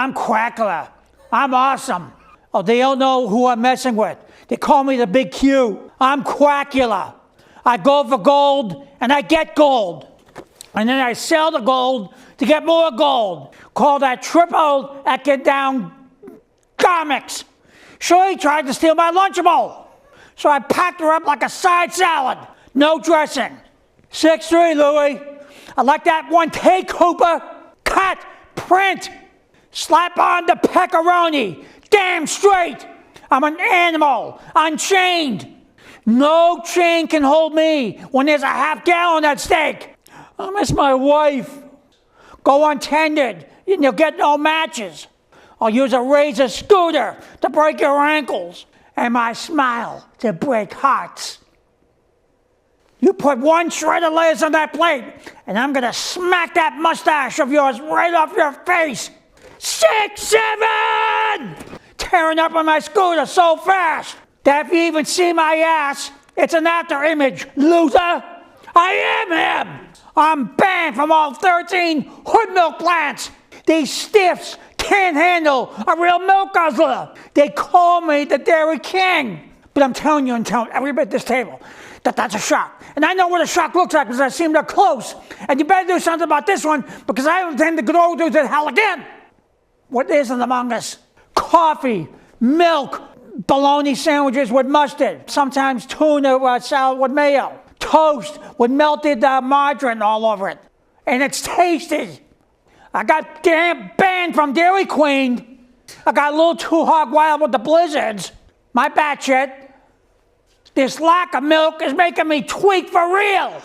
I'm Quackler. I'm awesome. Oh, they don't know who I'm messing with. They call me the Big Q. I'm Quackula. I go for gold, and I get gold. And then I sell the gold to get more gold. Call that triple economics. Shirley tried to steal my Lunchable. So I packed her up like a side salad. No dressing. 6'3", Louie. I like that one take, Cooper. Cut. Print. Slap on the pepperoni. Damn straight. I'm an animal. Unchained. No chain can hold me when there's a half gallon at stake. I miss my wife. Go untended. You'll get no matches. I'll use a razor scooter to break your ankles. And my smile to break hearts. You put one shred of lettuce on that plate, and I'm gonna smack that mustache of yours right off your face. 6, 7! Tearing up on my scooter so fast that if you even see my ass, it's an after image, loser. I am him. I'm banned from all 13 hood milk plants. These stiffs can't handle a real milk guzzler. They call me the Dairy King. But I'm telling you and telling everybody at this table that that's a shock. And I know what a shock looks like because I've seen them close. And you better do something about this one because I intend to go to the hell again. What isn't among us? Coffee, milk, bologna sandwiches with mustard, sometimes tuna salad with mayo, toast with melted margarine all over it. And it's tasty. I got banned from Dairy Queen. I got a little too hog wild with the blizzards. My batshit. This lack of milk is making me tweak for real.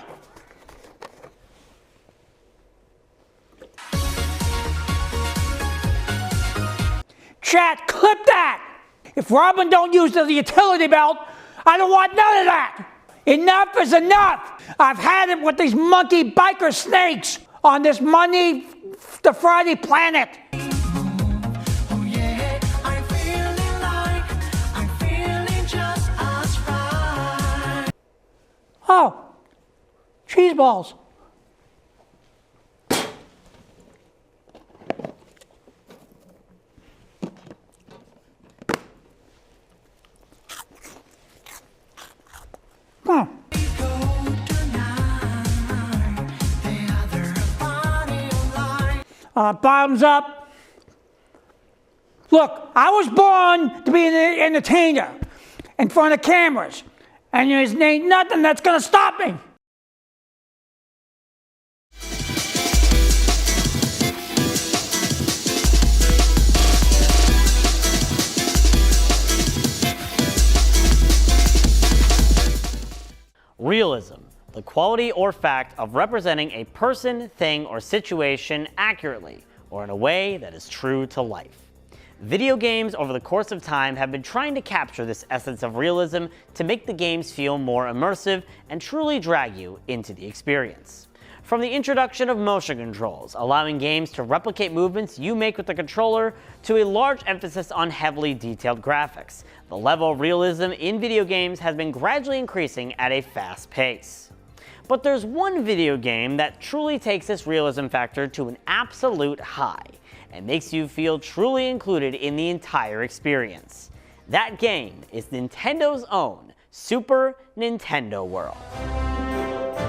Chat, clip that. If Robin don't use the utility belt, I don't want none of that. Enough is enough. I've had it with these monkey biker snakes on this Monday to Friday planet. Oh yeah, I'm feeling just as fine. Oh, cheese balls. Huh. Bottoms up. Look, I was born to be an entertainer in front of cameras, and there's ain't nothing that's gonna stop me. Realism, the quality or fact of representing a person, thing, or situation accurately, or in a way that is true to life. Video games over the course of time have been trying to capture this essence of realism to make the games feel more immersive and truly drag you into the experience. From the introduction of motion controls, allowing games to replicate movements you make with the controller, to a large emphasis on heavily detailed graphics, the level of realism in video games has been gradually increasing at a fast pace. But there's one video game that truly takes this realism factor to an absolute high, and makes you feel truly included in the entire experience. That game is Nintendo's own Super Nintendo World.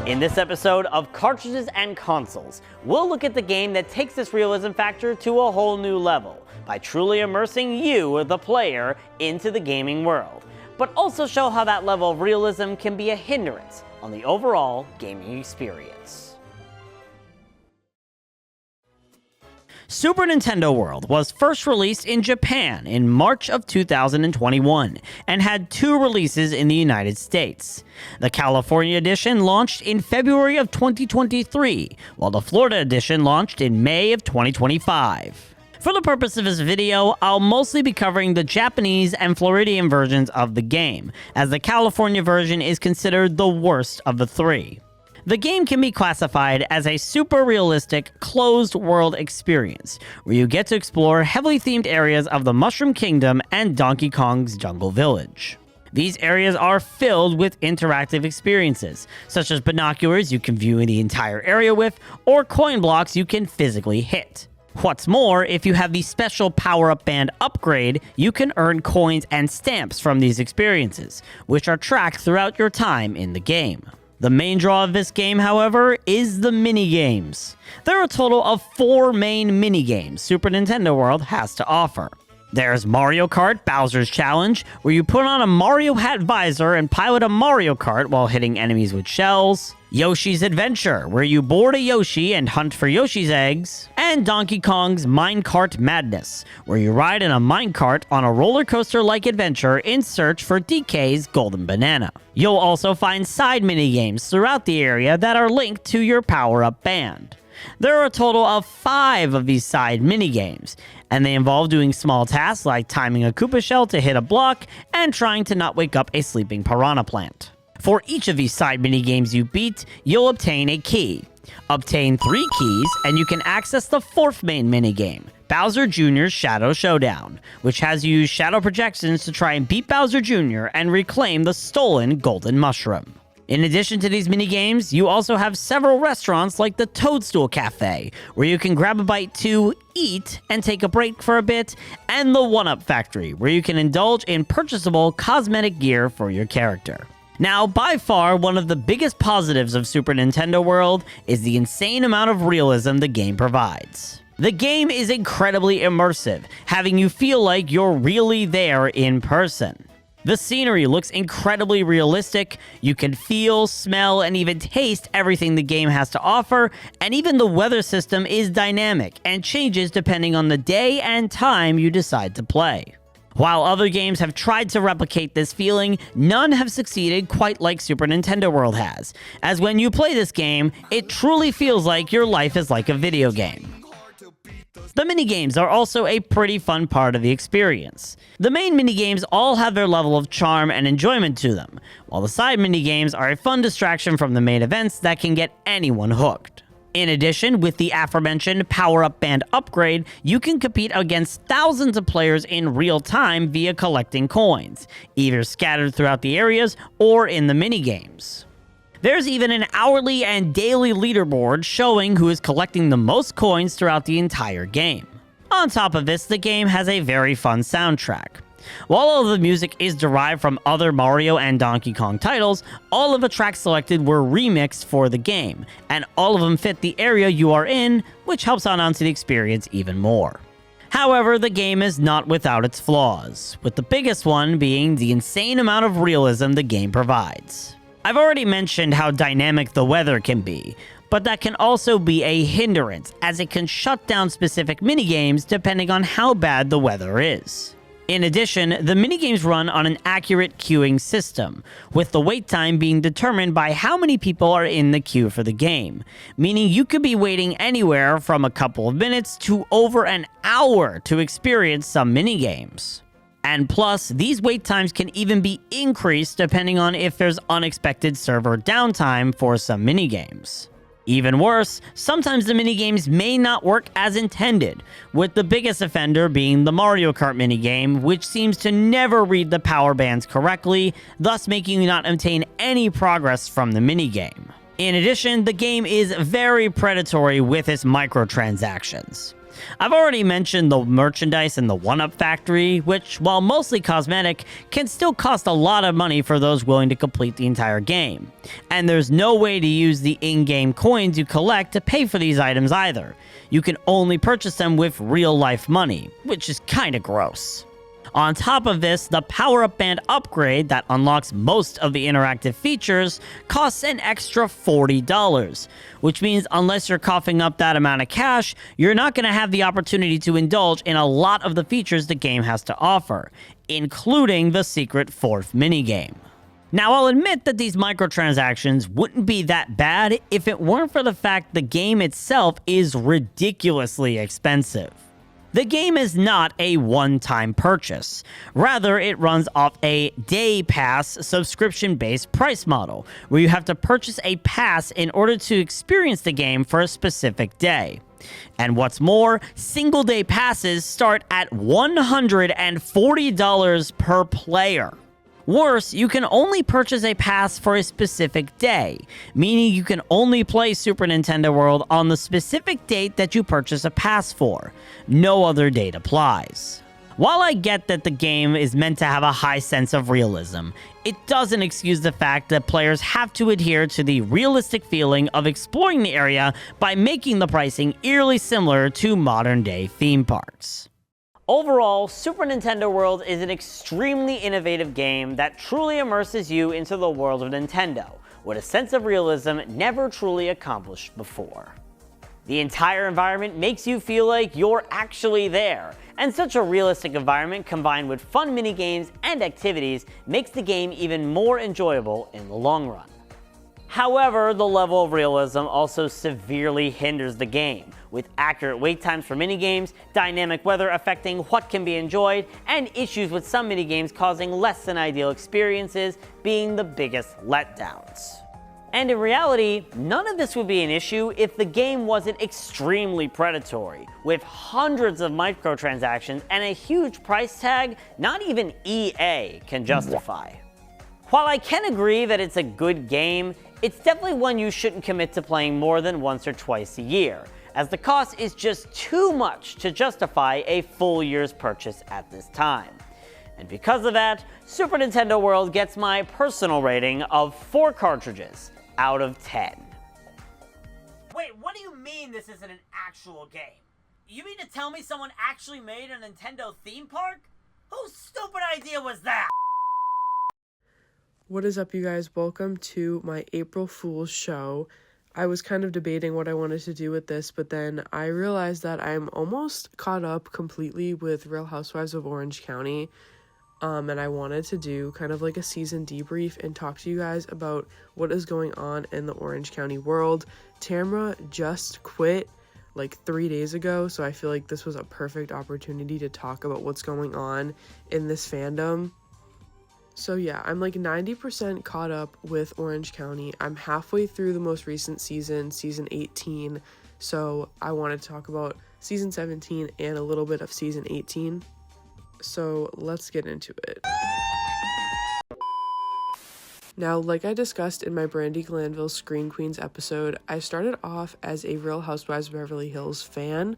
In this episode of Cartridges and Consoles, we'll look at the game that takes this realism factor to a whole new level by truly immersing you, the player, into the gaming world, but also show how that level of realism can be a hindrance on the overall gaming experience. Super Nintendo World was first released in Japan in March of 2021 and had 2 releases in the United States. The California edition launched in February of 2023, while the Florida edition launched in May of 2025. For the purpose of this video, I'll mostly be covering the Japanese and Floridian versions of the game, as the California version is considered the worst of the 3. The game can be classified as a super realistic, closed world experience, where you get to explore heavily themed areas of the Mushroom Kingdom and Donkey Kong's Jungle Village. These areas are filled with interactive experiences, such as binoculars you can view the entire area with, or coin blocks you can physically hit. What's more, if you have the special power-up band upgrade, you can earn coins and stamps from these experiences, which are tracked throughout your time in the game. The main draw of this game, however, is the mini-games. There are a total of 4 main mini-games Super Nintendo World has to offer. There's Mario Kart Bowser's Challenge, where you put on a Mario hat visor and pilot a Mario Kart while hitting enemies with shells. Yoshi's Adventure, where you board a Yoshi and hunt for Yoshi's eggs. And Donkey Kong's Minecart Madness, where you ride in a minecart on a roller coaster-like adventure in search for DK's Golden Banana. You'll also find side mini-games throughout the area that are linked to your power-up band. There are a total of 5 of these side mini-games, and they involve doing small tasks like timing a Koopa shell to hit a block and trying to not wake up a sleeping piranha plant. For each of these side mini-games you beat, you'll obtain a key. Obtain 3 keys, and you can access the 4th main minigame, Bowser Jr.'s Shadow Showdown, which has you use shadow projections to try and beat Bowser Jr. and reclaim the stolen Golden Mushroom. In addition to these minigames, you also have several restaurants like the Toadstool Cafe, where you can grab a bite to eat and take a break for a bit, and the 1-Up Factory, where you can indulge in purchasable cosmetic gear for your character. Now, by far, one of the biggest positives of Super Nintendo World is the insane amount of realism the game provides. The game is incredibly immersive, having you feel like you're really there in person. The scenery looks incredibly realistic, you can feel, smell, and even taste everything the game has to offer, and even the weather system is dynamic and changes depending on the day and time you decide to play. While other games have tried to replicate this feeling, none have succeeded quite like Super Nintendo World has, as when you play this game, it truly feels like your life is like a video game. The minigames are also a pretty fun part of the experience. The main minigames all have their level of charm and enjoyment to them, while the side minigames are a fun distraction from the main events that can get anyone hooked. In addition, with the aforementioned power-up band upgrade, you can compete against thousands of players in real time via collecting coins, either scattered throughout the areas or in the minigames. There's even an hourly and daily leaderboard showing who is collecting the most coins throughout the entire game. On top of this, the game has a very fun soundtrack. While all of the music is derived from other Mario and Donkey Kong titles, all of the tracks selected were remixed for the game, and all of them fit the area you are in, which helps onto the experience even more. However, the game is not without its flaws, with the biggest one being the insane amount of realism the game provides. I've already mentioned how dynamic the weather can be, but that can also be a hindrance, as it can shut down specific minigames depending on how bad the weather is. In addition, the minigames run on an accurate queuing system, with the wait time being determined by how many people are in the queue for the game, meaning you could be waiting anywhere from a couple of minutes to over an hour to experience some minigames. And plus, these wait times can even be increased depending on if there's unexpected server downtime for some minigames. Even worse, sometimes the minigames may not work as intended, with the biggest offender being the Mario Kart minigame, which seems to never read the power bands correctly, thus making you not obtain any progress from the minigame. In addition, the game is very predatory with its microtransactions. I've already mentioned the merchandise in the 1-Up Factory, which, while mostly cosmetic, can still cost a lot of money for those willing to complete the entire game. And there's no way to use the in-game coins you collect to pay for these items either. You can only purchase them with real-life money, which is kinda gross. On top of this, the power-up band upgrade that unlocks most of the interactive features costs an extra $40, which means unless you're coughing up that amount of cash, you're not going to have the opportunity to indulge in a lot of the features the game has to offer, including the secret 4th minigame. Now, I'll admit that these microtransactions wouldn't be that bad if it weren't for the fact the game itself is ridiculously expensive. The game is not a one-time purchase. Rather, it runs off a day pass subscription-based price model, where you have to purchase a pass in order to experience the game for a specific day. And what's more, single-day passes start at $140 per player, Worse, you can only purchase a pass for a specific day, meaning you can only play Super Nintendo World on the specific date that you purchase a pass for. No other date applies. While I get that the game is meant to have a high sense of realism, it doesn't excuse the fact that players have to adhere to the realistic feeling of exploring the area by making the pricing eerily similar to modern-day theme parks. Overall, Super Nintendo World is an extremely innovative game that truly immerses you into the world of Nintendo, with a sense of realism never truly accomplished before. The entire environment makes you feel like you're actually there, and such a realistic environment combined with fun minigames and activities makes the game even more enjoyable in the long run. However, the level of realism also severely hinders the game, with accurate wait times for minigames, dynamic weather affecting what can be enjoyed, and issues with some minigames causing less than ideal experiences being the biggest letdowns. And in reality, none of this would be an issue if the game wasn't extremely predatory, with hundreds of microtransactions and a huge price tag not even EA can justify. While I can agree that it's a good game, it's definitely one you shouldn't commit to playing more than once or twice a year, as the cost is just too much to justify a full year's purchase at this time. And because of that, Super Nintendo World gets my personal rating of 4 cartridges out of 10. Wait, what do you mean this isn't an actual game? You mean to tell me someone actually made a Nintendo theme park? Whose stupid idea was that? What is up, you guys? Welcome to my April Fool's show. I was kind of debating what I wanted to do with this, but then I realized that I'm almost caught up completely with Real Housewives of Orange County. And I wanted to do kind of like a season debrief and talk to you guys about what is going on in the Orange County world. Tamra just quit like 3 days ago, so I feel like this was a perfect opportunity to talk about what's going on in this fandom. So yeah, I'm like 90% caught up with Orange County. I'm halfway through the most recent season, season 18. So I wanted to talk about season 17 and a little bit of season 18. So let's get into it. Now, like I discussed in my Brandi Glanville Screen Queens episode, I started off as a Real Housewives of Beverly Hills fan,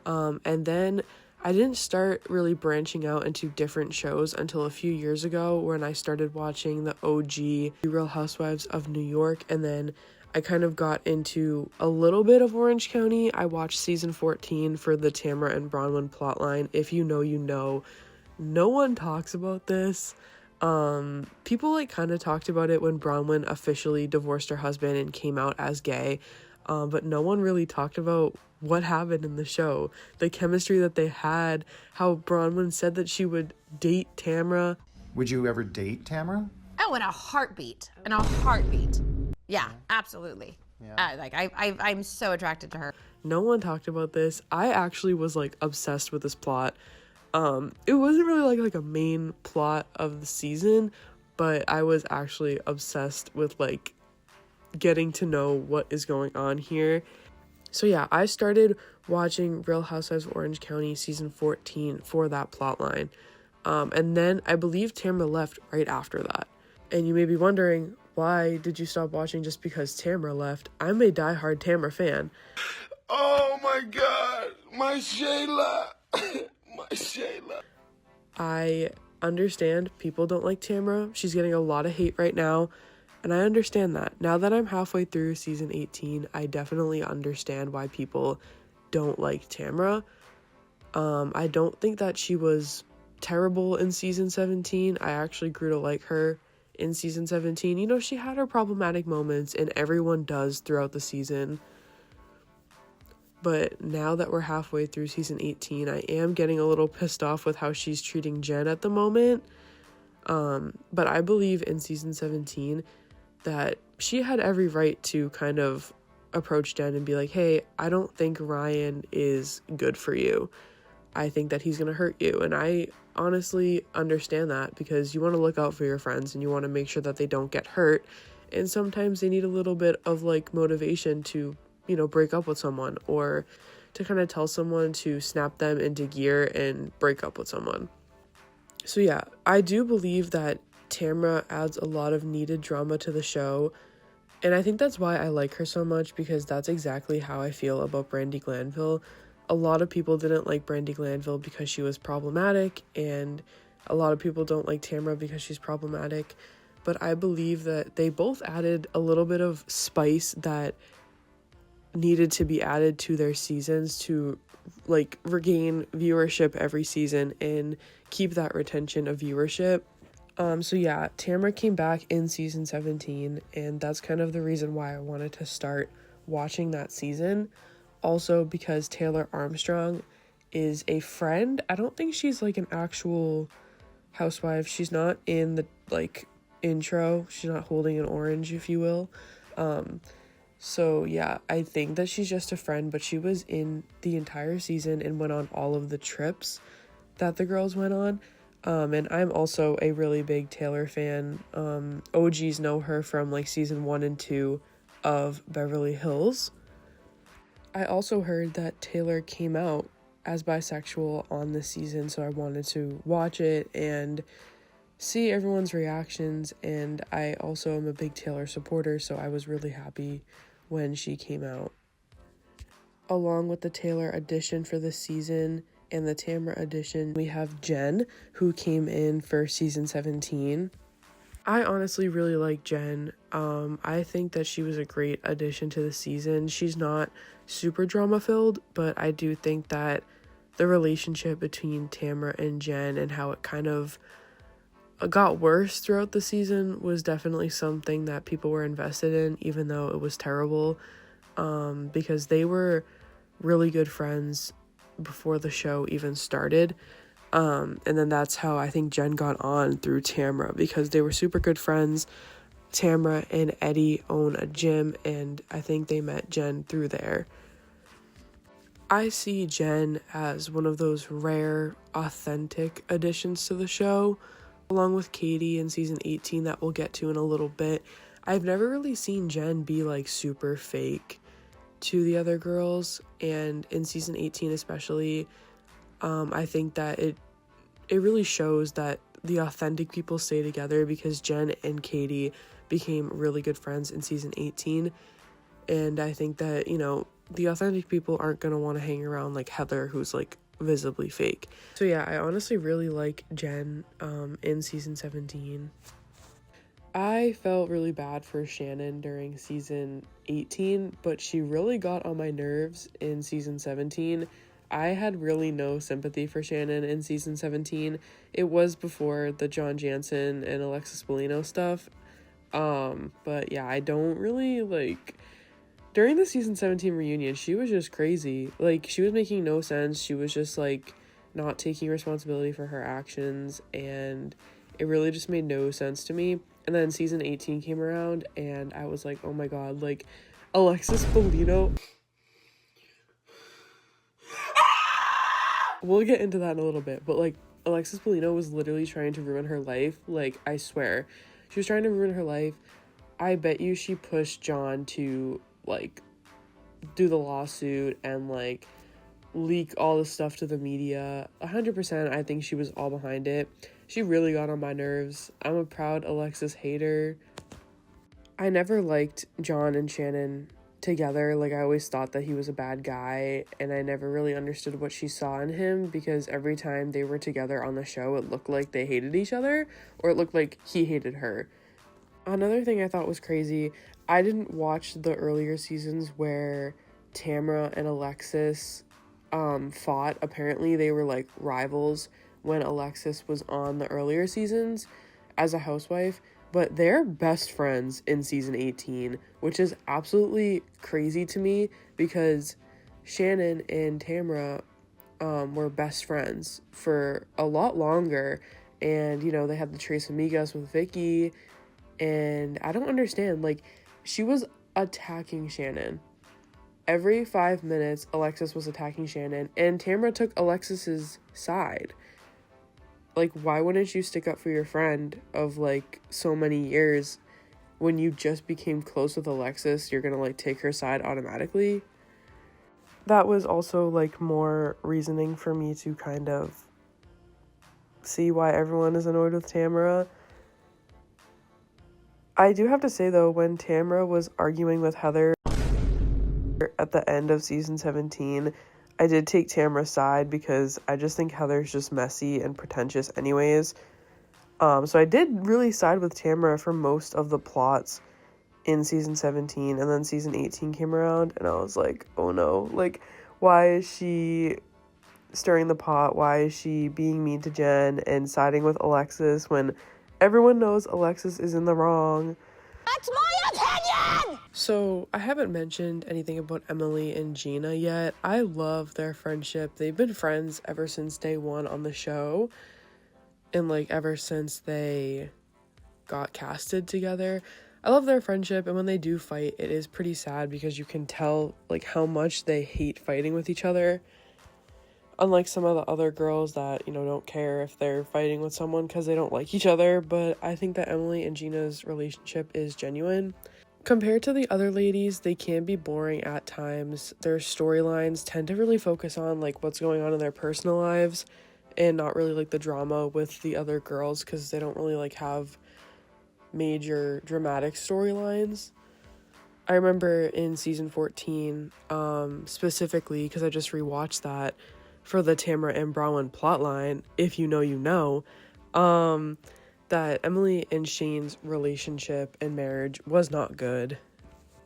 and then I didn't start really branching out into different shows until a few years ago when I started watching the OG Real Housewives of New York, and then I kind of got into a little bit of Orange County. I watched season 14 for the Tamra and Bronwyn plotline. If you know, you know. No one talks about this. People like kind of talked about it when Bronwyn officially divorced her husband and came out as gay. But no one really talked about what happened in the show. The chemistry that they had, how Bronwyn said that she would date Tamra. Would you ever date Tamra? Oh, in a heartbeat. In a heartbeat. Yeah, absolutely. I'm so attracted to her. No one talked about this. I actually was like obsessed with this plot. It wasn't really like a main plot of the season, but I was actually obsessed with like getting to know what is going on here. So yeah, I started watching Real Housewives of Orange County season 14 for that plotline. And then I believe Tamra left right after that. And you may be wondering, why did you stop watching just because Tamra left? I'm a diehard Tamra fan. Oh my God, my Shayla, my Shayla. I understand people don't like Tamra. She's getting a lot of hate right now, and I understand that. Now that I'm halfway through season 18, I definitely understand why people don't like Tamra. I don't think that she was terrible in season 17. I actually grew to like her in season 17. You know, she had her problematic moments, and everyone does throughout the season. But now that we're halfway through season 18, I am getting a little pissed off with how she's treating Jen at the moment. But I believe in season 17 that she had every right to kind of approach Jen and be like, hey, I don't think Ryan is good for you. I think that he's going to hurt you. And I honestly understand that, because you want to look out for your friends and you want to make sure that they don't get hurt. And sometimes they need a little bit of like motivation to, you know, break up with someone, or to kind of tell someone to snap them into gear and break up with someone. So yeah, I do believe that Tamra adds a lot of needed drama to the show, and I think that's why I like her so much, because that's exactly how I feel about Brandi Glanville. A lot of people didn't like Brandi Glanville because she was problematic, and a lot of people don't like Tamra because she's problematic, but I believe that they both added a little bit of spice that needed to be added to their seasons to like regain viewership every season and keep that retention of viewership. So yeah, Tamra came back in season 17, and that's kind of the reason why I wanted to start watching that season. Also because Taylor Armstrong is a friend. I don't think she's like an actual housewife. She's not in the like intro. She's not holding an orange, if you will. So yeah, I think that she's just a friend, but she was in the entire season and went on all of the trips that the girls went on. And I'm also a really big Taylor fan. OGs know her from like season 1 and 2 of Beverly Hills. I also heard that Taylor came out as bisexual on this season, so I wanted to watch it and see everyone's reactions, and I also am a big Taylor supporter, so I was really happy when she came out. Along with the Taylor edition for this season and the Tamra edition, we have Jen, who came in for season 17. I honestly really like Jen. I think that she was a great addition to the season. She's not super drama filled, but I do think that the relationship between Tamra and Jen and how it kind of got worse throughout the season was definitely something that people were invested in, even though it was terrible, because they were really good friends before the show even started. And then that's how I think Jen got on through Tamra, because they were super good friends. Tamra and Eddie own a gym, and I think they met Jen through there. I see Jen as one of those rare, authentic additions to the show, along with Katie in season 18 that we'll get to in a little bit. I've never really seen Jen be like super fake to the other girls, and in season 18 especially, I think that it really shows that the authentic people stay together, because Jen and Katie became really good friends in season 18, and I think that, you know, the authentic people aren't going to want to hang around like Heather, who's like visibly fake. So yeah, I honestly really like Jen in season 17. I felt really bad for Shannon during season 18, but she really got on my nerves in season 17. I had really no sympathy for Shannon in season 17. It was before the John Jansen and Alexis Bellino stuff. But yeah, I don't really like... During the season 17 reunion, she was just crazy. Like, she was making no sense. She was just like not taking responsibility for her actions, and it really just made no sense to me. And then season 18 came around, and I was like, oh my god, like, Alexis Bellino... We'll get into that in a little bit, but like, Alexis Bellino was literally trying to ruin her life. Like, I swear. She was trying to ruin her life. I bet you she pushed John to, like, do the lawsuit and, like, leak all the stuff to the media. 100%, I think she was all behind it. She really got on my nerves. I'm a proud Alexis hater. I never liked John and Shannon together. Like, I always thought that he was a bad guy, and I never really understood what she saw in him, because every time they were together on the show, it looked like they hated each other, or it looked like he hated her. Another thing I thought was crazy, I didn't watch the earlier seasons where Tamra and Alexis fought. Apparently they were like rivals when Alexis was on the earlier seasons as a housewife, but they're best friends in season 18, which is absolutely crazy to me, because Shannon and Tamra were best friends for a lot longer, and you know, they had the Tres Amigas with Vicky, and I don't understand, like, she was attacking Shannon. Every 5 minutes, Alexis was attacking Shannon, and Tamra took Alexis's side. Like, why wouldn't you stick up for your friend of, like, so many years? When you just became close with Alexis, you're gonna, like, take her side automatically? That was also, like, more reasoning for me to kind of see why everyone is annoyed with Tamra. I do have to say though, when Tamra was arguing with Heather at the end of season 17, I did take Tamra's side because I just think Heather's just messy and pretentious anyways. So I did really side with Tamra for most of the plots in season 17, and then season 18 came around and I was like, oh no, like, why is she stirring the pot? Why is she being mean to Jen and siding with Alexis when everyone knows Alexis is in the wrong? That's my opinion! So I haven't mentioned anything about Emily and Gina yet. I love their friendship. They've been friends ever since day one on the show, and like ever since they got casted together. I love their friendship, and when they do fight, it is pretty sad because you can tell like how much they hate fighting with each other. Unlike some of the other girls that, you know, don't care if they're fighting with someone because they don't like each other, but I think that Emily and Gina's relationship is genuine. Compared to the other ladies, they can be boring at times. Their storylines tend to really focus on like what's going on in their personal lives and not really like the drama with the other girls because they don't really like have major dramatic storylines. I remember in season 14, specifically because I just rewatched that for the Tamra and Bronwyn plotline, if you know, you know, that Emily and Shane's relationship and marriage was not good.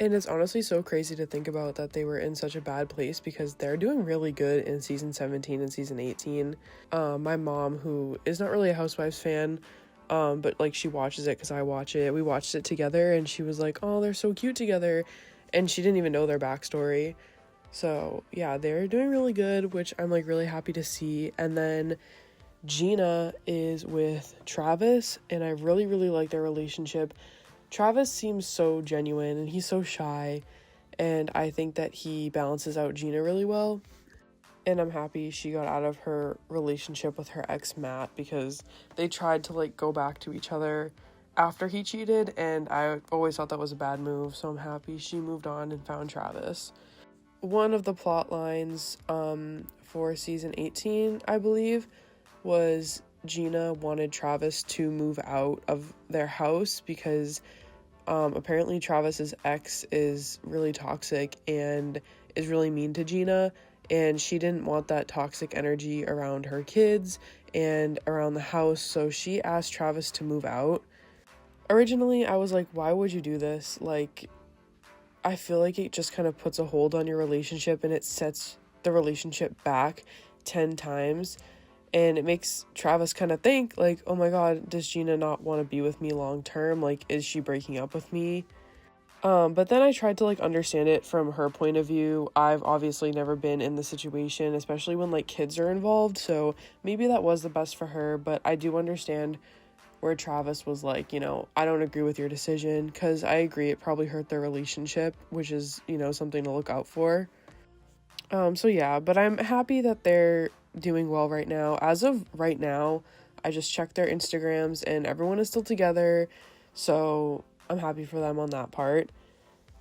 And it's honestly so crazy to think about that they were in such a bad place because they're doing really good in season 17 and season 18. My mom, who is not really a Housewives fan, but like she watches it because I watch it. We watched it together and she was like, oh, they're so cute together. And she didn't even know their backstory. So yeah, they're doing really good, which I'm like really happy to see. And then Gina is with Travis, and I really, really like their relationship. Travis seems so genuine and he's so shy, and I think that he balances out Gina really well. And I'm happy she got out of her relationship with her ex Matt because they tried to like go back to each other after he cheated, and I always thought that was a bad move, so I'm happy she moved on and found Travis. One of the plot lines for season 18, I believe, was Gina wanted Travis to move out of their house because apparently Travis's ex is really toxic and is really mean to Gina, and she didn't want that toxic energy around her kids and around the house, so she asked Travis to move out. Originally, I was like, why would you do this? Like, I feel like it just kind of puts a hold on your relationship and it sets the relationship back 10 times. And it makes Travis kind of think like, oh my God, does Gina not want to be with me long term? Like, is she breaking up with me? But then I tried to like understand it from her point of view. I've obviously never been in the situation, especially when like kids are involved. So maybe that was the best for her, but I do understand where Travis was like, you know, I don't agree with your decision, because I agree it probably hurt their relationship, which is, you know, something to look out for. So yeah, but I'm happy that they're doing well right now. As of right now, I just checked their Instagrams and everyone is still together, so I'm happy for them on that part.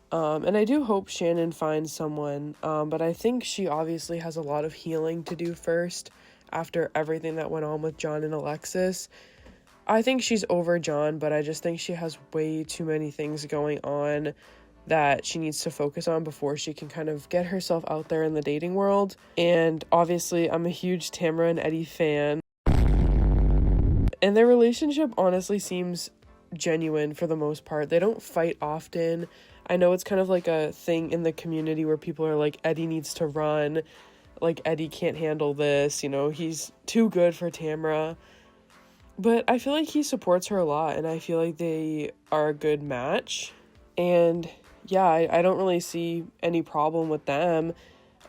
And I do hope Shannon finds someone, but I think she obviously has a lot of healing to do first after everything that went on with John and Alexis. I think she's over John, but I just think she has way too many things going on that she needs to focus on before she can kind of get herself out there in the dating world. And obviously, I'm a huge Tamra and Eddie fan. And their relationship honestly seems genuine for the most part. They don't fight often. I know it's kind of like a thing in the community where people are like, Eddie needs to run. Like, Eddie can't handle this. You know, he's too good for Tamra. But I feel like he supports her a lot, and I feel like they are a good match. And yeah, I don't really see any problem with them.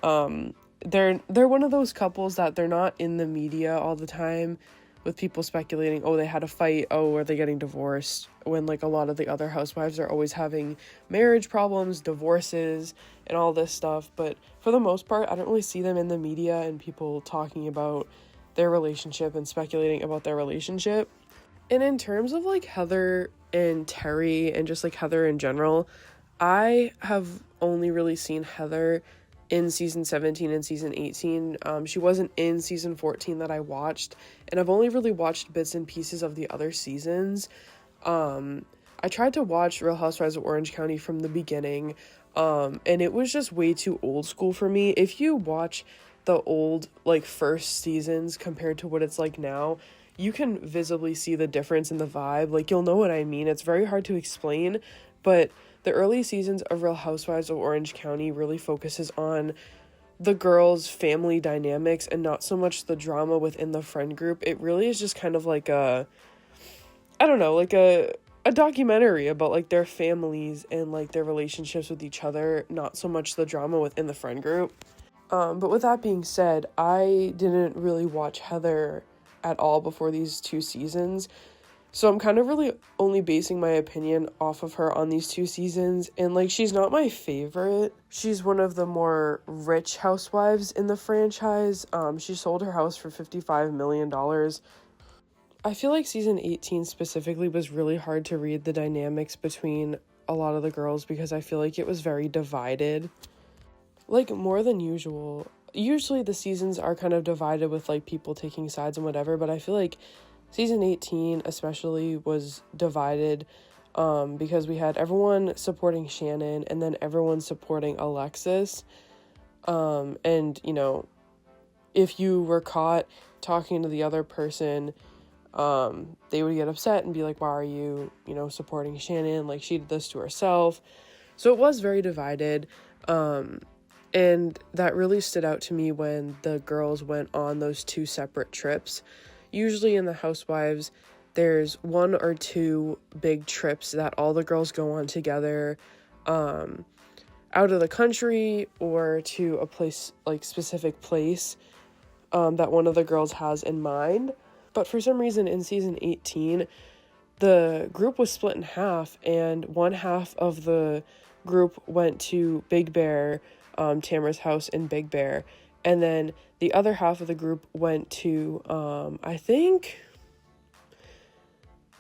They're one of those couples that they're not in the media all the time with people speculating, oh, they had a fight, oh, are they getting divorced? When like a lot of the other housewives are always having marriage problems, divorces, and all this stuff. But for the most part, I don't really see them in the media and people talking about their relationship and speculating about their relationship. And in terms of like Heather and Terry and just like Heather in general, I have only really seen Heather in season 17 and season 18. She wasn't in season 14 that I watched, and I've only really watched bits and pieces of the other seasons. I I tried to watch Real Housewives of Orange County from the beginning, and it was just way too old school for me. If you watch the old, like, first seasons compared to what it's like now, you can visibly see the difference in the vibe. Like, you'll know what I mean. It's very hard to explain, but the early seasons of Real Housewives of Orange County really focuses on the girls' family dynamics and not so much the drama within the friend group. It really is just kind of like a documentary about, like, their families and, like, their relationships with each other, not so much the drama within the friend group. But with that being said, I didn't really watch Heather at all before these 2 seasons. So I'm kind of really only basing my opinion off of her on these 2 seasons. And, like, she's not my favorite. She's one of the more rich housewives in the franchise. She sold her house for $55 million. I feel like season 18 specifically was really hard to read the dynamics between a lot of the girls because I feel like it was very divided. Like, more than usual. Usually the seasons are kind of divided with, like, people taking sides and whatever, but I feel like season 18 especially was divided because we had everyone supporting Shannon and then everyone supporting Alexis. And, you know, if you were caught talking to the other person, they would get upset and be like, why are you, you know, supporting Shannon? Like, she did this to herself. So it was very divided. And that really stood out to me when the girls went on those 2 separate trips. Usually in the Housewives, there's 1 or 2 big trips that all the girls go on together, out of the country or to a place, like, specific place, that one of the girls has in mind. But for some reason in season 18, the group was split in half, and one half of the group went to Big Bear, Tamara's house in Big Bear, and then the other half of the group went to, I think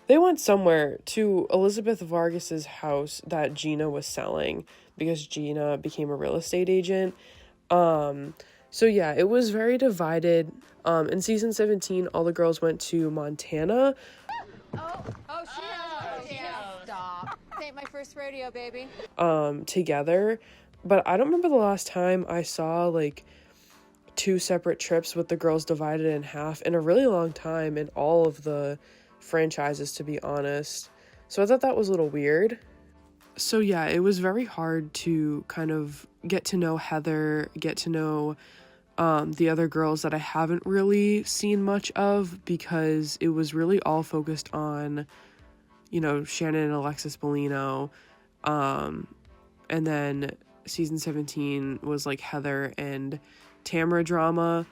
they went somewhere to Elizabeth Vargas's house that Gina was selling because Gina became a real estate agent. So yeah, it was very divided. In season 17, all the girls went to Montana. Stop. This ain't my first rodeo, baby. Together. But I don't remember the last time I saw, like, 2 separate trips with the girls divided in half in a really long time in all of the franchises, to be honest. So I thought that was a little weird. So yeah, it was very hard to kind of get to know Heather, get to know the other girls that I haven't really seen much of, because it was really all focused on, you know, Shannon and Alexis Bellino. And then season 17 was like Heather and Tamara drama.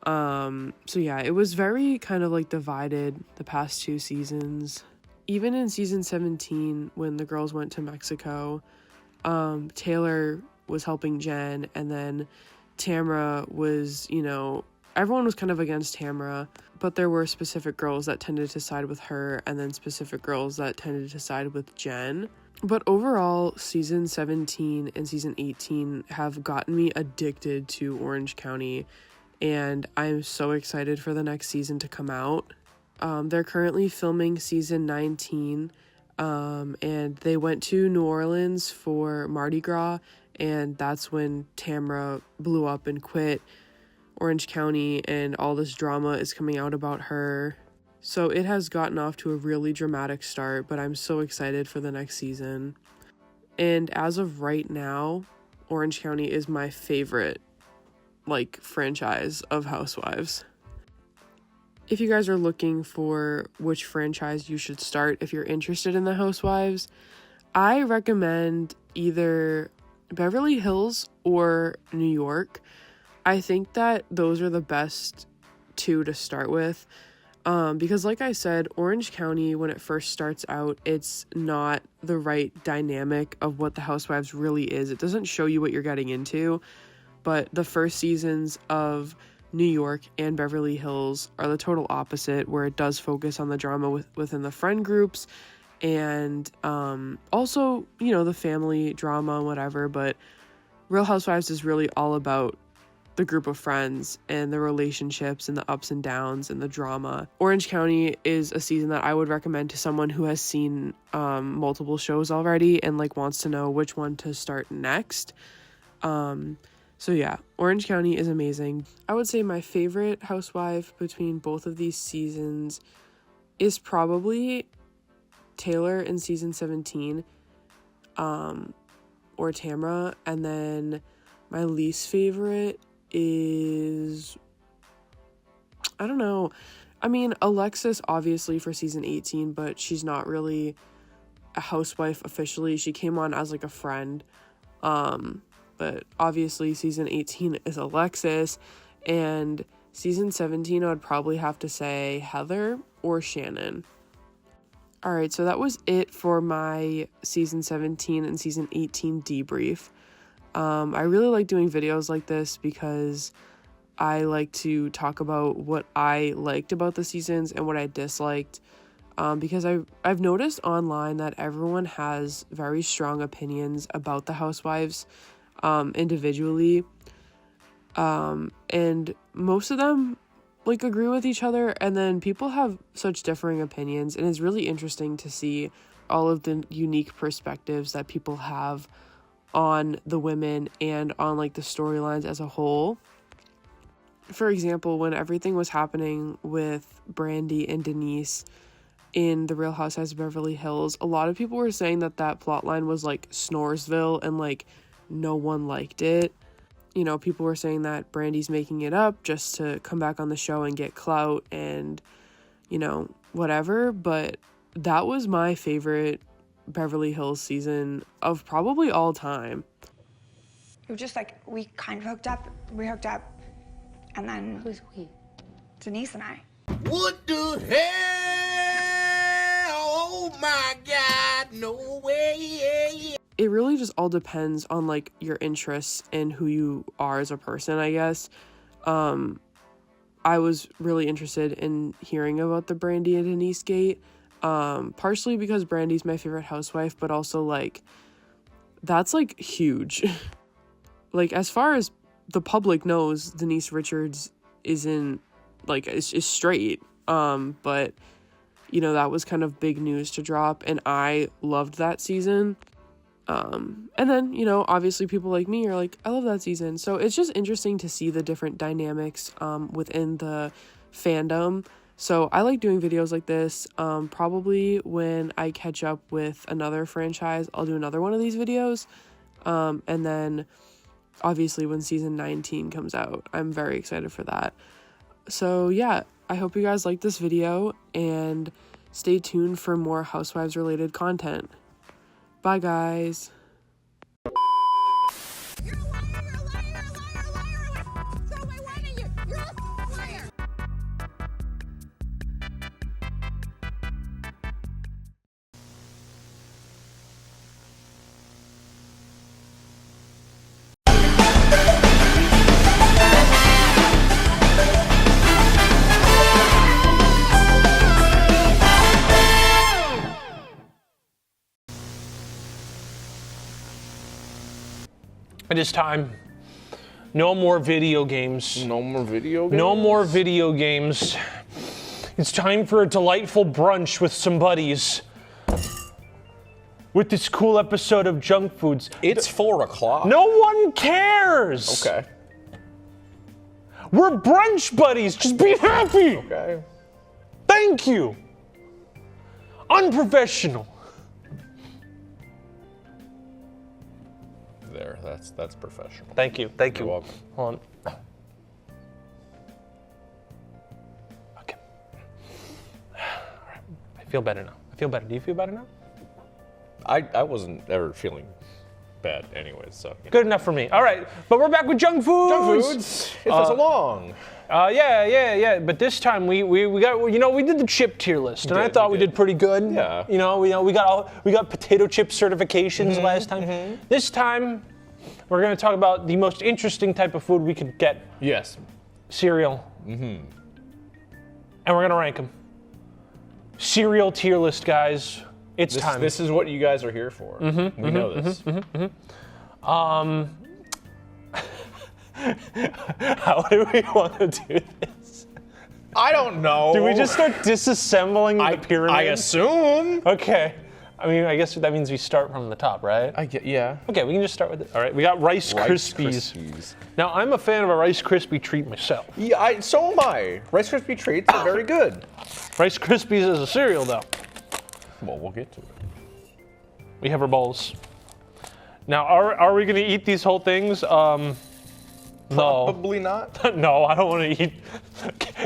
So yeah, it was very kind of like divided the past 2 seasons. Even in season 17, when the girls went to Mexico, Taylor was helping Jen, and then Tamara was, you know, everyone was kind of against Tamara, but there were specific girls that tended to side with her, and then specific girls that tended to side with Jen. But overall, season 17 and season 18 have gotten me addicted to Orange County, and I'm so excited for the next season to come out. They're currently filming season 19, and they went to New Orleans for Mardi Gras, and that's when Tamara blew up and quit Orange County, and all this drama is coming out about her. So it has gotten off to a really dramatic start, but I'm so excited for the next season. And as of right now, Orange County is my favorite, like, franchise of Housewives. If you guys are looking for which franchise you should start if you're interested in the Housewives, I recommend either Beverly Hills or New York. I think that those are the best 2 to start with. Because like I said, Orange County, when it first starts out, it's not the right dynamic of what the Housewives really is. It doesn't show you what you're getting into, but the first seasons of New York and Beverly Hills are the total opposite, where it does focus on the drama within the friend groups, and also, you know, the family drama and whatever, but Real Housewives is really all about the group of friends and the relationships and the ups and downs and the drama. Orange County is a season that I would recommend to someone who has seen multiple shows already and like wants to know which one to start next. So yeah, Orange County is amazing. I would say my favorite housewife between both of these seasons is probably Taylor in season 17, or Tamra, and then my least favorite is, I don't know. I mean, Alexis obviously for season 18, but she's not really a housewife officially. She came on as like a friend. But obviously season 18 is Alexis, and season 17 I would probably have to say Heather or Shannon. All right, so that was it for my season 17 and season 18 debrief. I really like doing videos like this because I like to talk about what I liked about the seasons and what I disliked, because I've noticed online that everyone has very strong opinions about the housewives individually, and most of them like agree with each other, and then people have such differing opinions, and it's really interesting to see all of the unique perspectives that people have on the women and on like the storylines as a whole. For example, when everything was happening with Brandi and Denise in The Real Housewives of Beverly Hills, a lot of people were saying that plotline was like Snoresville and like no one liked it. You know, people were saying that Brandi's making it up just to come back on the show and get clout and, you know, whatever. But that was my favorite Beverly Hills season of probably all time. It was just like we kind of hooked up. We hooked up, and then Who's we? Denise and I. What the hell? Oh my God, no way. It really just all depends on like your interests and who you are as a person, I guess. I was really interested in hearing about the Brandi and Denise gate, partially because Brandi's my favorite housewife, but also like that's like huge. Like as far as the public knows, Denise Richards isn't like is straight, but you know, that was kind of big news to drop, and I loved that season. And then, you know, obviously people like me are like, I love that season. So it's just interesting to see the different dynamics within the fandom. So I like doing videos like this. Probably when I catch up with another franchise, I'll do another one of these videos. And then obviously when season 19 comes out, I'm very excited for that. So yeah, I hope you guys like this video and stay tuned for more Housewives related content. Bye, guys. You're a liar, you're a liar, liar, liar, liar. So I wanted you. You're a liar. It is time. No more video games. No more video games? No more video games. It's time for a delightful brunch with some buddies. With this cool episode of Junk Foods. It's 4 o'clock. No one cares! Okay. We're brunch buddies, just be happy! Okay. Thank you! Unprofessional. There, that's professional. Thank you, thank you. You're welcome. Hold on. Okay. All right. I feel better now. I feel better. Do you feel better now? I wasn't ever feeling bad anyways, so. You know. Good enough for me. All right, but we're back with Junk Foods. Junk Foods. It was along. Yeah. But this time we got, you know, we did the chip tier list, and I thought we did pretty good. Yeah. You know, we got potato chip certifications last time. This time, we're gonna talk about the most interesting type of food we could get. Yes. Cereal. And we're gonna rank them. Cereal tier list, guys. It's time. This is what you guys are here for. We know this. How do we want to do this? I don't know. Do we just start disassembling the pyramid? I assume. Okay. I mean, I guess that means we start from the top, right? Yeah. Okay, we can just start with it. All right, we got Rice Krispies. Now, I'm a fan of a Rice Krispie treat myself. Yeah, so am I. Rice Krispie treats are very good. Rice Krispies is a cereal, though. Well, we'll get to it. We have our bowls. Now, are we going to eat these whole things? No. Probably not. No, I don't want to eat.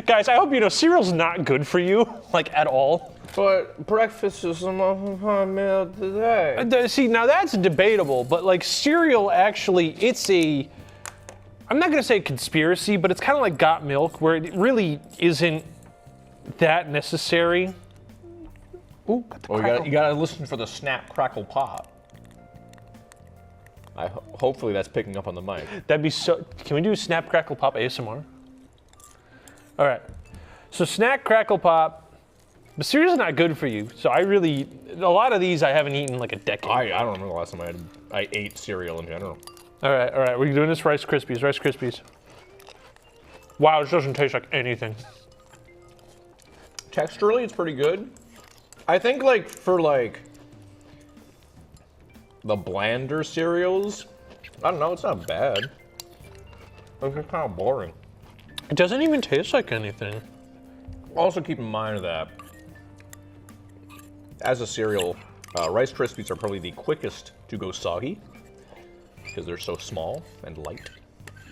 Guys, I hope you know cereal's not good for you, like at all. But breakfast is the most fun meal today. See, now that's debatable, but like cereal actually, it's a, I'm not going to say conspiracy, but it's kind of like Got Milk, where it really isn't that necessary. Ooh, got the crackle. You gotta listen for the snap, crackle, pop. Hopefully that's picking up on the mic. That'd be so. Can we do Snap Crackle Pop ASMR? All right. So Snap Crackle Pop, the cereal's not good for you. So a lot of these I haven't eaten in like a decade. I don't remember the last time I ate cereal in general. All right. We're doing this Rice Krispies. Wow, this doesn't taste like anything. Texturally, it's pretty good. I think like for like the blander cereals, I don't know, it's not bad. It's just kind of boring. It doesn't even taste like anything. Also keep in mind that as a cereal, Rice Krispies are probably the quickest to go soggy because they're so small and light.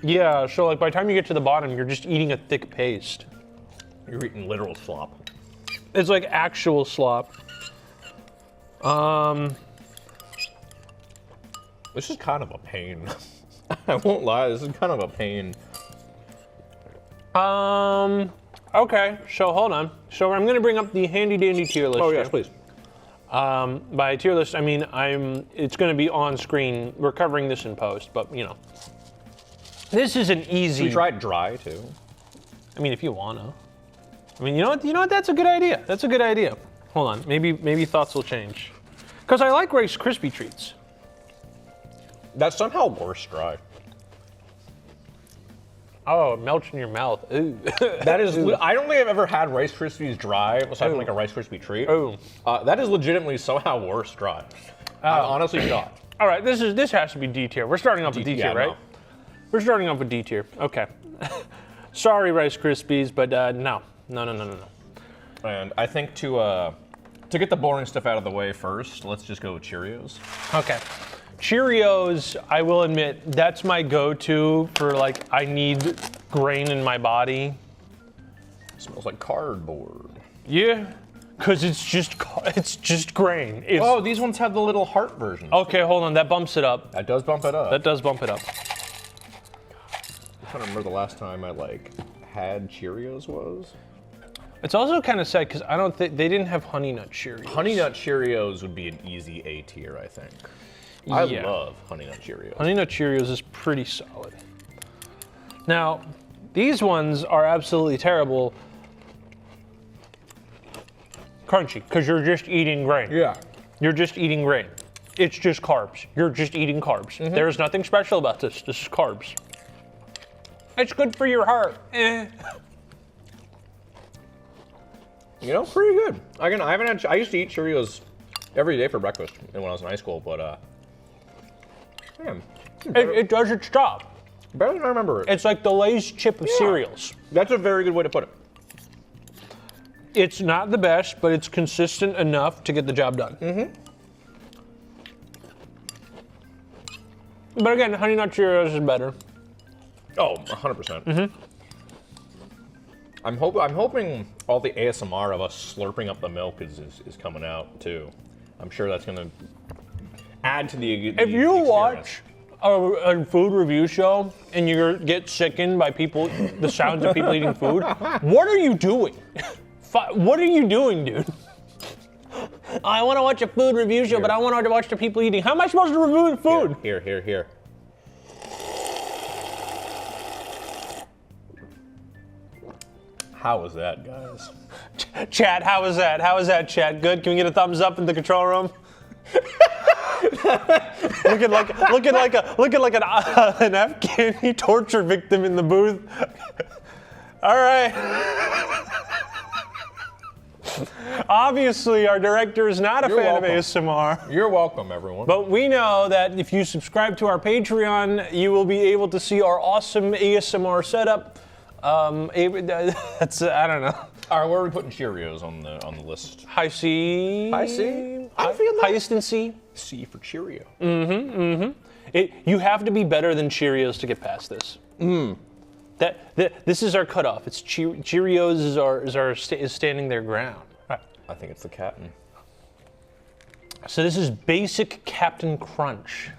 Yeah, so like by the time you get to the bottom, you're just eating a thick paste. You're eating literal slop. It's like actual slop. This is kind of a pain. I won't lie, this is kind of a pain. Okay, so hold on. So I'm gonna bring up the handy dandy tier list. Oh yes, here. please. By tier list, I mean it's gonna be on screen. We're covering this in post, but you know. This is an easy. We try it dry too. I mean, if you wanna. I mean, you know what? That's a good idea. That's a good idea. Hold on, maybe thoughts will change. Because I like Rice Krispie treats. That's somehow worse dry. Oh, it melts in your mouth. Ooh. That is, I don't think I've ever had Rice Krispies dry, aside from like a Rice Krispie treat. Ooh. That is legitimately somehow worse dry. I'm honestly shocked. All right, this has to be D tier. We're starting off with D tier, right? No. We're starting off with D tier. Okay. Sorry, Rice Krispies, but no. And I think to get the boring stuff out of the way first, let's just go with Cheerios. Okay. Cheerios, I will admit, that's my go-to for like, I need grain in my body. Smells like cardboard. Yeah, because it's just grain. Oh, these ones have the little heart version. Okay, hold on, that bumps it up. That does bump it up. That does bump it up. I'm trying to remember the last time I like had Cheerios was. It's also kind of sad because I don't think they didn't have Honey Nut Cheerios. Honey Nut Cheerios would be an easy A tier, I think. I love Honey Nut Cheerios. Honey Nut Cheerios is pretty solid. Now, these ones are absolutely terrible. Crunchy, because you're just eating grain. Yeah. You're just eating grain. It's just carbs. You're just eating carbs. Mm-hmm. There's nothing special about this. This is carbs. It's good for your heart. Eh. You know, pretty good. I used to eat Cheerios every day for breakfast when I was in high school, but man, It does its job. better than I remember it. It's like the Lay's chip of cereals. That's a very good way to put it. It's not the best, but it's consistent enough to get the job done. Mm-hmm. But again, Honey Nut Cheerios is better. Oh, 100%. Mm-hmm. I'm hoping all the ASMR of us slurping up the milk is coming out too. I'm sure that's gonna add to the If you watch a food review show and you get sickened by the sounds of people eating food, what are you doing? What are you doing, dude? I want to watch a food review show, but I want to watch the people eating. How am I supposed to review food? Here. How was that, guys? Chat, how was that? How was that, chat? Good? Can we get a thumbs up in the control room? looking like an Afghani torture victim in the booth. All right. Obviously, our director is not a fan welcome. of ASMR. You're welcome, everyone. But we know that if you subscribe to our Patreon, you will be able to see our awesome ASMR setup. That's I don't know. All right, where are we putting Cheerios on the list? High C. High C? I feel that. Highest in C. C for Cheerio. You have to be better than Cheerios to get past this. This is our cutoff. It's Cheerios is standing their ground. Right. I think it's the Captain. So this is basic Captain Crunch.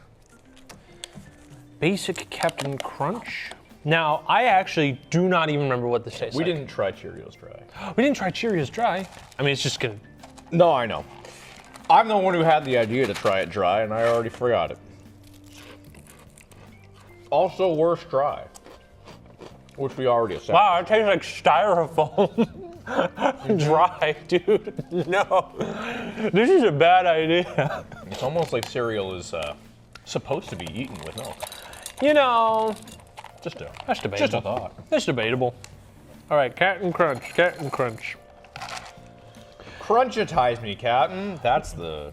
Basic Captain Crunch. Now, I actually do not even remember what this tastes We like. didn't try Cheerios dry. We didn't try Cheerios dry. I mean, it's just gonna. No, I know. I'm the one who had the idea to try it dry, and I already forgot it. Also, worse dry. Which we already established. Wow, it tastes like styrofoam. Dry, dude. No. This is a bad idea. It's almost like cereal is supposed to be eaten with milk. You know, That's debatable. Just a thought. That's debatable. All right, Captain Crunch, Captain Crunch. Crunchitize me, Captain. That's the.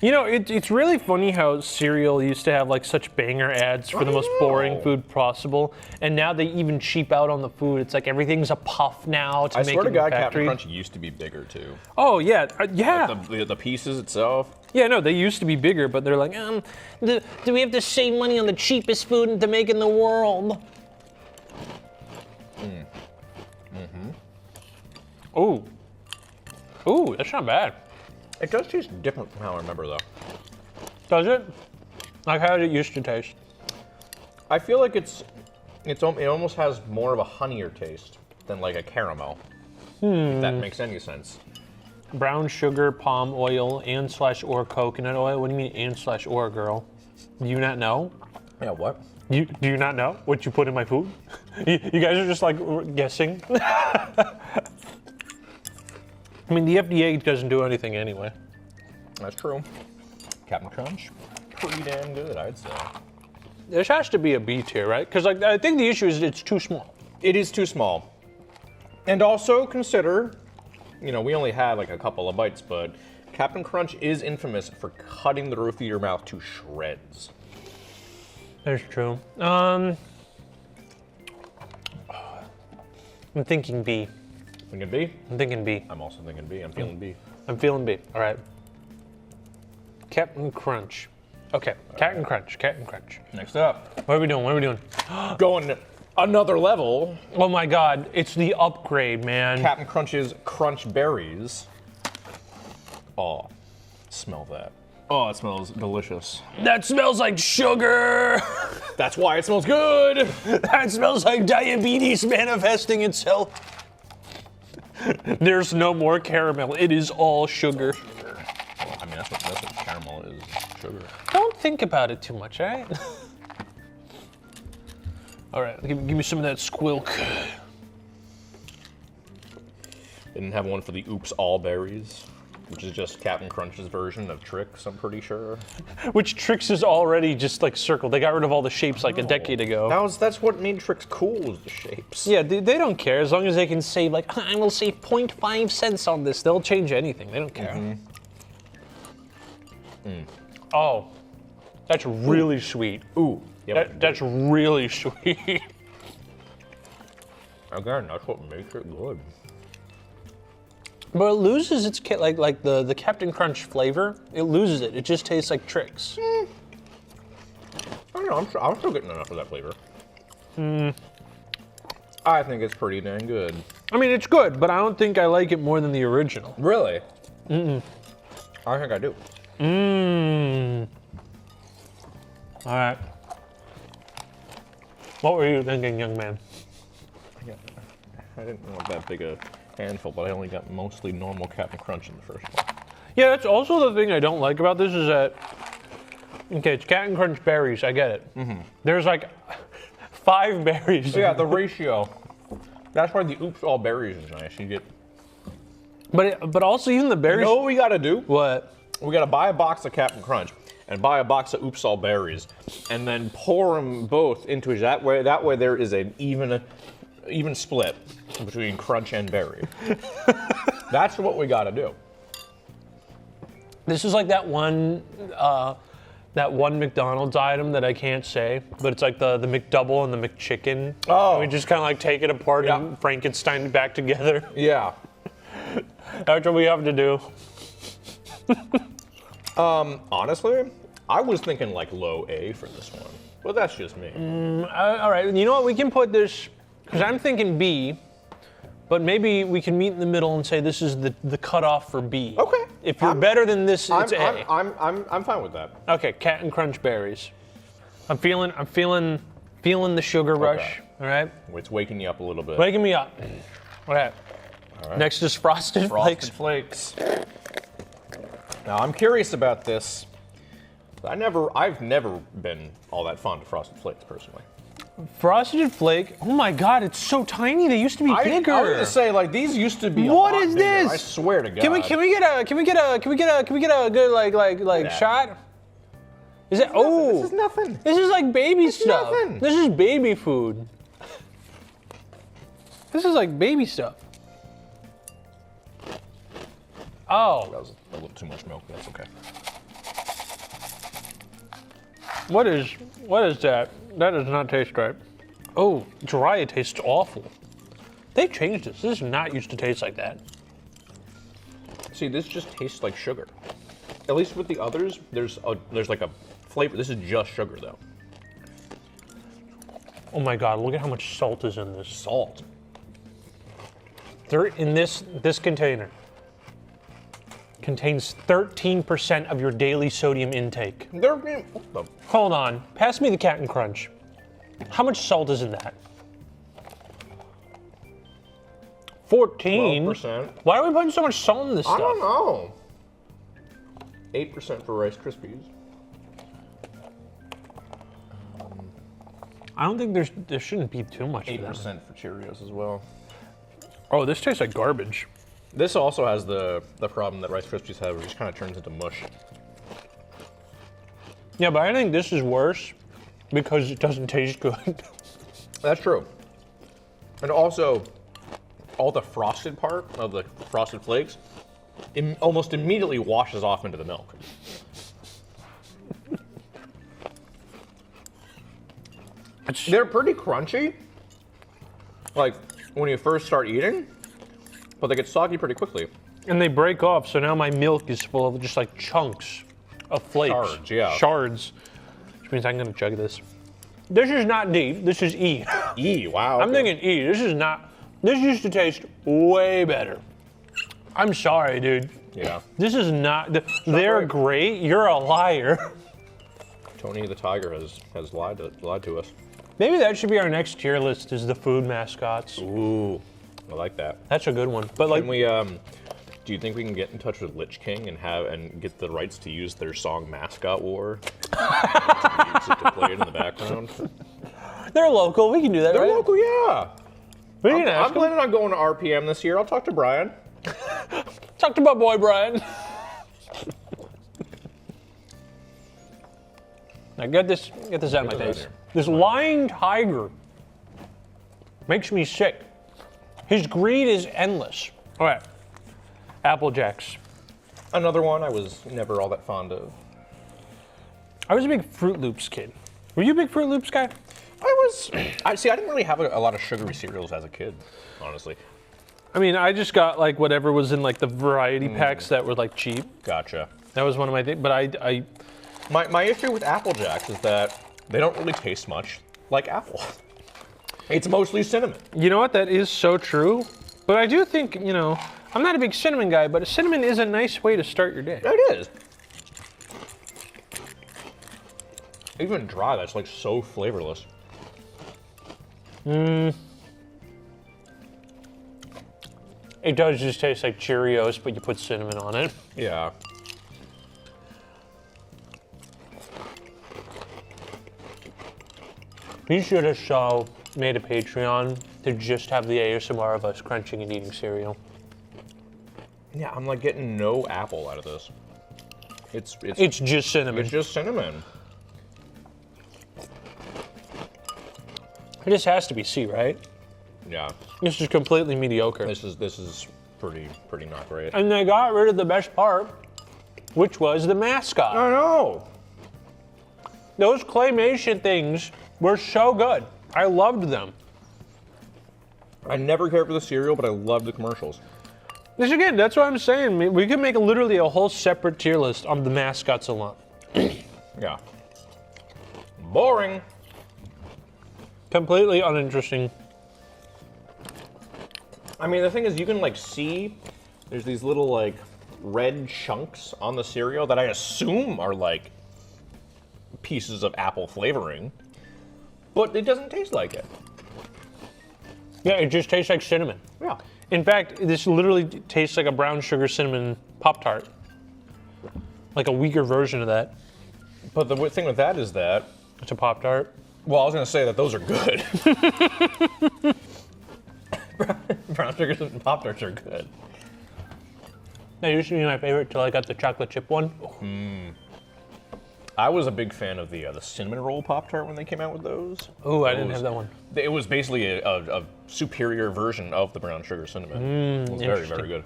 You know, it's really funny how cereal used to have like such banger ads for the most boring food possible, and now they even cheap out on the food. It's like everything's a puff now to I make swear it to God, in the factory. Captain Crunch used to be bigger too. Oh yeah, yeah. Like the pieces itself. Yeah, no, they used to be bigger, but they're like, do we have to save money on the cheapest food to make in the world? Ooh. Ooh, that's not bad. It does taste different from how I remember, though. Does it? Like how it used to taste. I feel like it almost has more of a honeyed taste than like a caramel. If that makes any sense. Brown sugar, palm oil, and/or coconut oil. What do you mean and/or, girl? Do you not know? Yeah, what? Do you not know what you put in my food? You guys are just like guessing. I mean, the FDA doesn't do anything anyway. That's true. Captain Crunch, pretty damn good, I'd say. This has to be a B tier, right? Because like I think the issue is it's too small. It is too small. And also consider, you know, we only had like a couple of bites, but Captain Crunch is infamous for cutting the roof of your mouth to shreds. That's true. I'm thinking B. Thinking B? I'm thinking B. I'm also thinking B. I'm feeling B. I'm feeling B. All right. Captain Crunch. Okay. Captain Crunch. Captain Crunch. Next up. What are we doing? What are we doing? Going another level. Oh my God! It's the upgrade, man. Captain Crunch's Crunch Berries. Oh, smell that. Oh, it smells delicious. That smells like sugar. That's why it smells good. That smells like diabetes manifesting itself. There's no more caramel. It is all sugar. I mean, that's what caramel is. Sugar. Don't think about it too much, all right? All right, give me some of that squilk. Didn't have one for the Oops All Berries, which is just Captain Crunch's version of Trix, I'm pretty sure. Which Trix is already just like circled. They got rid of all the shapes like a decade ago. That's what made Trix cool, was the shapes. Yeah, they don't care as long as they can save like, I will save 0.5 cents on this. They'll change anything. They don't care. Oh, that's really sweet. Ooh. That's really sweet. Again, that's what makes it good. But it loses its like the Captain Crunch flavor. It loses it. It just tastes like Trix. I don't know. I'm still getting enough of that flavor. I think it's pretty dang good. I mean, it's good, but I don't think I like it more than the original. Really? I think I do. All right. What were you thinking, young man? I didn't want that big a handful, but I only got mostly normal Captain Crunch in the first one. Yeah, that's also the thing I don't like about this is that, okay, it's Captain Crunch berries, I get it. There's like 5 berries. So yeah, the ratio. That's why the Oops All Berries is nice. You get. But also even the berries. You know what we gotta do? What? we gotta buy a box of Captain Crunch and buy a box of Oops All Berries, and then pour them both into each. That way there is an even split between Crunch and Berry. That's what we gotta do. This is like that one McDonald's item that I can't say, but it's like the McDouble and the McChicken. Oh. And we just kind of like take it apart and Frankenstein it back together. Yeah. That's what we have to do. Honestly, I was thinking like low A for this one, but that's just me. All right, you know what? We can put this, because I'm thinking B, but maybe we can meet in the middle and say this is the cutoff for B. Okay. If you're better than this, it's A. I'm fine with that. Okay, Captain Crunch berries. I'm feeling the sugar rush. All right, It's waking you up a little bit. waking me up. Okay. All right. Next is Frosted Flakes. Frosted Flakes. Now I'm curious about this. I've never been all that fond of Frosted Flakes personally. Frosted Flake. Oh my God, it's so tiny. They used to be bigger. I was gonna say like these used to be. What a lot is bigger. this? I swear to God. Can we get a good like shot? Is it? Oh, This is nothing. this is like baby stuff. nothing. This is baby food. This is like baby stuff. Oh, That was a little too much milk. That's okay. what is that? That does not taste right. Oh, dry. It tastes awful. They changed this. This is not used to taste like that. See, this just tastes like sugar. At least with the others, there's like a flavor. This is just sugar though. Oh my God, look at how much salt is in this. Salt. In this container contains 13% of your daily sodium intake. What the? Hold on, pass me the Captain Crunch. How much salt is in that? 14. 12%. Why are we putting so much salt in this I stuff? don't know. 8% for Rice Krispies. I don't think there shouldn't be too much of that. 8% for Cheerios as well. Oh, this tastes like garbage. This also has the problem that Rice Krispies have, where it just kind of turns into mush. Yeah, but I think this is worse because it doesn't taste good. That's true. And also, all the frosted part of the Frosted Flakes almost immediately washes off into the milk. They're pretty crunchy, like when you first start eating, but they get soggy pretty quickly. And they break off, so now my milk is full of just like chunks of flakes. Shards, yeah. Shards. Which means I'm gonna chug this. This is not D, this is E. E, wow. I'm okay. thinking E, this used to taste way better. I'm sorry, dude. Yeah. This is not, they're right. great, you're a liar. Tony the Tiger has lied to us. Maybe that should be our next tier list, is the food mascots. Ooh, I like that. That's a good one. But like, Can we, do you think we can get in touch with Lich King and get the rights to use their song Mascot War? to play it in the background? they're local, we can do that, They're right? local, yeah. We can I'm ask them. planning on going to RPM this year. I'll talk to Brian. Talk to my boy, Brian. Now get this out of my Get this out of face. here. This lying tiger makes me sick. His greed is endless. All right, Apple Jacks. Another one I was never all that fond of. I was a big Fruit Loops kid. Were you a big Fruit Loops guy? I didn't really have a lot of sugary cereals as a kid, honestly. I mean, I just got like whatever was in like the variety packs that were like cheap. Gotcha. That was one of my things. But I My issue with Apple Jacks is that they don't really taste much like apple. It's mostly cinnamon. you know what? That is so true. But I do think, I'm not a big cinnamon guy, but cinnamon is a nice way to start your day. It is. Even dry, that's like so flavorless. It does just taste like Cheerios, but you put cinnamon on it. Yeah. We should have made a Patreon to just have the ASMR of us crunching and eating cereal. Yeah, I'm like getting no apple out of this. It's just cinnamon. It's just cinnamon. This has to be C, right? Yeah. This is completely mediocre. This is pretty not great. And they got rid of the best part, which was the mascot. I know. Those claymation things were so good. I loved them. I never cared for the cereal, but I love the commercials. This again, that's what I'm saying. We could make literally a whole separate tier list on the mascots alone. Yeah. Boring. Completely uninteresting. I mean, the thing is, you can like see there's these little like red chunks on the cereal that I assume are like pieces of apple flavoring, but it doesn't taste like it. Yeah, it just tastes like cinnamon. Yeah. In fact, this literally tastes like a brown sugar cinnamon Pop-Tart. Like a weaker version of that. But the thing with that is that it's a Pop-Tart. Well, I was gonna say that those are good. Brown sugar and Pop-Tarts are good. That used to be my favorite till I got the chocolate chip one. I was a big fan of the cinnamon roll Pop-Tart when they came out with those. Oh, I didn't have that one. It was basically a superior version of the brown sugar cinnamon. It was very, very good.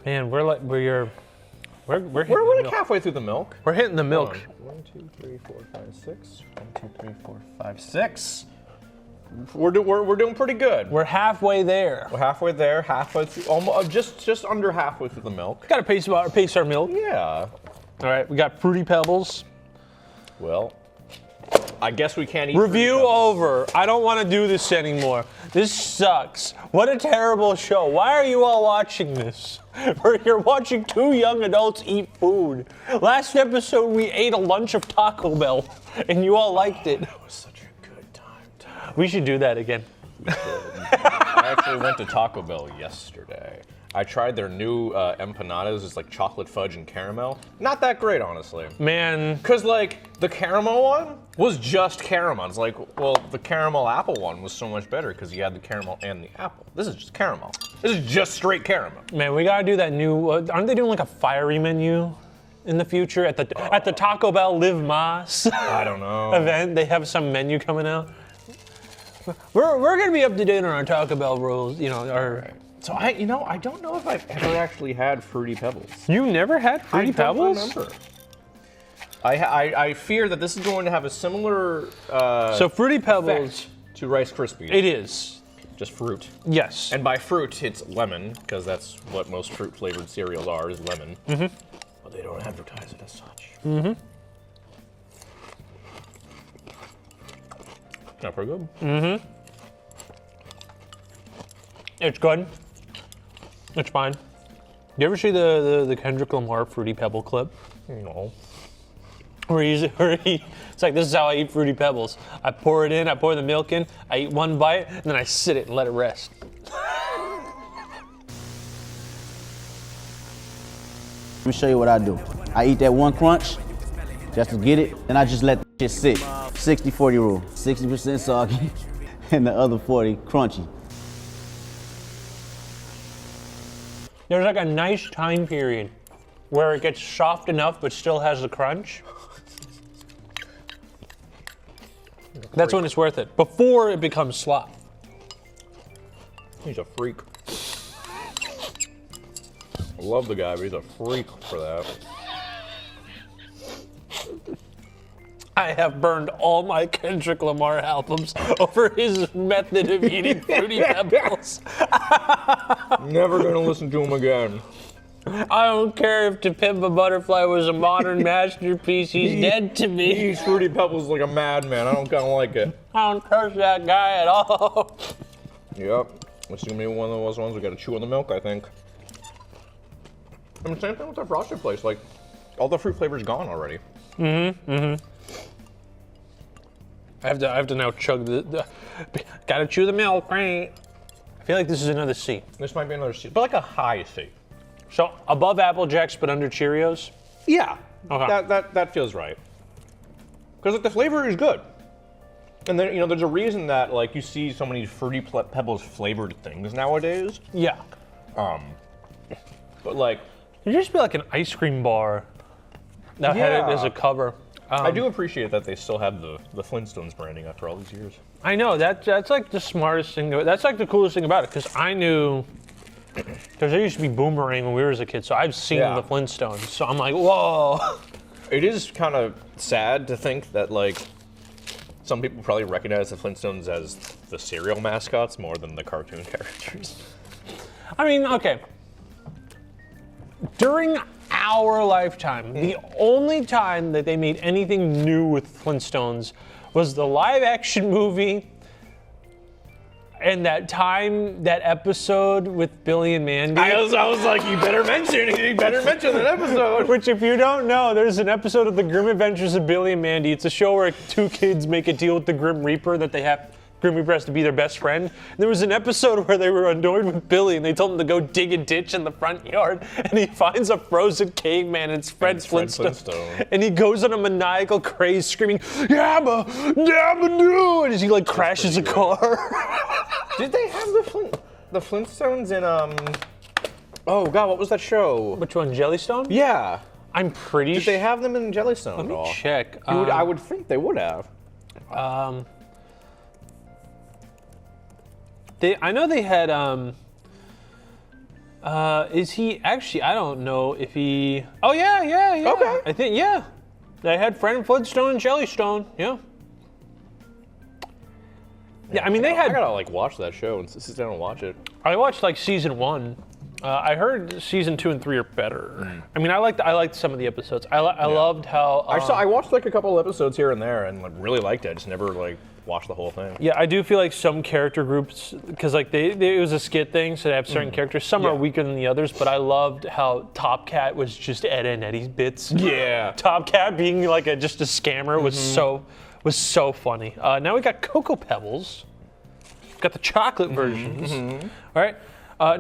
Man, we're hitting We're the like milk. halfway through the milk. We're hitting the milk. 1, 2, 3, 4, 5, 6. 1, 2, 3, 4, 5, 6. We're doing pretty good. We're halfway there. We're halfway there, halfway through, almost just under halfway through the milk. Gotta pace our milk. Yeah. All right, we got Fruity Pebbles. Well, I guess we can't eat. Review Fruity Pebbles. over. I don't want to do this anymore. This sucks. What a terrible show. Why are you all watching this? You're watching two young adults eat food. Last episode, we ate a lunch of Taco Bell, and you all liked it. That was such a good time. We should do that again. I actually went to Taco Bell yesterday. I tried their new empanadas. It's like chocolate fudge and caramel. Not that great, honestly. Man. Cause like the caramel one was just caramel. It's like, well, the caramel apple one was so much better because you had the caramel and the apple. This is just caramel. This is just straight caramel. Man, we gotta do that new. Aren't they doing like a fiery menu in the future at the Taco Bell Live Mas I don't know. event? They have some menu coming out. We're gonna be up to date on our Taco Bell rules. You know, our. So I don't know if I've ever actually had Fruity Pebbles. You never had Fruity Pebbles? I don't remember. I fear that this is going to have a similar So Fruity Pebbles effect to Rice Krispies. It is. Just fruit. Yes. And by fruit, it's lemon, because that's what most fruit-flavored cereals are, is lemon. Mm-hmm. But they don't advertise it as such. Mm-hmm. Not pretty good. Mm-hmm. It's good. It's fine. You ever see the Kendrick Lamar Fruity Pebble clip? No. Where it's like, this is how I eat Fruity Pebbles. I pour it in, I pour the milk in, I eat one bite, and then I sit it and let it rest. Let me show you what I do. I eat that one crunch, just to get it, and I just let the shit sit. 60-40 rule. 60% soggy, and the other 40 crunchy. There's like a nice time period where it gets soft enough but still has the crunch. That's when it's worth it. Before it becomes slop. He's a freak. I love the guy, but he's a freak for that. I have burned all my Kendrick Lamar albums over his method of eating Fruity Pebbles. Never gonna listen to him again. I don't care if To Pimp a Butterfly was a modern masterpiece. He's dead to me. He eats Fruity Pebbles like a madman. I don't kind of like it. I don't trust that guy at all. Yep. This is gonna be one of those ones we gotta chew on the milk, I think. And same thing with the Frosted Flakes. Like, all the fruit flavor's gone already. Mm-hmm. Mm-hmm. I have to now chug gotta chew the milk, right? I feel like this is another C. This might be another C, but like a high C. So above Apple Jacks, but under Cheerios? Yeah. Okay. That feels right. Because like the flavor is good. And then there's a reason that like you see so many Fruity Pebbles flavored things nowadays. Yeah. But like It used to be like an ice cream bar that had it as a cover. I do appreciate that they still have the Flintstones branding after all these years. I know, that's like the smartest thing. That's like the coolest thing about it, because I knew, because there used to be Boomerang when we were as a kid, so I've seen the Flintstones. So I'm like, whoa. It is kind of sad to think that, like, some people probably recognize the Flintstones as the cereal mascots more than the cartoon characters. I mean, okay. During our lifetime, the only time that they made anything new with Flintstones was the live action movie and that episode with Billy and Mandy. I was like, you better mention that episode. Which, if you don't know, there's an episode of The Grim Adventures of Billy and Mandy. It's a show where two kids make a deal with the Grim Reaper that Grim Reaper has to be their best friend. And there was an episode where they were annoyed with Billy and they told him to go dig a ditch in the front yard, and he finds a frozen caveman and it's Fred Flintstone. And he goes on a maniacal craze screaming, "Yabba, yabba doo!" and he like crashes a car. Did they have the Flintstones in oh god, what was that show? Which one, Jellystone? Yeah. I'm pretty Did they have them in Jellystone at all? Let me check. I would think they would have. I know they had, is he, actually, I don't know if he, oh yeah. Okay. I think, yeah. They had Fred Flintstone and Jellystone, yeah. Yeah, I mean, they had, I gotta like watch that show and sit down and watch it. I watched like season 1. I heard season 2 and 3 are better. I mean, I liked some of the episodes. I loved how, I watched like a couple episodes here and there and like really liked it. I just never like watched the whole thing. Yeah, I do feel like some character groups, because like it was a skit thing, so they have certain characters. Some are weaker than the others, but I loved how Top Cat was just Ed and Eddie's bits. Yeah. Top Cat being like just a scammer was so funny. Now we got Cocoa Pebbles. Got the chocolate versions. All right.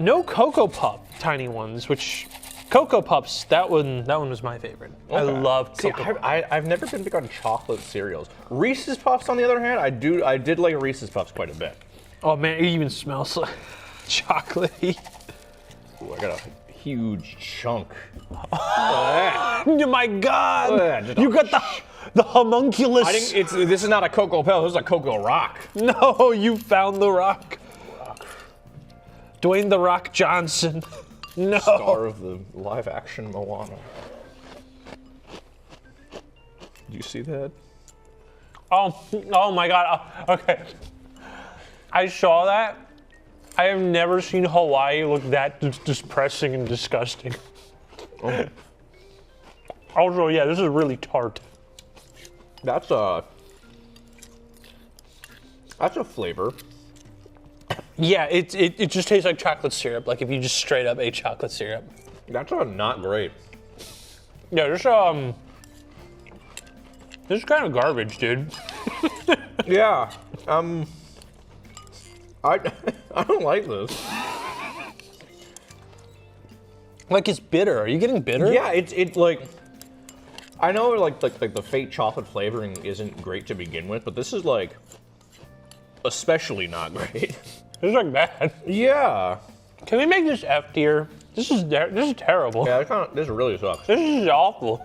No Cocoa Puff tiny ones, which Cocoa Puffs, that one was my favorite. Okay. I loved Cocoa Puffs. I've never been big on chocolate cereals. Reese's Puffs, on the other hand, I did like Reese's Puffs quite a bit. Oh man, it even smells like chocolatey. Ooh, I got a huge chunk. Oh my God! You got the homunculus. This is not a Cocoa Pebble. This is a Cocoa Rock. No, you found the Rock. Dwayne the Rock Johnson. No. Star of the live-action Moana. Did you see that? Oh my God. Okay. I saw that. I have never seen Hawaii look that depressing and disgusting. Oh. Also, yeah, this is really tart. That's a flavor. Yeah, it just tastes like chocolate syrup. Like if you just straight up ate chocolate syrup. That's not great. Yeah, this is kind of garbage, dude. Yeah. I don't like this. Like it's bitter. Are you getting bitter? Yeah, it's like, I know like the fake chocolate flavoring isn't great to begin with, but this is like especially not great. This is like bad. Yeah. Can we make this F tier? This is terrible. Yeah, this really sucks. This is awful.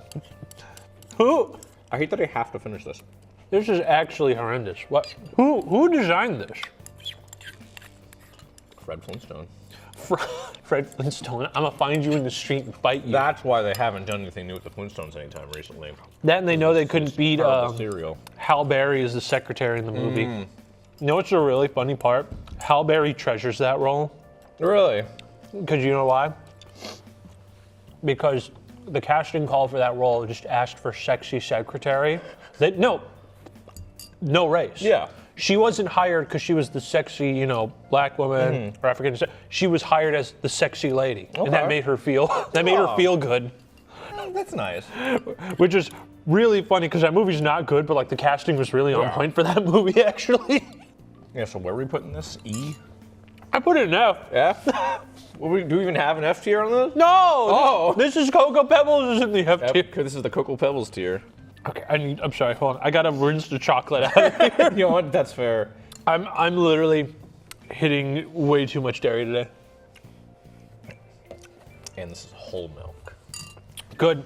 I hate that I have to finish this. This is actually horrendous. What? Who designed this? Fred Flintstone. Fred Flintstone. I'm gonna find you in the street and fight you. That's why they haven't done anything new with the Flintstones anytime recently. That and they know they couldn't beat cereal. Hal Berry as the secretary in the movie. You know what's a really funny part? Hal Berry treasures that role. Really? Because you know why? Because the casting call for that role just asked for sexy secretary. No race. Yeah. She wasn't hired because she was the sexy, black woman or African. She was hired as the sexy lady, and that made her feel good. Oh, that's nice. Which is really funny because that movie's not good, but like the casting was really on point for that movie actually. Yeah. So where are we putting this? E? I put it in F. F? Do we even have an F tier on this? No. Oh. This is Cocoa Pebbles. This isn't the F tier. This is the Cocoa Pebbles tier. Okay, I'm sorry, hold on. I gotta rinse the chocolate out of here. You know what? That's fair. I'm literally hitting way too much dairy today. And this is whole milk. Good.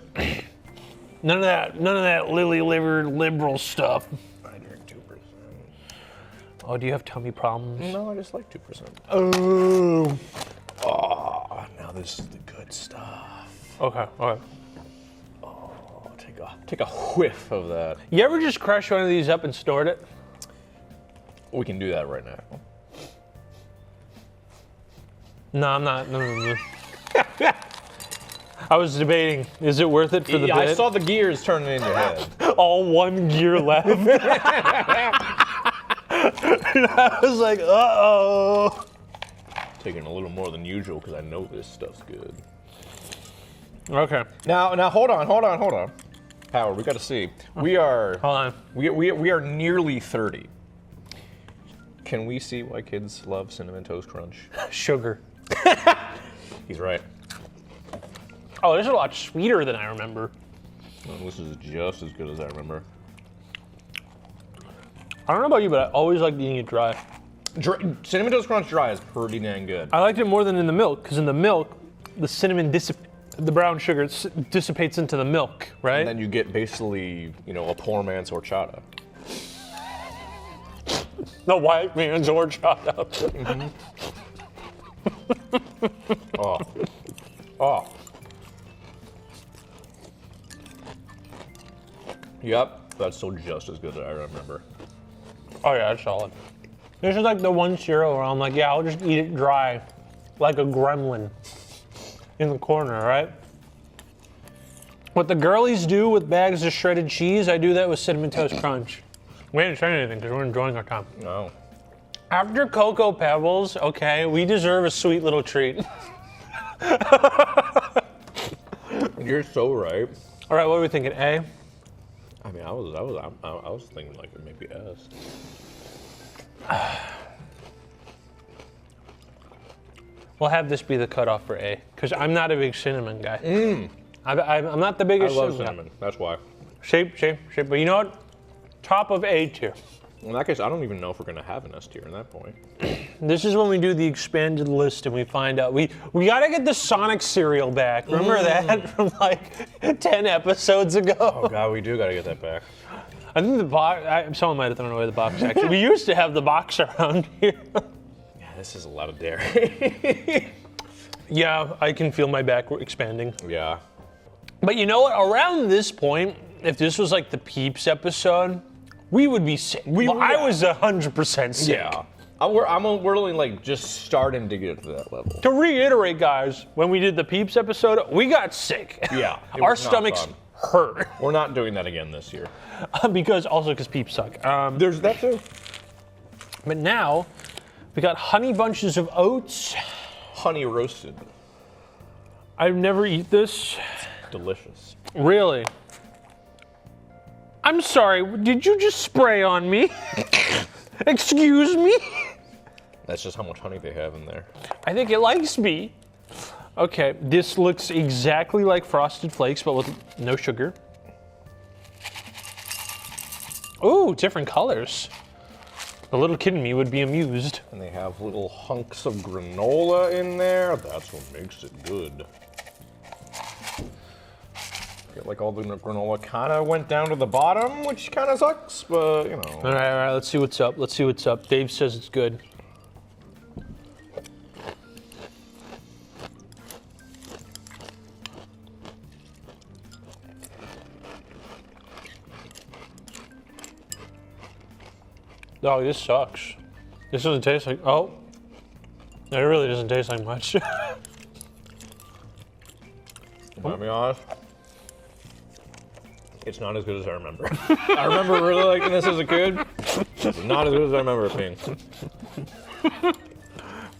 None of that lily livered liberal stuff. I drink 2%. Oh, do you have tummy problems? No, I just like 2%. Oh. Oh, now this is the good stuff. Okay, okay. Oh, take a whiff of that. You ever just crush one of these up and snort it? We can do that right now. No, I'm not. No. I was debating, is it worth it for the bit? I saw the gears turning in your head. All one gear left. I was like, uh-oh. Taking a little more than usual because I know this stuff's good. Okay. Now hold on. Howard, we got to see. We are. Hold on. We are nearly 30. Can we see why kids love Cinnamon Toast Crunch? Sugar. He's right. Oh, this is a lot sweeter than I remember. Well, this is just as good as I remember. I don't know about you, but I always like eating it dry. Cinnamon Toast Crunch dry is pretty dang good. I liked it more than in the milk, because in the milk, the cinnamon the brown sugar dissipates into the milk, right? And then you get basically, a poor man's horchata. The white man's horchata. Mm-hmm. Oh. Yep, that's still just as good as I remember. Oh yeah, it's solid. This is like the one cereal where I'm like, yeah, I'll just eat it dry, like a gremlin in the corner, right? What the girlies do with bags of shredded cheese, I do that with Cinnamon Toast Crunch. We didn't say anything because we're enjoying our time. No. After Cocoa Pebbles, okay, we deserve a sweet little treat. You're so right. All right, what are we thinking? A? I mean, I was thinking like maybe S. We'll have this be the cutoff for A, because I'm not a big cinnamon guy. I'm not the biggest I love cinnamon guy. cinnamon. That's why. Shape. But you know what? Top of A tier. In that case, I don't even know if we're gonna have an S tier at that point. This is when we do the expanded list and we find out we gotta get the Sonic cereal back. Remember that from like 10 episodes ago? Oh god, we do gotta get that back. I think the box. Someone might have thrown away the box. Actually, we used to have the box around here. Yeah, this is a lot of dairy. Yeah, I can feel my back expanding. Yeah. But you know what? Around this point, if this was like the Peeps episode, we would be sick. I was 100% sick. Yeah. We're only like just starting to get to that level. To reiterate, guys, when we did the Peeps episode, we got sick. Yeah. Our stomachs hurt. We're not doing that again this year. because Peeps suck. There's that too. But now, we got honey bunches of oats. Honey roasted. I've never eat this. Delicious. Really? I'm sorry, did you just spray on me? Excuse me? That's just how much honey they have in there. I think it likes me. Okay, this looks exactly like Frosted Flakes, but with no sugar. Ooh, different colors. The little kid in me would be amused. And they have little hunks of granola in there. That's what makes it good. Feel like all the granola kind of went down to the bottom, which kind of sucks, but you know. All right, let's see what's up. Dave says it's good. Dog, this sucks. This doesn't taste like, oh. It really doesn't taste like much. I'll be honest. It's not as good as I remember. I remember really liking this as a kid. It's not as good as I remember it being.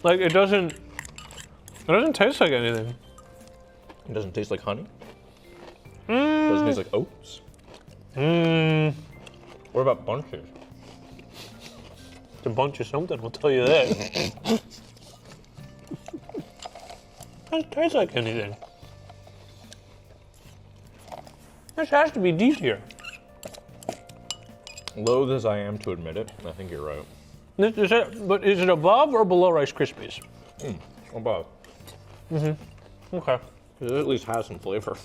Like, it doesn't taste like anything. It doesn't taste like honey? It doesn't taste like oats? What about bunches? It's a bunch of something, I'll tell you that. Doesn't taste like anything. This has to be D tier. Loath as I am to admit it, I think you're right. But is it above or below Rice Krispies? Above. Okay. It at least has some flavor.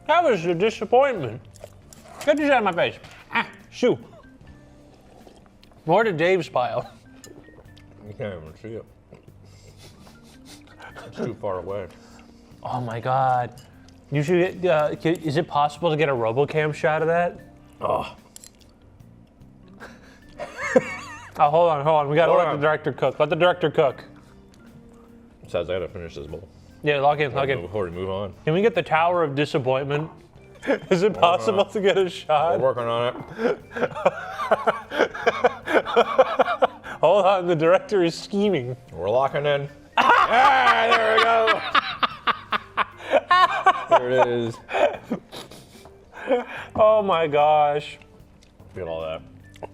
That was a disappointment. Get this out of my face. Ah, shoo. More to Dave's pile. You can't even see it. It's too far away. Oh my God. You should get, is it possible to get a RoboCam shot of that? Oh. Oh, hold on. We gotta Hold let on. the director cook. Let the director cook. Besides, I gotta finish this bowl. Yeah, log in. Before we move on. Can we get the Tower of Disappointment? Is it possible to get a We're shot? working on it. Hold on, the director is scheming. We're locking in. Ah, there we go. There it is. Oh my gosh. Look at all that.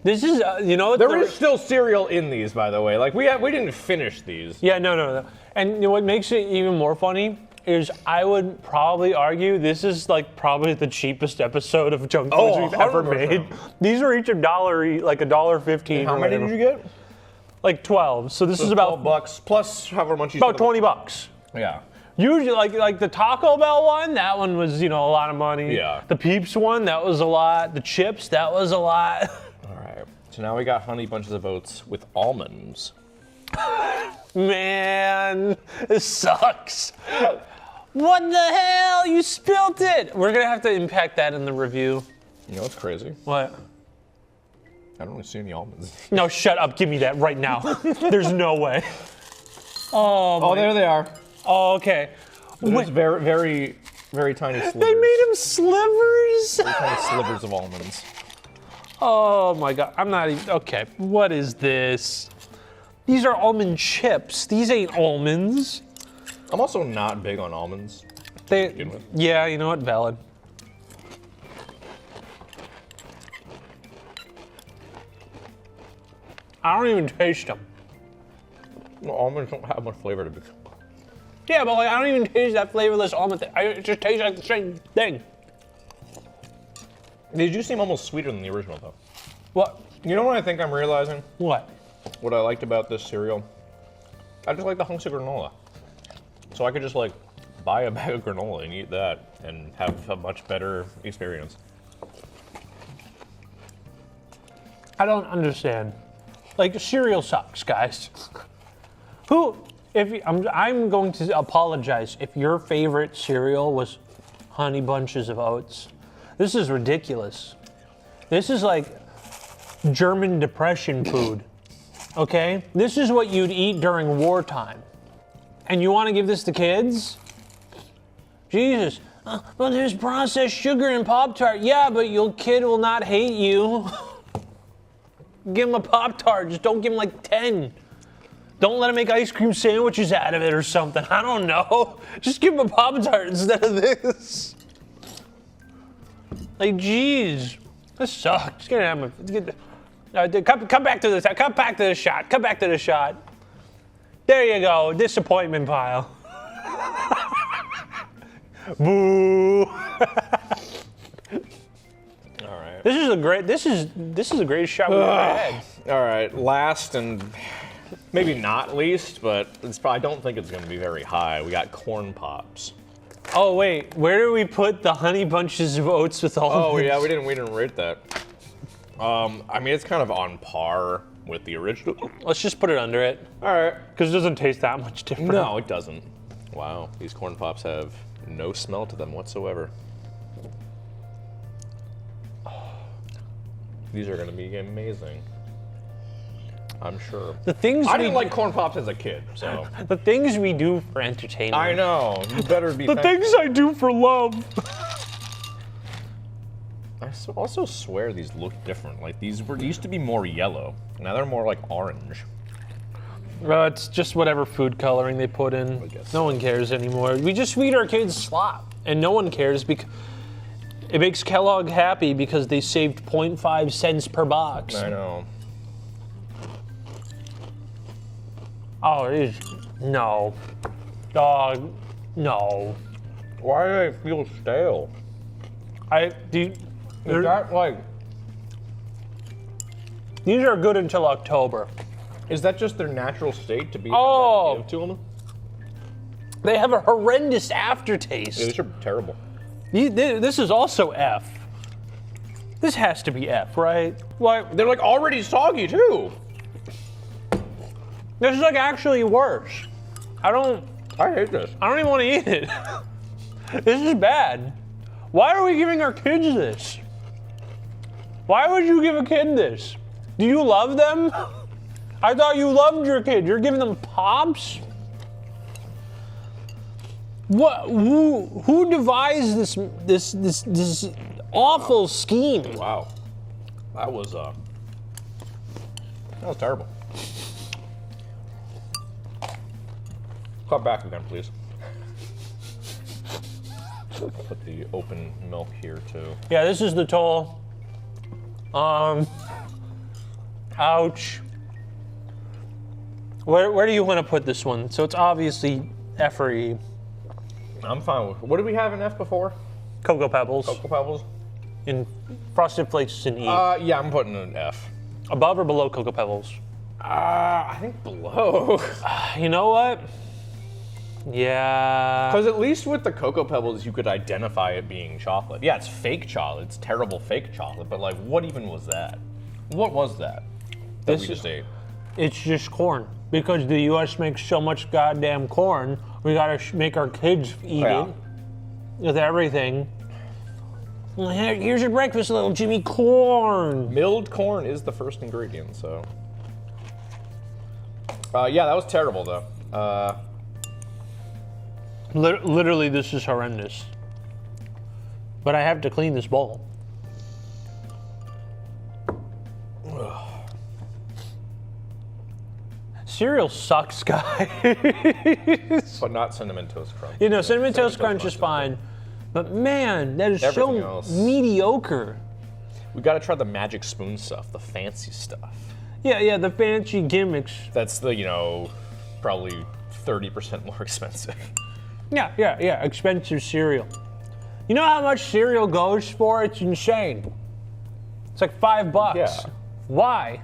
This is, you know, There is still cereal in these, by the way. Like we didn't finish these. Yeah, no. And you know what makes it even more funny is I would probably argue this is like probably the cheapest episode of junk foods we've ever 100%. made. These are each $1, like $1.15. How many did you get? Like 12. So this is about $12 plus however much you about spent. $20. Yeah. Usually, like the Taco Bell one, that one was, you know, a lot of money. Yeah. The Peeps one, that was a lot. The chips, that was a lot. All right. So now we got Honey Bunches of Oats with almonds. Man, this sucks. What the hell? You spilt it. We're gonna have to impact that in the review. You know what's crazy? What? I don't really see any almonds. No, shut up. Give me that right now. There's no way. Oh, there they are. Oh, okay. There's very, very, very tiny slivers. They made them slivers. Very tiny slivers of almonds. Oh my God. I'm not even. Okay. What is this? These are almond chips. These ain't almonds. I'm also not big on almonds. Yeah, you know what? Valid. I don't even taste them. Well, almonds don't have much flavor to be. Yeah, but like I don't even taste that flavorless almond thing. It just tastes like the same thing. These do seem almost sweeter than the original, though. What? You know what I think I'm realizing? What? What I liked about this cereal? I just like the hunks of granola. So I could just like buy a bag of granola and eat that and have a much better experience. I don't understand. Like cereal sucks, guys. I'm going to apologize if your favorite cereal was Honey Bunches of Oats. This is ridiculous. This is like German Depression food. Okay? This is what you'd eat during wartime. And you want to give this to kids? Jesus. But there's processed sugar in Pop-Tart. Yeah, but your kid will not hate you. Give him a Pop-Tart. Just don't give him like 10. Don't let him make ice cream sandwiches out of it or something. I don't know. Just give him a Pop-Tart instead of this. Like, jeez. This sucks. Come back to this. Come back to the shot. Come back to the shot. There you go. Disappointment pile. Boo. All right. This is the greatest shot we've ever had. All right. Last and maybe not least, but I don't think it's going to be very high. We got corn pops. Oh wait, where do we put the Honey Bunches of Oats with almonds? Oh yeah, we didn't rate that. I mean, it's kind of on par with the original. Let's just put it under it. All right. Because it doesn't taste that much different. No, it doesn't. Wow, these corn pops have no smell to them whatsoever. These are gonna be amazing. I'm sure. The things I didn't like corn pops as a kid, so. The things we do for entertainment. I know. You better be. The things I do for love. I also swear these look different. Like these used to be more yellow. Now they're more like orange. It's just whatever food coloring they put in. No one cares anymore. We just feed our kids slop, and no one cares because it makes Kellogg happy because they saved 0.5 cents per box. I know. Oh, it is. No. Dog. No. Why do they feel stale? Is that like? These are good until October. Is that just their natural state to be? Oh. Give to them? They have a horrendous aftertaste. These are terrible. This is also F. This has to be F, right? Like, they're like already soggy too. This is like actually worse. I hate this. I don't even want to eat it. This is bad. Why are we giving our kids this? Why would you give a kid this? Do you love them? I thought you loved your kid. You're giving them Pops? What? Who devised this awful scheme? Wow, that was terrible. Cut back again, please. Put the open milk here too. Yeah, this is the toll. Ouch. Where do you want to put this one? So it's obviously F or E. I'm fine with. What did we have in F before? Cocoa Pebbles. Cocoa Pebbles. In Frosted Flakes is in E. Yeah, I'm putting an F. Above or below Cocoa Pebbles? I think below. You know what? Yeah. Because at least with the Cocoa Pebbles, you could identify it being chocolate. Yeah, it's fake chocolate. It's terrible fake chocolate. But like, what even was that? What was that? That we just ate? It's just corn. Because the U.S. makes so much goddamn corn, we gotta make our kids eat it with everything. Here's your breakfast, little Jimmy. Corn. Milled corn is the first ingredient, so. Yeah, that was terrible though. Literally, this is horrendous. But I have to clean this bowl. Cereal sucks, guys. But not Cinnamon Toast Crunch. You know, Cinnamon Toast Crunch is fine. But man, that is Everything so else. mediocre. We gotta try the Magic Spoon stuff, the fancy stuff. Yeah, the fancy gimmicks. That's the, you know, probably 30% more expensive. Yeah, expensive cereal. You know how much cereal goes for? It's insane. It's like $5. Yeah. Why?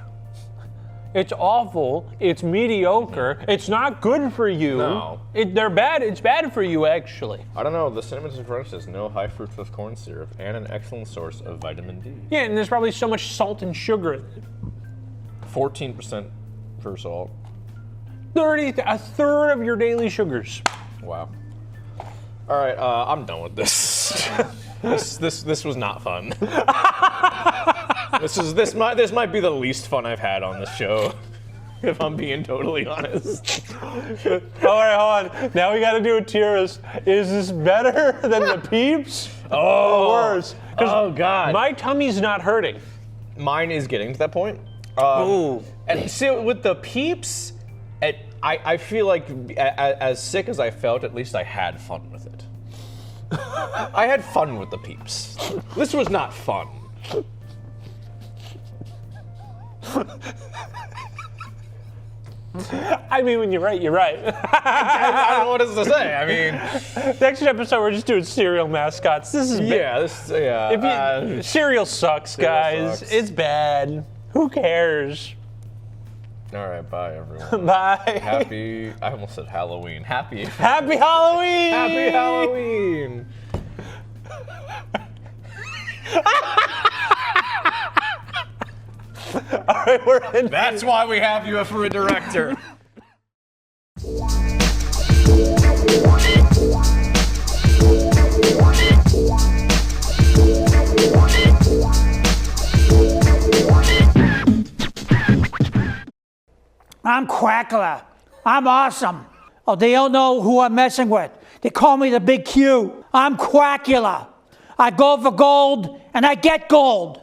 It's awful. It's mediocre. It's not good for you. No. They're bad. It's bad for you, actually. I don't know, the Cinnamon Toast Crunch has no high fructose corn syrup and an excellent source of vitamin D. Yeah, and there's probably so much salt and sugar in it. 14% for salt. A third of your daily sugars. Wow. All right, I'm done with this. this was not fun. This might be the least fun I've had on this show, if I'm being totally honest. All right, hold on. Now we got to do a tier list. Is this better than the Peeps? Oh, or worse? 'Cause oh God. My tummy's not hurting. Mine is getting to that point. Ooh. And see, with the Peeps, I feel like as sick as I felt, at least I had fun with it. I had fun with the Peeps. This was not fun. I mean, when you're right, you're right. I don't know what else to say. I mean, next episode we're just doing cereal mascots. This is yeah. Cereal sucks, guys. sucks. It's bad. Who cares? All right, bye everyone. Bye. I almost said Halloween. Happy Halloween. Happy Halloween. All right, we're in. That's why we have you for a director. I'm Quackler. I'm awesome. Oh, they don't know who I'm messing with. They call me the Big Q. I'm Quackula. I go for gold and I get gold.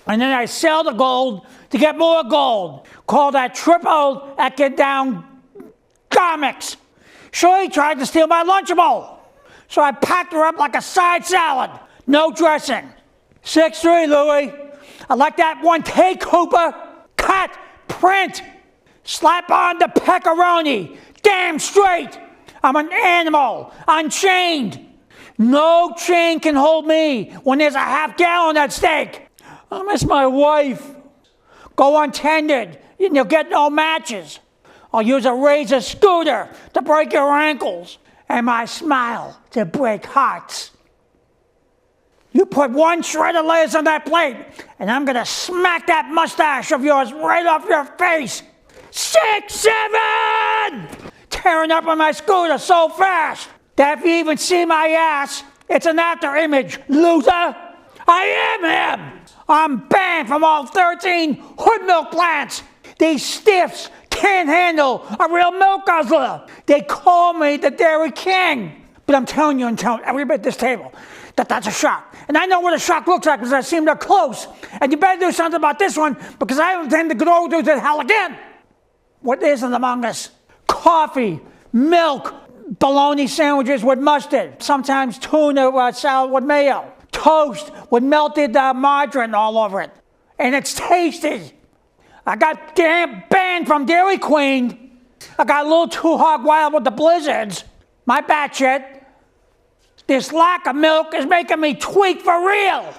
And then I sell the gold to get more gold. Call that triple economics. Shirley tried to steal my Lunchable. So I packed her up like a side salad. No dressing. 6'3", Louie. I like that one take, Hooper. Cut. Print. Slap on the pepperoni. Damn straight. I'm an animal. Unchained. No chain can hold me when there's a half gallon at stake. I miss my wife. Go untended and you'll get no matches. I'll use a razor scooter to break your ankles. and my smile to break hearts. You put one shred of lettuce on that plate, and I'm gonna smack that mustache of yours right off your face. 6, 7! Tearing up on my scooter so fast that if you even see my ass, it's an after image, loser. I am him. I'm banned from all 13 hood milk plants. These stiffs can't handle a real milk guzzler. They call me the Dairy King. But I'm telling you and telling everybody at this table that that's a shock. And I know what a shock looks like because I've seen them up close. And you better do something about this one because I intend to go through the hell again. What isn't among us? Coffee, milk, bologna sandwiches with mustard, sometimes tuna salad with mayo, toast with melted margarine all over it. And it's tasty. I got banned from Dairy Queen. I got a little too hog wild with the blizzards. My bad shit. This lack of milk is making me tweak for real.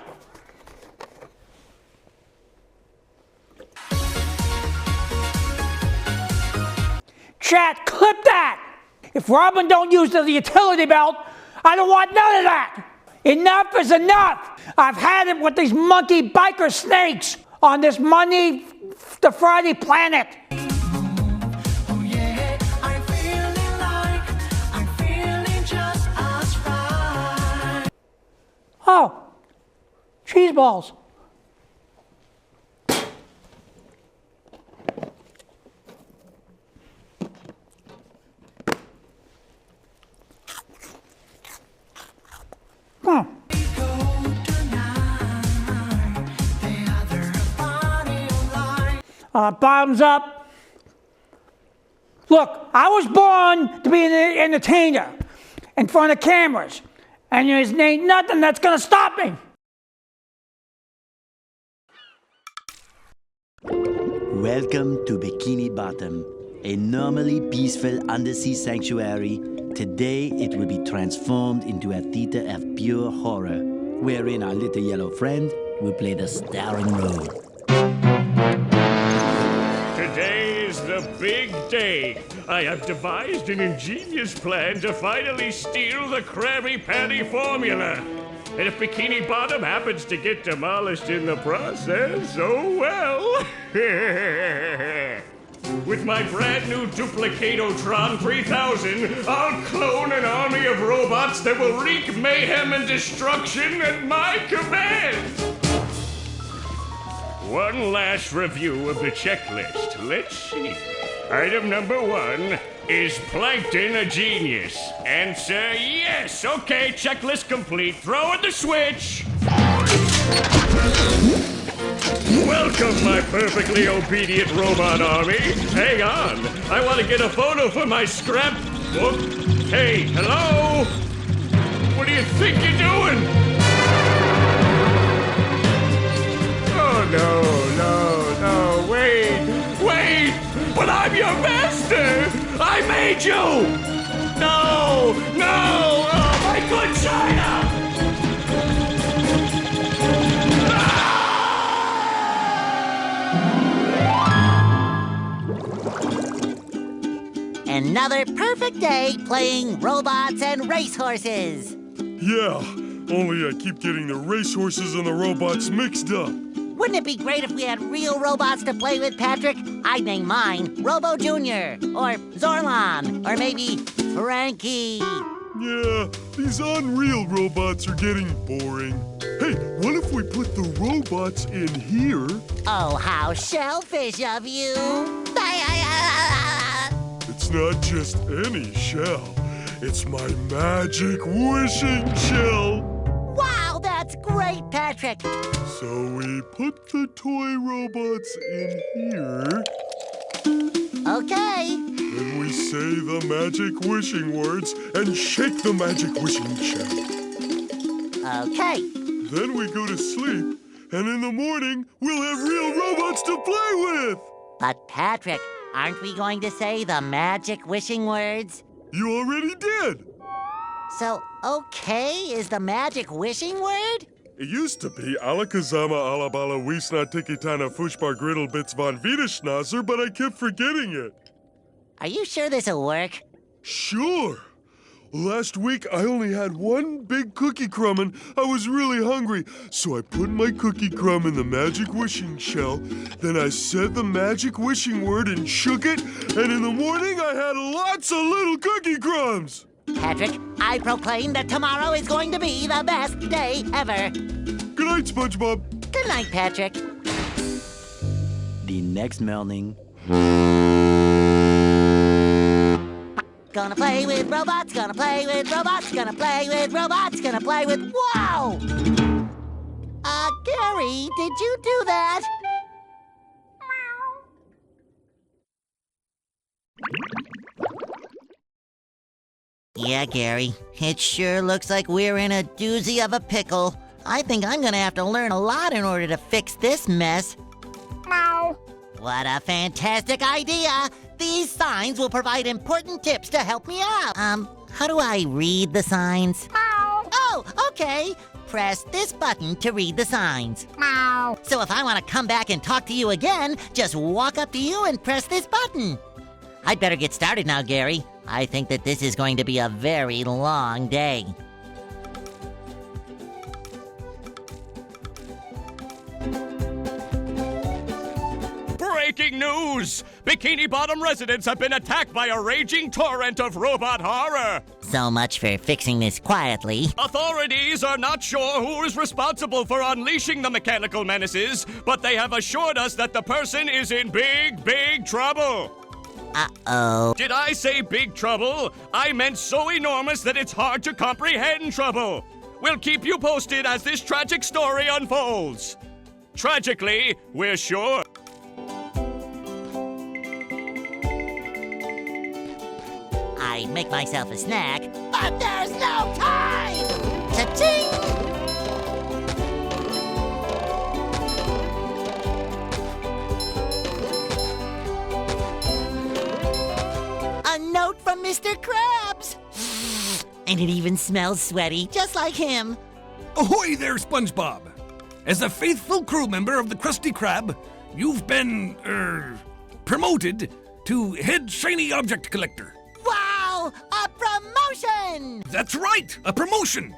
Chat, clip that. If Robin don't use the utility belt, I don't want none of that. Enough is enough. I've had it with these monkey biker snakes on this Monday to Friday planet. Oh yeah, I'm feeling like I'm feeling just as right. Oh, cheese balls. Huh. Bottoms up. Look, I was born to be an entertainer in front of cameras, and there's ain't nothing that's gonna stop me. Welcome to Bikini Bottom, a normally peaceful undersea sanctuary. Today it will be transformed into a theater of pure horror, wherein our little yellow friend will play the starring role. Today is the big day. I have devised an ingenious plan to finally steal the Krabby Patty formula. And if Bikini Bottom happens to get demolished in the process, oh well. With my brand new Duplicatotron 3000, I'll clone an army of robots that will wreak mayhem and destruction at my command. One last review of the checklist. Let's see. Item number 1, is Plankton a genius? Answer yes. Okay, checklist complete. Throw in the switch. Welcome, my perfectly obedient robot army. Hang on. I want to get a photo for my scrapbook. Hey, hello? What do you think you're doing? Oh, no, wait. But I'm your master. I made you. No. Oh, my good China. Another perfect day playing robots and racehorses. Yeah, only I keep getting the racehorses and the robots mixed up. Wouldn't it be great if we had real robots to play with, Patrick? I'd name mine Robo Jr. or Zorlon or maybe Frankie. Yeah, these unreal robots are getting boring. Hey, what if we put the robots in here? Oh, how shellfish of you. It's not just any shell. It's my magic wishing shell. Wow, that's great, Patrick. So we put the toy robots in here. Okay. Then we say the magic wishing words and shake the magic wishing shell. Okay. Then we go to sleep, and in the morning, we'll have real robots to play with. But Patrick, aren't we going to say the magic wishing words? You already did. So, okay is the magic wishing word? It used to be Alakazama Alabala Wiesna Tikitana Fushbar Griddle Bits von Wiederschnauzer, but I kept forgetting it. Are you sure this'll work? Sure. Last week I only had one big cookie crumb and I was really hungry. So I put my cookie crumb in the magic wishing shell. Then I said the magic wishing word and shook it. And in the morning I had lots of little cookie crumbs. Patrick, I proclaim that tomorrow is going to be the best day ever. Good night, SpongeBob. Good night, Patrick. The next morning. Gonna play with robots, gonna play with robots, gonna play with robots, gonna play with... Wow! Gary, did you do that? Yeah, Gary, it sure looks like we're in a doozy of a pickle. I think I'm gonna have to learn a lot in order to fix this mess. What a fantastic idea! These signs will provide important tips to help me out. How do I read the signs? Oh, okay. Press this button to read the signs. So if I want to come back and talk to you again, just walk up to you and press this button. I'd better get started now, Gary. I think that this is going to be a very long day. Breaking news! Bikini Bottom residents have been attacked by a raging torrent of robot horror! So much for fixing this quietly. Authorities are not sure who is responsible for unleashing the mechanical menaces, but they have assured us that the person is in big, big trouble! Uh-oh. Did I say big trouble? I meant so enormous that it's hard to comprehend trouble! We'll keep you posted as this tragic story unfolds. Tragically, we're sure. I make myself a snack, but there's no time! Cha-ching! A note from Mr. Krabs! And it even smells sweaty, just like him. Ahoy there, SpongeBob! As a faithful crew member of the Krusty Krab, you've been, promoted to head shiny object collector. Wow! A promotion! That's right, a promotion!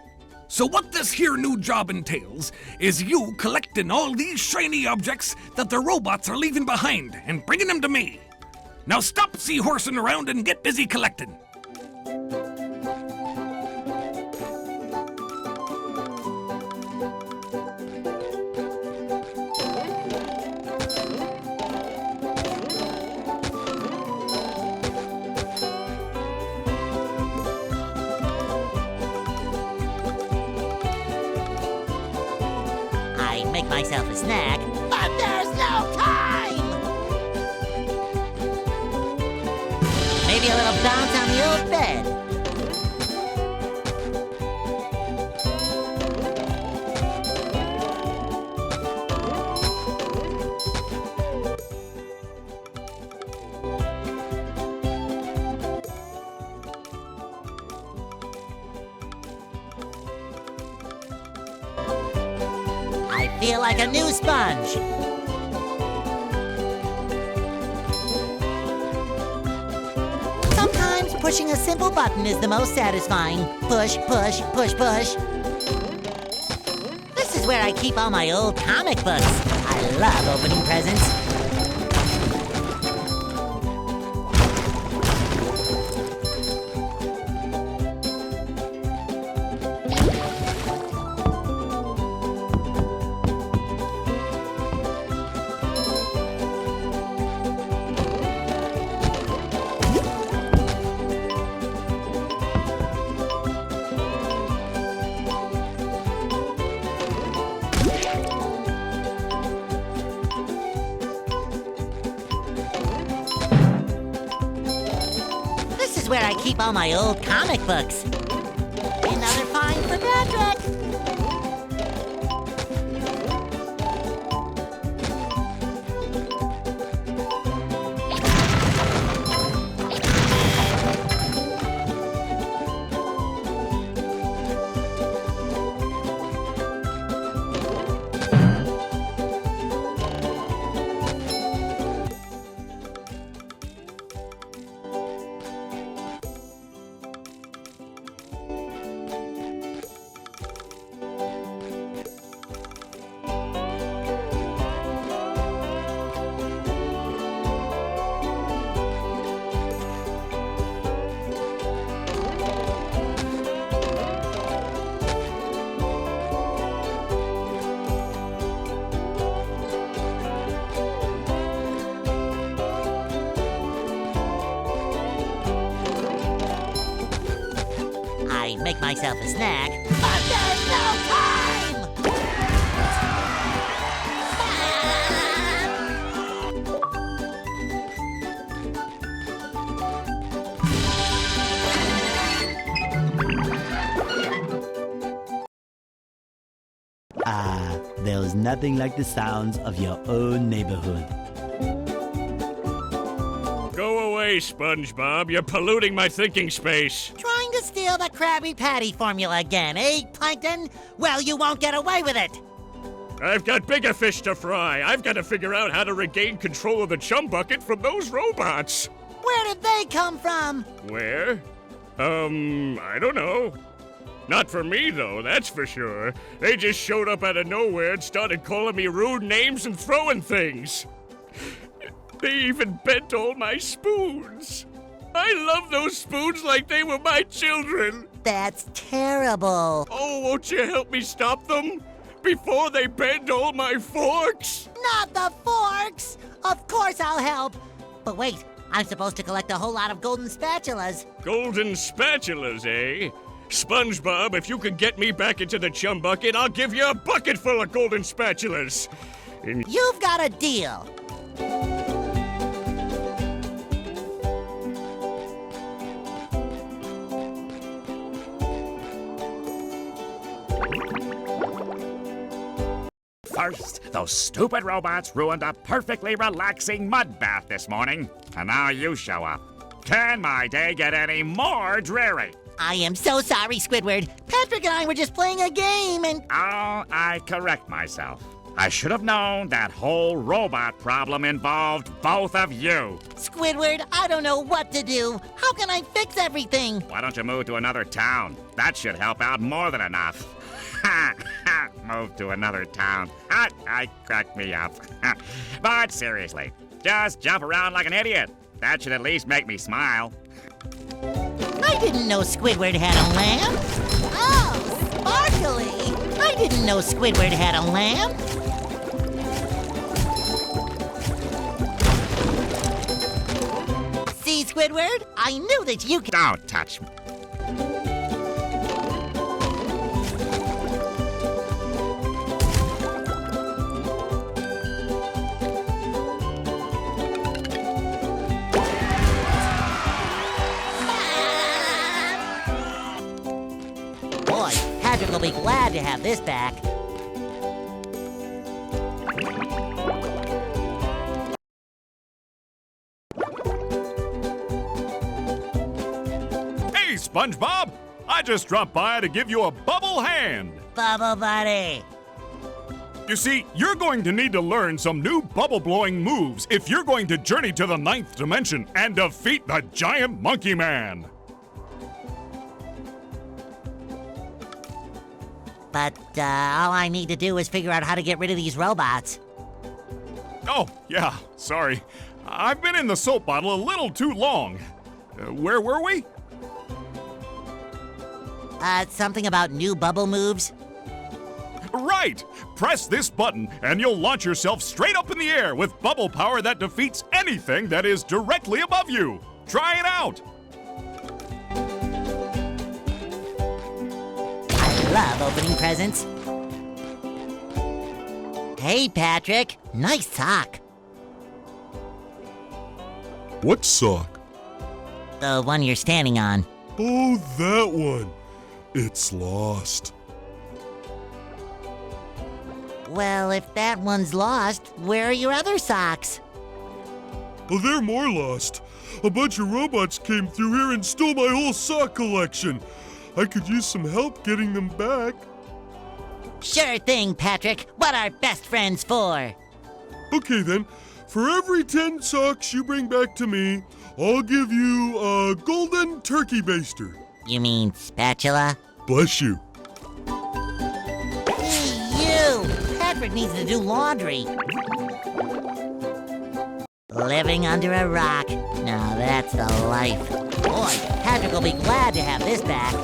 So what this here new job entails is you collecting all these shiny objects that the robots are leaving behind and bringing them to me. Now stop seahorsing around and get busy collecting. I make myself a snack, but there's no time! Maybe a little bounce on the old bed. I feel like a new sponge. Sometimes pushing a simple button is the most satisfying. Push, push, push, push. This is where I keep all my old comic books. I love opening presents. This is where I keep all my old comic books. Another find for Patrick! could make myself a snack, but there's no time! There's nothing like the sounds of your own neighborhood. Go away, SpongeBob. You're polluting my thinking space. Trying to steal the Krabby Patty formula again, eh, Plankton? Well, you won't get away with it. I've got bigger fish to fry. I've got to figure out how to regain control of the chum bucket from those robots. Where did they come from? Where? I don't know. Not for me, though, that's for sure. They just showed up out of nowhere and started calling me rude names and throwing things. They even bent all my spoons. I love those spoons like they were my children. That's terrible. Oh, won't you help me stop them? Before they bend all my forks? Not the forks! Of course I'll help. But wait, I'm supposed to collect a whole lot of golden spatulas. Golden spatulas, eh? SpongeBob, if you could get me back into the chum bucket, I'll give you a bucket full of golden spatulas. And You've got a deal. First, those stupid robots ruined a perfectly relaxing mud bath this morning, and now you show up. Can my day get any more dreary? I am so sorry, Squidward. Patrick and I were just playing a game and... Oh, I correct myself. I should have known that whole robot problem involved both of you. Squidward, I don't know what to do. How can I fix everything? Why don't you move to another town? That should help out more than enough. Ha! Ha! Move to another town. I cracked me up. But seriously, just jump around like an idiot. That should at least make me smile. I didn't know Squidward had a lamp. Oh, sparkly. I didn't know Squidward had a lamp. See, Squidward? I knew that you could... Don't touch me. Boy, Patrick will be glad to have this back. Hey, SpongeBob! I just dropped by to give you a bubble hand. Bubble Buddy. You see, you're going to need to learn some new bubble-blowing moves if you're going to journey to the 9th dimension and defeat the giant monkey man. But all I need to do is figure out how to get rid of these robots. Oh, yeah, sorry. I've been in the soap bottle a little too long. Where were we? Something about new bubble moves? Right! Press this button and you'll launch yourself straight up in the air with bubble power that defeats anything that is directly above you. Try it out! I love opening presents. Hey, Patrick. Nice sock. What sock? The one you're standing on. Oh, that one. It's lost. Well, if that one's lost, where are your other socks? Oh, they're more lost. A bunch of robots came through here and stole my whole sock collection. I could use some help getting them back. Sure thing, Patrick. What are best friends for? Okay, then. For every 10 socks you bring back to me, I'll give you a golden turkey baster. You mean spatula? Bless you. Hey, you! Patrick needs to do laundry. Living under a rock. Now that's the life. Boy, Patrick will be glad to have this back.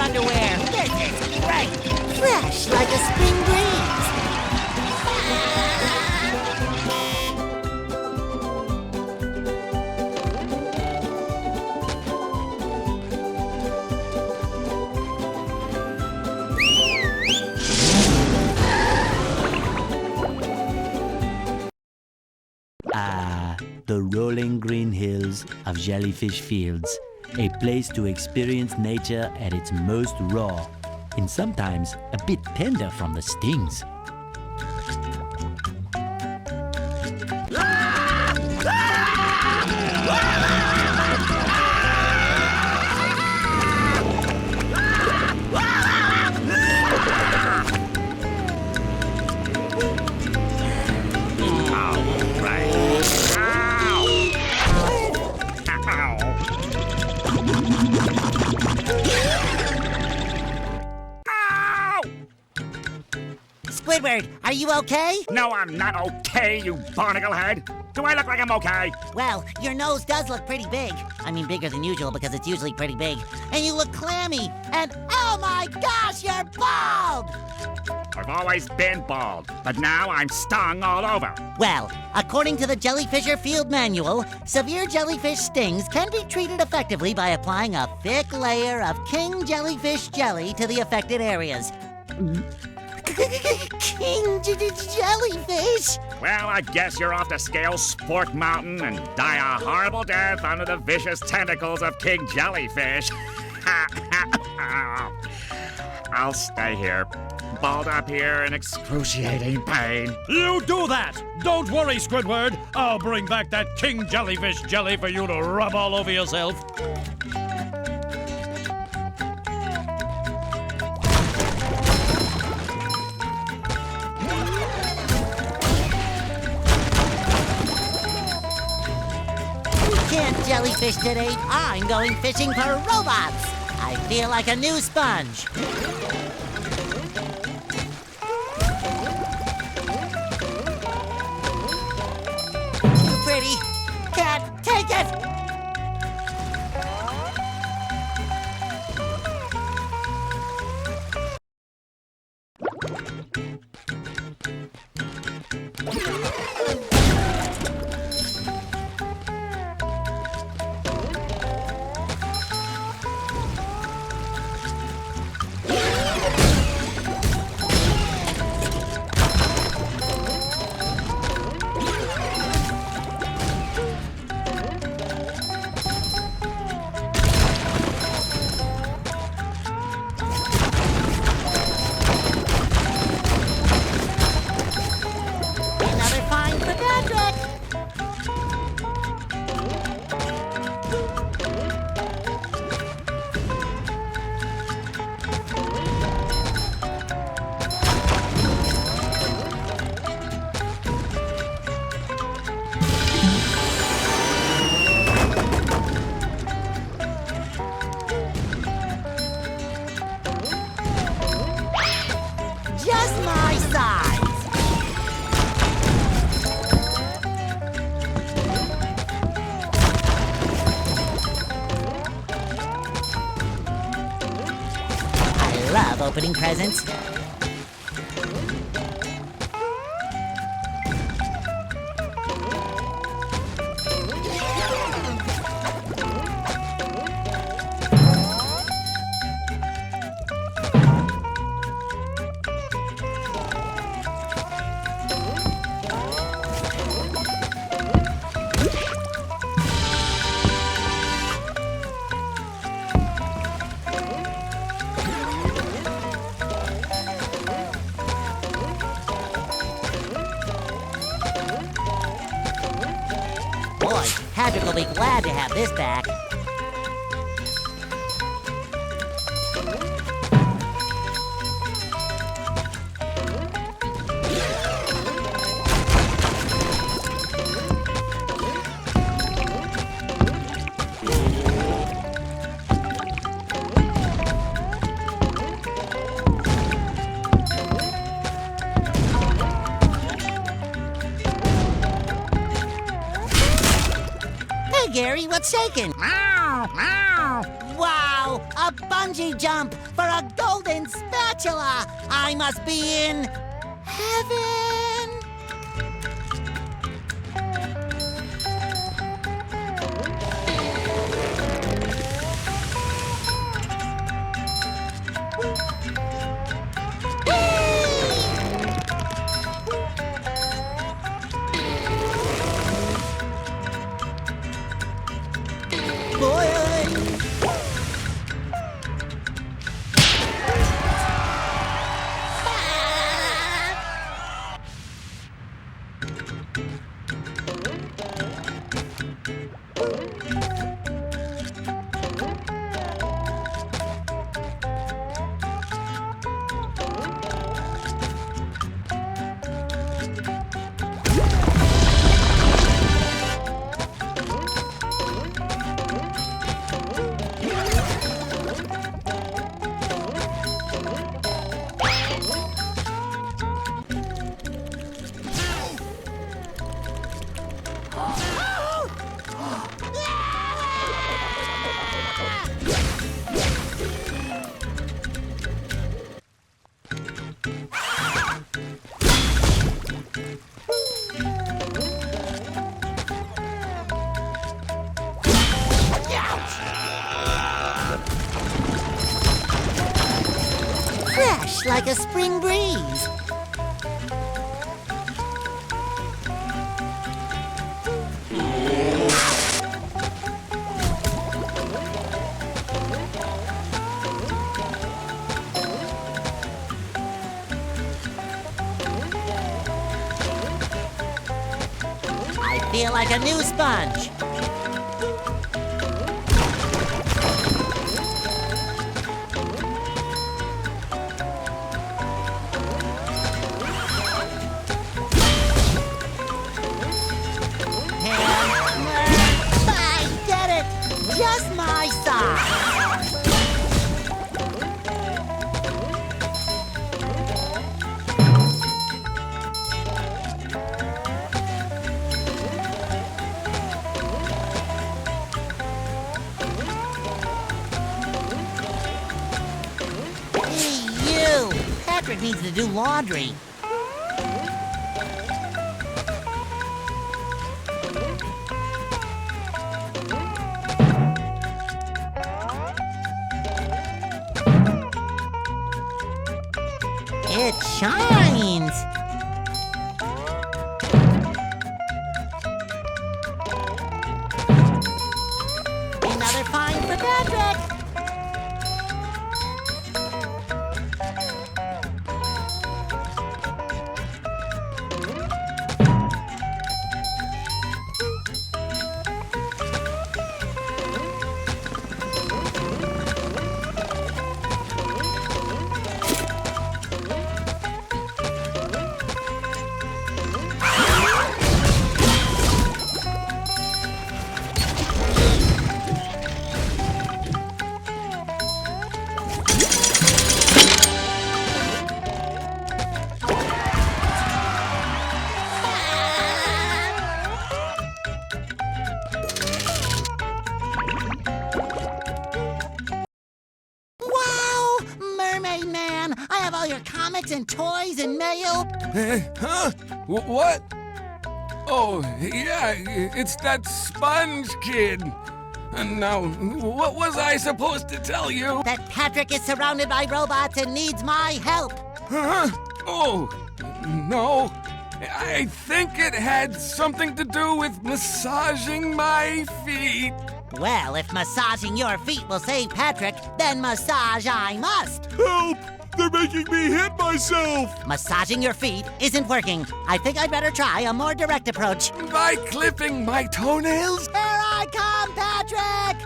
underwear. This is great. Fresh like a spring breeze. The rolling green hills of Jellyfish Fields, a place to experience nature at its most raw, and sometimes a bit tender from the stings. Squidward, are you okay? No, I'm not okay, you barnacle head. Do I look like I'm okay? Well, your nose does look pretty big. I mean, bigger than usual because it's usually pretty big. And you look clammy. And oh my gosh, you're bald! I've always been bald, but now I'm stung all over. Well, according to the Jellyfisher Field Manual, severe jellyfish stings can be treated effectively by applying a thick layer of king jellyfish jelly to the affected areas. King jellyfish? Well, I guess you're off to scale Sport Mountain and die a horrible death under the vicious tentacles of King Jellyfish. I'll stay here, balled up here in excruciating pain. You do that! Don't worry, Squidward. I'll bring back that King Jellyfish jelly for you to rub all over yourself. Can't jellyfish today. I'm going fishing for robots. I feel like a new sponge. Too pretty. Can't take it. Just my size. I love opening presents. Boy, Patrick will be glad to have this back. Gary, what's shaking? Meow, meow. Wow, A bungee jump for a golden spatula! I must be in heaven! Fresh like a spring breeze. I feel like a new sponge. I did it! Just my size. Hey, you! Patrick needs to do laundry. It shines! Another find for Patrick! Wow! Mermaid Man! I have all your comics and toys and mail. Huh? What? Oh, yeah, it's that sponge kid. And now, what was I supposed to tell you? That Patrick is surrounded by robots and needs my help. Huh? Oh, no. I think it had something to do with massaging my feet. Well, if massaging your feet will save Patrick, then massage I must. Help! They're making me hit myself! Massaging your feet isn't working. I think I'd better try a more direct approach. By clipping my toenails? Here I come, Patrick!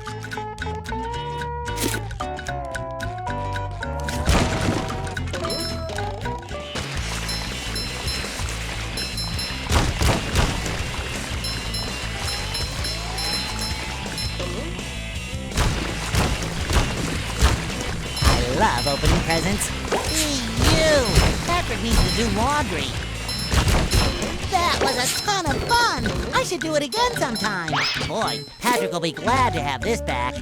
I love opening presents. Hey, you! Patrick needs to do laundry. That was a ton of fun! I should do it again sometime. Boy, Patrick will be glad to have this back.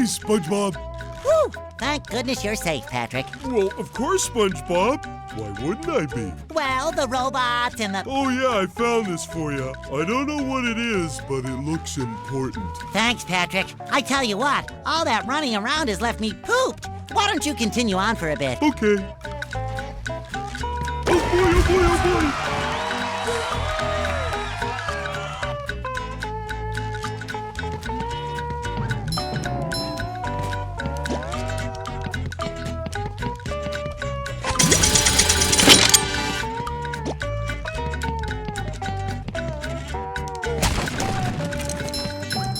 Hey, SpongeBob. Whew! Thank goodness you're safe, Patrick. Well, of course, SpongeBob. Why wouldn't I be? Well, the robots and the... Oh, yeah, I found this for you. I don't know what it is, but it looks important. Thanks, Patrick. I tell you what, all that running around has left me pooped. Why don't you continue on for a bit? Okay. Oh, boy, oh, boy, oh, boy.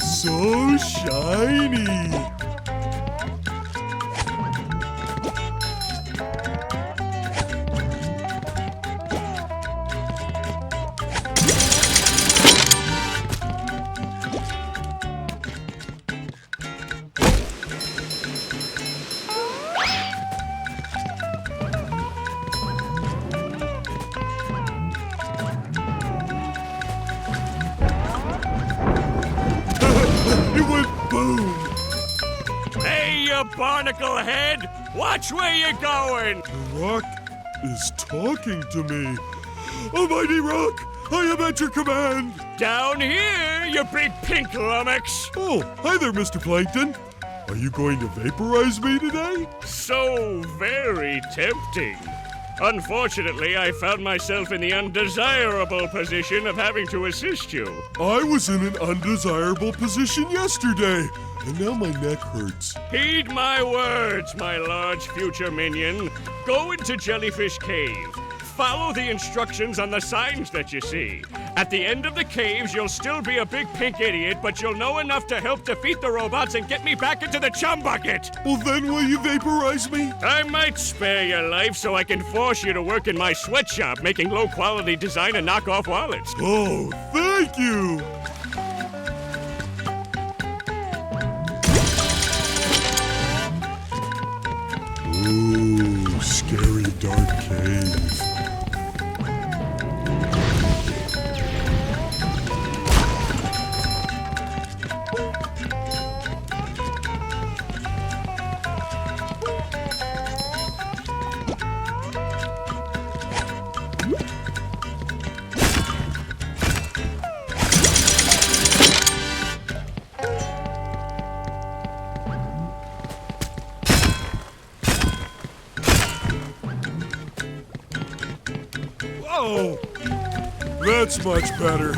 So shiny! It went boom! Hey, you barnacle head! Watch where you're going! The rock is talking to me. Almighty Rock, I am at your command! Down here, you big pink lummox! Oh, hi there, Mr. Plankton. Are you going to vaporize me today? So very tempting. Unfortunately, I found myself in the undesirable position of having to assist you. I was in an undesirable position yesterday, and now my neck hurts. Heed my words, my large future minion. Go into Jellyfish Cave. Follow the instructions on the signs that you see. At the end of the caves, you'll still be a big pink idiot, but you'll know enough to help defeat the robots and get me back into the chum bucket. Well, then will you vaporize me? I might spare your life so I can force you to work in my sweatshop making low-quality design and knockoff wallets. Oh, thank you! Ooh, scary dark cave. Whoa! That's much better.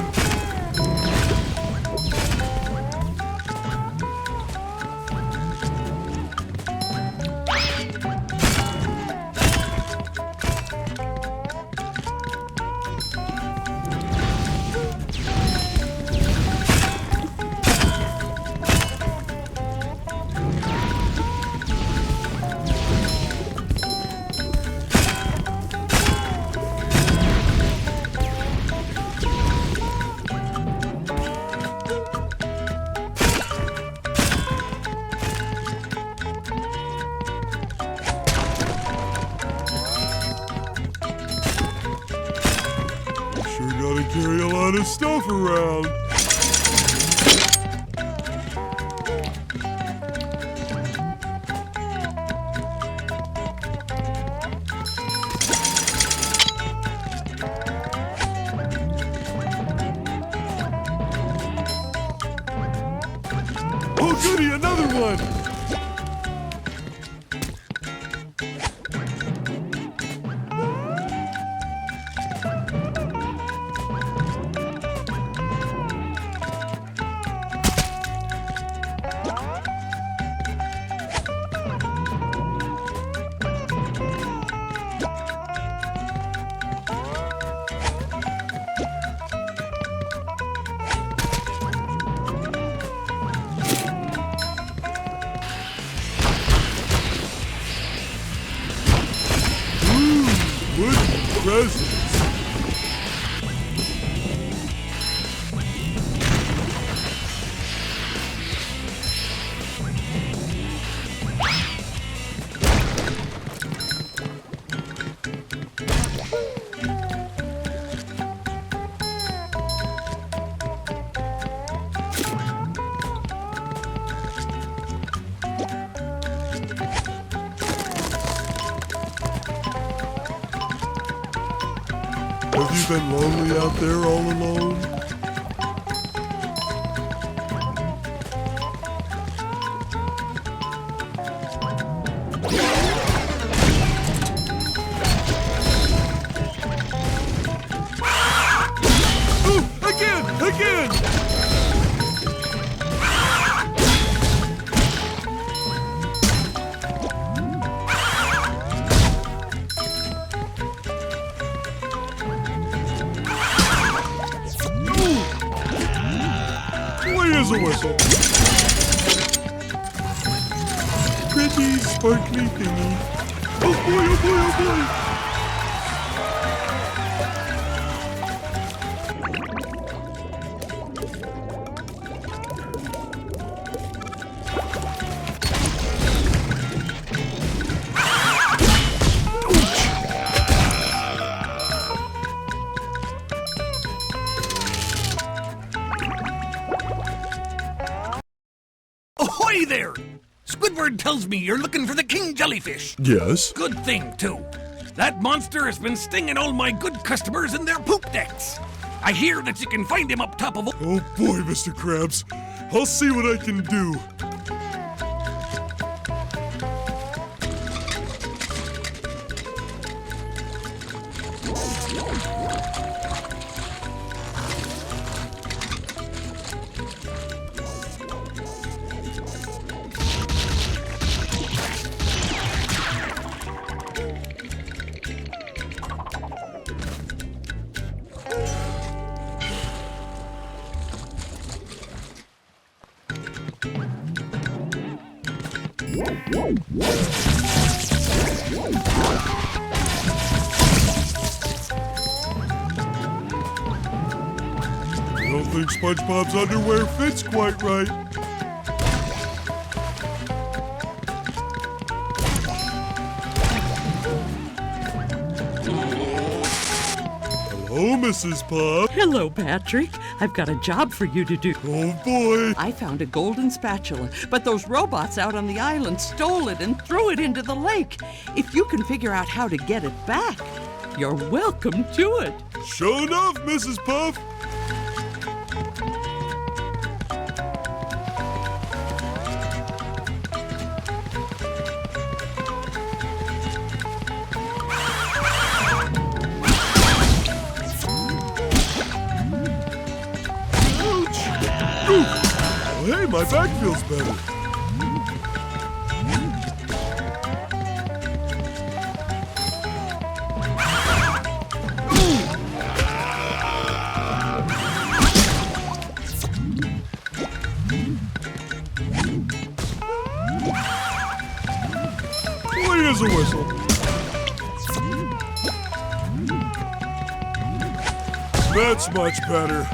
Sure gotta carry a lot of stuff around. Oh goody, another one! Have you been lonely out there all alone? Oh, again! Clear as a whistle. Pretty sparkly thingy. Oh boy, oh boy, oh boy! Ahoy there! Squidward tells me you're looking for the king jellyfish. Yes? Good thing, too. That monster has been stinging all my good customers in their poop decks. I hear that you can find him up top of... Oh boy, Mr. Krabs. I'll see what I can do. I don't think SpongeBob's underwear fits quite right. Hello, Mrs. Pop. Hello, Patrick. I've got a job for you to do. Oh, boy. I found a golden spatula, but those robots out on the island stole it and threw it into the lake. If you can figure out how to get it back, you're welcome to it. Sure enough, Mrs. Puff. Hey, my back feels better. Clean as a whistle. That's much better.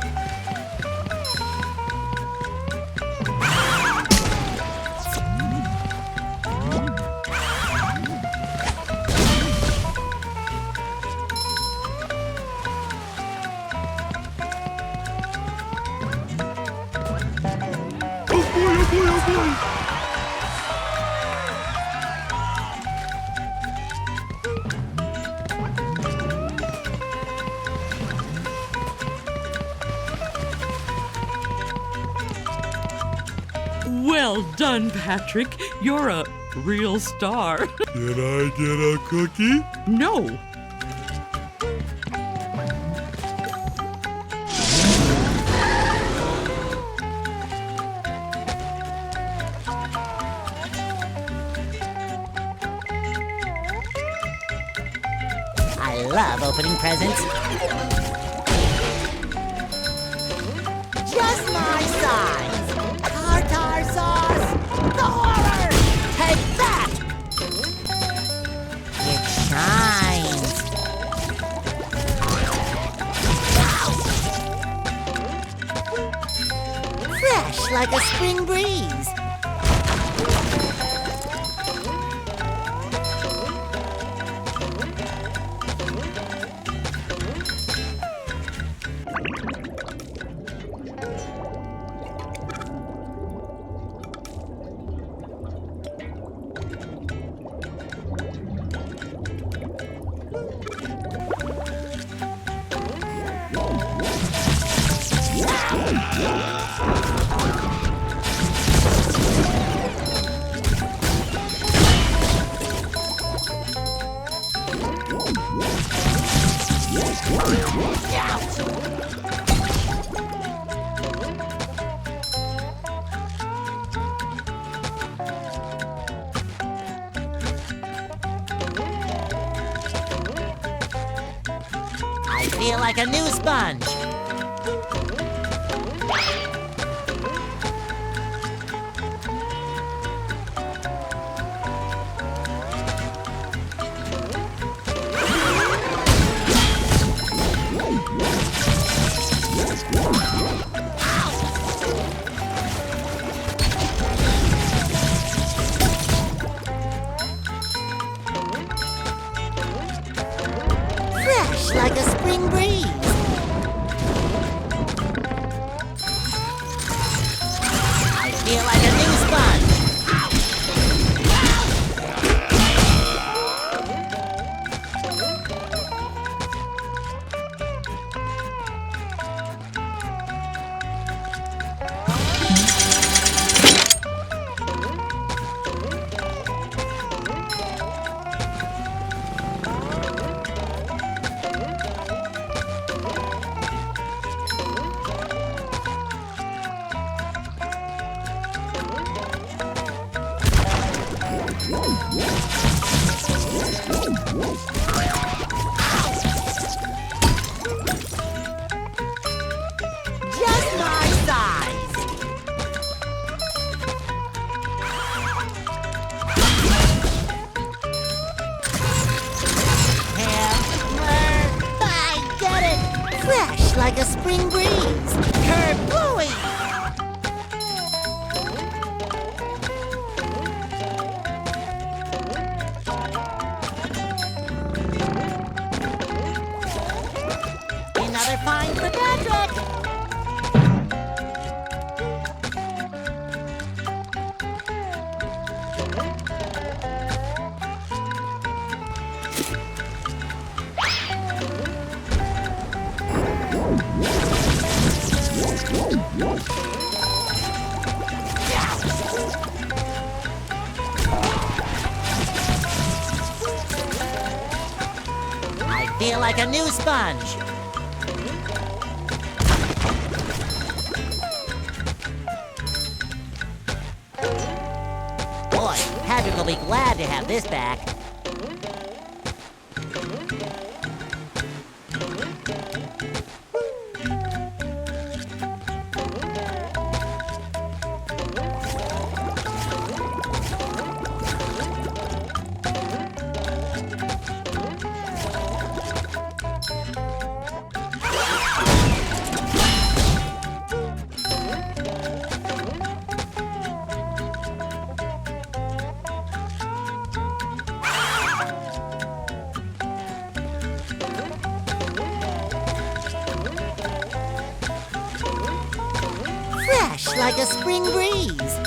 Well done, Patrick. You're a real star. Did I get a cookie? No. I love opening presents. Just my size. Tartar sauce. The horror. Take that. It shines. Fresh like a spring breeze. I feel like a new sponge. Fresh like a spring breeze. I feel like a new sponge. Just my size. I get it. Fresh like a spring breeze. Kerplooey. Another find for Patrick. I feel like a new sponge. Boy, Patrick will be glad to have this back. Fresh like a spring breeze.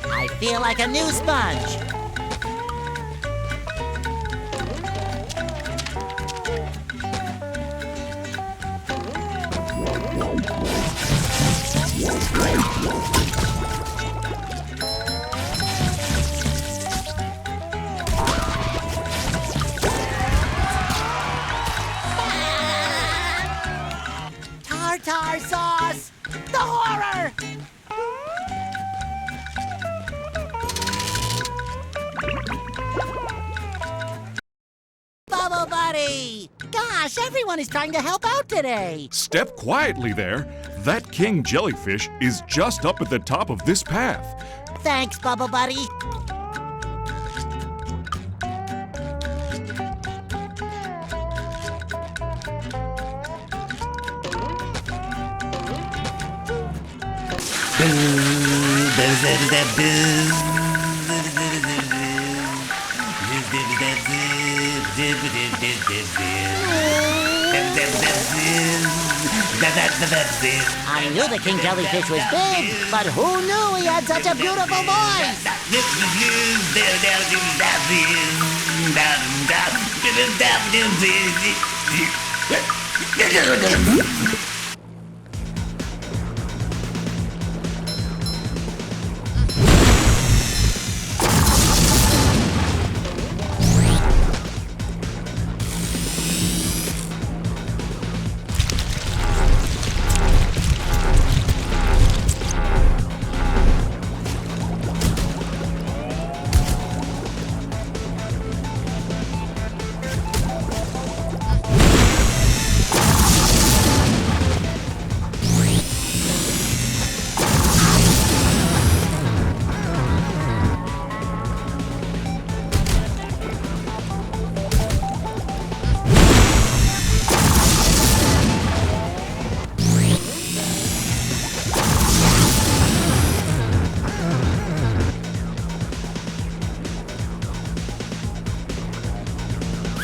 I feel like a new sponge. Tartar sauce! The horror! Bubble Buddy! Gosh, everyone is trying to help out today. Step quietly there. That king jellyfish is just up at the top of this path. Thanks, Bubble Buddy. I knew the king jellyfish was big, but who knew he had such a beautiful voice?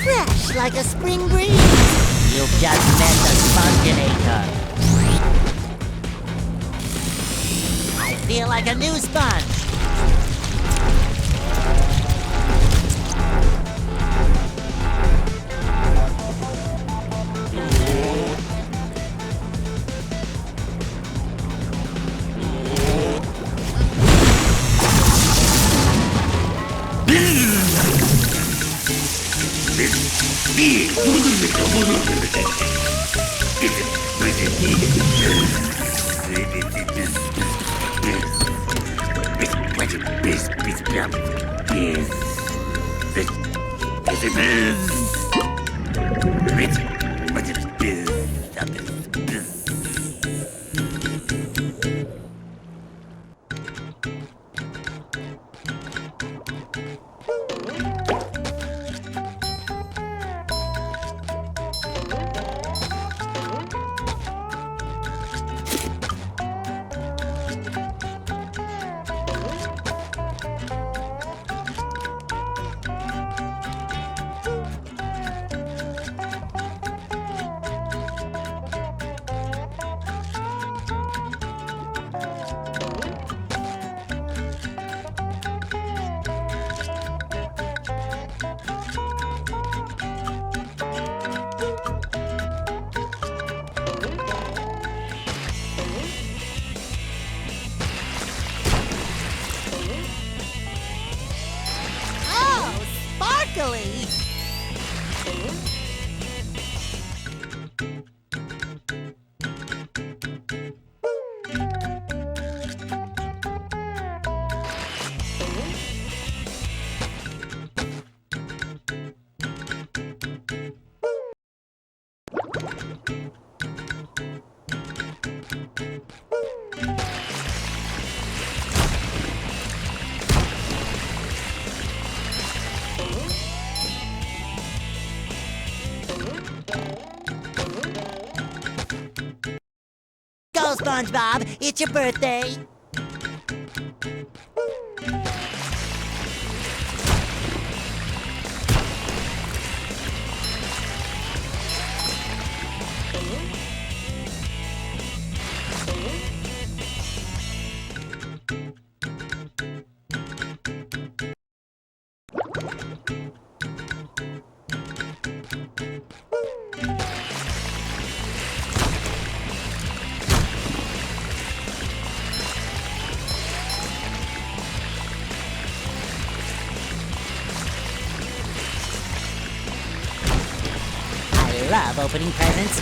Fresh like a spring breeze. You've just met the Sponginator. I feel like a new sponge. Oh, sparkly! Go, SpongeBob! It's your birthday! I love opening presents.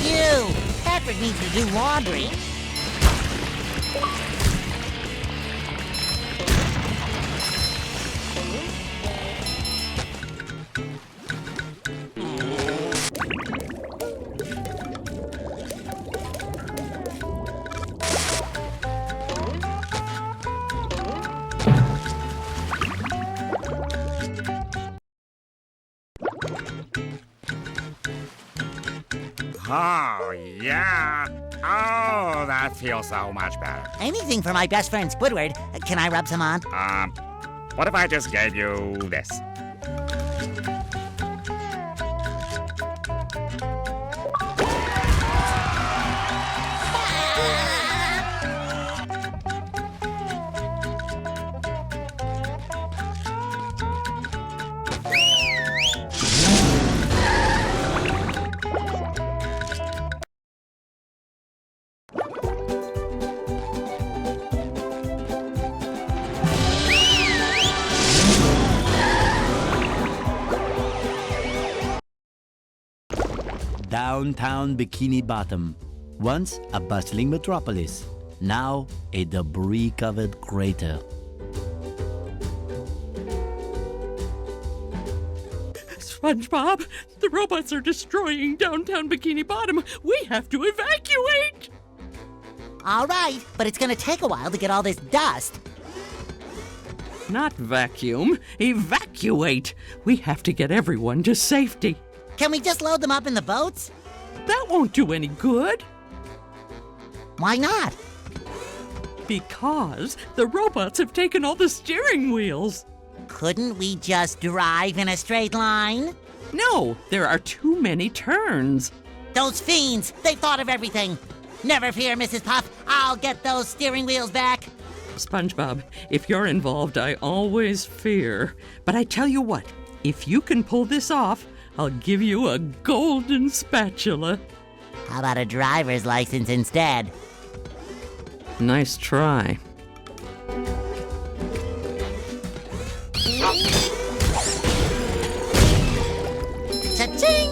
You! Patrick needs to do laundry. Oh, yeah. Oh, that feels so much better. Anything for my best friend Squidward. Can I rub some on? What if I just gave you this? Downtown Bikini Bottom, once a bustling metropolis, now a debris-covered crater. SpongeBob, the robots are destroying downtown Bikini Bottom. We have to evacuate! All right, but it's gonna take a while to get all this dust. Not vacuum, evacuate! We have to get everyone to safety. Can we just load them up in the boats? That won't do any good. Why not? Because the robots have taken all the steering wheels. Couldn't we just drive in a straight line? No, there are too many turns. Those fiends, they thought of everything. Never fear, Mrs. Puff. I'll get those steering wheels back. SpongeBob, if you're involved, I always fear. But I tell you what, if you can pull this off, I'll give you a golden spatula. How about a driver's license instead? Nice try. Cha-ching!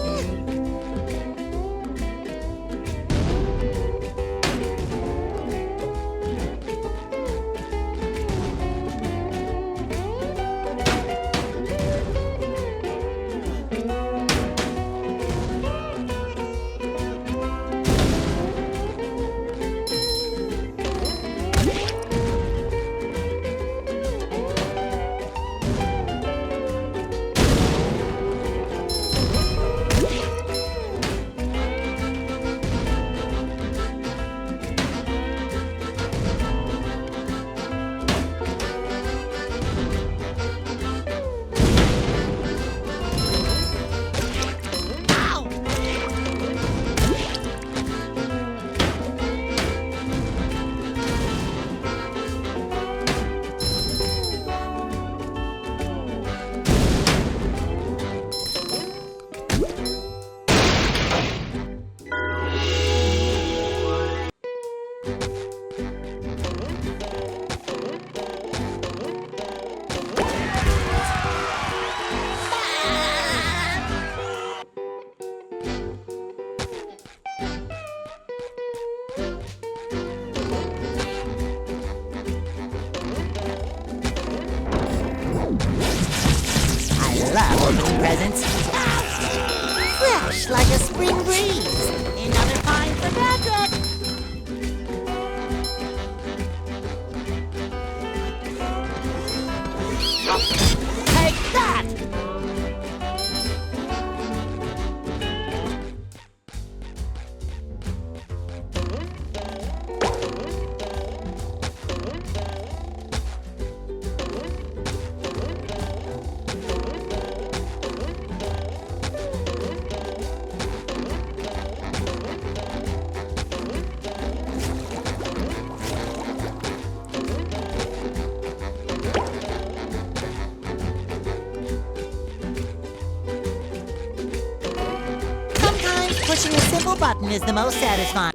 Love opening presents. Fresh like a spring breeze. Another find for Patrick. Take that! pushing a simple button is the most satisfying.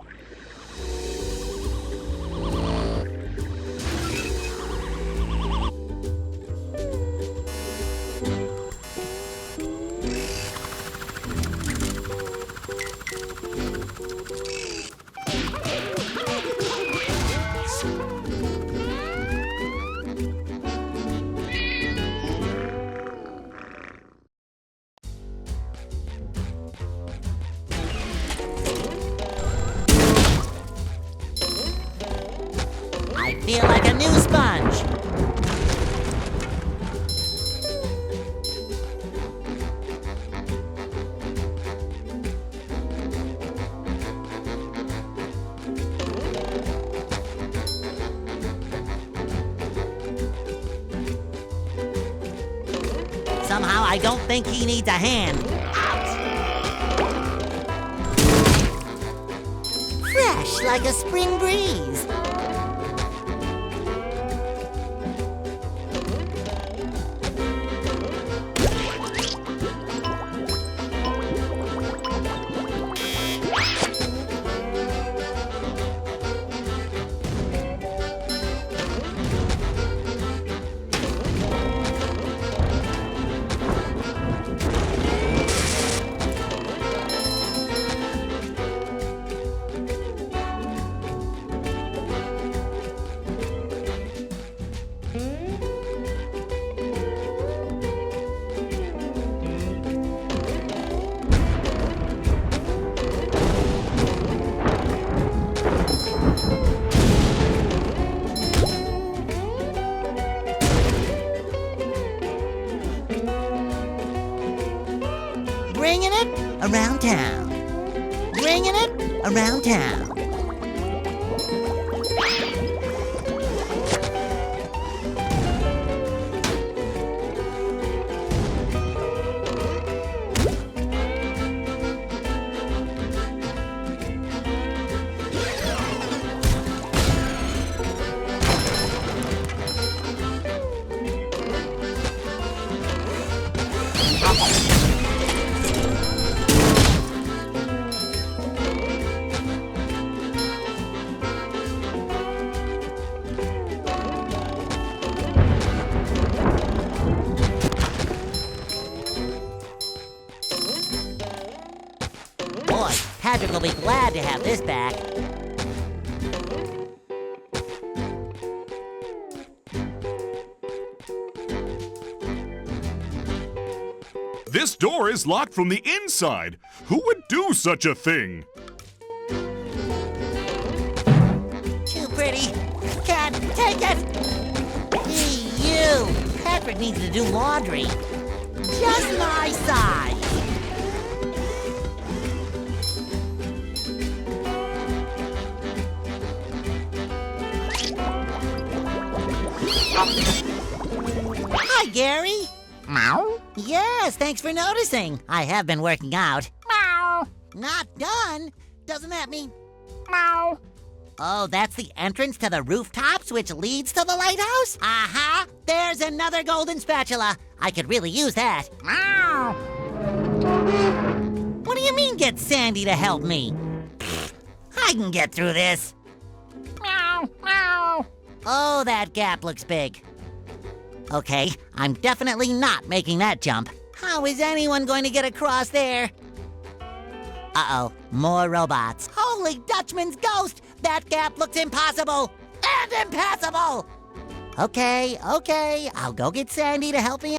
I feel like a new sponge. Somehow I don't think he needs a hand. Fresh like a spring breeze. Bringing it around town. Bringing it around town. Boy, Patrick will be glad to have this back. This door is locked from the inside. Who would do such a thing? Too pretty. Can't take it. You. Patrick needs to do laundry. Just my size. Hi, Gary. Meow. Yes, thanks for noticing. I have been working out. Meow. Not done? Doesn't that mean... Meow. Oh, that's the entrance to the rooftops, which leads to the lighthouse? Aha! There's another golden spatula. I could really use that. Meow. What do you mean, get Sandy to help me? I can get through this. Meow. Meow. Oh, that gap looks big. Okay, I'm definitely not making that jump. How is anyone going to get across there? Uh-oh, more robots. Holy Dutchman's ghost! That gap looks impossible! And impassable! Okay, I'll go get Sandy to help me.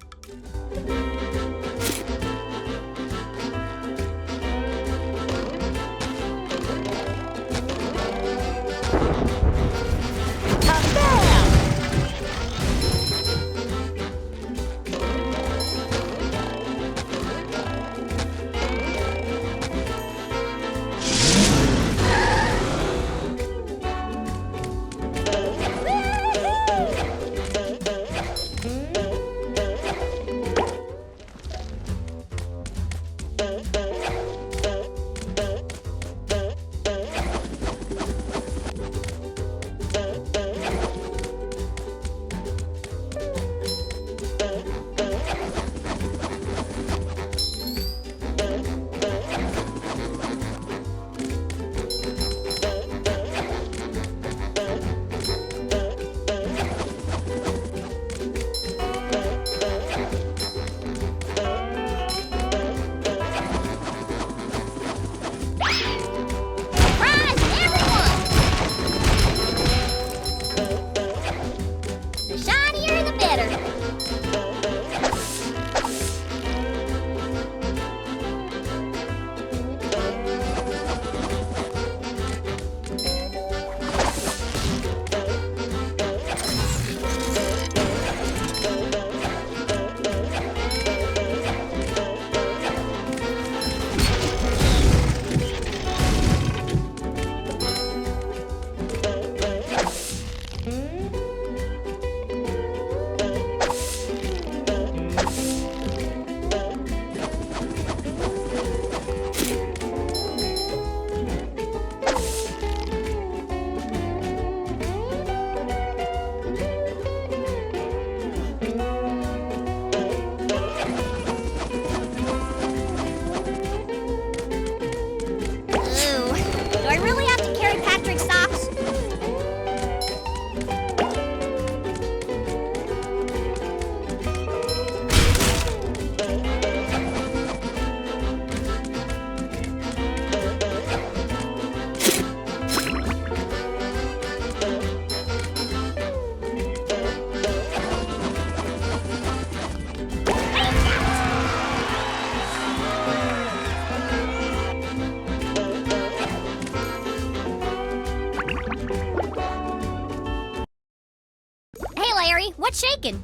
What's shaking?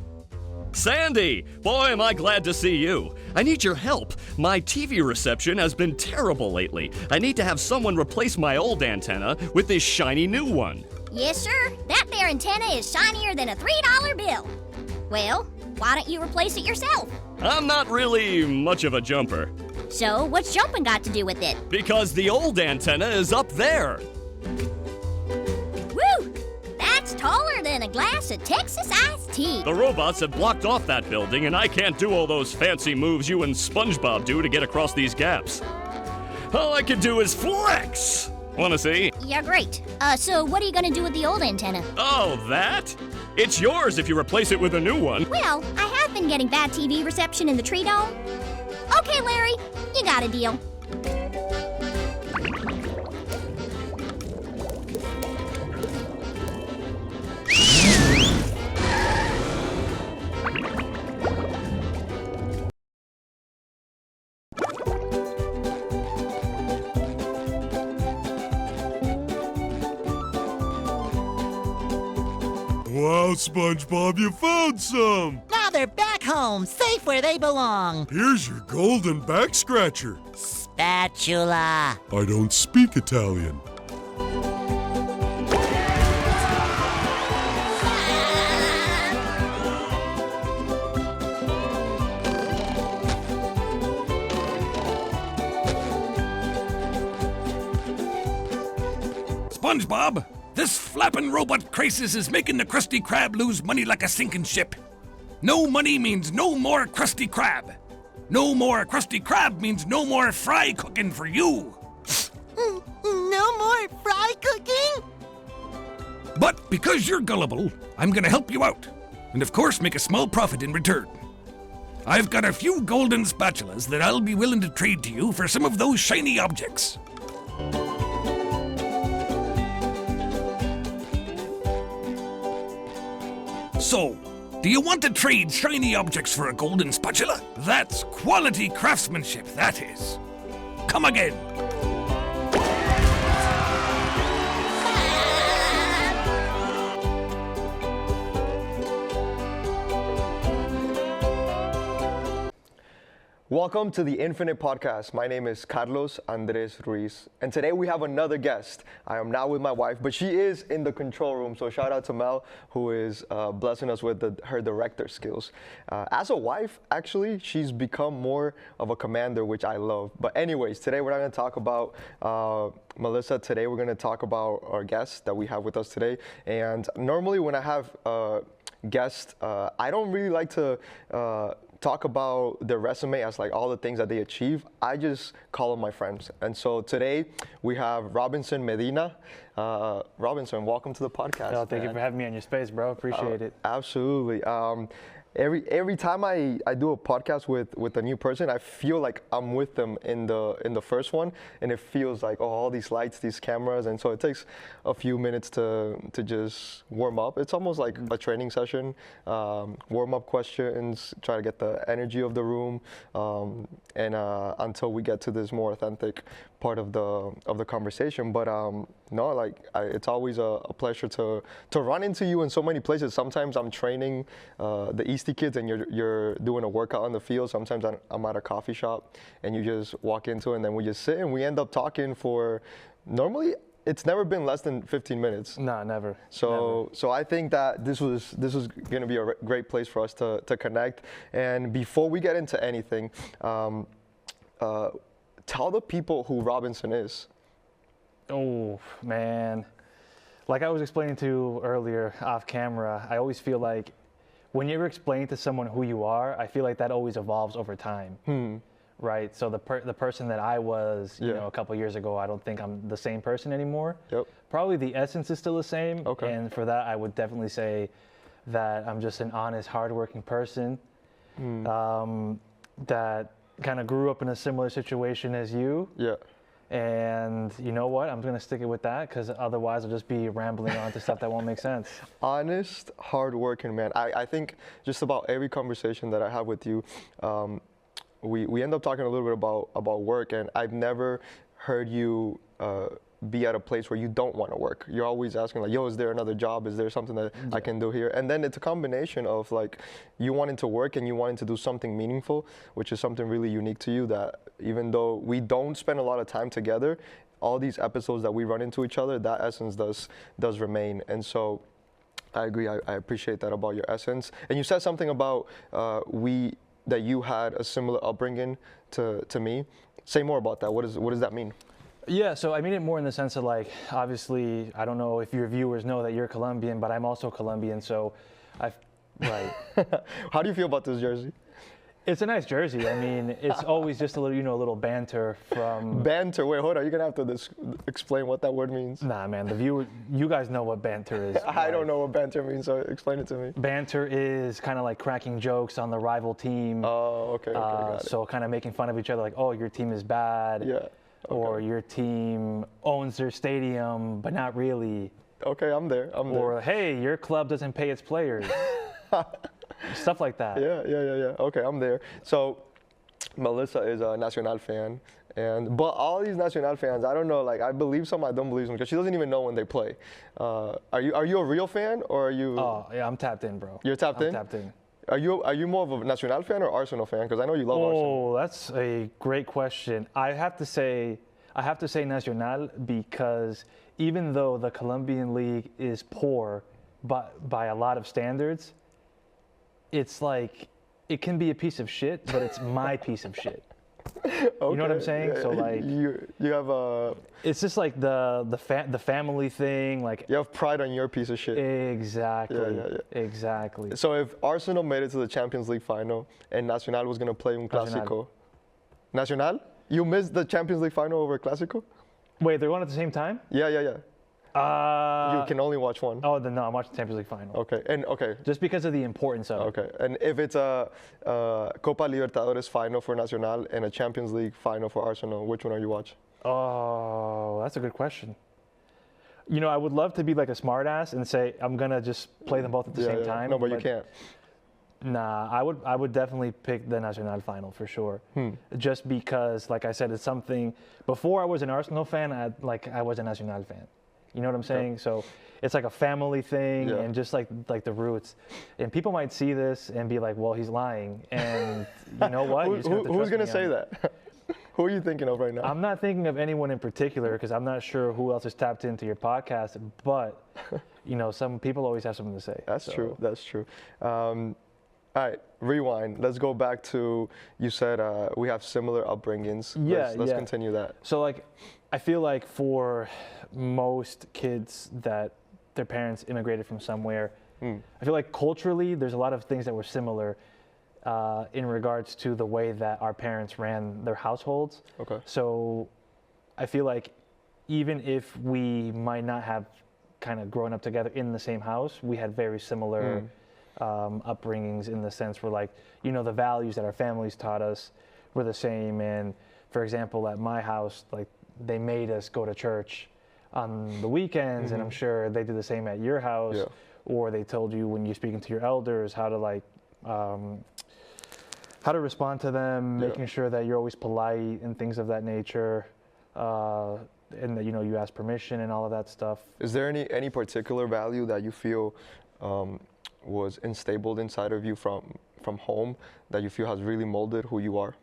Sandy! Boy, am I glad to see you. I need your help. My TV reception has been terrible lately. I need to have someone replace my old antenna with this shiny new one. Yes, sir. That there antenna is shinier than a $3 bill. Well, why don't you replace it yourself? I'm not really much of a jumper. So, what's jumping got to do with it? Because the old antenna is up there. Woo! That's taller than a glass of Texas iced tea. The robots have blocked off that building, and I can't do all those fancy moves you and SpongeBob do to get across these gaps. All I can do is flex! Wanna see? Yeah, great. So what are you gonna do with the old antenna? Oh, that? It's yours if you replace it with a new one. Well, I have been getting bad TV reception in the tree dome. Okay, Larry, you got a deal. Wow, SpongeBob, you found some! Now they're back home, safe where they belong. Here's your golden back scratcher. Spatula. I don't speak Italian. SpongeBob, this flapping robot crisis is making the Krusty Krab lose money like a sinking ship. No money means no more Krusty Krab. No more Krusty Krab means no more fry cooking for you. No more fry cooking? But because you're gullible, I'm gonna help you out. And of course make a small profit in return. I've got a few golden spatulas that I'll be willing to trade to you for some of those shiny objects. So, do you want to trade shiny objects for a golden spatula? That's quality craftsmanship, that is. Come again. Welcome to the Infinite Podcast. My name is Carlos Andres Ruiz, and today we have another guest. I am not with my wife, but she is in the control room, so shout out to Mel, who is blessing us with her director skills. As a wife, actually, she's become more of a commander, which I love. But anyways, today we're not going to talk about Melissa. Today we're going to talk about our guest that we have with us today. And normally when I have guests, I don't really like to talk about their resume as like all the things that they achieve. I just call them my friends. And so today we have Robinson Medina. Robinson, welcome to the podcast. Oh, thank you for having me on your space, bro. Appreciate it. Absolutely. Every time I do a podcast with a new person, I feel like I'm with them in the first one, and it feels like, oh, all these lights, these cameras, and so it takes a few minutes to just warm up. It's almost like a training session, warm up questions, try to get the energy of the room, and until we get to this more authentic part of the conversation. But no, like it's always a pleasure to run into you in so many places. Sometimes I'm training the Eastie kids and you're doing a workout on the field. Sometimes I'm at a coffee shop and you just walk into it, and then we just sit and we end up talking for, normally it's never been less than 15 minutes. No, never. So I think that this was going to be a great place for us to connect. And before we get into anything, tell the people who Robinson is. Oh, man. Like I was explaining to you earlier off camera, I always feel like when you ever explain to someone who you are, I feel like that always evolves over time. Right? So the person that I was, you know, a couple years ago, I don't think I'm the same person anymore. Yep. Probably the essence is still the same. Okay. And for that, I would definitely say that I'm just an honest, hardworking person that kind of grew up in a similar situation as you. Yeah. And you know what? I'm going to stick it with that because otherwise I'll just be rambling on to stuff that won't make sense. Honest, hardworking man. I think just about every conversation that I have with you, we end up talking a little bit about work, and I've never heard you be at a place where you don't want to work. You're always asking like, yo, is there another job? Is there something that I can do here? And then it's a combination of like you wanting to work and you wanting to do something meaningful, which is something really unique to you, that even though we don't spend a lot of time together, all these episodes that we run into each other, that essence does remain. And so I agree. I appreciate that about your essence. And you said something about that you had a similar upbringing to me. Say more about that. What does that mean? Yeah, so I mean it more in the sense of like, obviously, I don't know if your viewers know that you're Colombian, but I'm also Colombian, so right. How do you feel about this jersey? It's a nice jersey. I mean, it's always just a little, a little banter from. Banter? Wait, hold on. You're gonna have to explain what that word means. Nah, man. You guys know what banter is. I don't know what banter means, so explain it to me. Banter is kind of like cracking jokes on the rival team. Oh, okay. Got it. So kind of making fun of each other, like, oh, your team is bad. Yeah. Okay. Or your team owns their stadium, but not really. Okay, I'm there. Or hey, your club doesn't pay its players. Stuff like that. Yeah. Okay, I'm there. So, Melissa is a Nacional fan, but all these Nacional fans, I don't know. Like, I believe some, I don't believe some, because she doesn't even know when they play. Are you a real fan, or are you? Oh yeah, I'm tapped in, bro. You're tapped in. I'm tapped in. Are you more of a Nacional fan or Arsenal fan? Because I know you love Arsenal. Oh, that's a great question. I have to say Nacional, because even though the Colombian league is poor, but by a lot of standards, it's like it can be a piece of shit, but it's my piece of shit. Okay. You know what I'm saying? So like you have a. It's just like the family thing, like you have pride on your piece of shit. Exactly. Yeah. Exactly. So if Arsenal made it to the Champions League final and Nacional was gonna play un clásico, Nacional, you missed the Champions League final over Clásico? Wait, they're going at the same time? Yeah. You can only watch one. Oh, then no, I'm watching Champions League final. Okay. Just because of the importance of it. Okay, and if it's a Copa Libertadores final for Nacional and a Champions League final for Arsenal, which one are you watching? Oh, that's a good question. You know, I would love to be like a smartass and say I'm gonna just play them both at the same time. No, but you can't. Nah, I would definitely pick the Nacional final for sure. Just because, like I said, it's something. Before I was an Arsenal fan, I was a Nacional fan. You know what I'm saying? So it's like a family thing, and just like the roots. And people might see this and be like, "Well, he's lying." And you know what? Who's gonna say that? Who are you thinking of right now? I'm not thinking of anyone in particular because I'm not sure who else is tapped into your podcast. But you know, some people always have something to say. That's true. All right, rewind. Let's go back to, you said we have similar upbringings. Let's continue that. So like, I feel like for most kids that their parents immigrated from somewhere, I feel like culturally there's a lot of things that were similar in regards to the way that our parents ran their households. Okay. So I feel like even if we might not have kind of grown up together in the same house, we had very similar upbringings in the sense where, like, you know, the values that our families taught us were the same. And for example, at my house, like, they made us go to church on the weekends, and I'm sure they did the same at your house. Or they told you when you're speaking to your elders how to like how to respond to them, making sure that you're always polite and things of that nature, and that, you know, you ask permission and all of that stuff. Is there any particular value that you feel was installed inside of you from home that you feel has really molded who you are?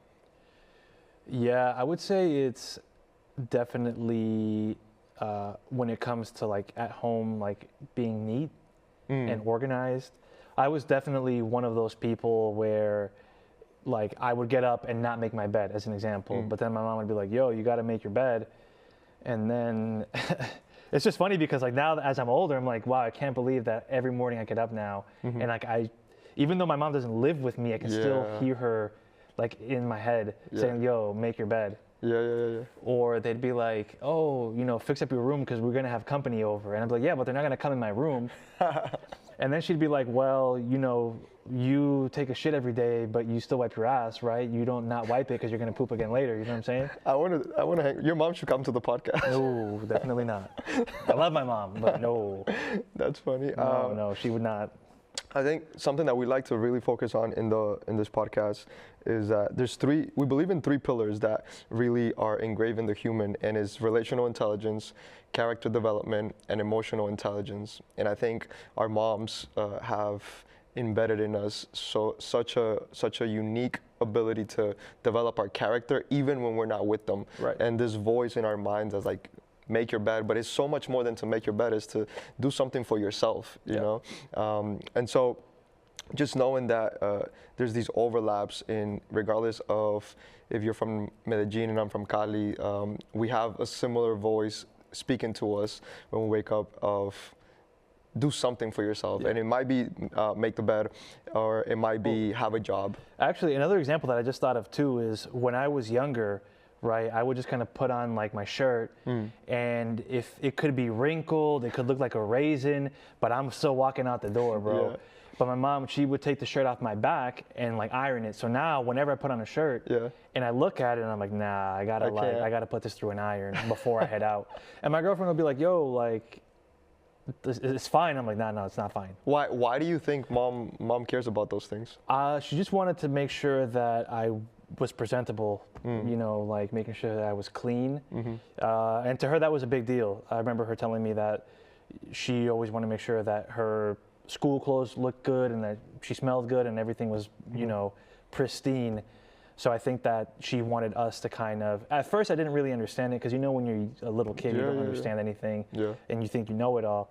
Yeah, I would say it's definitely when it comes to like at home, like being neat and organized. I was definitely one of those people where, like, I would get up and not make my bed, as an example, but then my mom would be like, yo, you got to make your bed. And then it's just funny because, like, now as I'm older, I'm like, wow, I can't believe that every morning I get up now and like even though my mom doesn't live with me, I can still hear her like in my head saying, yo, make your bed. Yeah. Or they'd be like, oh, you know, fix up your room because we're going to have company over. And I'd be like, yeah, but they're not going to come in my room. And then she'd be like, well, you know, you take a shit every day, but you still wipe your ass, right? You don't not wipe it because you're going to poop again later. You know what I'm saying? I want to hang. Your mom should come to the podcast. No, definitely not. I love my mom, but no. That's funny. No, she would not. I think something that we like to really focus on in this podcast is that we believe in 3 pillars that really are engraved in the human, and is relational intelligence, character development, and emotional intelligence. And I think our moms have embedded in us such a unique ability to develop our character even when we're not with them. Right. And this voice in our minds is like, make your bed, but it's so much more than to make your bed, is to do something for yourself, you know? And so just knowing that there's these overlaps in, regardless of if you're from Medellin and I'm from Cali, we have a similar voice speaking to us when we wake up of do something for yourself. And it might be make the bed, or it might be have a job. Actually, another example that I just thought of too is when I was younger, right, I would just kind of put on like my shirt, and if it could be wrinkled, it could look like a raisin, but I'm still walking out the door, bro. Yeah. But my mom, she would take the shirt off my back and like iron it. So now whenever I put on a shirt and I look at it and I'm like, nah, I gotta put this through an iron before I head out. And my girlfriend will be like, yo, like, it's fine. I'm like, no, it's not fine. Why do you think mom cares about those things? She just wanted to make sure that I was presentable, you know, like making sure that I was clean. And to her, that was a big deal. I remember her telling me that she always wanted to make sure that her school clothes looked good and that she smelled good and everything was, you know, pristine. So I think that she wanted us to kind of, at first I didn't really understand it, because you know when you're a little kid, you don't understand anything, and you think you know it all.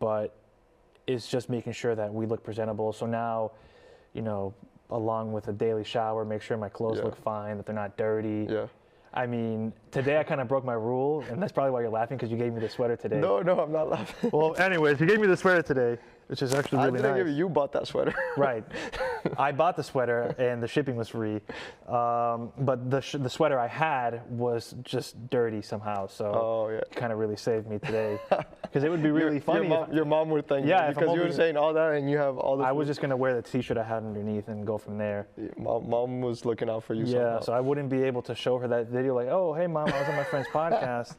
But it's just making sure that we look presentable. So now, you know, along with a daily shower, make sure my clothes look fine, that they're not dirty. I mean, today I kind of broke my rule, and that's probably why you're laughing, because you gave me the sweater today. No, I'm not laughing. Well, anyways, you gave me the sweater today, which is actually really nice. I didn't give you bought that sweater. Right. I bought the sweater, and the shipping was free. But the sweater I had was just dirty somehow, so it kind of really saved me today. Because it would be really funny. Your mom would thank you, because you were saying all that, and you have all the. I was just going to wear the t-shirt I had underneath and go from there. Mom was looking out for you somehow. So I wouldn't be able to show her that video like, oh, hey, Mom, I was on my friend's podcast.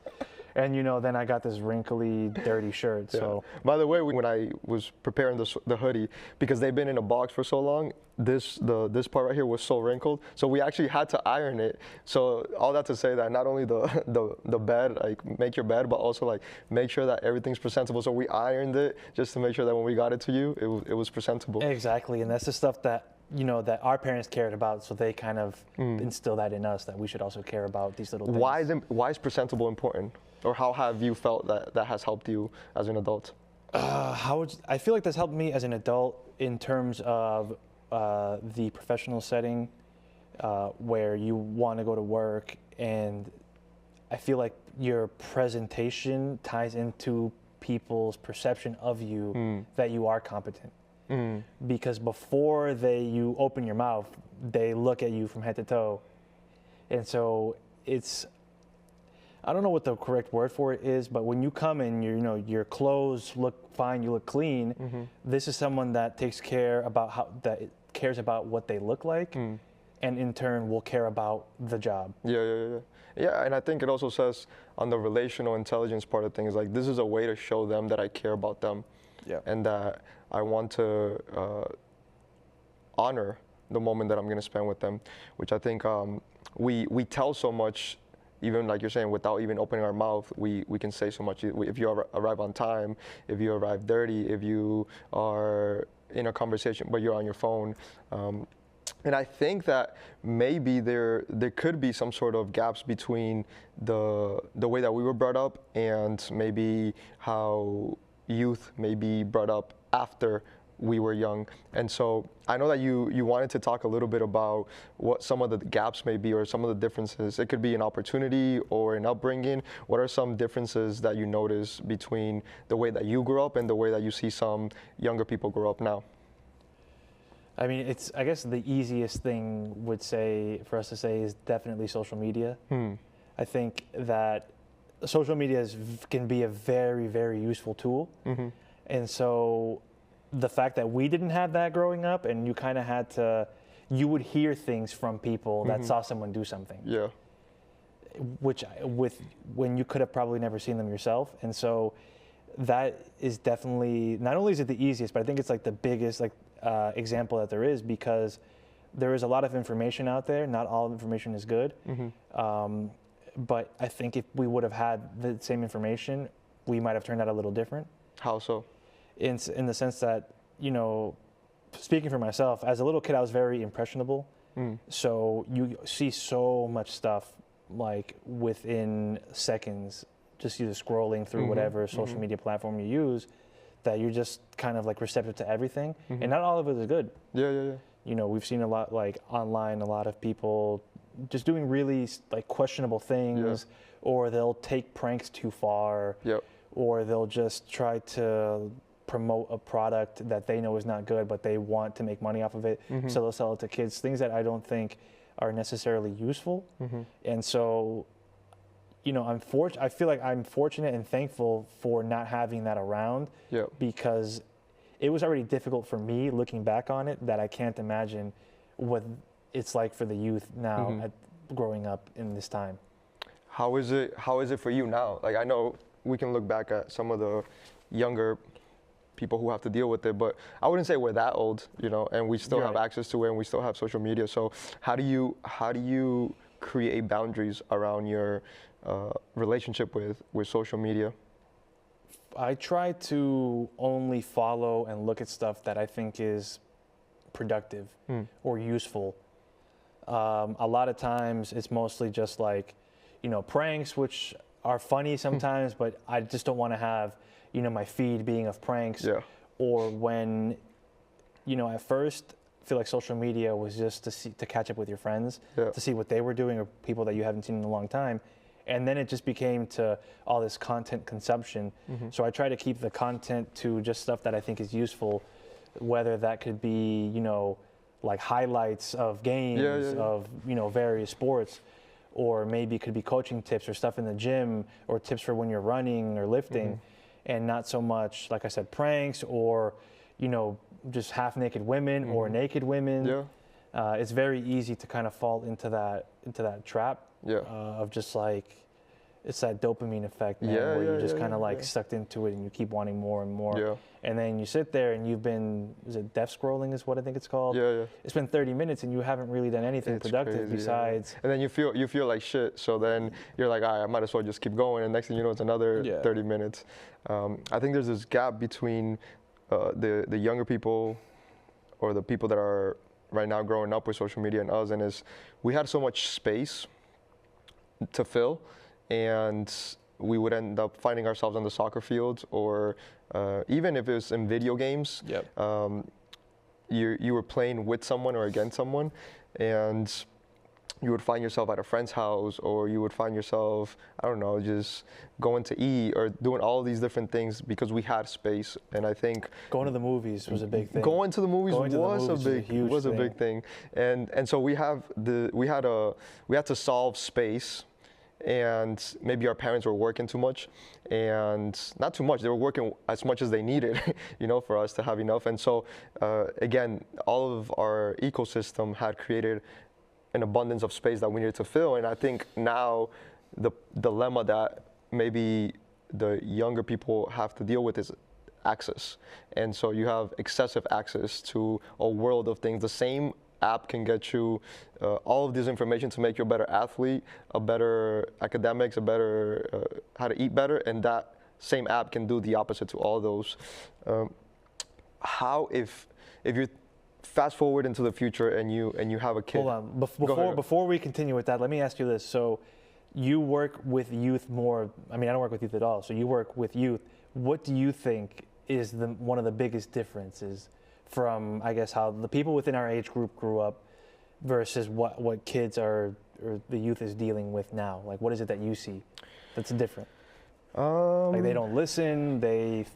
And, you know, then I got this wrinkly, dirty shirt, so. By the way, when I was preparing the hoodie, because they've been in a box for so long, this part right here was so wrinkled, so we actually had to iron it. So all that to say that not only the bed, like make your bed, but also like make sure that everything's presentable. So we ironed it just to make sure that when we got it to you, it was presentable. Exactly, and that's the stuff that, you know, that our parents cared about, so they kind of instill that in us, that we should also care about these little things. Why is presentable important? Or how have you felt that has helped you as an adult? I feel like that's helped me as an adult in terms of the professional setting, where you want to go to work, and I feel like your presentation ties into people's perception of you that you are competent. Because before you open your mouth, they look at you from head to toe. And so it's, I don't know what the correct word for it is, but when you come in, your clothes look fine, you look clean. This is someone that takes care about cares about what they look like, and in turn will care about the job. Yeah, and I think it also says on the relational intelligence part of things, like this is a way to show them that I care about them, and that I want to honor the moment that I'm going to spend with them, which I think we tell so much. Even like you're saying, without even opening our mouth, we can say so much. If you arrive on time, if you arrive dirty, if you are in a conversation but you're on your phone. And I think that maybe there could be some sort of gaps between the way that we were brought up and maybe how youth may be brought up after we were young. And so I know that you wanted to talk a little bit about what some of the gaps may be, or some of the differences. It could be an opportunity or an upbringing. What are some differences that you notice between the way that you grew up and the way that you see some younger people grow up now? I mean, I guess the easiest thing for us to say is definitely social media. I think that social media can be a very, very useful tool. And so the fact that we didn't have that growing up, and you kind of you would hear things from people that saw someone do something. When you could have probably never seen them yourself. And so that is definitely, not only is it the easiest, but I think it's like the biggest example that there is, because there is a lot of information out there. Not all information is good. But I think if we would have had the same information, we might have turned out a little different. How so? In the sense that, speaking for myself, as a little kid, I was very impressionable. So you see so much stuff like within seconds, just either scrolling through whatever social media platform you use, that you're just kind of like receptive to everything. And not all of it is good. Yeah. We've seen a lot like online, a lot of people just doing really like questionable things, or they'll take pranks too far, or they'll just try to promote a product that they know is not good, but they want to make money off of it. So they'll sell it to kids, things that I don't think are necessarily useful. And so, I feel like I'm fortunate and thankful for not having that around, because it was already difficult for me looking back on it, that I can't imagine what it's like for the youth now growing up in this time. How is it for you now? Like, I know we can look back at some of the younger people who have to deal with it, but I wouldn't say we're that old, and we still have access to it, and we still have social media. So how do you create boundaries around your relationship with social media? I try to only follow and look at stuff that I think is productive or useful. A lot of times it's mostly just like, pranks, which are funny sometimes, but I just don't want to have, my feed being of pranks. Or when, at first I feel like social media was just to catch up with your friends, to see what they were doing, or people that you haven't seen in a long time. And then it just became to all this content consumption. So I try to keep the content to just stuff that I think is useful, whether that could be, like highlights of games, of, various sports, or maybe it could be coaching tips or stuff in the gym, or tips for when you're running or lifting, and not so much, like I said, pranks or, just half naked women or naked women. It's very easy to kind of fall into that trap of just like, it's that dopamine effect, man, where you're just kind of like sucked into it and you keep wanting more and more. And then you sit there and you've been, is it death scrolling is what I think it's called? It's been 30 minutes and you haven't really done anything productive besides. And then you feel like shit. So then you're like, all right, I might as well just keep going. And next thing you know, it's another 30 minutes. I think there's this gap between the younger people, or the people that are right now growing up with social media, and us, and we had so much space to fill, and we would end up finding ourselves on the soccer field, or even if it was in video games, you were playing with someone or against someone, and you would find yourself at a friend's house, or you would find yourself, I don't know, just going to eat or doing all these different things because we had space. And I think going to the movies was a big thing. Going to the movies was a big thing. And so we had to solve space. And maybe our parents were working too much, and not too much, they were working as much as they needed, for us to have enough. And so, again, all of our ecosystem had created an abundance of space that we needed to fill. And I think now the dilemma that maybe the younger people have to deal with is access. And so you have excessive access to a world of things. The same app can get you all of this information to make you a better athlete, a better academics, a better how to eat better, and that same app can do the opposite to all those. How if you fast forward into the future and you have a kid? Hold on, before we continue with that, let me ask you this. So you work with youth more. I mean, I don't work with youth at all. So you work with youth. What do you think is one of the biggest differences from, I guess, how the people within our age group grew up versus what kids or the youth is dealing with now? Like, what is it that you see that's different? Like, they don't listen, they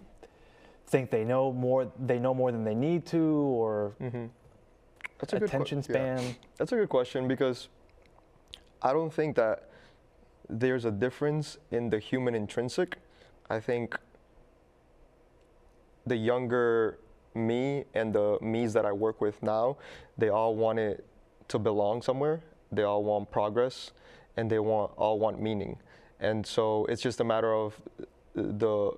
think they know more than they need to, or That's a attention span? Yeah. That's a good question, because I don't think that there's a difference in the human intrinsic. I think the younger me and the me's that I work with now, they all want it to belong somewhere. They all want progress, and they all want meaning. And so it's just a matter of the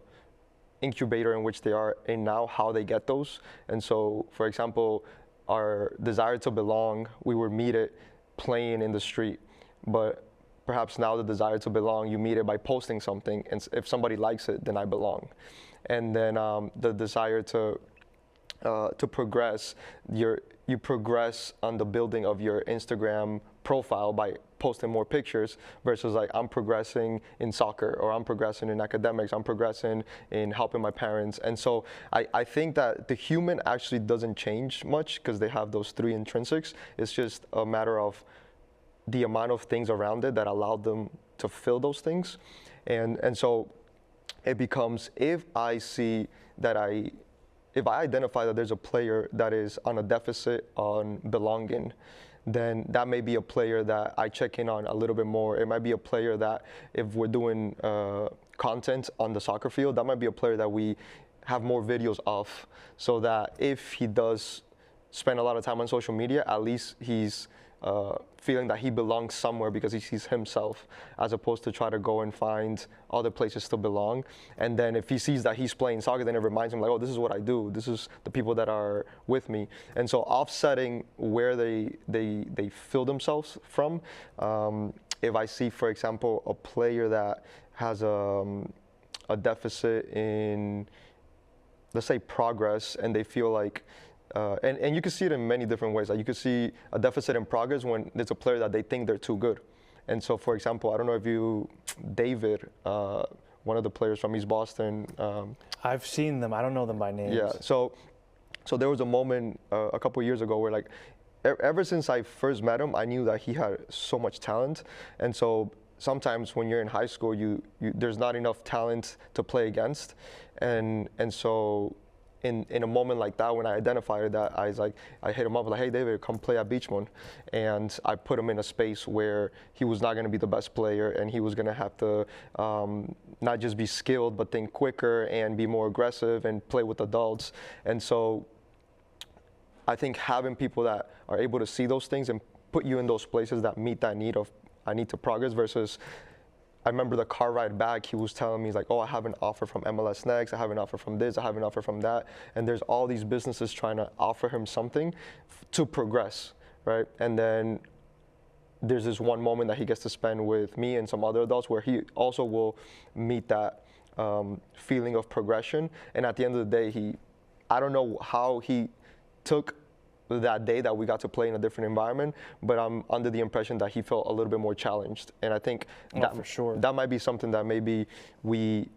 incubator in which they are in now, how they get those. And so, for example, our desire to belong, we would meet it playing in the street, but perhaps now the desire to belong, you meet it by posting something, and if somebody likes it, then I belong. And then the desire to progress, you progress on the building of your Instagram profile by posting more pictures versus like I'm progressing in soccer, or I'm progressing in academics, I'm progressing in helping my parents. And so I think that the human actually doesn't change much because they have those three intrinsics. It's just a matter of the amount of things around it that allowed them to fill those things. And so it becomes, if I identify that there's a player that is on a deficit on belonging, then that may be a player that I check in on a little bit more. It might be a player that, if we're doing content on the soccer field, that might be a player that we have more videos of, so that if he does spend a lot of time on social media, at least he's feeling that he belongs somewhere because he sees himself, as opposed to try to go and find other places to belong. And then if he sees that he's playing soccer, then it reminds him like, oh, this is what I do. This is the people that are with me. And so offsetting where they fill themselves from. If I see, for example, a player that has a deficit in, let's say, progress, and they feel like, and you can see it in many different ways. Like you could see a deficit in progress when there's a player that they think they're too good. And so, for example, I don't know if David, one of the players from East Boston. I've seen them. I don't know them by name. Yeah. So there was a moment a couple years ago where, like, ever since I first met him, I knew that he had so much talent. And so sometimes when you're in high school, there's not enough talent to play against, and so. In a moment like that, when I identified that, I hit him up like, hey David, come play at Beachmont. And I put him in a space where he was not going to be the best player, and he was going to have to not just be skilled, but think quicker and be more aggressive and play with adults. And so I think having people that are able to see those things and put you in those places that meet that need of, I need to progress, versus, I remember the car ride back, he was telling me, he's like, oh, I have an offer from MLS Next, I have an offer from this, I have an offer from that. And there's all these businesses trying to offer him something to progress, right? And then there's this one moment that he gets to spend with me and some other adults where he also will meet that feeling of progression. And at the end of the day, I don't know how he took that day that we got to play in a different environment, but I'm under the impression that he felt a little bit more challenged. And I think that for sure, that might be something that maybe we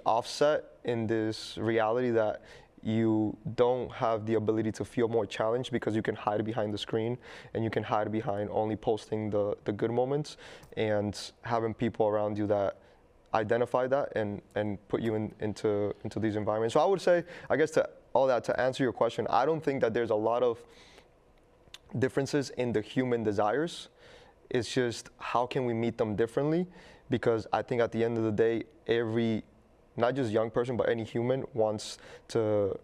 offset in this reality that you don't have the ability to feel more challenged because you can hide behind the screen, and you can hide behind only posting the good moments, and having people around you that identify that and put you into these environments. So I would say, I guess, to all that, to answer your question, I don't think that there's a lot of differences in the human desires. It's just how can we meet them differently? Because I think at the end of the day, every, not just young person, but any human wants to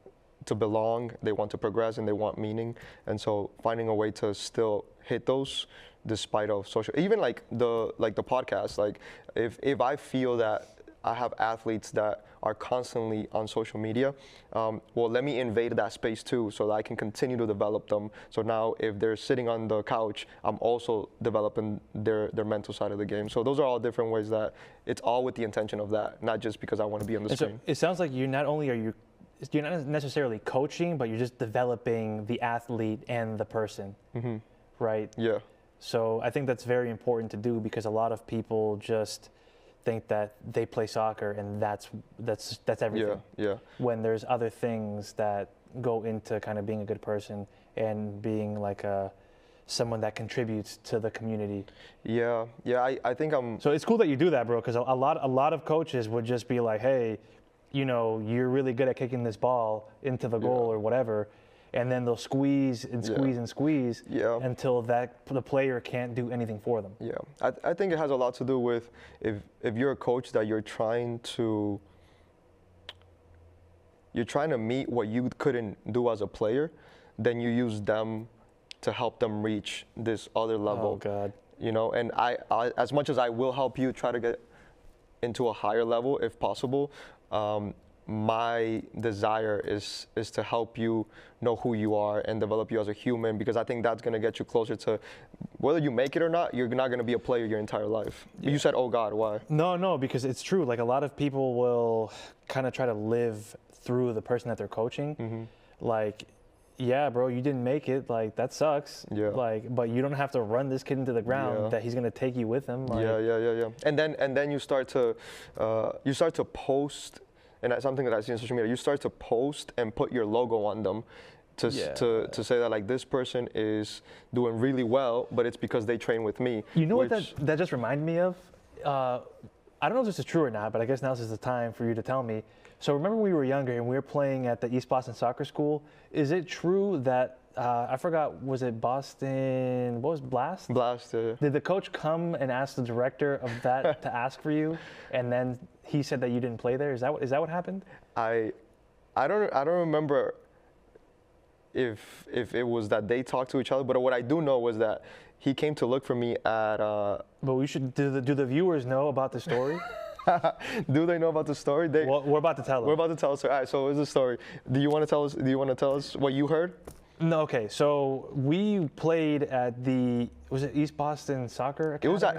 belong, they want to progress, and they want meaning. And so finding a way to still hit those despite of social, even like the podcast, like if I feel that I have athletes that are constantly on social media, well, let me invade that space too, so that I can continue to develop them. So now if they're sitting on the couch, I'm also developing their mental side of the game. So those are all different ways that it's all with the intention of that, not just because I want to be on the screen. So it sounds like you're not necessarily coaching, but you're just developing the athlete and the person, right? Yeah. So I think that's very important to do, because a lot of people just think that they play soccer and that's everything. Yeah. When there's other things that go into kind of being a good person and being like someone that contributes to the community. Yeah. I think I'm. So it's cool that you do that, bro, because a lot of coaches would just be like, hey, you're really good at kicking this ball into the goal or whatever. And then they'll squeeze and squeeze and squeeze until the player can't do anything for them. Yeah, I think it has a lot to do with if you're a coach that you're trying to meet what you couldn't do as a player, then you use them to help them reach this other level. Oh God. And I as much as I will help you try to get into a higher level if possible, my desire is to help you know who you are and develop you as a human, because I think that's going to get you closer to whether you make it or not. You're not going to be a player your entire life. You said, oh God, why? No, because it's true. Like, a lot of people will kind of try to live through the person that they're coaching. Like, yeah, bro, you didn't make it. Like, that sucks. Yeah. Like, but you don't have to run this kid into the ground. That he's gonna take you with him. Like, yeah. And then you start to post, and that's something that I see on social media. You start to post and put your logo on them, to say that, like, this person is doing really well, but it's because they train with me. You know what that just reminded me of? I don't know if this is true or not, but I guess now's the time for you to tell me. So remember when we were younger and we were playing at the East Boston Soccer School? Is it true that, I forgot, was it Boston, what was Blast? Blast, yeah. Did the coach come and ask the director of that to ask for you, and then he said that you didn't play there? Is that what happened? I don't remember if it was that they talked to each other, but what I do know was that he came to look for me at. But we should. Do the viewers know about the story? Do they know about the story? Well, we're about to tell them. We're about to tell us. All right. So it's the story. Do you want to tell us? Do you want to tell us what you heard? No. Okay. So we played at was it East Boston Soccer Academy? It was at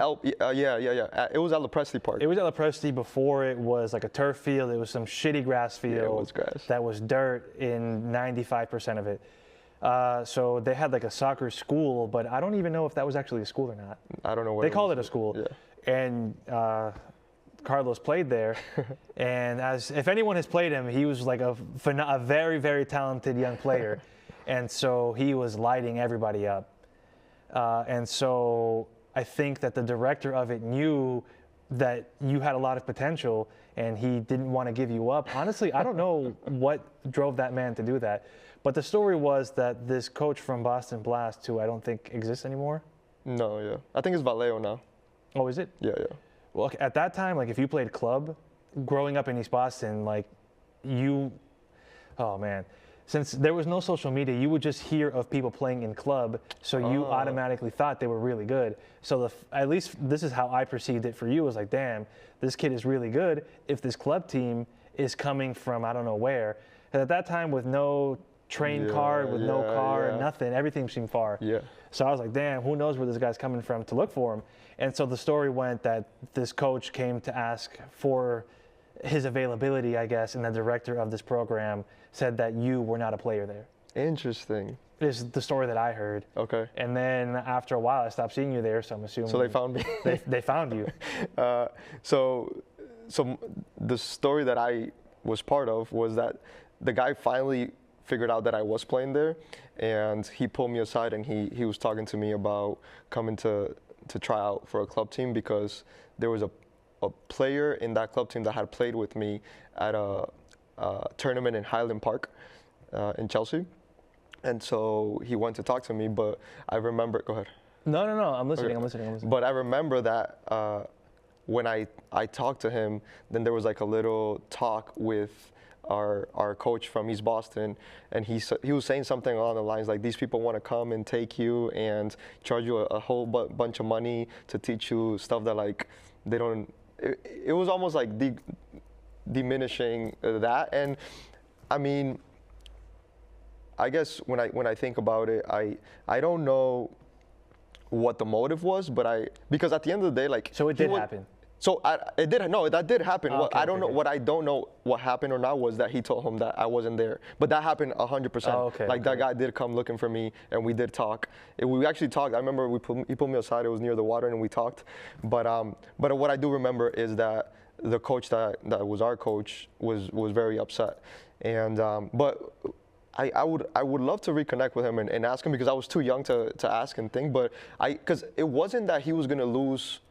yeah. It was at LaPresti Park. It was at LaPresti before it was like a turf field. It was some shitty grass field. Yeah, it was grass. That was dirt in 95% of it. So they had like a soccer school, but I don't even know if that was actually a school or not. I don't know what they called it a school. Yeah. And Carlos played there, and if anyone has played him, he was like a very, very talented young player, and so he was lighting everybody up. And so I think that the director of it knew that you had a lot of potential, and he didn't want to give you up. Honestly, I don't know what drove that man to do that, but the story was that this coach from Boston Blast, who I don't think exists anymore. No, yeah, I think it's Vallejo now. Oh, is it? Yeah. Well, at that time, like, if you played club, growing up in East Boston, like, oh man, since there was no social media, you would just hear of people playing in club, so you automatically thought they were really good. So at least this is how I perceived it for you. It was like, damn, this kid is really good if this club team is coming from I don't know where. And at that time, with no train card, with no car, nothing, everything seemed far. Yeah. So I was like, damn, who knows where this guy's coming from to look for him. And so the story went that this coach came to ask for his availability, I guess, and the director of this program said that you were not a player there. Interesting. Is the story that I heard. Okay. And then after a while, I stopped seeing you there, so I'm assuming. So they found me. they found you. So the story that I was part of was that the guy finally figured out that I was playing there, and he pulled me aside and he was talking to me about coming to try out for a club team, because there was a player in that club team that had played with me at a tournament in Highland Park in Chelsea. And so he went to talk to me, but I remember, go ahead. No, I'm listening, Okay. I'm listening. But I remember that when I talked to him, then there was like a little talk with our coach from East Boston, and he was saying something along the lines like, these people want to come and take you and charge you a whole bunch of money to teach you stuff that, like, they don't. It was almost like diminishing that, and I mean, I guess when I think about it, I don't know what the motive was, but because at the end of the day, like, so it did happen. So that did happen. Oh, What I don't know what happened or not was that he told him that I wasn't there. But that happened 100%. That guy did come looking for me, and we did talk. We actually talked. I remember he pulled me aside. It was near the water, and we talked. But what I do remember is that the coach that was our coach was very upset. And but I would love to reconnect with him and ask him, because I was too young to ask and think. But because it wasn't that he was gonna lose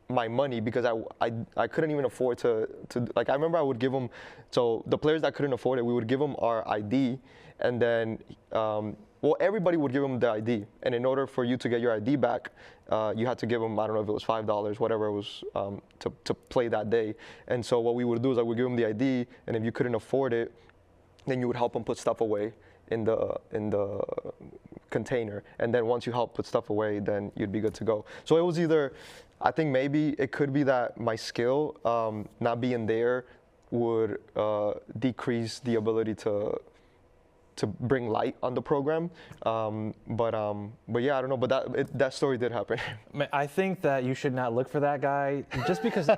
my money, because I couldn't even afford to like, I remember I would give them, so the players that couldn't afford it, we would give them our ID, and then everybody would give them the ID, and in order for you to get your ID back, you had to give them, I don't know if it was $5, whatever it was, to play that day. And so what we would do is I would give them the ID, and if you couldn't afford it, then you would help them put stuff away in the container, and then once you help put stuff away, then you'd be good to go. So it was either, I think maybe it could be that my skill, not being there, would decrease the ability to bring light on the program. But yeah, I don't know. But that story did happen. Man, I think that you should not look for that guy just because,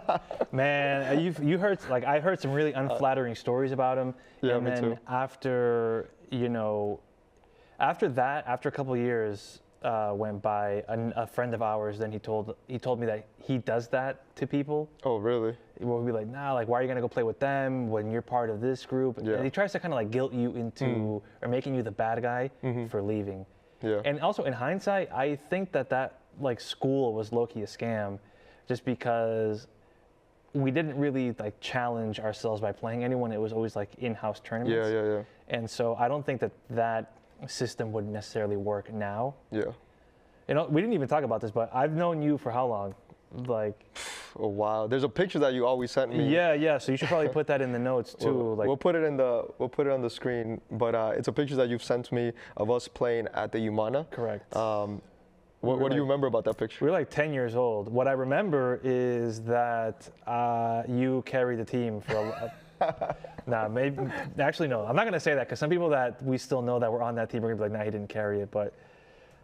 man, you heard, like, I heard some really unflattering stories about him. Yeah, and me then too. after, you know, after a couple of years went by, a friend of ours, then he told me that he does that to people. Oh, really? We'll be like, nah, like, why are you gonna go play with them when you're part of this group? Yeah. And he tries to kind of like guilt you into or making you the bad guy for leaving. Yeah. And also in hindsight, I think that like school was low-key a scam, just because we didn't really like challenge ourselves by playing anyone. It was always like in-house tournaments. Yeah. And so I don't think that system would necessarily work now. Yeah. You know, we didn't even talk about this, but I've known you for how long? Like a while. There's a picture that you always sent me. Yeah. So you should probably put that in the notes too. We'll put it on the screen. But it's a picture that you've sent me of us playing at the Umana. Correct. What do you remember about that picture? We were like 10 years old. What I remember is that you carried the team for nah, maybe. Actually, no. I'm not gonna say that because some people that we still know that were on that team are gonna be like, nah, he didn't carry it. But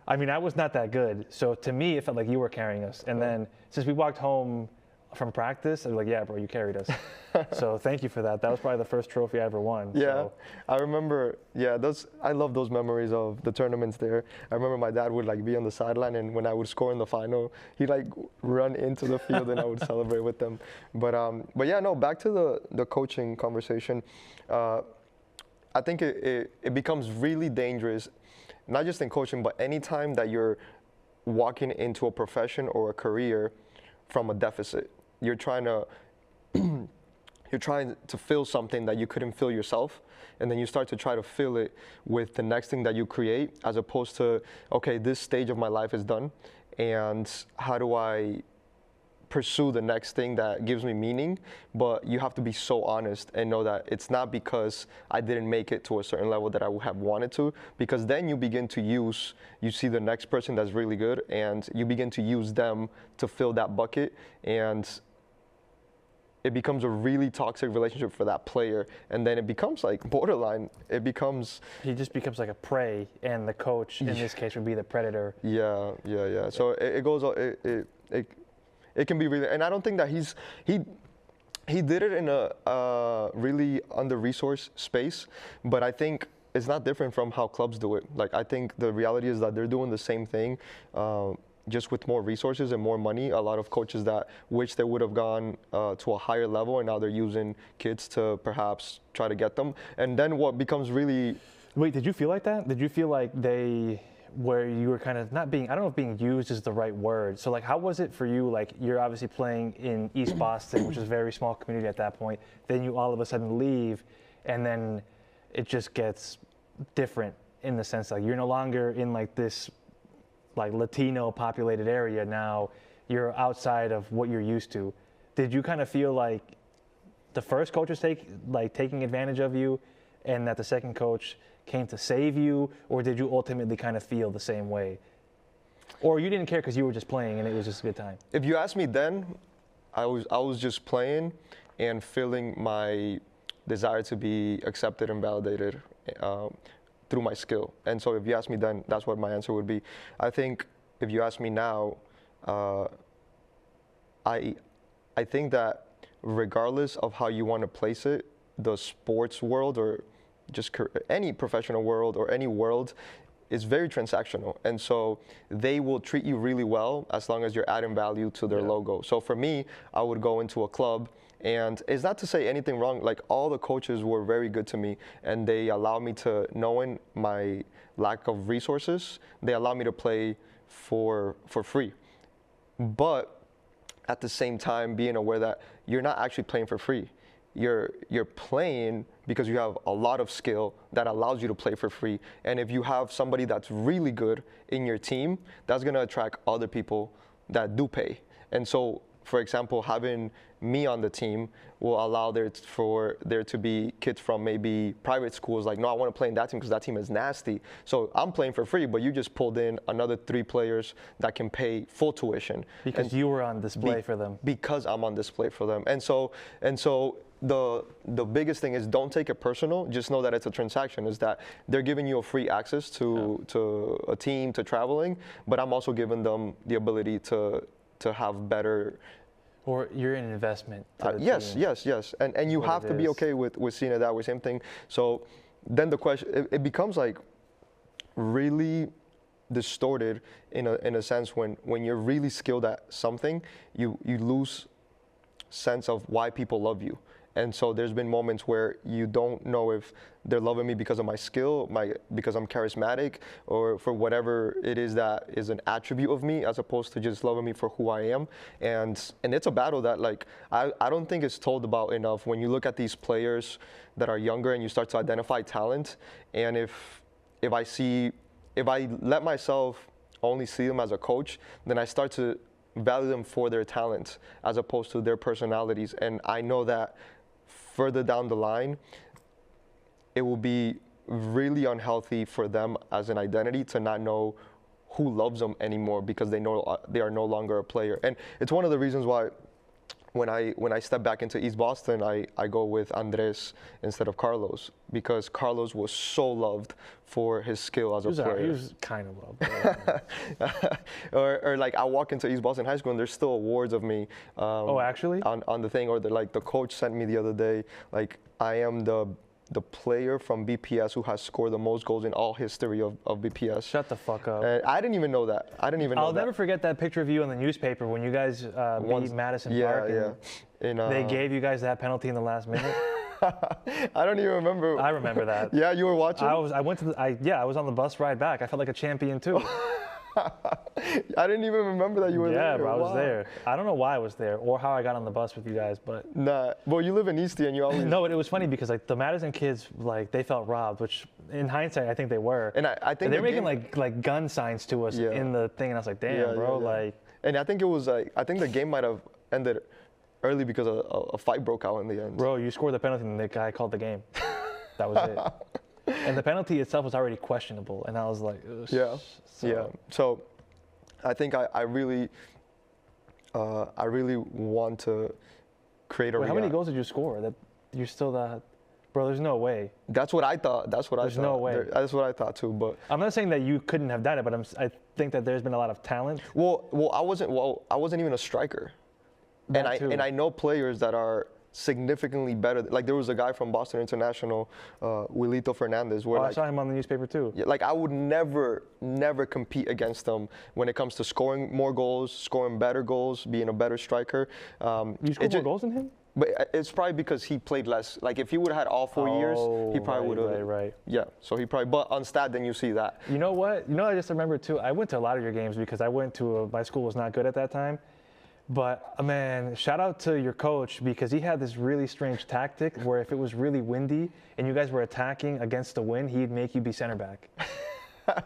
I mean, I was not that good. So to me, it felt like you were carrying us. And then since we walked home from practice, I was like, yeah, bro, you carried us. So thank you for that. That was probably the first trophy I ever won. Yeah, So. I remember. Yeah, I love those memories of the tournaments there. I remember my dad would like be on the sideline, and when I would score in the final, he'd like run into the field, and I would celebrate with them. But yeah, no. Back to the coaching conversation. I think it becomes really dangerous, not just in coaching, but anytime that you're walking into a profession or a career from a deficit. You're trying to fill something that you couldn't fill yourself, and then you start to try to fill it with the next thing that you create, as opposed to, okay, this stage of my life is done, and how do I pursue the next thing that gives me meaning? But you have to be so honest and know that it's not because I didn't make it to a certain level that I would have wanted to, because then you begin to you see the next person that's really good, and you begin to use them to fill that bucket, and it becomes a really toxic relationship for that player, and then it becomes like borderline. He just becomes like a prey, and the coach in this case would be the predator. Yeah. So it goes. It can be really, and I don't think that he did it in a really under-resourced space, but I think it's not different from how clubs do it. Like, I think the reality is that they're doing the same thing, just with more resources and more money. A lot of coaches that wish they would have gone to a higher level, and now they're using kids to perhaps try to get them. And then what becomes really... Wait, did you feel like that? Did you feel like where you were kind of not being, I don't know if being used is the right word. So like, how was it for you? Like, you're obviously playing in East Boston, which is a very small community at that point. Then you all of a sudden leave, and then it just gets different in the sense like you're no longer in like this like Latino populated area. Now you're outside of what you're used to. Did you kind of feel like the first coach was taking advantage of you, and that the second coach came to save you, or did you ultimately kind of feel the same way? Or you didn't care because you were just playing and it was just a good time? If you asked me then, I was just playing and feeling my desire to be accepted and validated through my skill. And so if you ask me then, that's what my answer would be. I think if you ask me now, I think that regardless of how you want to place it, the sports world or just any professional world or any world is very transactional. And so they will treat you really well as long as you're adding value to their logo. So for me, I would go into a club, and it's not to say anything wrong, like all the coaches were very good to me, and they allowed me to, knowing my lack of resources, they allowed me to play for free. But at the same time, being aware that you're not actually playing for free. You're playing because you have a lot of skill that allows you to play for free. And if you have somebody that's really good in your team, that's gonna attract other people that do pay. And so, for example, having me on the team will allow for there to be kids from maybe private schools like, no, I want to play in that team because that team is nasty. So I'm playing for free, but you just pulled in another 3 players that can pay full tuition. Because you were on display for them. Because I'm on display for them. And so the biggest thing is don't take it personal. Just know that it's a transaction. Is that they're giving you a free access to a team, to traveling, but I'm also giving them the ability to have better. Or you're an investment. To the yes, team. yes, and you What have it to be is. okay with seeing it that way. Same thing. So then the question, it becomes like really distorted in a sense when you're really skilled at something, you lose sense of why people love you. And so there's been moments where you don't know if they're loving me because of my skill, because I'm charismatic, or for whatever it is that is an attribute of me, as opposed to just loving me for who I am. And it's a battle that like I don't think it's told about enough. When you look at these players that are younger and you start to identify talent, and if I let myself only see them as a coach, then I start to value them for their talents as opposed to their personalities. And I know that further down the line, it will be really unhealthy for them as an identity to not know who loves them anymore because they know they are no longer a player. And it's one of the reasons why when I step back into East Boston, I go with Andres instead of Carlos, because Carlos was so loved for his skill as a player. He was kind of loved. or like I walk into East Boston High School and there's still awards of me. Oh, actually? On the thing, or the coach sent me the other day, like I am the player from BPS who has scored the most goals in all history of BPS. Shut the fuck up. And I didn't even know that. I'll never forget that picture of you in the newspaper when you guys beat Madison Park. And they gave you guys that penalty in the last minute. I don't even remember. I remember that. Yeah, you were watching? I was on the bus ride back. I felt like a champion too. I didn't even remember that you were there. Yeah, bro, I was Wow. there. I don't know why I was there or how I got on the bus with you guys, but nah. Well, you live in Eastie and you always. No, it was funny because like the Madison kids, like they felt robbed, which in hindsight I think they were. And I think they were the making like gun signs to us in the thing, and I was like, damn, Yeah, bro, yeah, yeah. like. And I think it was like I think the game might have ended early because a fight broke out in the end. Bro, you scored the penalty and the guy called the game. That was it. And the penalty itself was already questionable, and I was like, ugh. Yeah. So- Yeah. So I think I really want to create a. Wait, how many goals did you score? That you're still that, bro? There's no way. That's what I thought. That's what There's I thought. no way. That's what I thought too. But I'm not saying that you couldn't have done it, but I think that there's been a lot of talent. Well, I wasn't even a striker, That and too. I know players that are significantly better. Like there was a guy from Boston International, Wilito Fernandez, where Oh, I like, saw him on the newspaper too. yeah, like I would never compete against him when it comes to scoring more goals, scoring better goals, being a better striker. You scored more goals than him? But it's probably because he played less. Like if he would have had all 4 years, he probably would have. Right. Yeah. So he probably. But on stat, then you see that. You know what? You know, I just remember too. I went to a lot of your games because I went to my school was not good at that time. But man, shout out to your coach because he had this really strange tactic where if it was really windy and you guys were attacking against the wind, he'd make you be center back.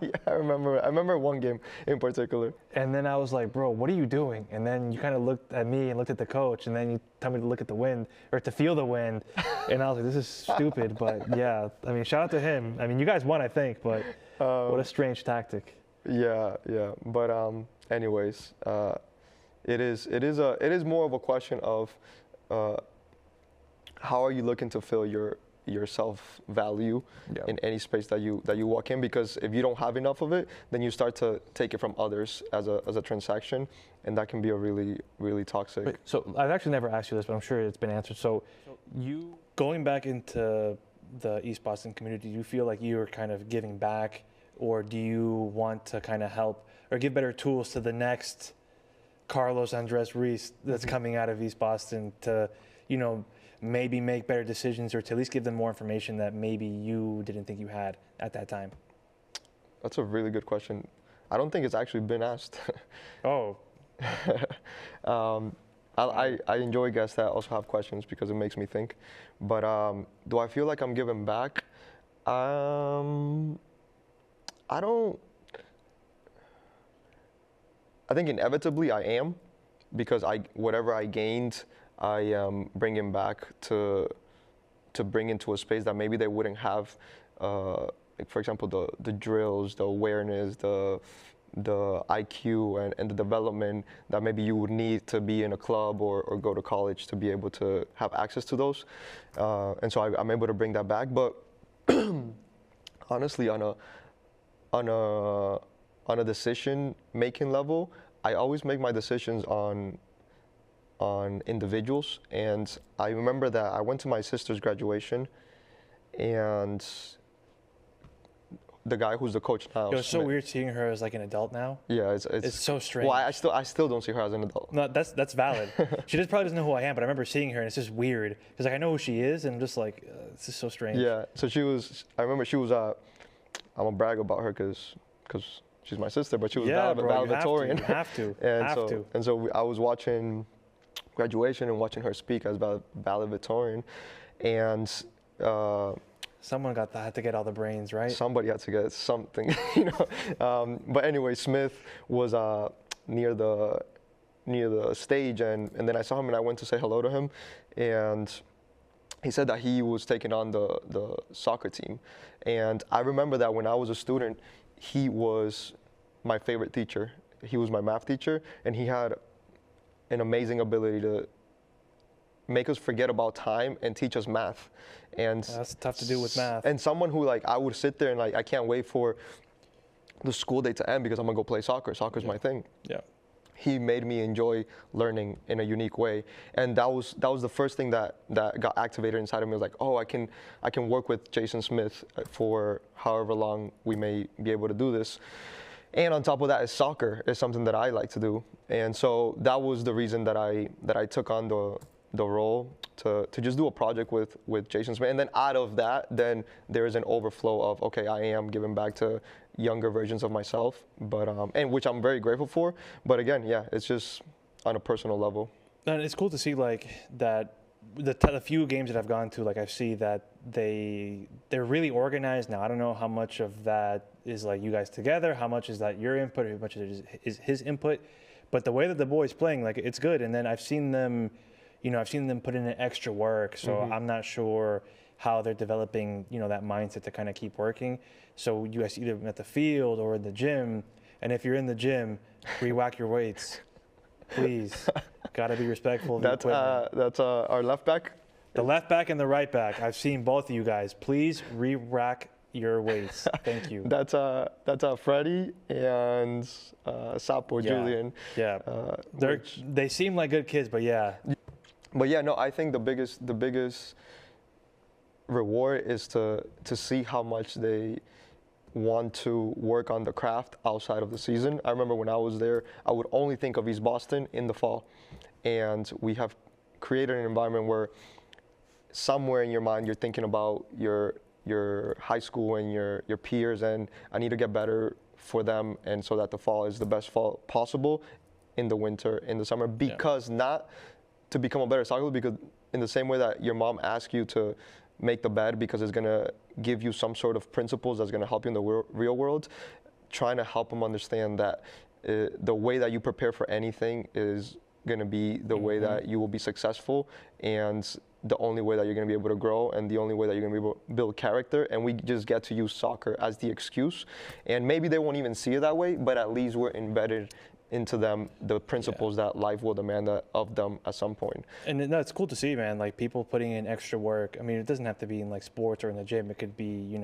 Yeah, I remember one game in particular. And then I was like, bro, what are you doing? And then you kind of looked at me and looked at the coach, and then you tell me to look at the wind or to feel the wind. And I was like, this is stupid. But yeah, I mean, shout out to him. I mean, you guys won, I think, but what a strange tactic. Yeah. But anyways, it is more of a question of how are you looking to fill your self-value in any space that you walk in, because if you don't have enough of it, then you start to take it from others as a transaction, and that can be a really, really toxic. Wait, so I've actually never asked you this, but I'm sure it's been answered. So you going back into the East Boston community, do you feel like you're kind of giving back, or do you want to kind of help or give better tools to the next Carlos Andres Reese that's coming out of East Boston to, maybe make better decisions, or to at least give them more information that maybe you didn't think you had at that time? That's a really good question. I don't think it's actually been asked. Oh. I enjoy guests that also have questions because it makes me think. But do I feel like I'm giving back? I don't. I think inevitably I am, because whatever I gained, I am bringing back to bring into a space that maybe they wouldn't have. Like for example, the drills, the awareness, the the IQ and the development that maybe you would need to be in a club or go to college to be able to have access to those. And so I'm able to bring that back. But honestly, on a decision making level, I always make my decisions on individuals. And I remember that I went to my sister's graduation, and the guy who's the coach now. It was so weird seeing her as like an adult now. Yeah, It's so strange. Well, I still don't see her as an adult. No, that's valid. She just probably doesn't know who I am, but I remember seeing her and it's just weird because like I know who she is and I'm just like this is so strange. Yeah, so I remember she was I'm gonna brag about her because she's my sister, but she was valedictorian. You have to. And so I was watching graduation and watching her speak as valedictorian, and someone had to get all the brains, right? Somebody had to get something, But anyway, Smith was near the stage, and then I saw him and I went to say hello to him, and he said that he was taking on the soccer team. And I remember that when I was a student, he was my favorite teacher. He was my math teacher, and he had an amazing ability to make us forget about time and teach us math. And that's tough to do with math. And someone who I would sit there and I can't wait for the school day to end because I'm gonna go play soccer. Soccer's my thing. Yeah. He made me enjoy learning in a unique way, and that was the first thing that got activated inside of me. I was like, oh, I can work with Jason Smith for however long we may be able to do this. And on top of that is soccer is something that I like to do, and so that was the reason that I took on the role to just do a project with Jason Smith. And then out of that, then there is an overflow of, okay, I am giving back to younger versions of myself, but and which I'm very grateful for. But again, yeah, it's just on a personal level. And it's cool to see like that the few games that I've gone to, like I see that they're really organized now. I don't know how much of that is like you guys together, how much is that your input, how much is his input, but the way that the boys playing, like it's good. And then I've seen them put in an extra work, so I'm not sure how they're developing, that mindset to kind of keep working. So you guys either at the field or in the gym, and if you're in the gym, re-whack your weights, please. Gotta be respectful of the equipment. That's our left back. The left back and the right back. I've seen both of you guys. Please re-rack your weights. Thank you. That's Freddie and Sapo Julian. Yeah. They seem like good kids, but yeah. But yeah, no, I think the biggest reward is to see how much they want to work on the craft outside of the season. I remember when I was there, I would only think of East Boston in the fall. And we have created an environment where somewhere in your mind you're thinking about your high school and your peers, and I need to get better for them, and so that the fall is the best fall possible in the winter, in the summer, because not to become a better soccer player, because in the same way that your mom asks you to make the bed because it's going to give you some sort of principles that's going to help you in the real world, trying to help them understand that the way that you prepare for anything is going to be the way that you will be successful, and the only way that you're going to be able to grow, and the only way that you're going to be able to build character. And we just get to use soccer as the excuse, and maybe they won't even see it that way, but at least we're embedded into them the principles that life will demand of them at some point. And no, it's cool to see, man, like people putting in extra work. I mean, it doesn't have to be in like sports or in the gym. It could be,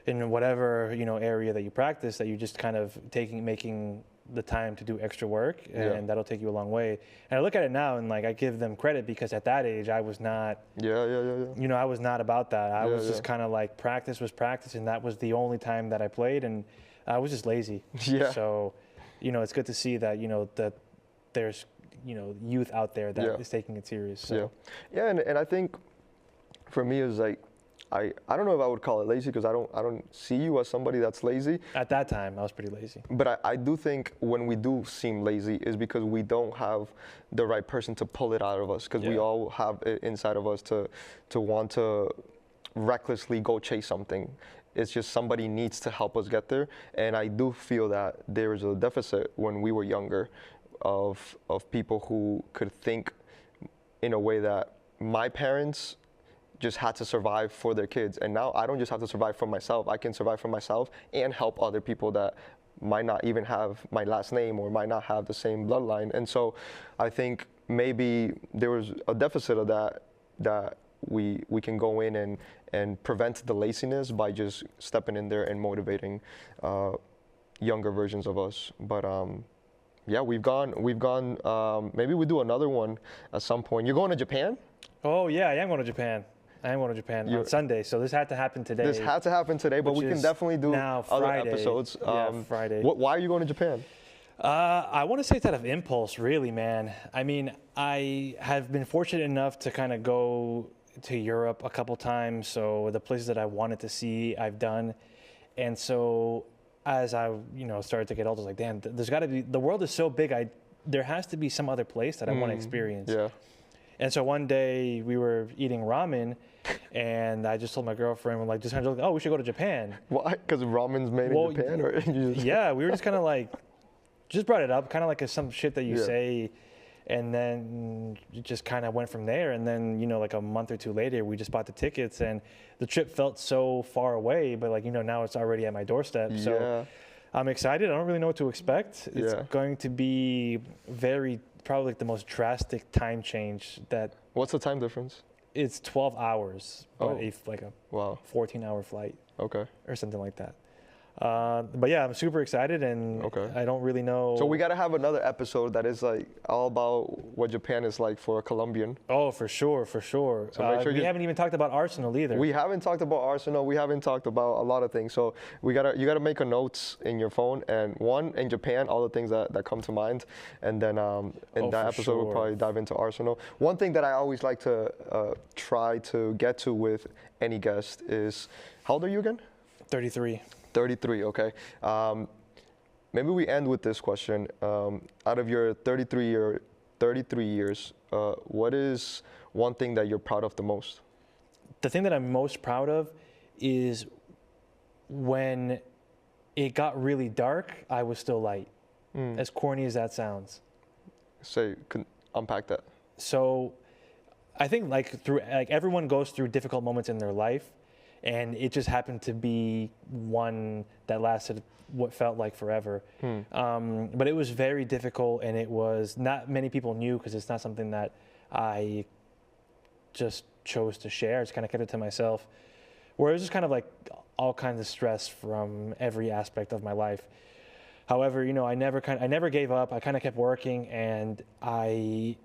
in whatever, area that you practice, that you just kind of making the time to do extra work, and that'll take you a long way. And I look at it now and like I give them credit, because at that age I was not I was not about that. I was just kind of like practice was practice, and that was the only time that I played, and I was just lazy. So it's good to see that that there's youth out there that is taking it serious. So. And I think for me is like I don't know if I would call it lazy, because I don't see you as somebody that's lazy. At that time, I was pretty lazy. But I do think when we do seem lazy is because we don't have the right person to pull it out of us, because we all have it inside of us to want to recklessly go chase something. It's just somebody needs to help us get there. And I do feel that there is a deficit when we were younger of people who could think in a way that my parents just had to survive for their kids. And now I don't just have to survive for myself. I can survive for myself and help other people that might not even have my last name or might not have the same bloodline. And so I think maybe there was a deficit of that we can go in and prevent the laziness by just stepping in there and motivating younger versions of us. But yeah, we've gone. Maybe we do another one at some point. You're going to Japan? Oh yeah, I am going to Japan. On Sunday, so this had to happen today. This had to happen today, but we can definitely do other episodes. Friday. Why are you going to Japan? I want to say it's out of impulse, really, man. I mean, I have been fortunate enough to kind of go to Europe a couple times, so the places that I wanted to see, I've done. And so as I, started to get older, I was like, damn, there's got to be, the world is so big, there has to be some other place that I want to experience. Yeah. And so one day we were eating ramen, and I just told my girlfriend, we're like, just kind of like, oh, we should go to Japan. Why? Because ramen's made in Japan? Or yeah, we were just kind of like, just brought it up, kind of like some shit that you say, and then it just kind of went from there. And then, like a month or two later, we just bought the tickets, and the trip felt so far away, but like, now it's already at my doorstep. Yeah. So I'm excited. I don't really know what to expect. It's going to be probably like the most drastic time change that. What's the time difference? It's 12 hours, but like a 14-hour flight. Okay. Or something like that. But yeah, I'm super excited, and I don't really know. So we got to have another episode that is like all about what Japan is like for a Colombian. Oh, for sure, for sure. So make sure we haven't even talked about Arsenal either. We haven't talked about Arsenal. We haven't talked about a lot of things. So you gotta make a notes in your phone, and in Japan, all the things that come to mind, and then in that episode we'll probably dive into Arsenal. One thing that I always like to try to get to with any guest is, how old are you again? 33. 33, okay. Maybe we end with this question. Out of your 33 years, what is one thing that you're proud of the most? The thing that I'm most proud of is when it got really dark, I was still light. As corny as that sounds. Unpack that. So I think everyone goes through difficult moments in their life, and it just happened to be one that lasted what felt like forever. But it was very difficult, and it was not many people knew, because it's not something that I just chose to share. I just kind of kept it to myself, where it was just kind of like all kinds of stress from every aspect of my life. However, I never gave up. I kind of kept working, and I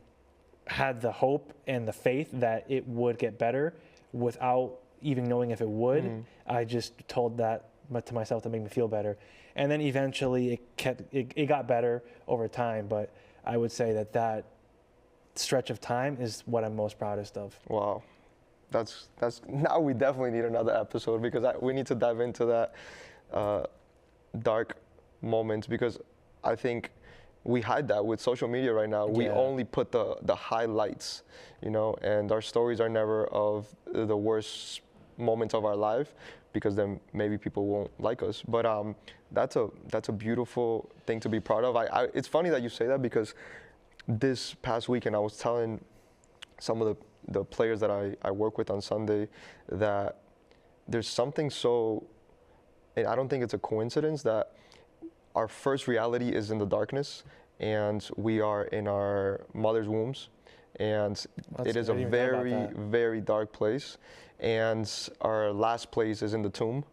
had the hope and the faith that it would get better without even knowing if it would. I just told that to myself to make me feel better. And then eventually it got better over time, but I would say that stretch of time is what I'm most proudest of. Wow. That's now we definitely need another episode, because we need to dive into that dark moments, because I think we hide that with social media right now. We only put the highlights, and our stories are never of the worst moments of our life, because then maybe people won't like us. But that's a beautiful thing to be proud of. It's funny that you say that, because this past weekend I was telling some of the players that I work with on Sunday that there's something and I don't think it's a coincidence, that our first reality is in the darkness, and we are in our mother's wombs, and it is a very, very dark place. And our last place is in the tomb,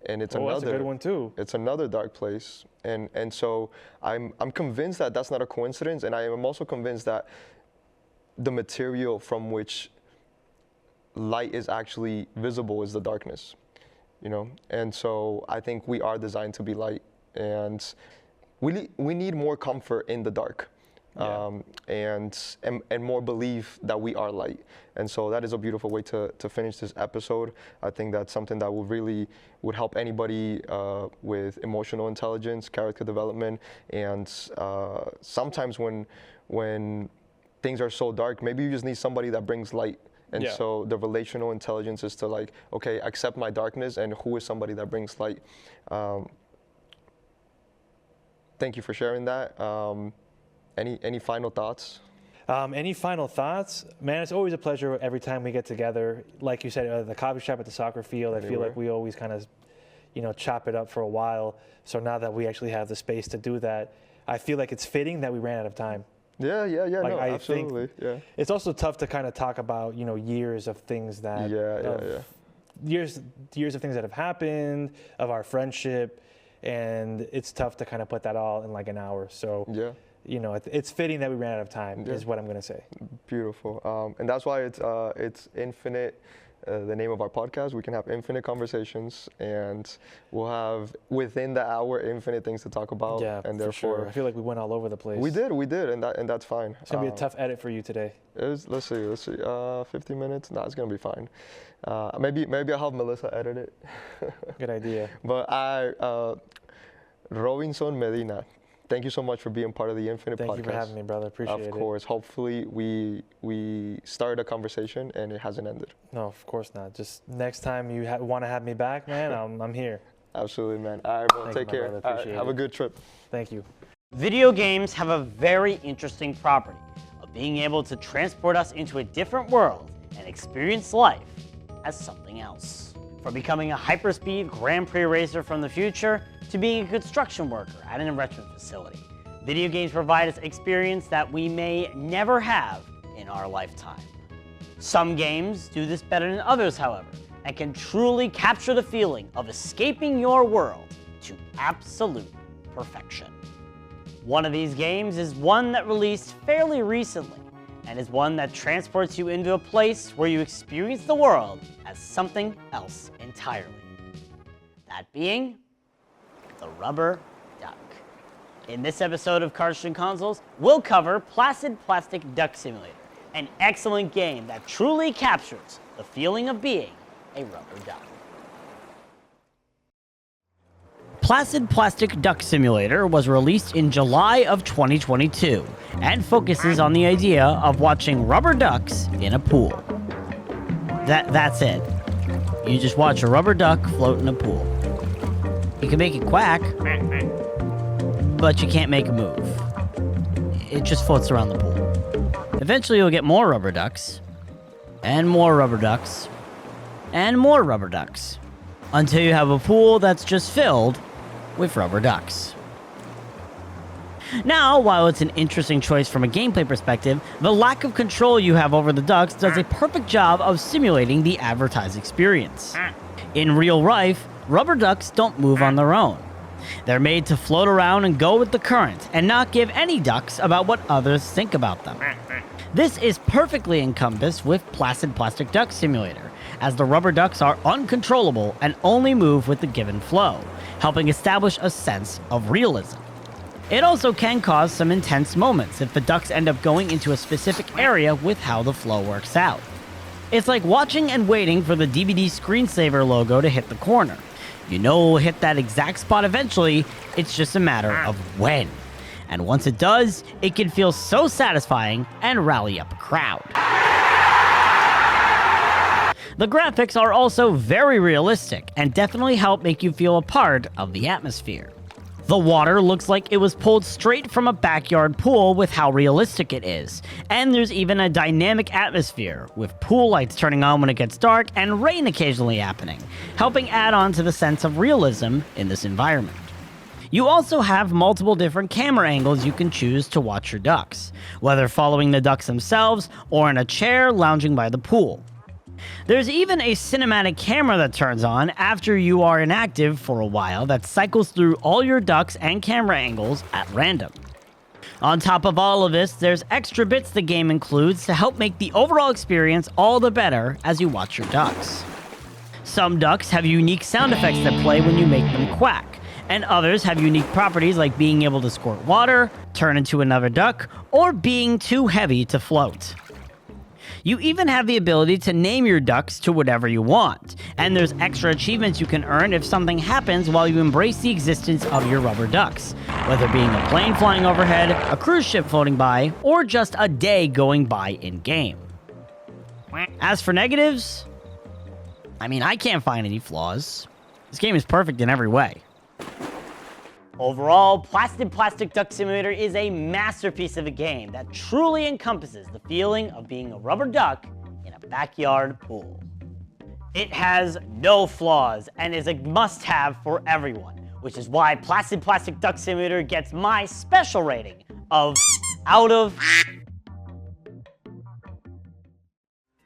and it's that's a good one too. It's another dark place, and so I'm convinced that that's not a coincidence, and I am also convinced that the material from which light is actually visible is the darkness, and so I think we are designed to be light, and we need more comfort in the dark. And more belief that we are light. And so that is a beautiful way to finish this episode. I think that's something that would help anybody with emotional intelligence, character development, and sometimes when things are so dark, maybe you just need somebody that brings light. And so the relational intelligence is to accept my darkness, and who is somebody that brings light. Thank you for sharing that. Any final thoughts? Any final thoughts? Man, it's always a pleasure every time we get together. Like you said, the coffee shop, at the soccer field, I feel like we always kind of, chop it up for a while. So now that we actually have the space to do that, I feel like it's fitting that we ran out of time. Yeah, Like, no, I absolutely. think it's also tough to kind of talk about, years of things that years of things that have happened, of our friendship, and it's tough to kind of put that all in like an hour. So it's fitting that we ran out of time is what I'm gonna say. Beautiful, and that's why it's Infinite. The name of our podcast. We can have infinite conversations, and we'll have within the hour infinite things to talk about. Yeah, and for therefore sure. I feel like we went all over the place. we did, and that's fine. It's gonna be a tough edit for you today. Let's see, 50 minutes. No, it's gonna be fine. Maybe I'll have Melissa edit it. Good idea. But Robinson Medina, thank you so much for being part of the Infinite Podcast. Thank you for having me, brother. Appreciate it. Of course. Hopefully we started a conversation and it hasn't ended. No, of course not. Just next time you want to have me back, man, I'm here. Absolutely, man. All right, bro. Thank Take you, my care. brother. All right, Appreciate have a it. good trip. Thank you. Video games have a very interesting property of being able to transport us into a different world and experience life as something else. From becoming a hyperspeed Grand Prix racer from the future to being a construction worker at an enrichment facility, video games provide us experience that we may never have in our lifetime. Some games do this better than others, however, and can truly capture the feeling of escaping your world to absolute perfection. One of these games is one that released fairly recently, and is one that transports you into a place where you experience the world as something else entirely. That being the Rubber Duck. In this episode of Cartridge and Consoles, we'll cover Placid Plastic Duck Simulator, an excellent game that truly captures the feeling of being a rubber duck. Placid Plastic Duck Simulator was released in July of 2022 and focuses on the idea of watching rubber ducks in a pool. That's it. You just watch a rubber duck float in a pool. You can make it quack, but you can't make it move. It just floats around the pool. Eventually you'll get more rubber ducks, and more rubber ducks, and more rubber ducks, until you have a pool that's just filled with rubber ducks. Now, while it's an interesting choice from a gameplay perspective, the lack of control you have over the ducks does a perfect job of simulating the advertised experience. In real life, rubber ducks don't move on their own. They're made to float around and go with the current and not give any ducks about what others think about them. This is perfectly encompassed with Placid Plastic Duck Simulator, as the rubber ducks are uncontrollable and only move with the given flow, helping establish a sense of realism. It also can cause some intense moments if the ducks end up going into a specific area with how the flow works out. It's like watching and waiting for the DVD screensaver logo to hit the corner. You know it will hit that exact spot eventually, it's just a matter of when. And once it does, it can feel so satisfying and rally up a crowd. The graphics are also very realistic and definitely help make you feel a part of the atmosphere. The water looks like it was pulled straight from a backyard pool with how realistic it is, and there's even a dynamic atmosphere, with pool lights turning on when it gets dark and rain occasionally happening, helping add on to the sense of realism in this environment. You also have multiple different camera angles you can choose to watch your ducks, whether following the ducks themselves or in a chair lounging by the pool. There's even a cinematic camera that turns on after you are inactive for a while that cycles through all your ducks and camera angles at random. On top of all of this, there's extra bits the game includes to help make the overall experience all the better as you watch your ducks. Some ducks have unique sound effects that play when you make them quack, and others have unique properties like being able to squirt water, turn into another duck, or being too heavy to float. You even have the ability to name your ducks to whatever you want, and there's extra achievements you can earn if something happens while you embrace the existence of your rubber ducks, whether being a plane flying overhead, a cruise ship floating by, or just a day going by in-game. As for negatives, I can't find any flaws. This game is perfect in every way. Overall, Placid Plastic Duck Simulator is a masterpiece of a game that truly encompasses the feeling of being a rubber duck in a backyard pool. It has no flaws and is a must-have for everyone, which is why Placid Plastic Duck Simulator gets my special rating of out of...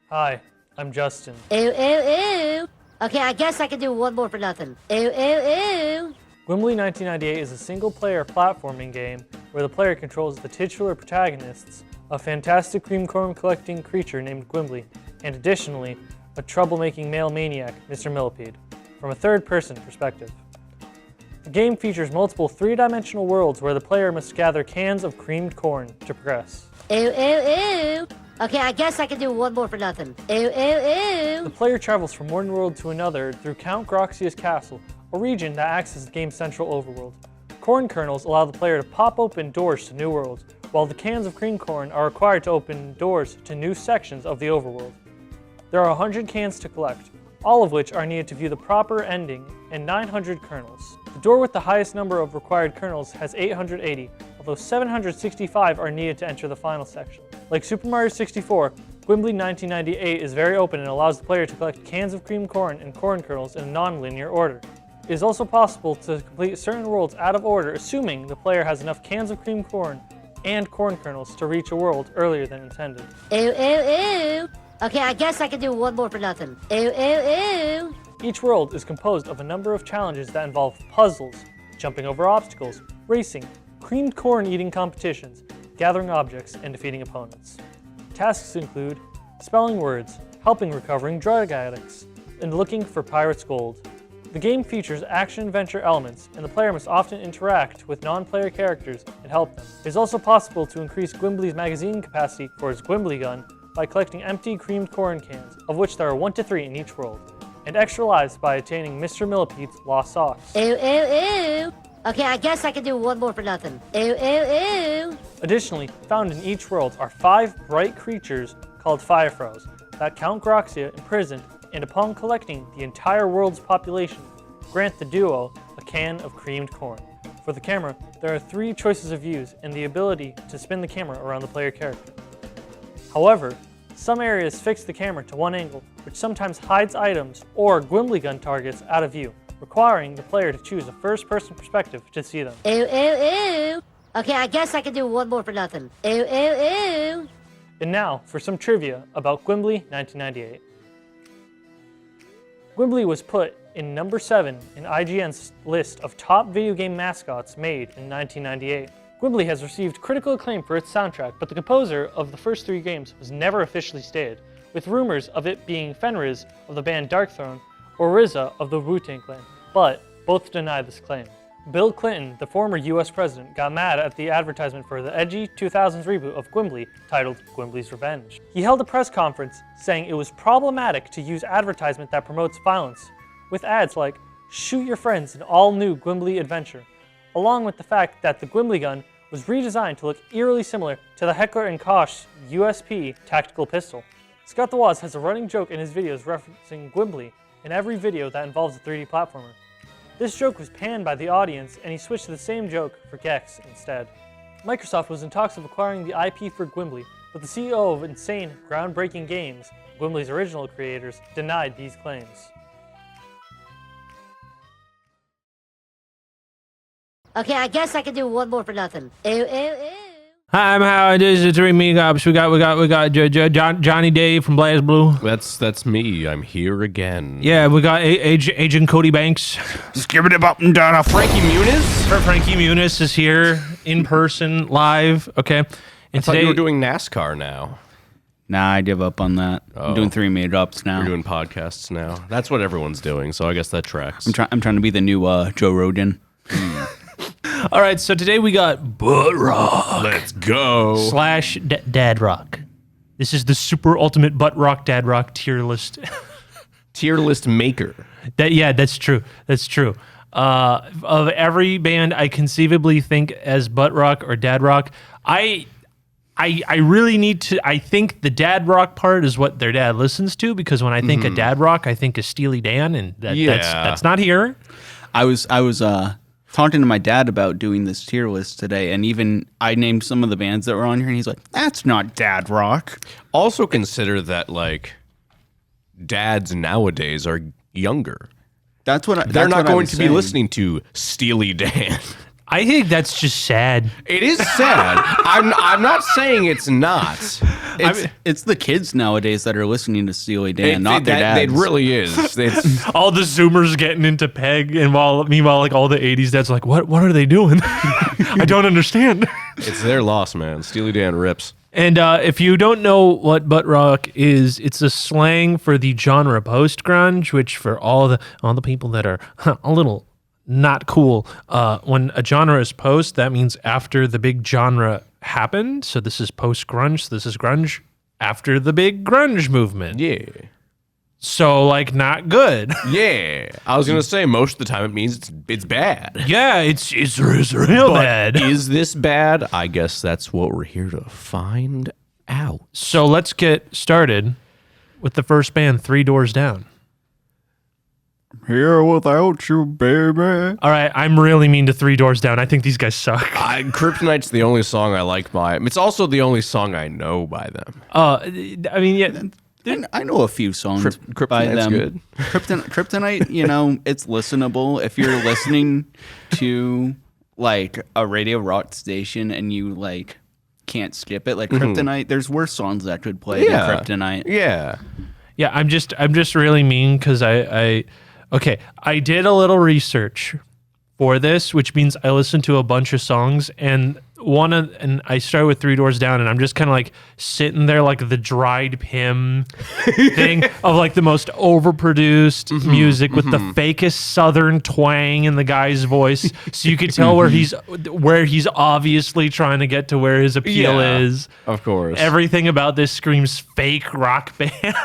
Hi, I'm Justin. Ooh, ooh, ooh. Okay, I guess I can do one more for nothing. Ooh, ooh, ooh. Gwimbly 1998 is a single-player platforming game where the player controls the titular protagonists, a fantastic cream corn collecting creature named Gwimbly, and additionally, a troublemaking male maniac, Mr. Millipede, from a third-person perspective. The game features multiple three-dimensional worlds where the player must gather cans of creamed corn to progress. Ooh, ooh, ooh. Okay, I guess I can do one more for nothing. Ooh, ooh, ooh. The player travels from one world to another through Count Groxia's castle, a region that acts as the game's central overworld. Corn kernels allow the player to pop open doors to new worlds, while the cans of cream corn are required to open doors to new sections of the overworld. There are 100 cans to collect, all of which are needed to view the proper ending, and 900 kernels. The door with the highest number of required kernels has 880, although 765 are needed to enter the final section. Like Super Mario 64, Gwimbly 1998 is very open and allows the player to collect cans of cream corn and corn kernels in a non-linear order. It is also possible to complete certain worlds out of order, assuming the player has enough cans of cream corn and corn kernels to reach a world earlier than intended. Ooh, ooh, ooh. Okay, I guess I can do one more for nothing. Ooh, ooh, ooh. Each world is composed of a number of challenges that involve puzzles, jumping over obstacles, racing, creamed corn eating competitions, gathering objects, and defeating opponents. Tasks include spelling words, helping recovering drug addicts, and looking for pirates' gold. The game features action-adventure elements, and the player must often interact with non-player characters and help them. It is also possible to increase Gwimbly's magazine capacity for his Gwimbly gun by collecting empty creamed corn cans, of which there are 1 to 3 in each world, and extra lives by attaining Mr. Millipede's lost socks. Ooh, ooh, ooh. Okay, I guess I can do one more for nothing. Ooh, ooh, ooh. Additionally, found in each world are 5 bright creatures called Firefrows that Count Groxia imprisoned, and upon collecting the entire world's population, grant the duo a can of creamed corn. For the camera, there are 3 choices of views and the ability to spin the camera around the player character. However, some areas fix the camera to one angle, which sometimes hides items or Gwimbly gun targets out of view, requiring the player to choose a first-person perspective to see them. Ooh, ooh, ooh. Okay, I guess I can do one more for nothing. Ooh, ooh, ooh. And now for some trivia about Gwimbly 1998. Gwimbly was put in number 7 in IGN's list of top video game mascots made in 1998. Gwimbly has received critical acclaim for its soundtrack, but the composer of the first 3 games was never officially stated, with rumors of it being Fenriz of the band Darkthrone or RZA of the Wu-Tang Clan, but both deny this claim. Bill Clinton, the former US president, got mad at the advertisement for the edgy 2000s reboot of Gwimbly titled Gwimbly's Revenge. He held a press conference saying it was problematic to use advertisement that promotes violence, with ads like "Shoot your friends" in all new Gwimbly Adventure, along with the fact that the Gwimbly gun was redesigned to look eerily similar to the Heckler & Koch USP tactical pistol. Scott the Woz has a running joke in his videos referencing Gwimbly in every video that involves a 3D platformer. This joke was panned by the audience, and he switched to the same joke for Gex instead. Microsoft was in talks of acquiring the IP for Gwimbly, but the CEO of Insane Groundbreaking Games, Gwimbly's original creators, denied these claims. Okay, I guess I can do one more for nothing. Ooh, ooh, ooh. Hi, I'm Howard. This is 3 Meat Cops. We got Johnny Dave from BlazBlue. That's me. I'm here again. Yeah, we got Agent Cody Banks. Skibbity bop and down. Frankie Muniz. Frankie Muniz is here in person, live. Okay. I thought you were doing NASCAR now. Nah, I give up on that. I'm doing 3 Meat Ups now. You're doing podcasts now. That's what everyone's doing, so I guess that tracks. I'm trying to be the new Joe Rogan. All right, so today we got Butt Rock. Let's go. / Dad Rock. This is the super ultimate Butt Rock Dad Rock tier list. Tier list maker. That's true. That's true. Of every band I conceivably think as Butt Rock or Dad Rock, I really need to. I think the Dad Rock part is what their dad listens to, because when I think of Dad Rock, I think of Steely Dan, and that's not here. I was talking to my dad about doing this tier list today, and even I named some of the bands that were on here, and he's like, "That's not Dad Rock." Also consider that, like, dads nowadays are younger. That's what they're not going to be listening to Steely Dan. I think that's just sad. It is sad. I'm not saying it's not. It's the kids nowadays that are listening to Steely Dan, not their dads. It really is. All the Zoomers getting into Peg, and meanwhile, like all the '80s dads, are like, what are they doing? I don't understand. It's their loss, man. Steely Dan rips. And if you don't know what butt rock is, it's a slang for the genre post grunge, which for all the people that are a little not cool, when a genre is post, that means after the big genre happened. So this is post grunge. So this is grunge after the big grunge movement. Yeah. So like not good. Yeah. I was gonna say most of the time it means it's bad. Yeah, it's real bad. Is this bad? I guess that's what we're here to find out. So let's get started with the first band, Three Doors Down. Here without you, baby. All right, I'm really mean to Three Doors Down. I think these guys suck. Kryptonite's the only song I like by them. It's also the only song I know by them. I mean, yeah. I know a few songs by Kryptonite's them. good. Kryptonite, you know, it's listenable. If you're listening to like a radio rock station and you like can't skip it, like Kryptonite, there's worse songs that could play than Kryptonite. Yeah. Yeah, I'm just really mean because I did a little research for this, which means I listened to a bunch of songs, and I started with Three Doors Down, and I'm just kind of like sitting there like the dried Pim thing of like the most overproduced music with the fakest Southern twang in the guy's voice, so you could tell where he's obviously trying to get to where his appeal is. Of course. Everything about this screams fake rock band.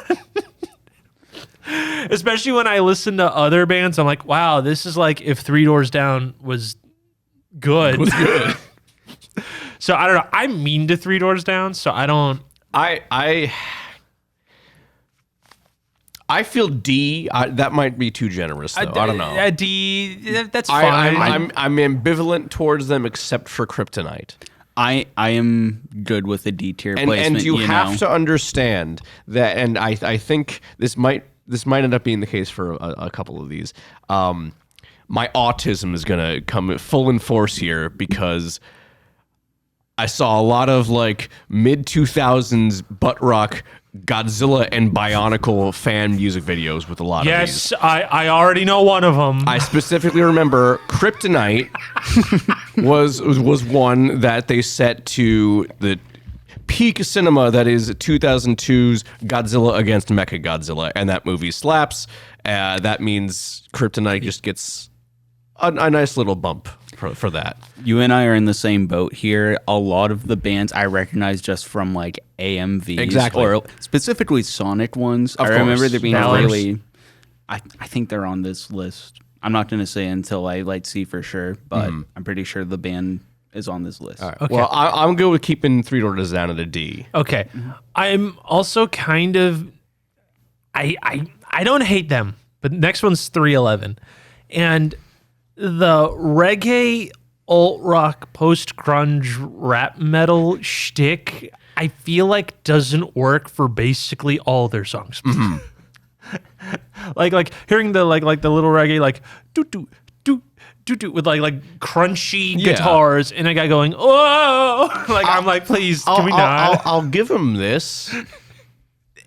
Especially when I listen to other bands, I'm like, wow, this is like if Three Doors Down was good. So I don't know. I'm mean to Three Doors Down, so I don't. I feel D. That might be too generous, though. I don't know. D. That's fine. I'm ambivalent towards them, except for Kryptonite. I am good with the D tier placement. And you have know. to understand that, and I think this might end up being the case for a couple of these. My autism is gonna come full in force here because I saw a lot of like mid 2000s butt rock Godzilla and Bionicle fan music videos with a lot of these. Yes, I already know one of them. I specifically remember Kryptonite was one that they set to the peak cinema that is 2002's Godzilla against Mechagodzilla, and that movie slaps. That means Kryptonite just gets a nice little bump for that. You and I are in the same boat here. A lot of the bands I recognize just from like AMVs, Exactly. or specifically Sonic ones. Of I remember course. there being Valors. really. I think they're on this list. I'm not going to say until I like see for sure, but I'm pretty sure the band is on this list. All right. Okay. Well, I'm good with keeping Three Doors Down at a D. Okay. I'm also kind of I don't hate them, but next one's 311. And the reggae alt rock post grunge rap metal shtick I feel like doesn't work for basically all their songs. like hearing the like the little reggae like do do do do do with like crunchy guitars and a guy going oh like I'm like please can we not? I'll give him this.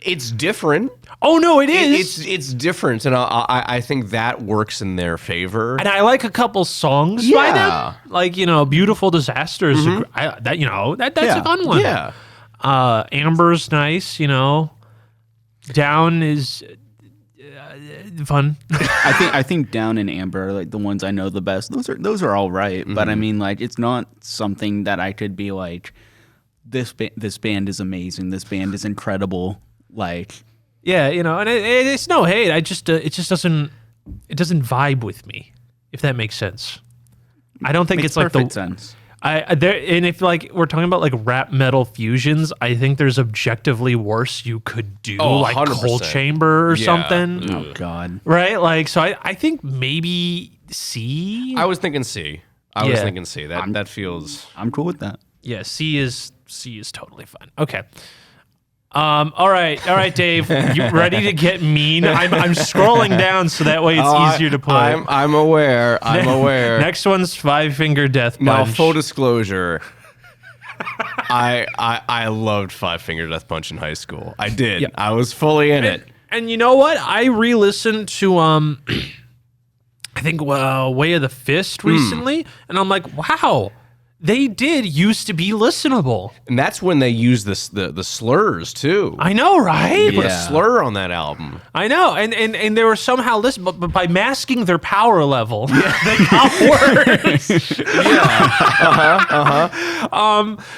It's different. Oh no, it is. It's different, and I think that works in their favor. And I like a couple songs by them, like "Beautiful Disaster" is that's a fun one. Yeah, Amber's nice. Down is fun. I think Down and Amber are like the ones I know the best. Those are all right, but I mean, like, it's not something that I could be like, this band is amazing. This band is incredible. Like, yeah, and it's no hate. It just doesn't vibe with me, if that makes sense. I don't think Makes it's like perfect sense. And if like we're talking about like rap metal fusions, I think there's objectively worse you could do, like 100%. Coal Chamber or something. Oh God, right? Like, so I think maybe C. I was thinking C. I was thinking C. That feels. I'm cool with that. Yeah, C is totally fine. Okay. All right, Dave. You ready to get mean? I'm scrolling down so that way it's easier to put. I'm aware. I'm aware. Next one's Five Finger Death Punch. Now, full disclosure, I loved Five Finger Death Punch in high school. I did. Yeah. I was fully in it. And you know what? I re-listened to I think Way of the Fist recently, and I'm like, wow, they did used to be listenable. And that's when they used the slurs too. I know, right? They put a slur on that album. I know, and they were somehow listenable, but by masking their power level, they got worse.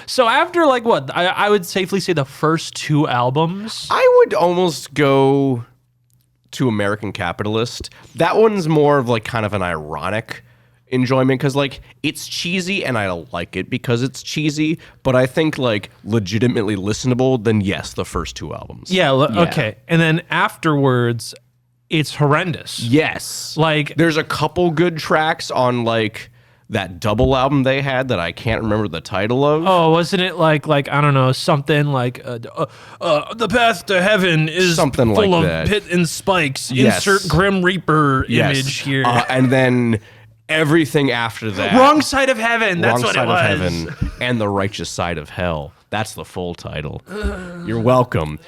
So after like what I would safely say the first two albums, I would almost go to American Capitalist. That one's more of like kind of an ironic enjoyment because like it's cheesy and I like it because it's cheesy, but I think like legitimately listenable, then yes, the first two albums. Yeah. Okay. And then afterwards, it's horrendous. Yes. Like there's a couple good tracks on like that double album they had that I can't remember the title of. Oh, wasn't it like I don't know, something like the path to heaven is something full like of that. pit and spikes. Yes. Insert Grim Reaper Yes. image here. And then everything after that. Wrong Side of Heaven. That's Wrong what Side it was. of Heaven and The Righteous Side of Hell. That's the full title. You're welcome.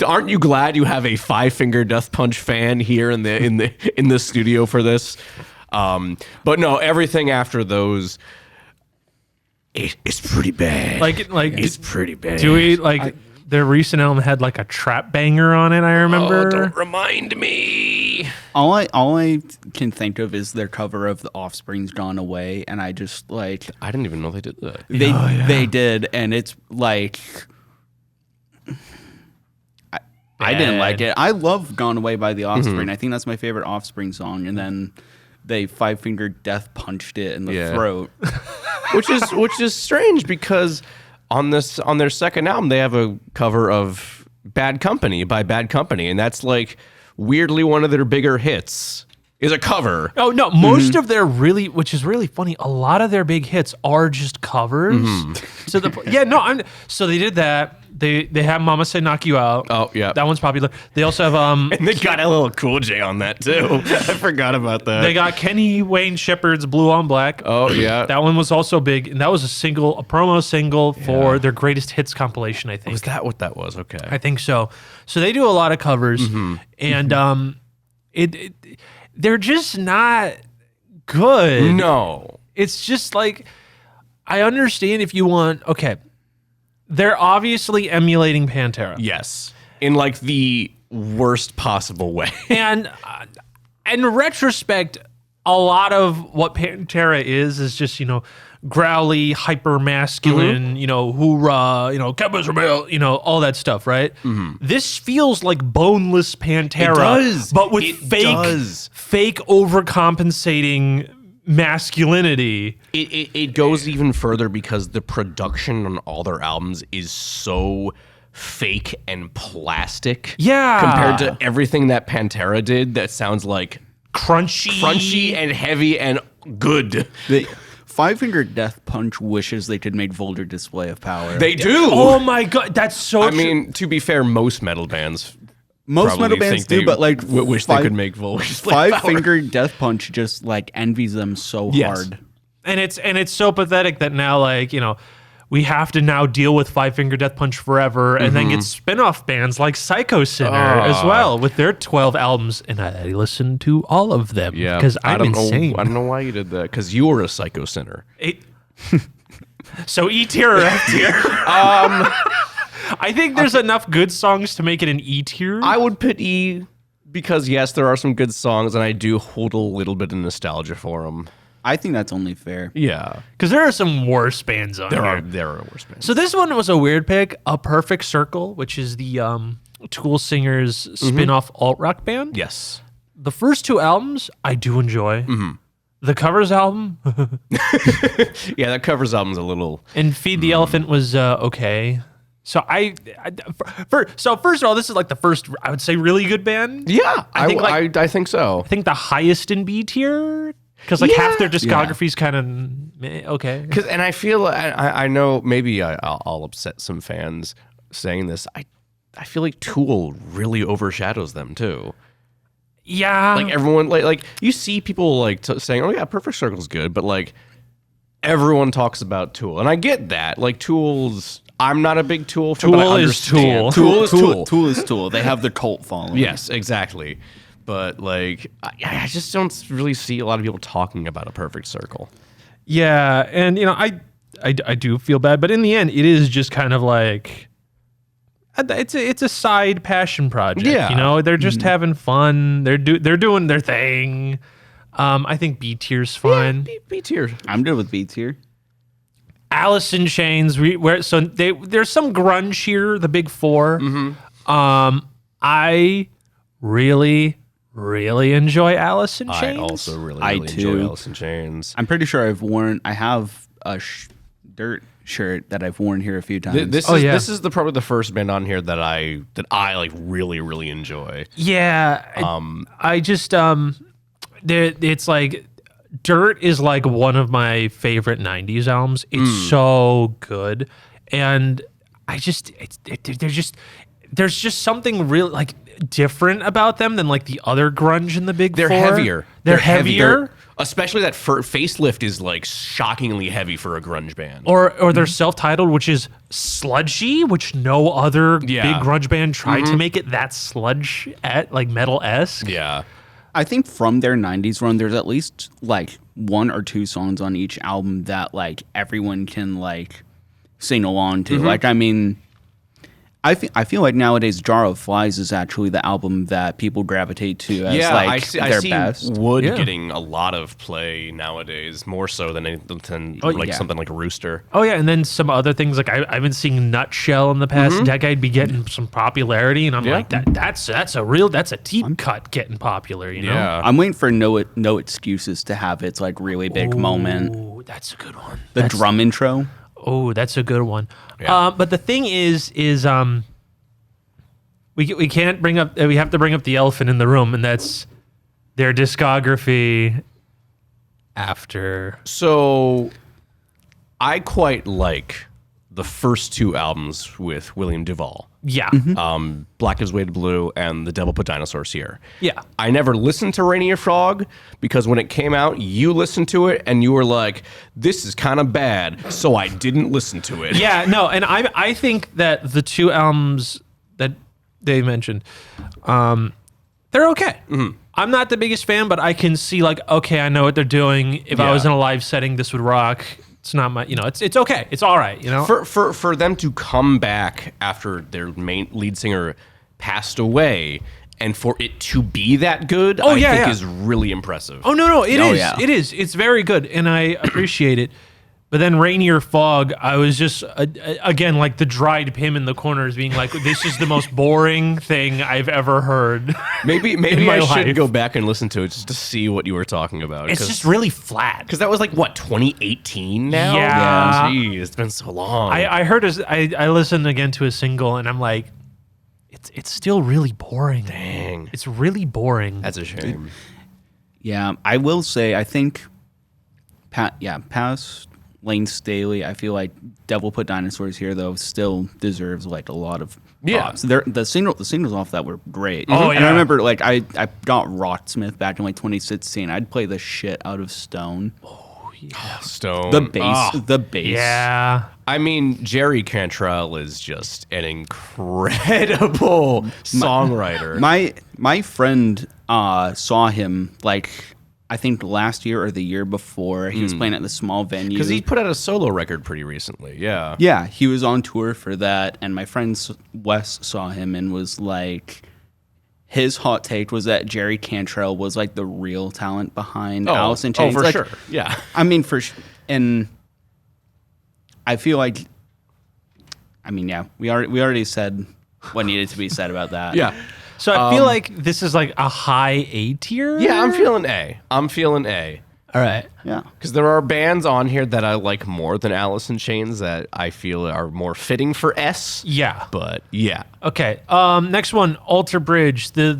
Aren't you glad you have a Five Finger Death Punch fan here in the studio for this? But no, everything after those, it's pretty bad. Like it's pretty bad. Do we like their recent album had like a trap banger on it? I remember. Oh, don't remind me. All I can think of is their cover of The Offspring's "Gone Away," and I just like I didn't even know they did that. They did, and it's like I didn't like it. I love "Gone Away" by The Offspring. I think that's my favorite Offspring song, and then they Five Finger Death Punched it in the throat, which is strange because on their second album they have a cover of Bad Company by Bad Company, and that's like weirdly one of their bigger hits is a cover. Oh no, most of their which is really funny, a lot of their big hits are just covers. So so they did that. They have Mama Say Knock You Out. Oh yeah, that one's popular. They also have and they got a little Cool J on that too. I forgot about that. They got Kenny Wayne Shepherd's Blue on Black. Oh yeah, that one was also big, and that was a promo single for their greatest hits compilation. I think. Was that what that was? Okay, I think so. So they do a lot of covers, and they're just not good. No, it's just like I understand if you want. Okay. They're obviously emulating Pantera. Yes. In like the worst possible way. And in retrospect, a lot of what Pantera is just, growly, hyper masculine, hoorah, Cabba's Rebel, all that stuff, right? This feels like boneless Pantera. It does. But with fake overcompensating masculinity. It goes even further because the production on all their albums is so fake and plastic. Yeah. Compared to everything that Pantera did that sounds like crunchy and heavy and good. The Five Finger Death Punch wishes they could make Vulgar Display of Power. They do. Oh my god, that's so I mean, to be fair, most metal bands do, but like wish they could make Vulgar Display of Five Power. Finger Death Punch just like envies them so hard. And it's so pathetic that now we have to now deal with Five Finger Death Punch forever and then get spin-off bands like Psycho Sinner as well with their 12 albums, and I listened to all of them because I'm insane. I don't know why you did that, because you were a Psycho Sinner. So E tier or F tier? I think there's enough good songs to make it an E tier. I would put E because yes, there are some good songs, and I do hold a little bit of nostalgia for them. I think that's only fair. Yeah, because there are some worse bands on here. There are worse bands. So this one was a weird pick. A Perfect Circle, which is the Tool Singers spin-off alt rock band. Yes, the first two albums I do enjoy. The covers album, yeah, that covers album's a little. And Feed the Elephant was okay. So so first of all, this is like the first, I would say, really good band. Yeah, I think so. I think the highest in B tier, because half their discography is kind of okay. And I feel I know maybe I'll upset some fans saying this, I feel like Tool really overshadows them too. Yeah. Like everyone, like you see people like saying, "Oh yeah, Perfect Circle's good," but like everyone talks about Tool, and I get that. Like Tool's, I'm not a big Tool fan, but I understand. Tool is Tool. Tool is Tool. They have the cult following. Yes, exactly. But like, I just don't really see a lot of people talking about A Perfect Circle. Yeah, and you know, I do feel bad, but in the end, it is just kind of like it's a side passion project. Yeah. You know, they're just having fun. They're doing their thing. I think B tier's fine. B tier. I'm good with B tier. Alice in Chains. There's some grunge here. The big four. I really enjoy Alice in Chains. I also really enjoy Alice in Chains. I'm pretty sure I have a Dirt shirt that I've worn here a few times. This is probably the first band on here that I like really enjoy. Yeah. I just it's like Dirt is like one of my favorite 90s albums. It's so good. And I just there's just something really like different about them than like the other grunge in the big They're four. heavier. They're heavier. Especially that Facelift is like shockingly heavy for a grunge band. Or they're self-titled, which is sludgy, which no other big grunge band tried to make it that sludge at like metal-esque. Yeah. I think from their 90s run, there's at least like one or two songs on each album that like everyone can like sing along to. Like, I mean, I feel like nowadays Jar of Flies is actually the album that people gravitate to as like I their see best. Wood getting a lot of play nowadays, more so than something like Rooster. Oh yeah, and then some other things like I've been seeing Nutshell in the past decade be getting some popularity, and I'm like that's a deep cut getting popular, you know? Yeah. I'm waiting for No Excuses to have its like really big moment. Oh, that's a good one. The drum intro. Oh, that's a good one. Yeah. But the thing is we can't bring up. We have to bring up the elephant in the room, and that's their discography. After So, I quite like the first two albums with William Duvall. Yeah. Black Gives Way to Blue and The Devil Put Dinosaurs Here. Yeah. I never listened to Rainier Frog because when it came out, you listened to it and you were like, this is kind of bad, so I didn't listen to it. Yeah, no, and I think that the two albums that they mentioned, they're okay. I'm not the biggest fan, but I can see like, okay, I know what they're doing. If I was in a live setting, this would rock. It's not my, you know, it's okay. It's all right, you know? For them to come back after their main lead singer passed away and for it to be that good, I think is really impressive. Oh, no, it is. Yeah. It is. It's very good, and I appreciate it. But then Rainier Fog, I was just, again, like the dried Pim in the corners being like, this is the most boring thing I've ever heard. Maybe I should go back and listen to it just to see what you were talking about. It's just really flat. Because that was like, what, 2018 now? Yeah. Jeez, it's been so long. I heard, I listened again to a single, and I'm like, it's still really boring. Dang. It's really boring. That's a shame. Yeah, I will say, I think, past Lane Staley, I feel like Devil Put Dinosaurs Here though still deserves like a lot of props. The singles off that were great. Oh yeah. And I remember like I got Rocksmith back in like 2016. I'd play the shit out of Stone. Oh yeah. Stone. The bass. Yeah. I mean, Jerry Cantrell is just an incredible songwriter. My friend saw him like I think last year or the year before. He was playing at the small venue. Because he put out a solo record pretty recently, yeah. Yeah, he was on tour for that, and my friend Wes saw him and was like, his hot take was that Jerry Cantrell was like the real talent behind Alice in Chains. Oh, for like, sure, yeah. I mean, and I feel like, I mean, yeah, we already said what needed to be said about that. Yeah. So I feel like this is like a high A tier. Yeah, I'm feeling A. All right. Yeah. Because there are bands on here that I like more than Alice in Chains that I feel are more fitting for S. Yeah. But yeah. Okay. Next one, Alter Bridge. The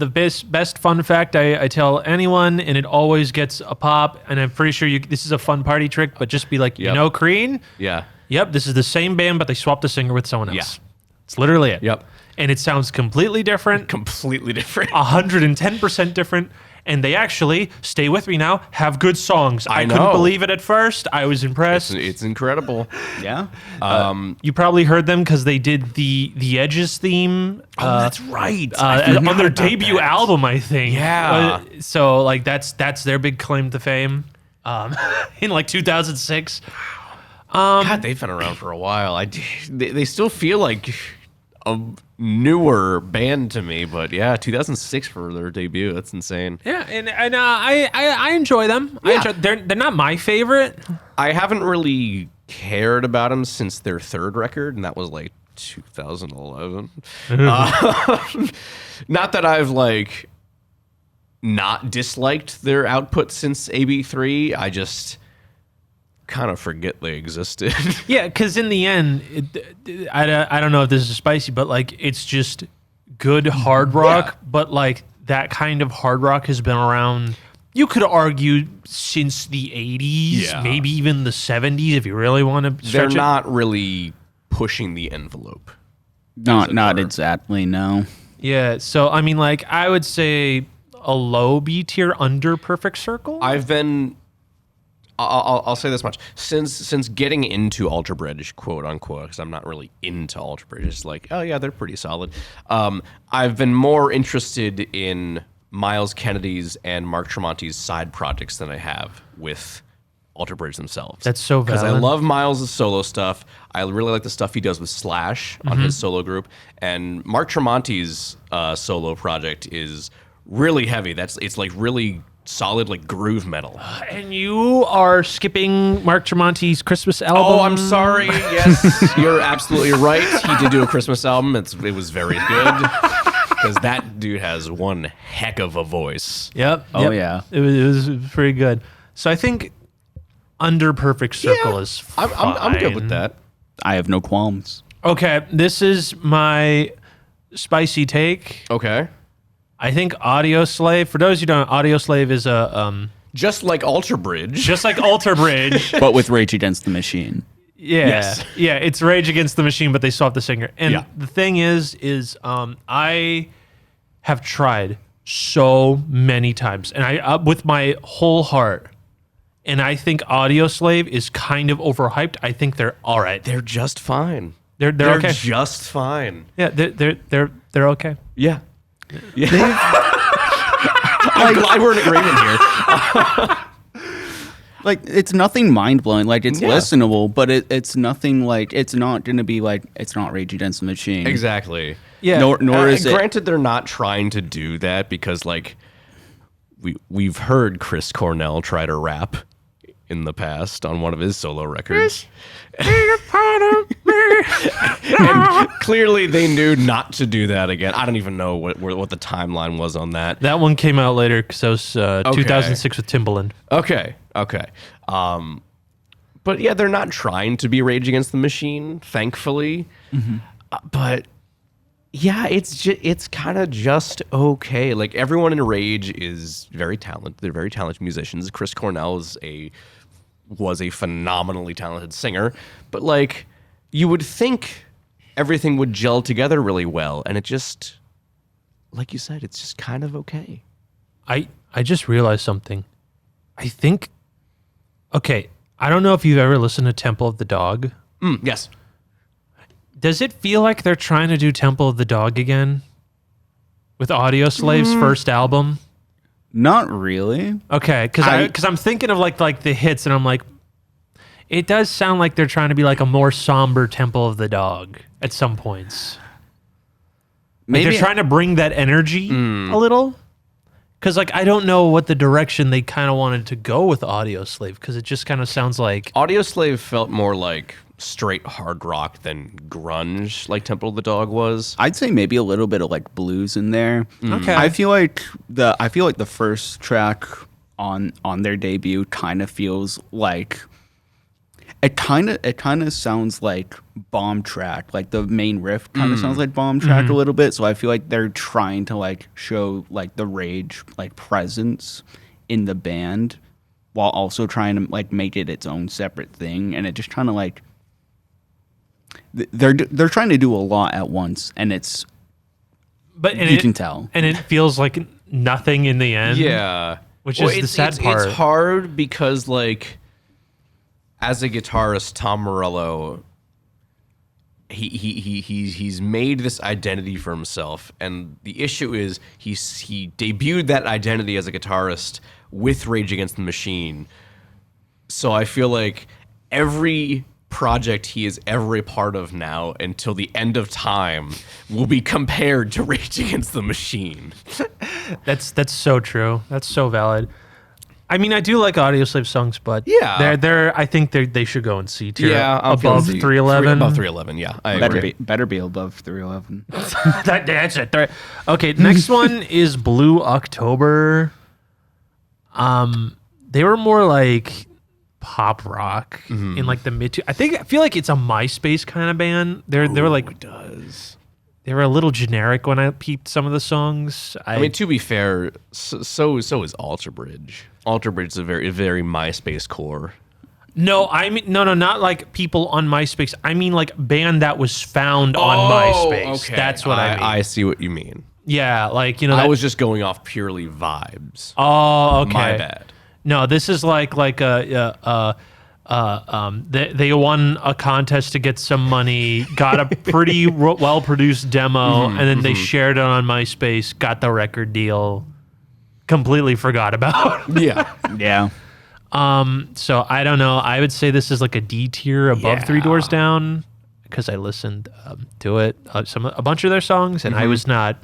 best fun fact I tell anyone, and it always gets a pop. And I'm pretty sure this is a fun party trick, but just be like, you know, Crean? Yeah. Yep. This is the same band, but they swapped the singer with someone else. It's literally it. Yep. And it sounds completely different. Completely different. 110% different. And they actually, stay with me now, have good songs. I couldn't know. believe it at first. I was impressed. It's incredible. Yeah. You probably heard them because they did the Edges theme. Oh, that's right. I forgot on their about debut that. album, I think. Yeah. So like that's their big claim to fame. In like 2006. God, they've been around for a while. They still feel like a newer band to me, but yeah, 2006 for their debut. That's insane. Yeah, and I enjoy them. Yeah. They're not my favorite. I haven't really cared about them since their third record, and that was like 2011. Not that I've like not disliked their output since AB3. I just kind of forget they existed. Yeah, because in the end, I don't know if this is spicy, but like it's just good hard rock. But like that kind of hard rock has been around. You could argue since the 80s, maybe even the 70s, if you really want to stretch They're it. not really pushing the envelope. Not exactly, no. Yeah, so I mean, like I would say a low B tier under Perfect Circle. I've been. I'll say this much: since getting into Alter Bridge, quote unquote, because I'm not really into Alter Bridge. It's like, oh yeah, they're pretty solid. I've been more interested in Miles Kennedy's and Mark Tremonti's side projects than I have with Alter Bridge themselves. That's so because I valid. love Miles' solo stuff. I really like the stuff he does with Slash on his solo group, and Mark Tremonti's solo project is really heavy. It's like really solid, like groove metal. And you are skipping Mark Tremonti's Christmas album. Oh, I'm sorry. Yes, you're absolutely right. He did do a Christmas album. It was very good because that dude has one heck of a voice. Yep. Oh, yep. yeah. It was pretty good. So I think under Perfect Circle is fine. I'm good with that. I have no qualms. Okay, this is my spicy take. Okay. I think Audio Slave, for those who don't know, Audio Slave is a just like Alter Bridge. Just like Alter Bridge. But with Rage Against the Machine. Yeah. Yes. Yeah, it's Rage Against the Machine, but they swapped the singer. And Yeah. the thing is I have tried so many times, and I with my whole heart, and I think Audio Slave is kind of overhyped. I think they're all right. They're just fine. They're okay. just fine. Yeah, they're okay. Yeah. Yeah. I'm glad we're in agreement here. Like, it's nothing mind-blowing. Like, it's Yeah. listenable, but it's nothing like, it's not going to be like, it's not Rage Against the Machine. Exactly. Yeah. Nor is it. Granted, they're not trying to do that because, like, we've heard Chris Cornell try to rap in the past on one of his solo records. And clearly they knew not to do that again. I don't even know what the timeline was on that. That one came out later because that was 2006 with Timbaland. Okay. But yeah, they're not trying to be Rage Against the Machine, thankfully. But yeah, it's kind of just okay. Like, everyone in Rage is very talented. They're very talented musicians. Chris Cornell was a phenomenally talented singer, but like, you would think everything would gel together really well, and it just, like you said, it's just kind of okay. I just realized something. I think, okay, I don't know if you've ever listened to Temple of the Dog. Yes. Does it feel like they're trying to do Temple of the Dog again? With Audio Slave's first album? Not really. Okay, because I'm thinking of like the hits, and I'm like, it does sound like they're trying to be like a more somber Temple of the Dog at some points. Like Maybe they're trying to bring that energy a little. Because like I don't know what the direction they kind of wanted to go with Audio Slave, because it just kind of sounds like Audio Slave felt more like straight hard rock than grunge, like Temple of the Dog was. I'd say maybe a little bit of like blues in there. Okay. I feel like the first track on their debut kind of feels like it kind of sounds like Bomb Track. Like the main riff kind of sounds like Bomb Track a little bit. So I feel like they're trying to like show like the Rage like presence in the band while also trying to like make it its own separate thing, and it just kind of like they're trying to do a lot at once, and it's you can tell, and it feels like nothing in the end. Yeah, which is the sad part. It's hard because, like, as a guitarist, Tom Morello, he's made this identity for himself, and the issue is he debuted that identity as a guitarist with Rage Against the Machine. So I feel like every project he is ever a part of now until the end of time will be compared to Rage Against the Machine. That's so true. That's so valid. I mean, I do like Audioslave songs, but yeah, I think they should go in C tier. Yeah, above 311. Above 311, yeah, I agree. Better be above 311. That's it. Okay, next one is Blue October. They were more like pop rock in like the mid. I feel like it's a MySpace kind of band. They were like it does. They were a little generic when I peeped some of the songs. I mean, to be fair, so is Alter Bridge. Alter Bridge is a very MySpace core. No, I mean no, not like people on MySpace. I mean like band that was found on MySpace. Okay. That's what I mean. I see what you mean. Yeah, like I was just going off purely vibes. Oh, okay. My bad. No, this is like they won a contest to get some money, got a pretty well produced demo, and then they shared it on MySpace, got the record deal, completely forgot about. Yeah. So I don't know. I would say this is like a D tier above Three Doors Down because I listened to it, a bunch of their songs, and I was not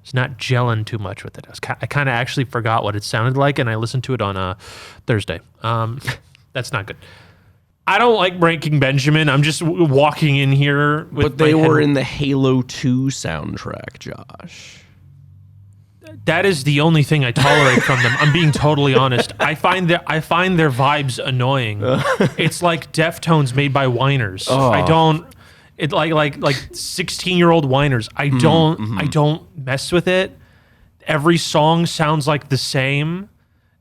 gelling too much with it. I kind of actually forgot what it sounded like, and I listened to it on Thursday. That's not good. I don't like Breaking Benjamin. I'm just walking in here with. But they were in the Halo 2 soundtrack, Josh. That is the only thing I tolerate from them. I'm being totally honest. I find their vibes annoying. It's like Deftones made by whiners. Oh. I don't. It like 16-year-old whiners. I don't mess with it. Every song sounds like the same.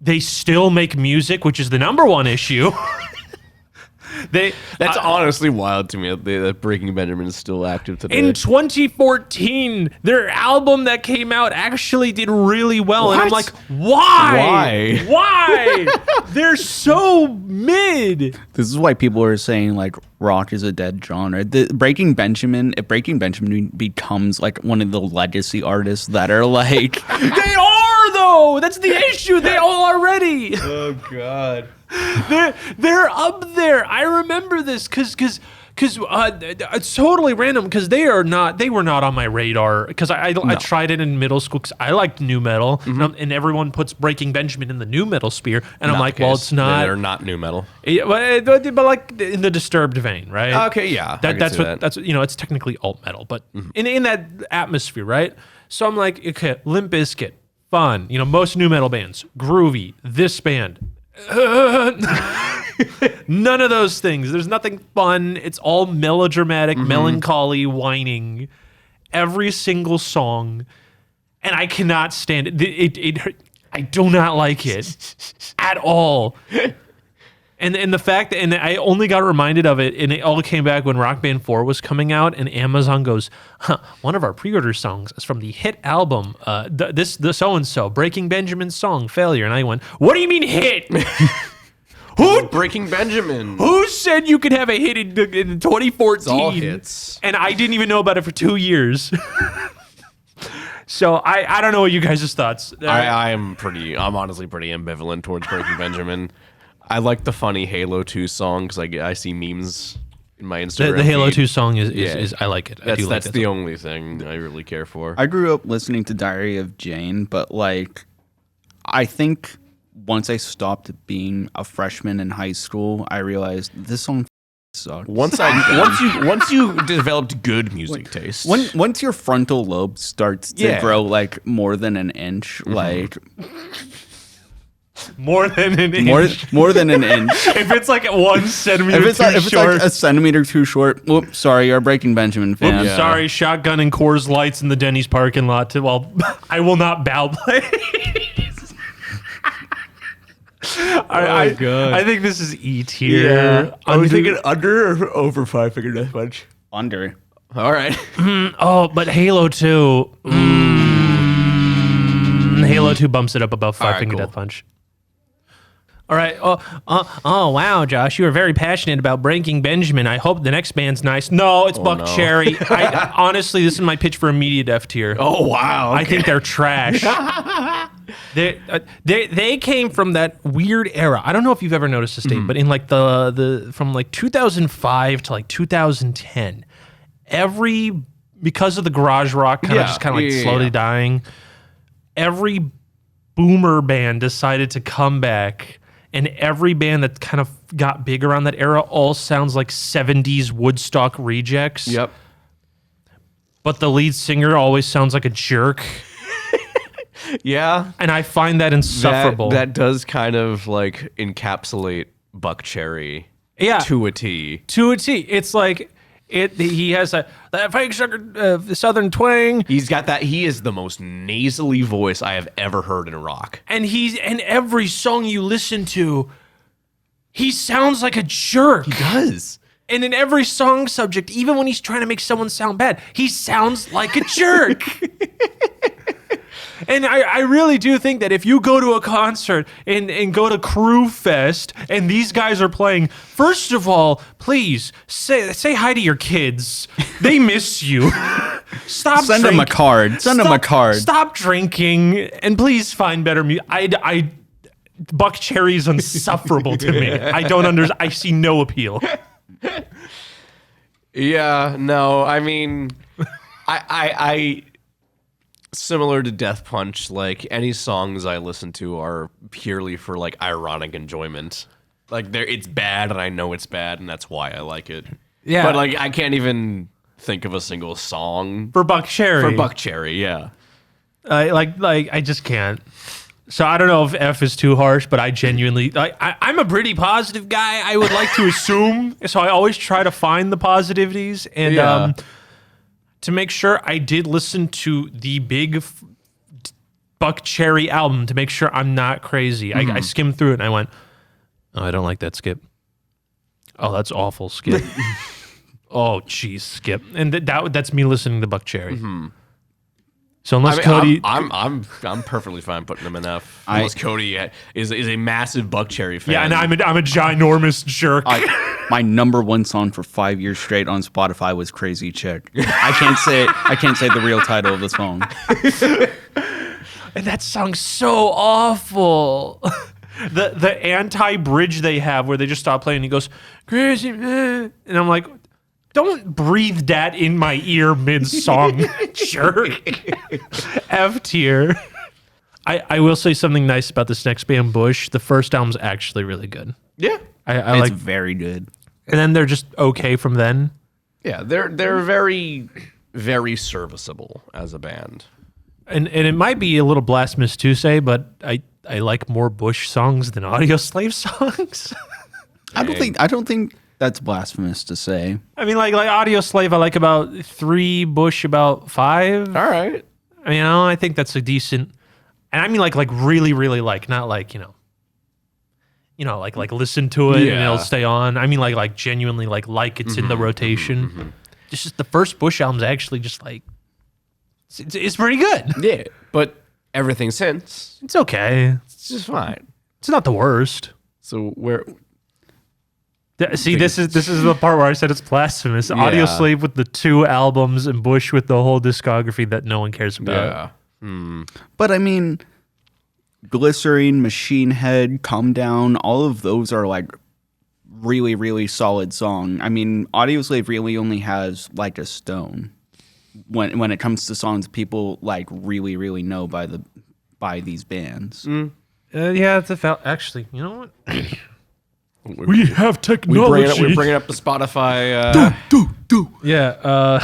They still make music, which is the number one issue. That's honestly wild to me that Breaking Benjamin is still active today. In 2014, their album that came out actually did really well. What? And I'm like, why? Why? They're so mid. This is why people are saying like rock is a dead genre. If Breaking Benjamin becomes like one of the legacy artists that are like They are though. That's the issue. They all already. Oh God. They're up there. I remember this because it's totally random because they were not on my radar because I tried it in middle school because I liked nu metal and everyone puts Breaking Benjamin in the nu metal sphere and I'm like, well, it's not. They're not nu metal. Yeah, but like in the Disturbed vein, right? Okay, yeah. That's what it's technically alt metal, but in that atmosphere, right? So I'm like, okay, Limp Bizkit, fun. Most nu metal bands, groovy. This band. None of those things. There's nothing fun. It's all melodramatic, melancholy, whining. Every single song, and I cannot stand it. I do not like it at all. And the fact that, and I only got reminded of it, and it all came back when Rock Band 4 was coming out, and Amazon goes, one of our pre-order songs is from the hit album, the so-and-so, Breaking Benjamin's song, Failure. And I went, what do you mean hit? Who? Breaking Benjamin. Who said you could have a hit in 2014? It's all hits. And I didn't even know about it for 2 years. So I don't know what you guys' thoughts. I'm honestly pretty ambivalent towards Breaking Benjamin. I like the funny Halo 2 song because I see memes in my Instagram. The Halo feed. 2 song is I like it. That's the only thing I really care for. I grew up listening to Diary of Jane, but like I think once I stopped being a freshman in high school, I realized this song sucks. Once you developed good music taste. Once your frontal lobe starts to grow like more than an inch, like more than an inch. More than an inch. If it's like 1 centimeter if it's short. like a centimeter too short, whoops, sorry, you're a Breaking Benjamin fan. Oops, sorry, shotgun and Coors Lights in the Denny's parking lot. I will not bow, please. I think this is E tier. Yeah. I was thinking under or over Five Finger Death Punch. Under. All right. Oh, but Halo 2. Halo 2 bumps it up above Five Finger Death Punch. All right. Oh, wow, Josh. You are very passionate about Breaking Benjamin. I hope the next band's nice. No, it's Buck Cherry. Honestly, this is my pitch for immediate F tier. Oh, wow. I think they're trash. They came from that weird era. I don't know if you've ever noticed this, Dave, but in like the from like 2005 to like 2010, because of the garage rock kind of just kind of like slowly dying, every boomer band decided to come back. And every band that kind of got big around that era all sounds like 70s Woodstock rejects. Yep. But the lead singer always sounds like a jerk. Yeah. And I find that insufferable. That does kind of like encapsulate Buck Cherry to a T. To a T. It's like he has that fake sugar southern twang. He's got that. He is the most nasally voice I have ever heard in rock. And every song you listen to, he sounds like a jerk. He does. And in every song subject, even when he's trying to make someone sound bad, he sounds like a jerk. And I really do think that if you go to a concert and go to Crew Fest and these guys are playing, first of all, please say hi to your kids. They miss you. Stop. Send them a card. Send them a card. Stop drinking and please find better music. Buck Cherry's insufferable to me. I don't understand. I see no appeal. Yeah, no, I mean, I similar to Death Punch, like any songs I listen to are purely for like ironic enjoyment. Like it's bad and I know it's bad and that's why I like it. Yeah. But like I can't even think of a single song for Buck Cherry. For Buck Cherry, yeah. I just can't. So I don't know if F is too harsh, but I genuinely I'm a pretty positive guy. I would like to assume, so I always try to find the positivities and to make sure I did listen to the big Buck Cherry album to make sure I'm not crazy. I skimmed through it and I went, oh, I don't like that, Skip. Oh, that's awful, Skip. Oh, jeez, Skip. And that's me listening to Buck Cherry. Mm-hmm. So unless Cody, I'm perfectly fine putting him in F. Unless Cody is a massive Buck Cherry fan. Yeah, and I'm a ginormous jerk. My number one song for 5 years straight on Spotify was "Crazy Chick." I can't say the real title of the song. And that song's so awful. The anti-bridge they have where they just stop playing and he goes, "Crazy man," and I'm like, don't breathe that in my ear mid-song, jerk. F tier. I will say something nice about this next band, Bush. The first album's actually really good. Yeah. I like very good. And then they're just okay from then. Yeah, they're very, very serviceable as a band. And it might be a little blasphemous to say, but I like more Bush songs than Audio Slave songs. I don't think that's blasphemous to say. I mean, like Audio Slave, I like about 3, Bush about 5. All right. I think that's a decent, and I mean like really, really like, not like, like listen to it and it'll stay on. I mean like genuinely like it's in the rotation. Mm-hmm. It's just the first Bush album's actually just like, it's pretty good. Yeah, but everything since, it's okay. It's just fine. It's not the worst. So where... See, this is the part where I said it's blasphemous. Yeah. Audio Slave with the 2 albums and Bush with the whole discography that no one cares about. Yeah. But I mean, Glycerine, Machine Head, Calm Down, all of those are like really, really solid song. I mean, Audio Slave really only has like a stone when it comes to songs people like really, really know by these bands. Yeah, it's a actually, you know what? We have technology. We're bringing up the Spotify. Yeah.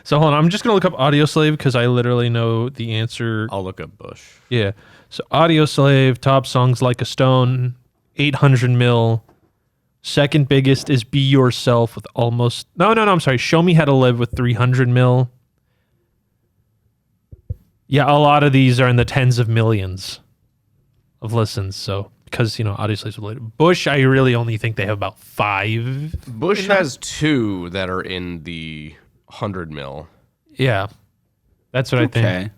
So hold on. I'm just going to look up Audio Slave because I literally know the answer. I'll look up Bush. Yeah. So Audio Slave, top songs Like a Stone, 800 mil. Second biggest is Be Yourself with almost... No, I'm sorry. Show Me How to Live with 300 mil. Yeah, a lot of these are in the tens of millions of listens. So because Audio Slave's related. Bush, I really only think they have about 5. Bush has 2 that are in the 100 mil. Yeah, that's what I think. Okay.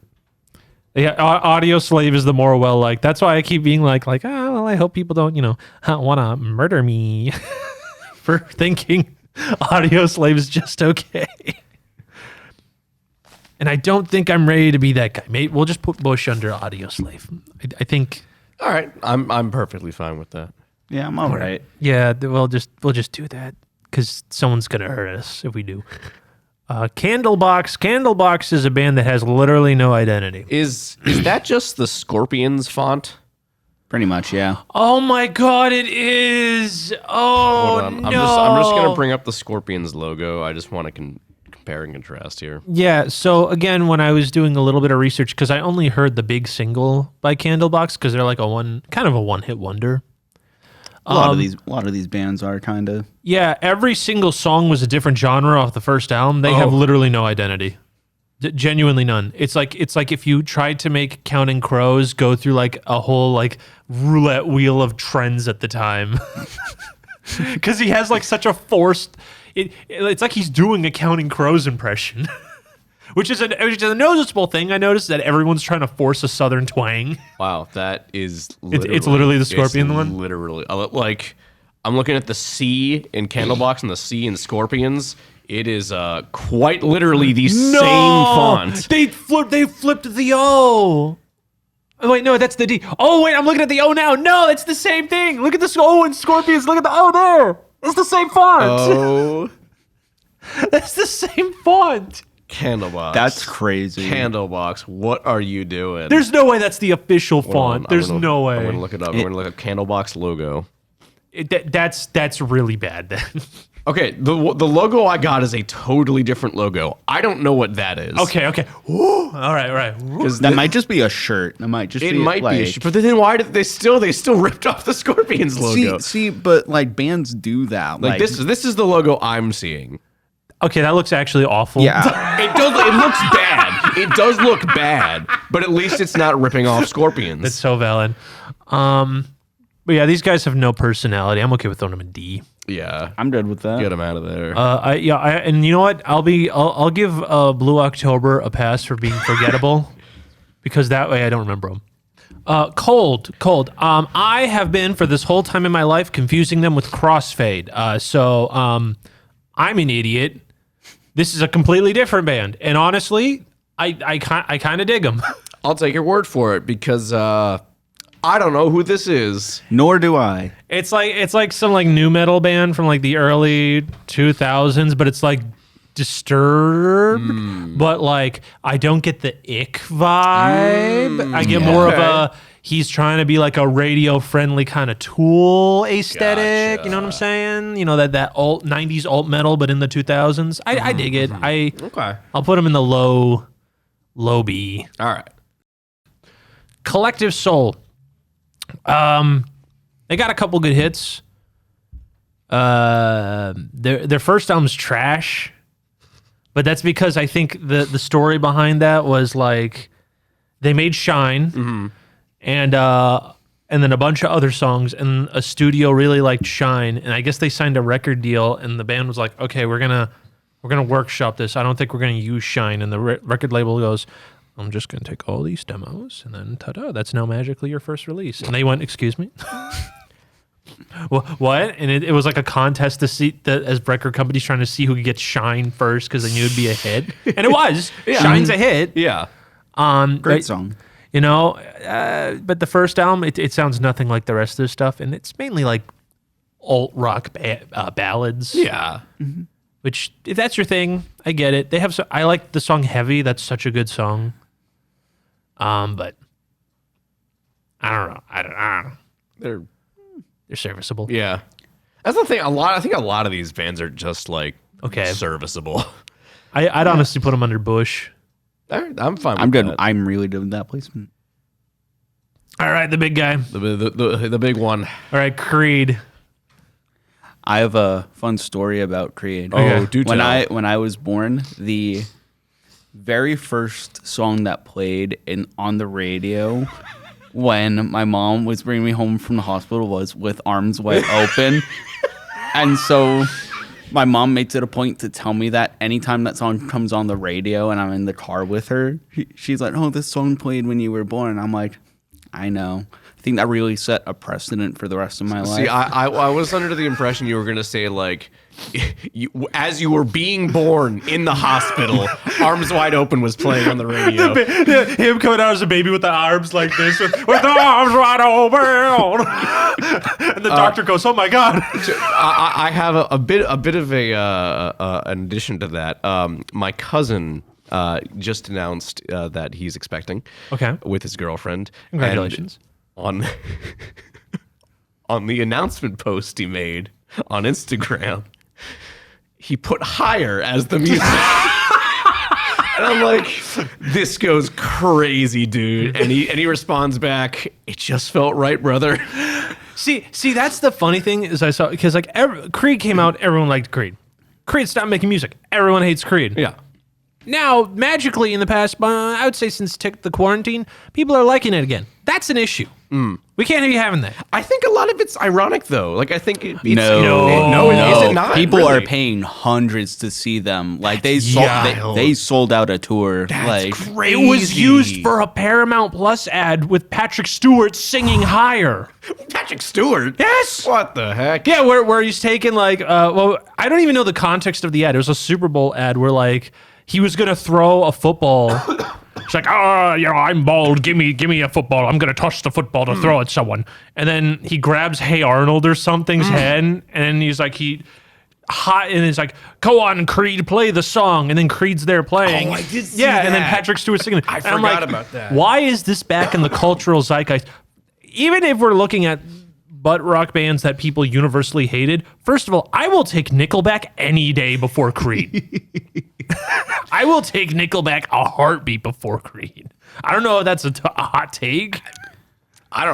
Yeah, Audio Slave is the more well-liked. That's why I keep being like, well, I hope people don't, want to murder me for thinking Audio Slave is just okay. And I don't think I'm ready to be that guy. Maybe we'll just put Bush under Audio Slave. I think. All right, I'm perfectly fine with that. Yeah, I'm all right. Yeah, we'll just do that because someone's gonna hurt us if we do. Candlebox. Candlebox is a band that has literally no identity. Is that just the Scorpions font? Pretty much, yeah. Oh my God, it is. Oh Hold on. no! I'm just gonna bring up the Scorpions logo. I just want to compare and contrast here. Yeah. So again, when I was doing a little bit of research, because I only heard the big single by Candlebox, because they're like kind of a one-hit wonder. A lot of these bands are kind of. Yeah, every single song was a different genre off the first album. They have literally no identity. Genuinely none. It's like if you tried to make Counting Crows go through like a whole like roulette wheel of trends at the time. Because he has like such a forced. It's like he's doing a Counting Crows impression. Which is a noticeable thing. I noticed that everyone's trying to force a southern twang. Wow, that is it's literally the Scorpion one? Literally. Like, I'm looking at the C in Candlebox and the C in Scorpions. It is quite literally the same font. They flipped the O. Oh, wait, no, that's the D. Oh, wait, I'm looking at the O now. No, it's the same thing. Look at the O in Scorpions. Look at the O there. It's the same font. Oh. That's the same font. Candlebox. That's crazy. Candlebox. What are you doing? There's no way that's the official font. There's no way. I'm going to look it up. I'm going to look up Candlebox logo. That's really bad then. Okay, the logo I got is a totally different logo. I don't know what that is. Okay. Woo. All right. Because that might just be a shirt. That might just it be might like, be a shirt. But then why did they still ripped off the Scorpions logo? See, but like bands do that. Like this is the logo I'm seeing. Okay, that looks actually awful. Yeah. It looks bad. It does look bad, but at least it's not ripping off Scorpions. That's so valid. But yeah, these guys have no personality. I'm okay with throwing them a D. Yeah, I'm good with that. Get them out of there. And you know what? I'll give Blue October a pass for being forgettable, because that way I don't remember them. Cold. I have been for this whole time in my life confusing them with Crossfade. So I'm an idiot. This is a completely different band, and honestly, I kind of dig them. I'll take your word for it because I don't know who this is. Nor do I. It's like some like new metal band from like the early 2000s, but it's like Disturbed, but like I don't get the ick vibe. I get more of a he's trying to be like a radio friendly kind of Tool aesthetic. Gotcha. You know what I'm saying? You know that alt 90s alt metal, but in the 2000s. I dig it. I'll put him in the low B. All right. Collective Soul. They got a couple good hits. Their first album's trash, but that's because I think the story behind that was like they made Shine, and then a bunch of other songs, and a studio really liked Shine, and I guess they signed a record deal, and the band was like, okay, we're gonna workshop this. I don't think we're gonna use Shine, and the record label goes, I'm just gonna take all these demos, and then ta-da, that's now magically your first release. And they went, excuse me. What? And it was like a contest to see as record companies trying to see who could get Shine first because they knew it'd be a hit, and it was. Shine's a hit. Yeah. Great song. You know, but the first album, it sounds nothing like the rest of their stuff, and it's mainly like alt rock ballads. Yeah. Which, if that's your thing, I get it. They have. I like the song "Heavy." That's such a good song. But I don't know. I don't know. They're serviceable. Yeah. That's the thing. I think a lot of these bands are just like serviceable. I'd honestly put them under Bush. I'm fine with I'm good. that. I'm really good with that placement. All right, the big guy. The big one. All right, Creed. I have a fun story about Creed. Oh, do when tell. when I was born, the very first song that played on the radio when my mom was bringing me home from the hospital was with arms wide open. And so my mom makes it a point to tell me that anytime that song comes on the radio and I'm in the car with her, she's like, oh, this song played when you were born. I'm like, I know. I think that really set a precedent for the rest of my life. See, I was under the impression you were going to say, like, as you were being born in the hospital, Arms Wide Open was playing on the radio. Him coming out as a baby with the arms like this, with the arms wide open. And the doctor goes, oh my God. I have a bit of an addition to that. My cousin just announced that he's expecting with his girlfriend. Congratulations. And on the announcement post he made on Instagram, he put Higher as the music. And I'm like, this goes crazy, dude. And he responds back, it just felt right, brother. See, that's the funny thing is I saw, because like Creed came out, everyone liked Creed. Creed stopped making music. Everyone hates Creed. Yeah. Now, magically in the past, I would say since the quarantine, people are liking it again. That's an issue. We can't be having that. I think a lot of it's ironic, though. Like, I think it's... No, is it not? People really? are paying hundreds to see them. Like, they sold out a tour. That's crazy. It was used for a Paramount Plus ad with Patrick Stewart singing Higher. Patrick Stewart? Yes. What the heck? Yeah, where he's taking like, well, I don't even know the context of the ad. It was a Super Bowl ad where like he was gonna throw a football. It's like, I'm bald. Give me a football. I'm gonna toss the football to throw at someone. And then he grabs Hey Arnold or something's head, and he's like, and it's like, go on, Creed, play the song. And then Creed's there playing. Oh, I did see and then that. Patrick Stewart singing. I And I'm forgot like, about that. Why is this back in the cultural zeitgeist? Even if we're looking at butt rock bands that people universally hated, first of all, I will take Nickelback any day before Creed. I will take Nickelback a heartbeat before Creed. I don't know if that's a hot take. I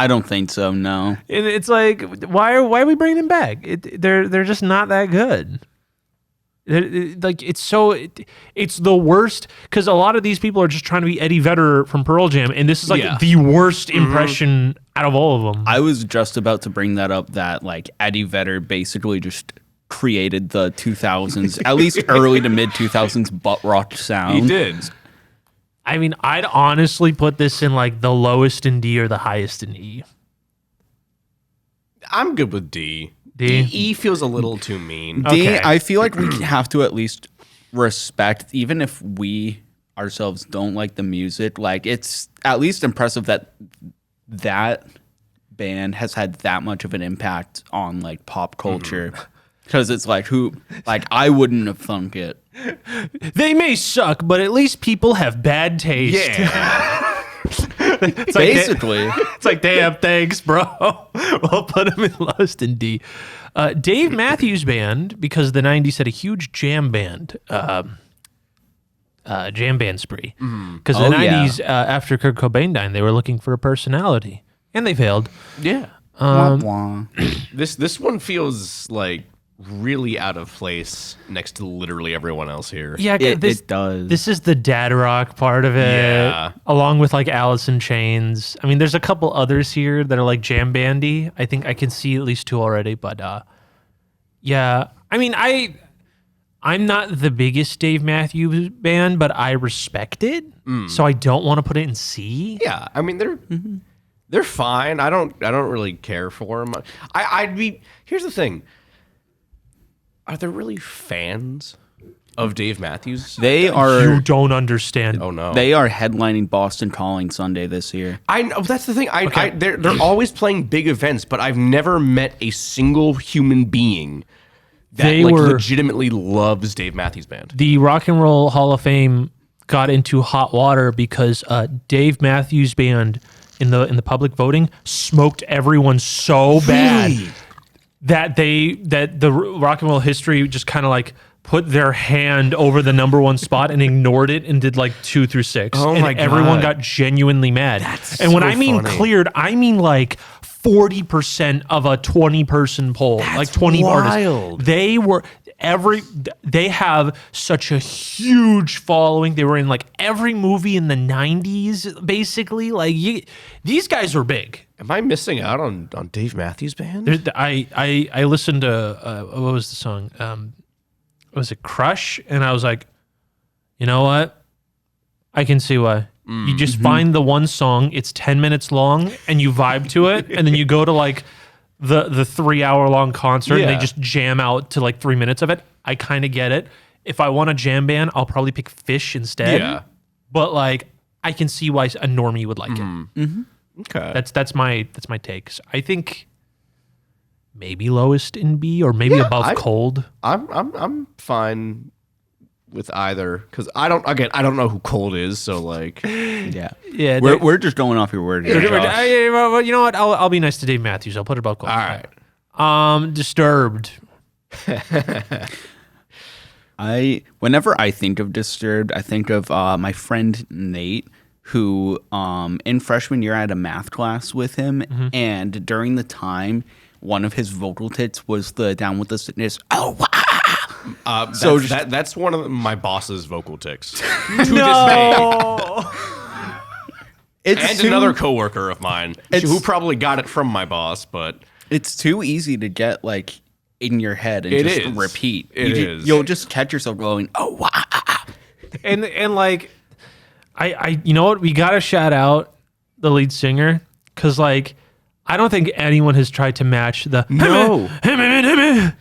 don't think so. No. It's like, why are we bringing them back? They're just not that good. It's the worst because a lot of these people are just trying to be Eddie Vedder from Pearl Jam, and this is like the worst impression out of all of them. I was just about to bring that up, that like Eddie Vedder basically just created the 2000s, at least early to mid 2000s butt rock sound. He did. I mean, I'd honestly put this in like the lowest in D or the highest in E. I'm good with D. D? E feels a little too mean. D, I feel like we have to at least respect, even if we ourselves don't like the music, like it's at least impressive that that band has had that much of an impact on like pop culture. Because it's like, I wouldn't have thunk it. They may suck, but at least people have bad taste. Yeah. It's Basically. It's like, damn, thanks, bro. We'll put them in lowest in D. Dave Matthews Band, because the 90s had a huge jam band spree. Because the 90s, after Kurt Cobain died, they were looking for a personality. And they failed. Yeah. Wah, wah. This one feels like really out of place next to literally everyone else here. Yeah, it does. This is the dad rock part of it, along with like Alice in Chains. I mean, there's a couple others here that are like jam bandy. I think I can see at least two already, but yeah. I mean, I'm not the biggest Dave Matthews Band, but I respect it, so I don't want to put it in C. Yeah, I mean they're fine. I don't really care for them. Here's the thing. Are there really fans of Dave Matthews? They are. You don't understand. Oh no. They are headlining Boston Calling Sunday this year. I know, that's the thing. They're always playing big events, but I've never met a single human being that legitimately loves Dave Matthews Band. The Rock and Roll Hall of Fame got into hot water because Dave Matthews Band in the public voting smoked everyone so bad that the Rock and Roll history just kind of like put their hand over the number 1 spot and ignored it and did like 2 through 6. Oh and my everyone God. got genuinely mad. That's and when so I mean funny. cleared, I mean like 40% of a 20-person poll, like 20 wild. artists. They have such a huge following. They were in like every movie in the 90s, basically. Like these guys are big. Am I missing out on Dave Matthews Band? I listened to what was the song? Was it Crush? And I was like, you know what? I can see why. You just find the one song, it's 10 minutes long, and you vibe to it, and then you go to like the 3-hour-long concert and they Yeah. just jam out to like 3 minutes of it. I kind of get it. If I want a jam band, I'll probably pick Fish instead. Yeah. But like I can see why a normie would like it. Mm-hmm. Okay. That's my takes. I think maybe lowest in B or maybe above Cold. I'm fine with either because I don't know who Cold is, so like Yeah. Yeah, We're just going off your word. Yeah, here, Josh. well, you know what? I'll be nice to Dave Matthews. I'll put it above Cold. All right. Disturbed. Whenever I think of Disturbed, I think of my friend Nate, who in freshman year I had a math class with him, and during the time, one of his vocal tics was the "Down with the Sickness." Oh, wow. So that's one of my boss's vocal tics to this day. And another coworker of mine who probably got it from my boss, but it's too easy to get like in your head and It just is. repeat. It is. You'll just catch yourself going, "Oh, wow." and like I you know what? We gotta shout out the lead singer because like I don't think anyone has tried to match the No. They really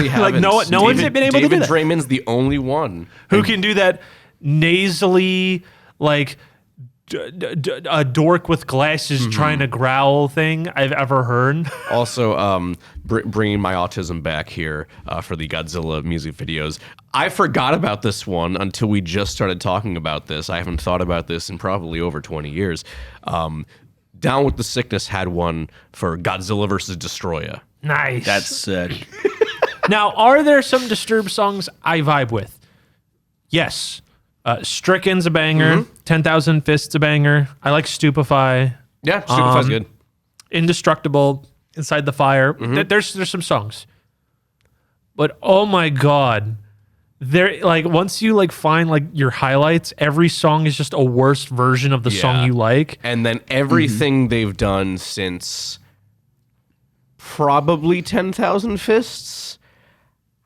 haven't. like no one's been able to do David that. Draymond's the only one Who can do that nasally like a dork with glasses trying to growl thing I've ever heard. Also, bringing my autism back here for the Godzilla music videos. I forgot about this one until we just started talking about this. I haven't thought about this in probably over 20 years. Down with the Sickness had one for Godzilla versus Destroya. Nice. That's sick. Now, are there some Disturbed songs I vibe with? Yes. Stricken's a banger. 10,000 Fists a banger. I like Stupefy. Yeah, Stupefy's good. Indestructible, Inside the Fire. There's some songs. But oh my god. There like once you like find like your highlights, every song is just a worse version of the song you like. And then everything they've done since probably 10,000 Fists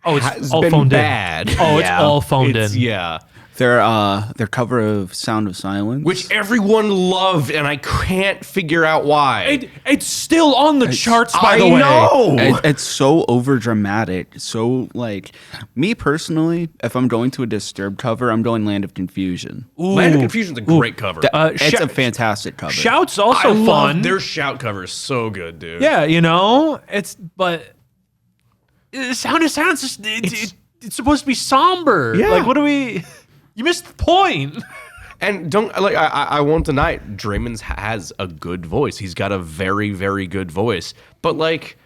has all been phoned in. bad. Oh, it's all phoned in. Yeah. Their cover of Sound of Silence, Which everyone loved, and I can't figure out why. It's still on the charts, by the way. I know. It's so over dramatic. So like me personally, if I'm going to a Disturbed cover, I'm going Land of Confusion. Land of Confusion's a great cover. It's a fantastic cover. Shout's also I love fun. their shout cover is so good, dude. Yeah, you know, Sound of Silence is it's supposed to be somber. Yeah. Like, what do we? You missed the point. And don't like I won't deny it, Draymond has a good voice. He's got a very, very good voice. But like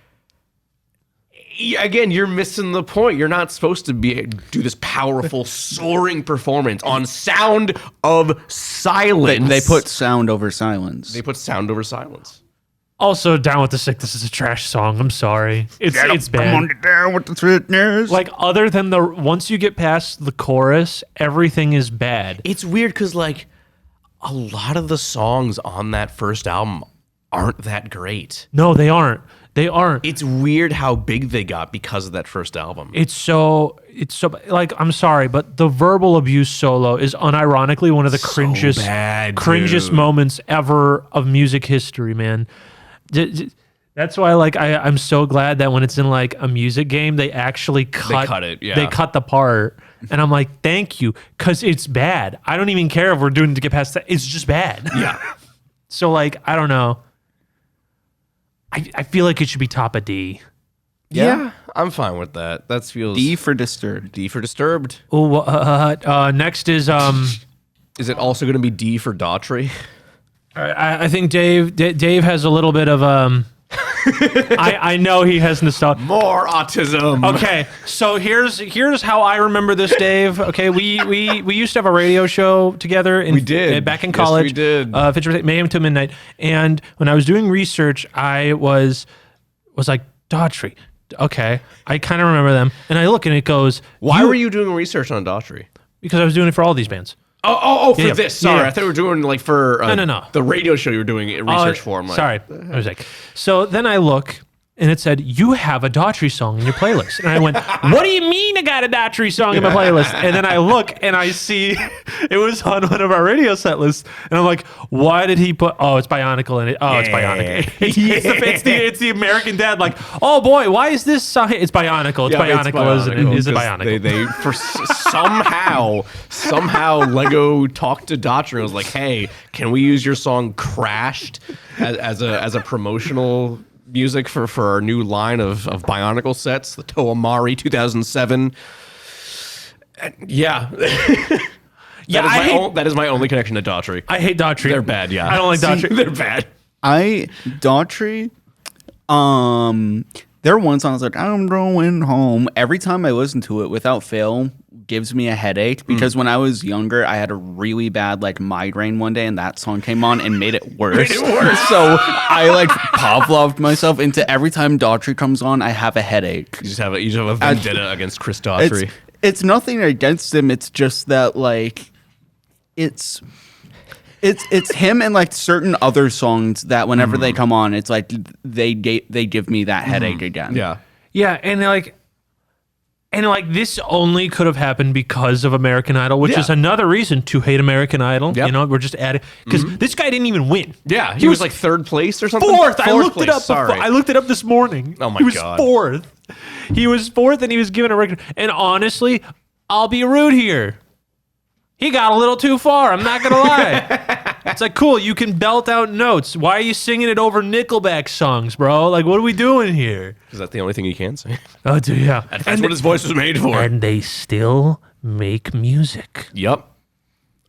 again, you're missing the point. You're not supposed to do this powerful soaring performance on Sound of Silence. They put sound over silence. They put sound over silence. Also, Down with the Sickness is a trash song. I'm sorry. It's bad. Come on down with the sickness. Like, other than once you get past the chorus, everything is bad. It's weird because like a lot of the songs on that first album aren't that great. No, they aren't. They aren't. It's weird how big they got because of that first album. It's so like, I'm sorry, but the verbal abuse solo is unironically one of the cringiest moments ever of music history, man. That's why, like, I'm so glad that when it's in like a music game, they actually cut it. Yeah, they cut the part, and I'm like, thank you, because it's bad. I don't even care if we're doing it to get past that. It's just bad. Yeah. So like, I don't know. I feel like it should be top of D. Yeah, I'm fine with that. That feels D for Disturbed. D for Disturbed. Oh, next is Is it also going to be D for Daughtry? I think Dave has a little bit of I know he has nostalgia. More autism. Okay, so here's how I remember this, Dave. Okay, we used to have a radio show together. We did. Back in Yes, college. we did. Mayhem to Midnight. And when I was doing research, I was like, Daughtry. Okay, I kind of remember them. And I look and it goes, Why were you doing research on Daughtry? Because I was doing it for all these bands. For Yeah, this. Sorry, yeah. I thought we were doing like for No. the radio show you were doing research for. I'm like, Sorry, I was like, so then I look and it said, you have a Daughtry song in your playlist. And I went, what do you mean I got a Daughtry song in my playlist? And then I look and I see it was on one of our radio set lists. And I'm like, why did he put, it's Bionicle in it. Oh, it's Bionicle. It's the American Dad. Like, oh boy, why is this song? It's Bionicle. It's Bionicle, isn't it? Is it Bionicle? They for somehow Lego talked to Daughtry and was like, hey, can we use your song Crashed as a promotional music for our new line of Bionicle sets, the Toamari 2007. Yeah. That is my only connection to Daughtry. I hate Daughtry. They're bad, yeah. I don't like Daughtry. They're bad. Daughtry, there are one song that's like, I'm going home. Every time I listen to it, without fail, gives me a headache because when I was younger, I had a really bad migraine one day and that song came on and made it worse. So I Pavloved myself into every time Daughtry comes on, I have a headache. You just have a vendetta against Chris Daughtry. It's nothing against him. It's just that it's him and certain other songs that whenever they come on, it's like they give me that headache again. Yeah. Yeah, and this only could have happened because of American Idol, which is another reason to hate American Idol. Yep. You know, we're just adding because this guy didn't even win. Yeah, he was like third place or something. Fourth. I looked place, it up. Sorry. I looked it up this morning. Oh my he was God. fourth. He was fourth, and he was given a record. And honestly, I'll be rude here. He got a little too far. I'm not gonna lie. It's like, cool, you can belt out notes. Why are you singing it over Nickelback songs, bro? Like, what are we doing here? Is that the only thing he can say? Oh, dude, yeah. That's what his voice was made for. And they still make music. Yep.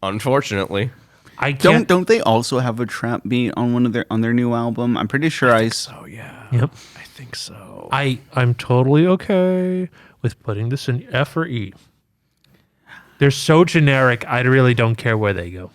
Unfortunately. I can't. Don't they also have a trap beat on their new album? I'm pretty sure I so, yeah. Yep. I think so. I'm totally okay with putting this in F or E. They're so generic, I really don't care where they go.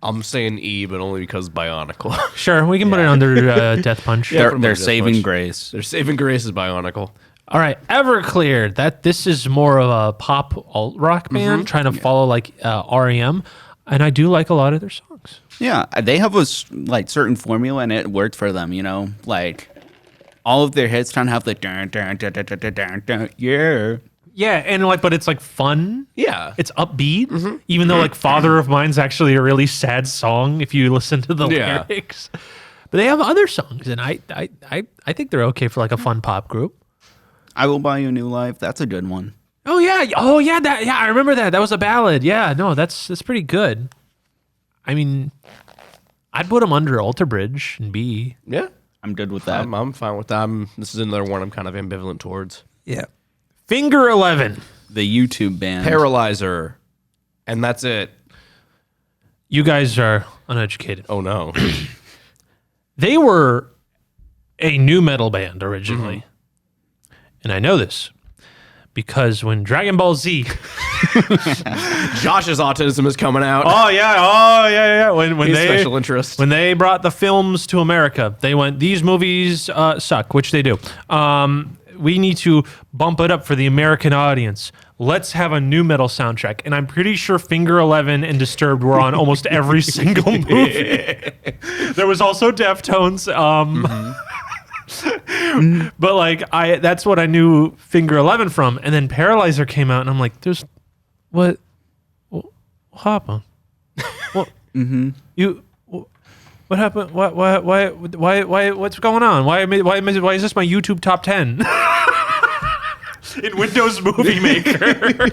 I'm saying E, but only because Bionicle. Sure, we can put it under Death Punch. Yeah, They're saving grace. They're saving grace is Bionicle. All right, Everclear. This is more of a pop alt rock band trying to follow REM, and I do like a lot of their songs. Yeah, they have a certain formula and it worked for them. You know, all of their hits kind of have the dun, dun, dun, dun, dun, dun, dun, dun, yeah. Yeah, and but it's fun. Yeah. It's upbeat, even though Father of Mine's actually a really sad song if you listen to the lyrics. But they have other songs, and I think they're okay for a fun pop group. I Will Buy You a New Life. That's a good one. Oh yeah, I remember that. That was a ballad. Yeah, no, that's pretty good. I mean, I'd put them under Alter Bridge and B. Yeah, I'm good with that. I'm fine with that. This is another one I'm kind of ambivalent towards. Yeah. Finger 11. The YouTube band. Paralyzer. And that's it. You guys are uneducated. Oh, no. They were a new metal band originally. And I know this because when Dragon Ball Z... Josh's autism is coming out. Oh, yeah. When He's they special interest. When they brought the films to America, they went, these movies suck, which they do. We need to bump it up for the American audience. Let's have a new metal soundtrack. And I'm pretty sure Finger 11 and Disturbed were on almost every single movie. There was also Deftones. But that's what I knew Finger 11 from. And then Paralyzer came out and I'm like, what happened? What? What happened? Why? What's going on? Why is this my YouTube top 10? In Windows Movie Maker.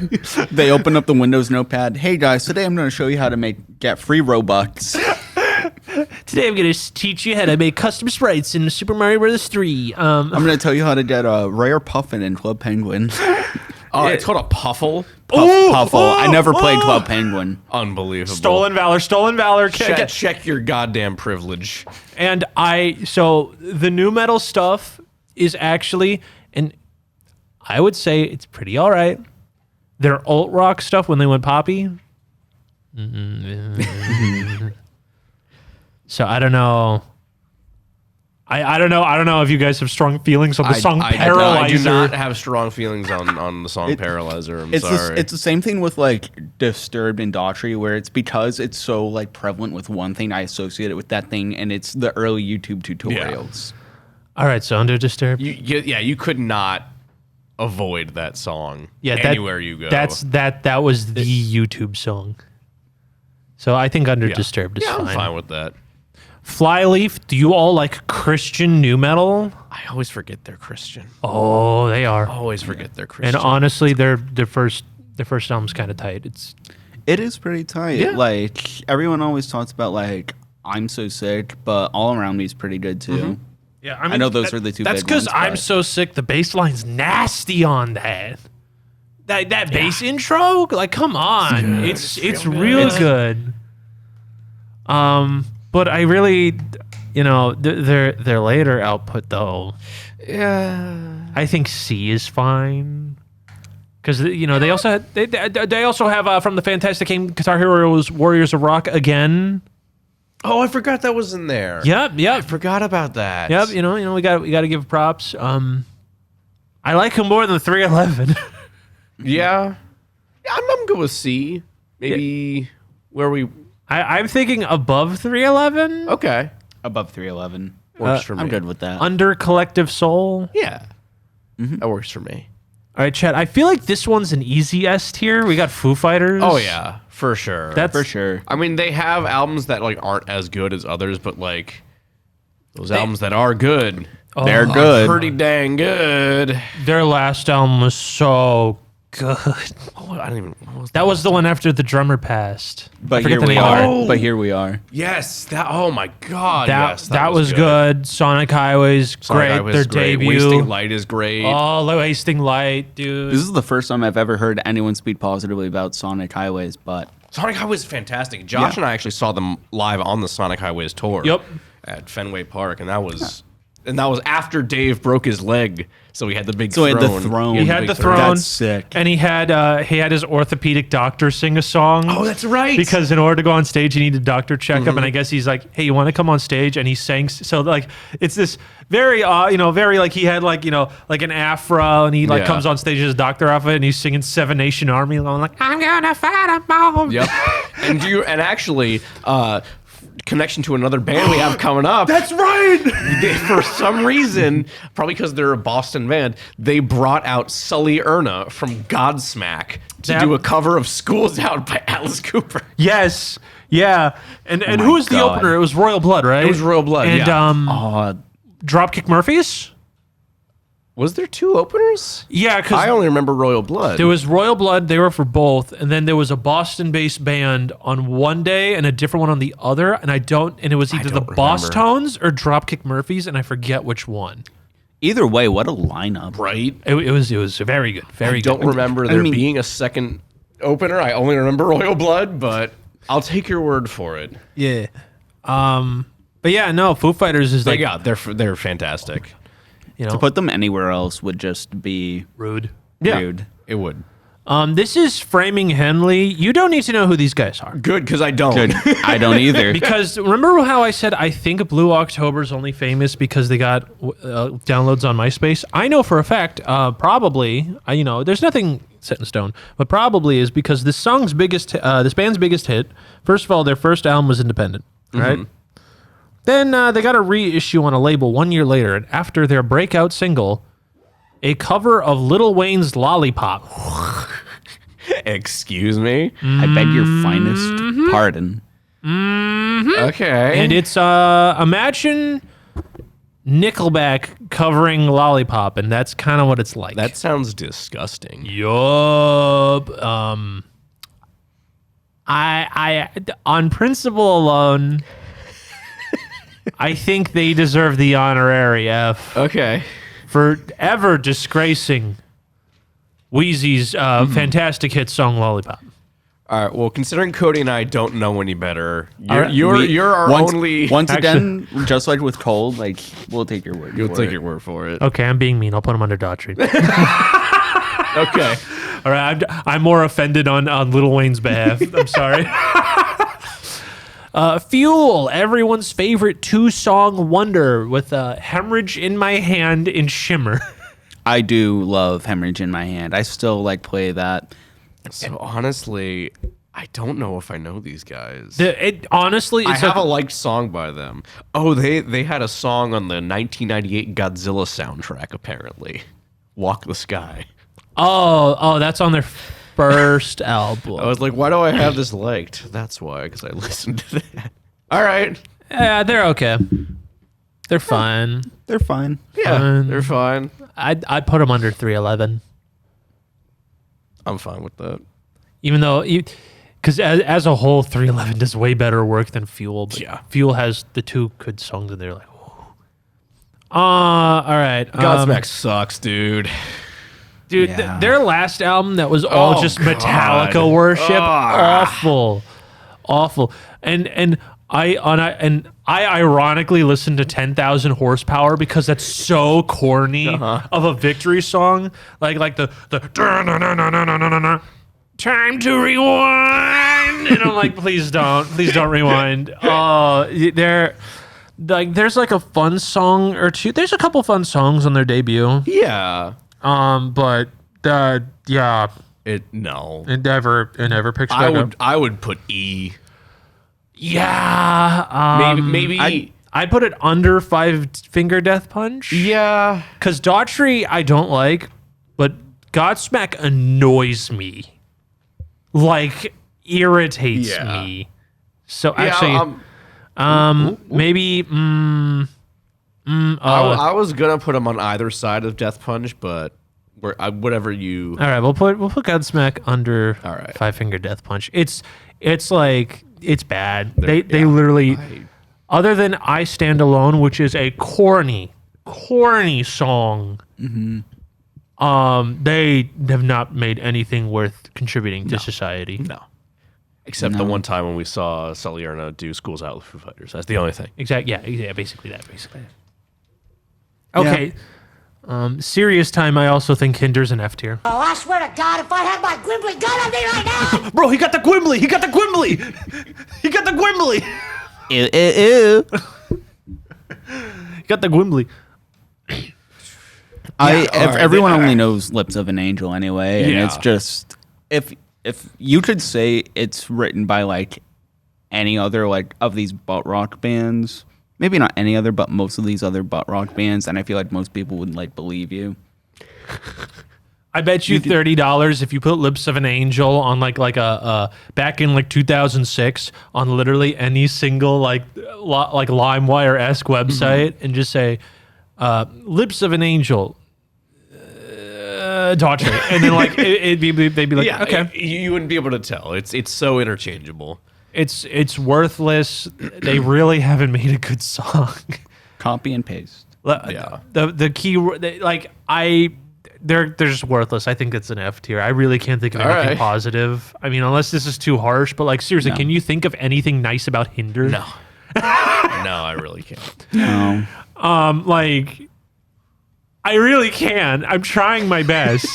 They open up the Windows Notepad. Hey guys, today I'm going to show you how to get free Robux. Today I'm going to teach you how to make custom sprites in Super Mario Bros. 3. I'm going to tell you how to get a rare puffin in Club Penguin. Oh, it's called a puffle? Puffle. I never played Club Penguin. Unbelievable. Stolen Valor. Check your goddamn privilege. And so the new metal stuff is actually, and I would say it's pretty all right. Their alt rock stuff when they went poppy. So I don't know. I don't know if you guys have strong feelings on the song Paralyzer. I do not have strong feelings on the song Paralyzer. I'm sorry. It's the same thing with like Disturbed and Daughtry, where it's because it's so like prevalent with one thing, I associate it with that thing, and it's the early YouTube tutorials. All right, so Under Disturbed. You could not avoid that song. Anywhere you go. That was the YouTube song. So I think Under Disturbed is fine. I'm fine with that. Flyleaf, do you all like Christian new metal? I always forget they're Christian. Oh, they are. Always forget they're Christian. And honestly, their first album's kind of tight. It is pretty tight. Yeah. Like everyone always talks about like I'm So Sick, but All Around Me is pretty good too. Mm-hmm. Yeah, I mean, I know those are the two. That's because I'm So Sick. The bass line's nasty on that. That bass intro, like, come on, it's real good. But I really, their later output though. Yeah. I think C is fine. Because they also have from the Fantastic Game Guitar Heroes Warriors of Rock again. Oh, I forgot that was in there. Yep. I forgot about that. Yep. We got to give props. I like him more than the 311. Yeah. I'm good with C. Maybe where we. I'm thinking above 311. Okay. Above 311 works for me. I'm good with that. Under Collective Soul. Yeah. That works for me. All right, Chad. I feel like this one's an easy S tier. We got Foo Fighters. Oh yeah, for sure. That's for sure. I mean, they have albums that like aren't as good as others, but like those albums that are good, they're good. Pretty dang good. Their last album was so good. Oh, I don't even. That was the one after the drummer passed. But here we are. But here we are. Yes. That. Oh my God. Yes. That was good. Sonic Highway's great. Highway's Their great. debut. Wasting Light is great. Oh, Wasting Light, dude. This is the first time I've ever heard anyone speak positively about Sonic Highways, but Sonic Highways is fantastic. Josh and I actually saw them live on the Sonic Highways tour. Yep. At Fenway Park, and that was after Dave broke his leg, so he had the big throne. he had the throne. He had the throne. That's sick. And he had his orthopedic doctor sing a song. Oh, that's right. Because in order to go on stage, you need a doctor checkup, and I guess he's like, "Hey, you want to come on stage?" And he sang. So like, it's this very, very like he had like like an afro, and he like comes on stage as a doctor outfit, and he's singing Seven Nation Army, and I'm like, "I'm gonna fight them all." Yep. and actually. Connection to another band we have coming up. That's right. For some reason, probably because they're a Boston band, they brought out Sully Erna from Godsmack to do a cover of "School's Out" by Alice Cooper. Yes. Yeah. And who was the opener? It was Royal Blood, right? It was Royal Blood. And yeah. Dropkick Murphys. Was there two openers? Yeah, because I only remember Royal Blood. There was Royal Blood. They were for both, and then there was a Boston-based band on one day and a different one on the other. And it was either the Boss Tones or Dropkick Murphys, and I forget which one. Either way, what a lineup, right? It was very good, very good. I don't remember there being a second opener. I only remember Royal Blood, but I'll take your word for it. Yeah. But yeah, no, Foo Fighters is like they're fantastic. To put them anywhere else would just be rude. Yeah, rude. It would. This is Framing Henley. You don't need to know who these guys are. Good, because I don't. Good. I don't either. Because remember how I said I think Blue October's only famous because they got downloads on MySpace? I know for a fact, probably, there's nothing set in stone, but probably is because this band's biggest hit. First of all, their first album was independent, right? Mm-hmm. Then they got a reissue on a label 1 year later, and after their breakout single, a cover of Lil Wayne's Lollipop. Excuse me? I beg your finest pardon. Okay. And it's, imagine Nickelback covering Lollipop, and that's kind of what it's like. That sounds disgusting. Yup. I on principle alone... I think they deserve the honorary F. Okay. For ever disgracing Wheezy's fantastic hit song "Lollipop." All right. Well, considering Cody and I don't know any better, All right. you're our only. Once again, just like with Cold, like we'll take your word. You'll for take it. your word for it. Okay, I'm being mean. I'll put him under Daughtry. Okay. All right, I'm more offended on Lil Wayne's behalf. I'm sorry. Fuel, everyone's favorite 2-song wonder with Hemorrhage in My Hand and Shimmer. I do love Hemorrhage in My Hand. I still like play that. So honestly, I don't know if I know these guys. Honestly, I it's have a liked song by them. Oh, they had a song on the 1998 Godzilla soundtrack. Apparently, "Walk the Sky." Oh, that's on their first album. I was like, why do I have this liked? That's why, because I listened to that. All right. Yeah, they're okay. They're fine. They're fine. Yeah, they're fine. I'd put them under 311. I'm fine with that. Even though, because as a whole, 311 does way better work than Fuel. But yeah. Fuel has the 2 good songs and they're like, all right. Godsmack sucks, dude. Dude, Yeah. their last album that was all just Metallica God. worship, Ah. awful. And I ironically listened to 10,000 Horsepower because that's so corny of a victory song, like the time to rewind, and I'm like, please don't rewind. There's like a fun song or two. There's a couple fun songs on their debut. Yeah. But yeah, it never picked I back would up. I would put E. Yeah, maybe I put it under 5 Finger Death Punch. Yeah, because Daughtry I don't like, but Godsmack annoys me, like irritates me. So actually, maybe. I was gonna put them on either side of Death Punch, but whatever you. All right, we'll put Godsmack under 5 Finger Death Punch. It's like it's bad. They literally, other than I Stand Alone, which is a corny song. They have not made anything worth contributing to society. No. Except the one time when we saw Salierna do Schools Out with Foo Fighters. That's the only thing. Exactly. Yeah. Basically that. Okay. Serious time. I also think Hinder's an F tier. Oh, I swear to God, if I had my Gwimbly gun on me right now! Bro, he got the Gwimbly. He got the Gwimbly. Ew, ew, ew. He got the Gwimbly. Everyone only knows Lips of an Angel anyway, and it's just if you could say it's written by like any other like of these butt rock bands, maybe not any other, but most of these other butt rock bands, and I feel like most people wouldn't like believe you. I bet you $30 if you put Lips of an Angel on like a back in like 2006 on literally any single like LimeWire-esque website and just say Lips of an Angel Daughtry, and then like they'd be like, okay, you wouldn't be able to tell. It's so interchangeable. It's worthless. They really haven't made a good song. Copy and paste. Yeah. The key they're just worthless. I think it's an F tier. I really can't think of anything positive. I mean, unless this is too harsh, but like seriously, can you think of anything nice about Hinder? No. No, I really can't. No. Like I really can. I'm trying my best.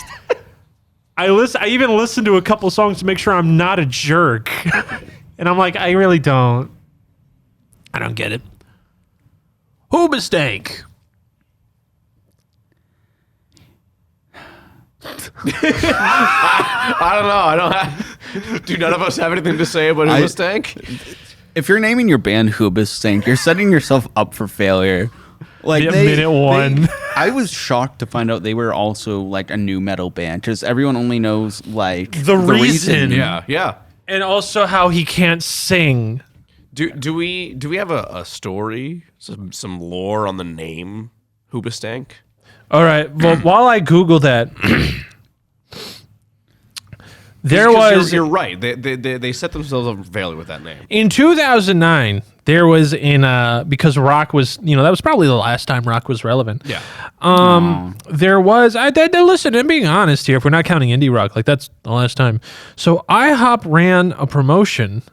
I even listen to a couple songs to make sure I'm not a jerk. And I'm like, I really don't. I don't get it. Hoobastank. I don't know. I don't have. Do none of us have anything to say about Hoobastank? If you're naming your band Hoobastank, you're setting yourself up for failure. Like minute one. I was shocked to find out they were also like a new metal band because everyone only knows like the reason. Yeah. And also how he can't sing. Do we have a story, some lore on the name Hoobastank? All right. Well, while I Google that, there was. You're right. They set themselves up fairly with that name. In 2009, there was because rock was, that was probably the last time rock was relevant. Yeah. There was, listen, I'm being honest here, if we're not counting indie rock, like that's the last time. So IHOP ran a promotion.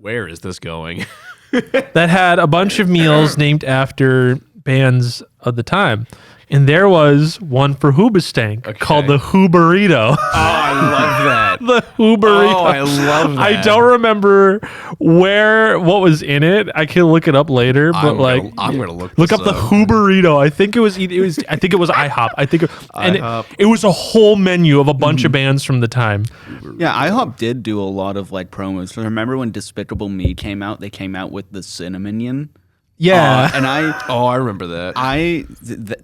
Where is this going? That had a bunch of meals named after bands of the time. And there was one for Hoobastank called the Who Burrito. Oh, I love that. The Who Burrito. Oh, I love that. I don't remember what was in it. I can look it up later, but I'm gonna look up the Who Burrito. I think it was IHOP. IHOP. It was a whole menu of a bunch of bands from the time. Yeah, IHOP did do a lot of like promos. So remember when Despicable Me came out? They came out with the Cinnamonion. Yeah, and I remember that.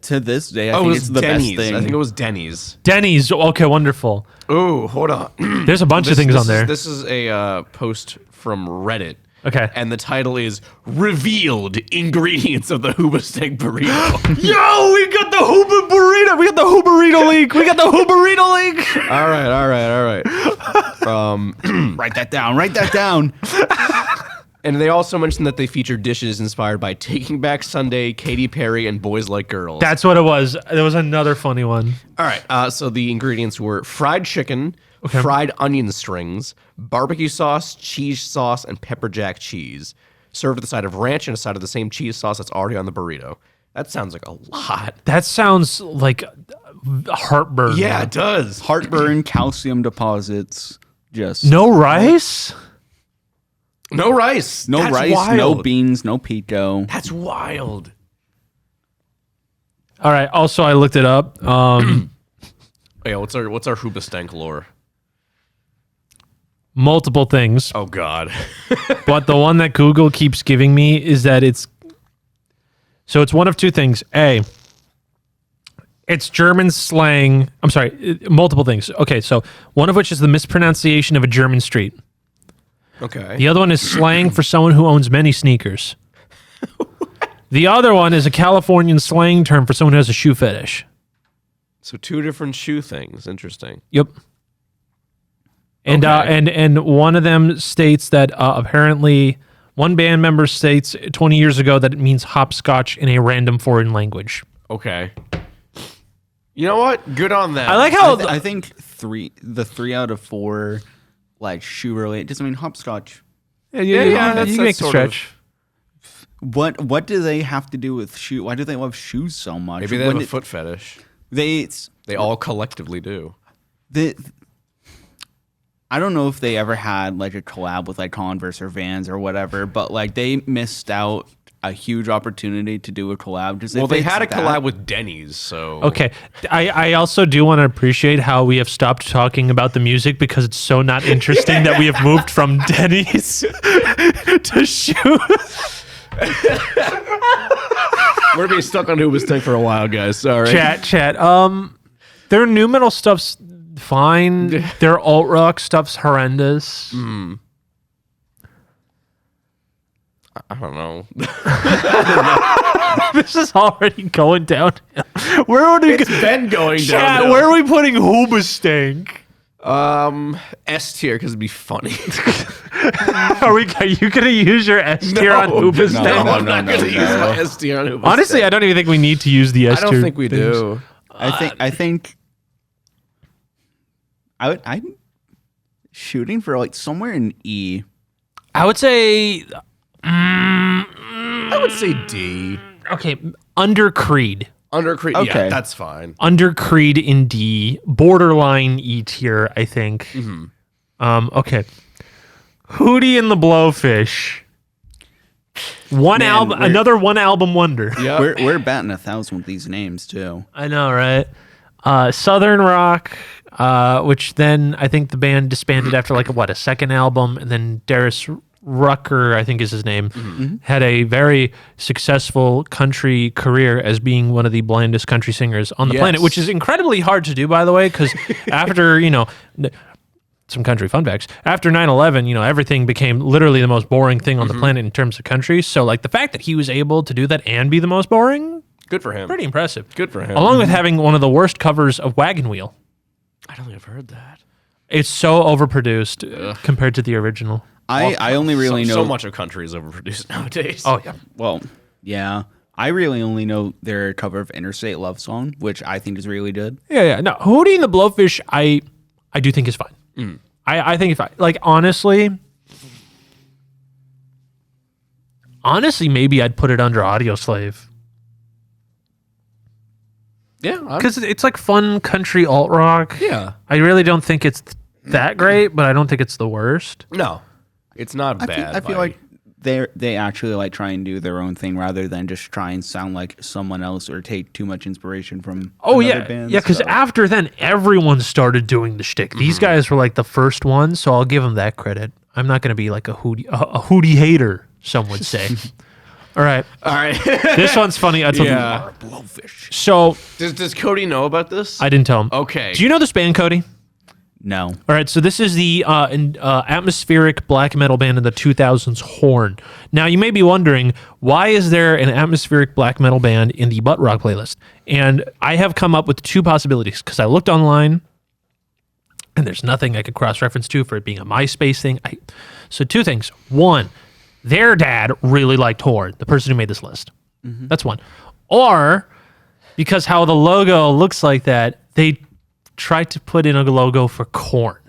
To this day, I think it's the Denny's. best thing. I think it was Denny's. Denny's. Okay, wonderful. Ooh, hold on. There's a bunch of things on there. This is a post from Reddit. Okay. And the title is Revealed Ingredients of the Hoobastank Burrito. Yo, we got the Hooba Burrito. We got the Who Burrito link. We got the Who Burrito link. All right. Write that down. Write that down. And they also mentioned that they feature dishes inspired by Taking Back Sunday, Katy Perry, and Boys Like Girls. That's what it was. There was another funny one. All right. So the ingredients were fried chicken, fried onion strings, barbecue sauce, cheese sauce, and pepper jack cheese. Served with a side of ranch and a side of the same cheese sauce that's already on the burrito. That sounds like a lot. That sounds like heartburn. Yeah, it does. Heartburn, calcium deposits, just no rice. No rice. No That's rice, wild. no beans, no pico. That's wild. All right. Also, I looked it up. Yeah, what's our Hoobastank lore? Multiple things. Oh God. But the one that Google keeps giving me is that it's one of two things. A, it's German slang. I'm sorry, multiple things. Okay, so one of which is the mispronunciation of a German street. Okay. The other one is slang for someone who owns many sneakers. The other one is a Californian slang term for someone who has a shoe fetish. So two different shoe things. Interesting. Yep. And and one of them states that apparently one band member states 20 years ago that it means hopscotch in a random foreign language. Okay. You know what? Good on that. I like how I think the 3 out of 4 like shoe related doesn't mean hopscotch. Yeah, you make the stretch. What do they have to do with shoe? Why do they love shoes so much? Maybe they have a foot fetish. They all collectively do. I don't know if they ever had like a collab with like Converse or Vans or whatever, but like they missed out a huge opportunity to do a collab. Well, they had a collab with Denny's, so Okay. I also do want to appreciate how we have stopped talking about the music because it's so not interesting that we have moved from Denny's to shoes. We're being stuck on Hoobastank for a while, guys. Sorry. Chat. Their new metal stuff's fine. Their alt rock stuff's horrendous. I don't know. This is already going downhill. Where would we? It's been going Chat, downhill. where are we putting Hoobastank? S tier because it'd be funny. Are you gonna use your S tier on Hoobastank? No, I'm not gonna use my S tier on Hoobastank. Honestly, I don't even think we need to use the S tier. I don't think we do. I think I'm shooting for like somewhere in E. I would say. I would say D. Okay, under Creed. Under Creed, Okay. yeah, that's fine. Under Creed in D, borderline E tier, I think. Okay, Hootie and the Blowfish. Another one album wonder. Yeah, we're batting 1,000 with these names too. I know, right? Southern Rock, which then I think the band disbanded after a second album, and then Darius Rucker, I think is his name, had a very successful country career as being one of the blindest country singers on the planet, which is incredibly hard to do, by the way, because after, some country fun facts, after 9/11, everything became literally the most boring thing on the planet in terms of country. So, the fact that he was able to do that and be the most boring, good for him. Pretty impressive. Good for him. Along with having one of the worst covers of Wagon Wheel. I don't think I've heard that. It's so overproduced compared to the original. I only really know so much of country is overproduced nowadays. Oh yeah. Well, yeah. I really only know their cover of Interstate Love Song, which I think is really good. Yeah. No, Hootie and the Blowfish, I do think is fine. I think it's fine. Like honestly, maybe I'd put it under Audio Slave. Yeah, because it's like fun country alt rock. Yeah. I really don't think it's that great, but I don't think it's the worst. No, it's not bad. I feel like they actually like try and do their own thing rather than just try and sound like someone else or take too much inspiration from another band. Yeah, because after then, everyone started doing the shtick. These guys were like the first ones, so I'll give them that credit. I'm not going to be like a Hootie hater, some would say. All right. This one's funny. Yeah. Blowfish. So does Cody know about this? I didn't tell him. Okay. Do you know this band, Cody? No. All right, so this is the atmospheric black metal band in the 2000s, Horn. Now, you may be wondering, why is there an atmospheric black metal band in the Butt Rock playlist? And I have come up with two possibilities, because I looked online, and there's nothing I could cross-reference to for it being a MySpace thing. So two things. One, their dad really liked Horn, the person who made this list. That's one. Or, because how the logo looks like that, they tried to put in a logo for Korn.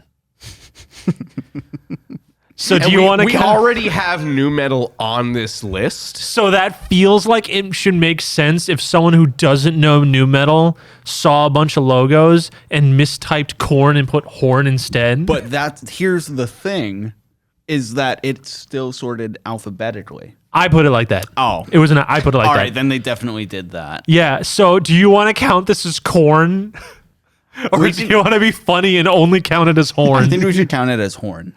So do you want to? We already have new metal on this list, so that feels like it should make sense if someone who doesn't know new metal saw a bunch of logos and mistyped Korn and put Horn instead. But here's the thing, is that it's still sorted alphabetically. I put it like that. Oh, it was I put it like that. All right, then they definitely did that. Yeah. So do you want to count this as Korn? Or do you want to be funny and only count it as Horn? I think we should count it as Horn.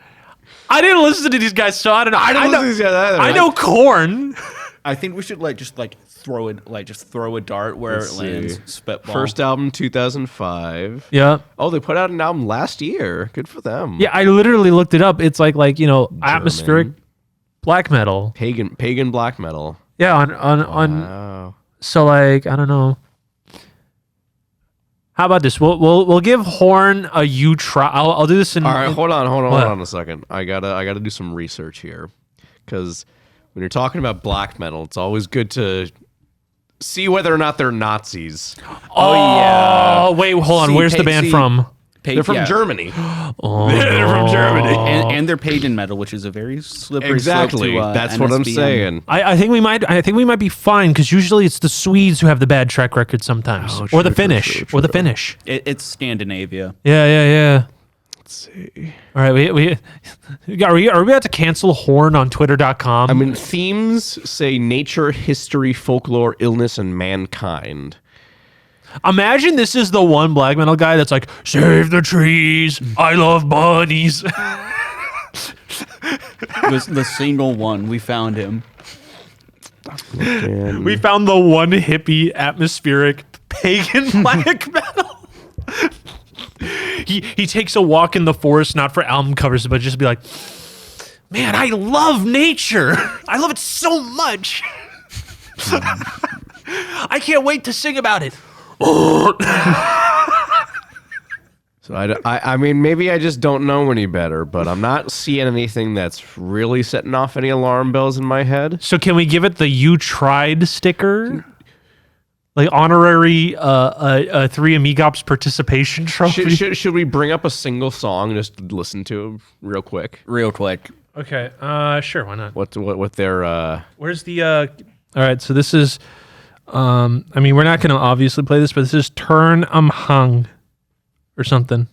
I didn't listen to these guys, so I don't know. I know Korn. I think we should just throw a dart where it lands. Spitball. First album 2005. Yeah. Oh, they put out an album last year. Good for them. Yeah, I literally looked it up. It's like atmospheric black metal, pagan black metal. Yeah, on. Wow. So I don't know. How about this? We'll give Horn a you try. I'll do this in. All right, hold on a second. I gotta do some research here, because when you're talking about black metal, it's always good to see whether or not they're Nazis. Oh yeah. Wait, hold on. Where's the band from? They're from Germany. Oh, they're from Germany, and they're pagan metal, which is a very slippery exactly. slope to, That's what I'm NSBM. saying. I think we might be fine, because usually it's the Swedes who have the bad track record sometimes, or the Finnish, or the Finnish. It's Scandinavia. Yeah. Let's see. All right, are we about to cancel Horn on Twitter.com? I mean, themes say nature, history, folklore, illness, and mankind. Imagine this is the one black metal guy that's like, save the trees, I love bunnies. The single one, we found him. We found the one hippie atmospheric pagan black metal. He takes a walk in the forest, not for album covers, but just be like, man, I love nature. I love it so much. I can't wait to sing about it. So I mean, maybe I just don't know any better, but I'm not seeing anything that's really setting off any alarm bells in my head. So can we give it the "You Tried" sticker? Like honorary 3 Amigops participation trophy? Should we bring up a single song and just listen to real quick? Okay, sure, why not? What their Where's the all right, so this is I mean, we're not going to obviously play this, but this is Turn 'em Hung or something.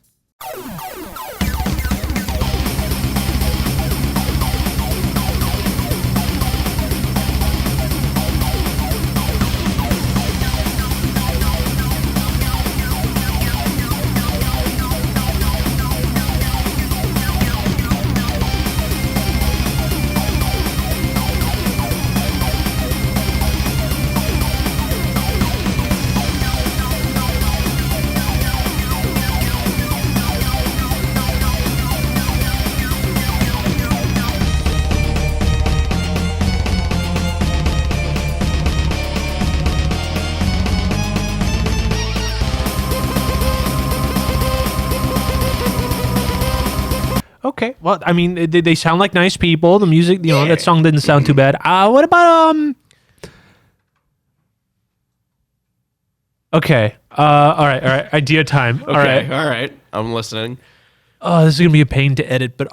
Okay. Well, I mean, they sound like nice people. The music, that song didn't sound too bad. What about Okay. All right. Idea time. Okay. All right. I'm listening. Oh, this is gonna be a pain to edit, but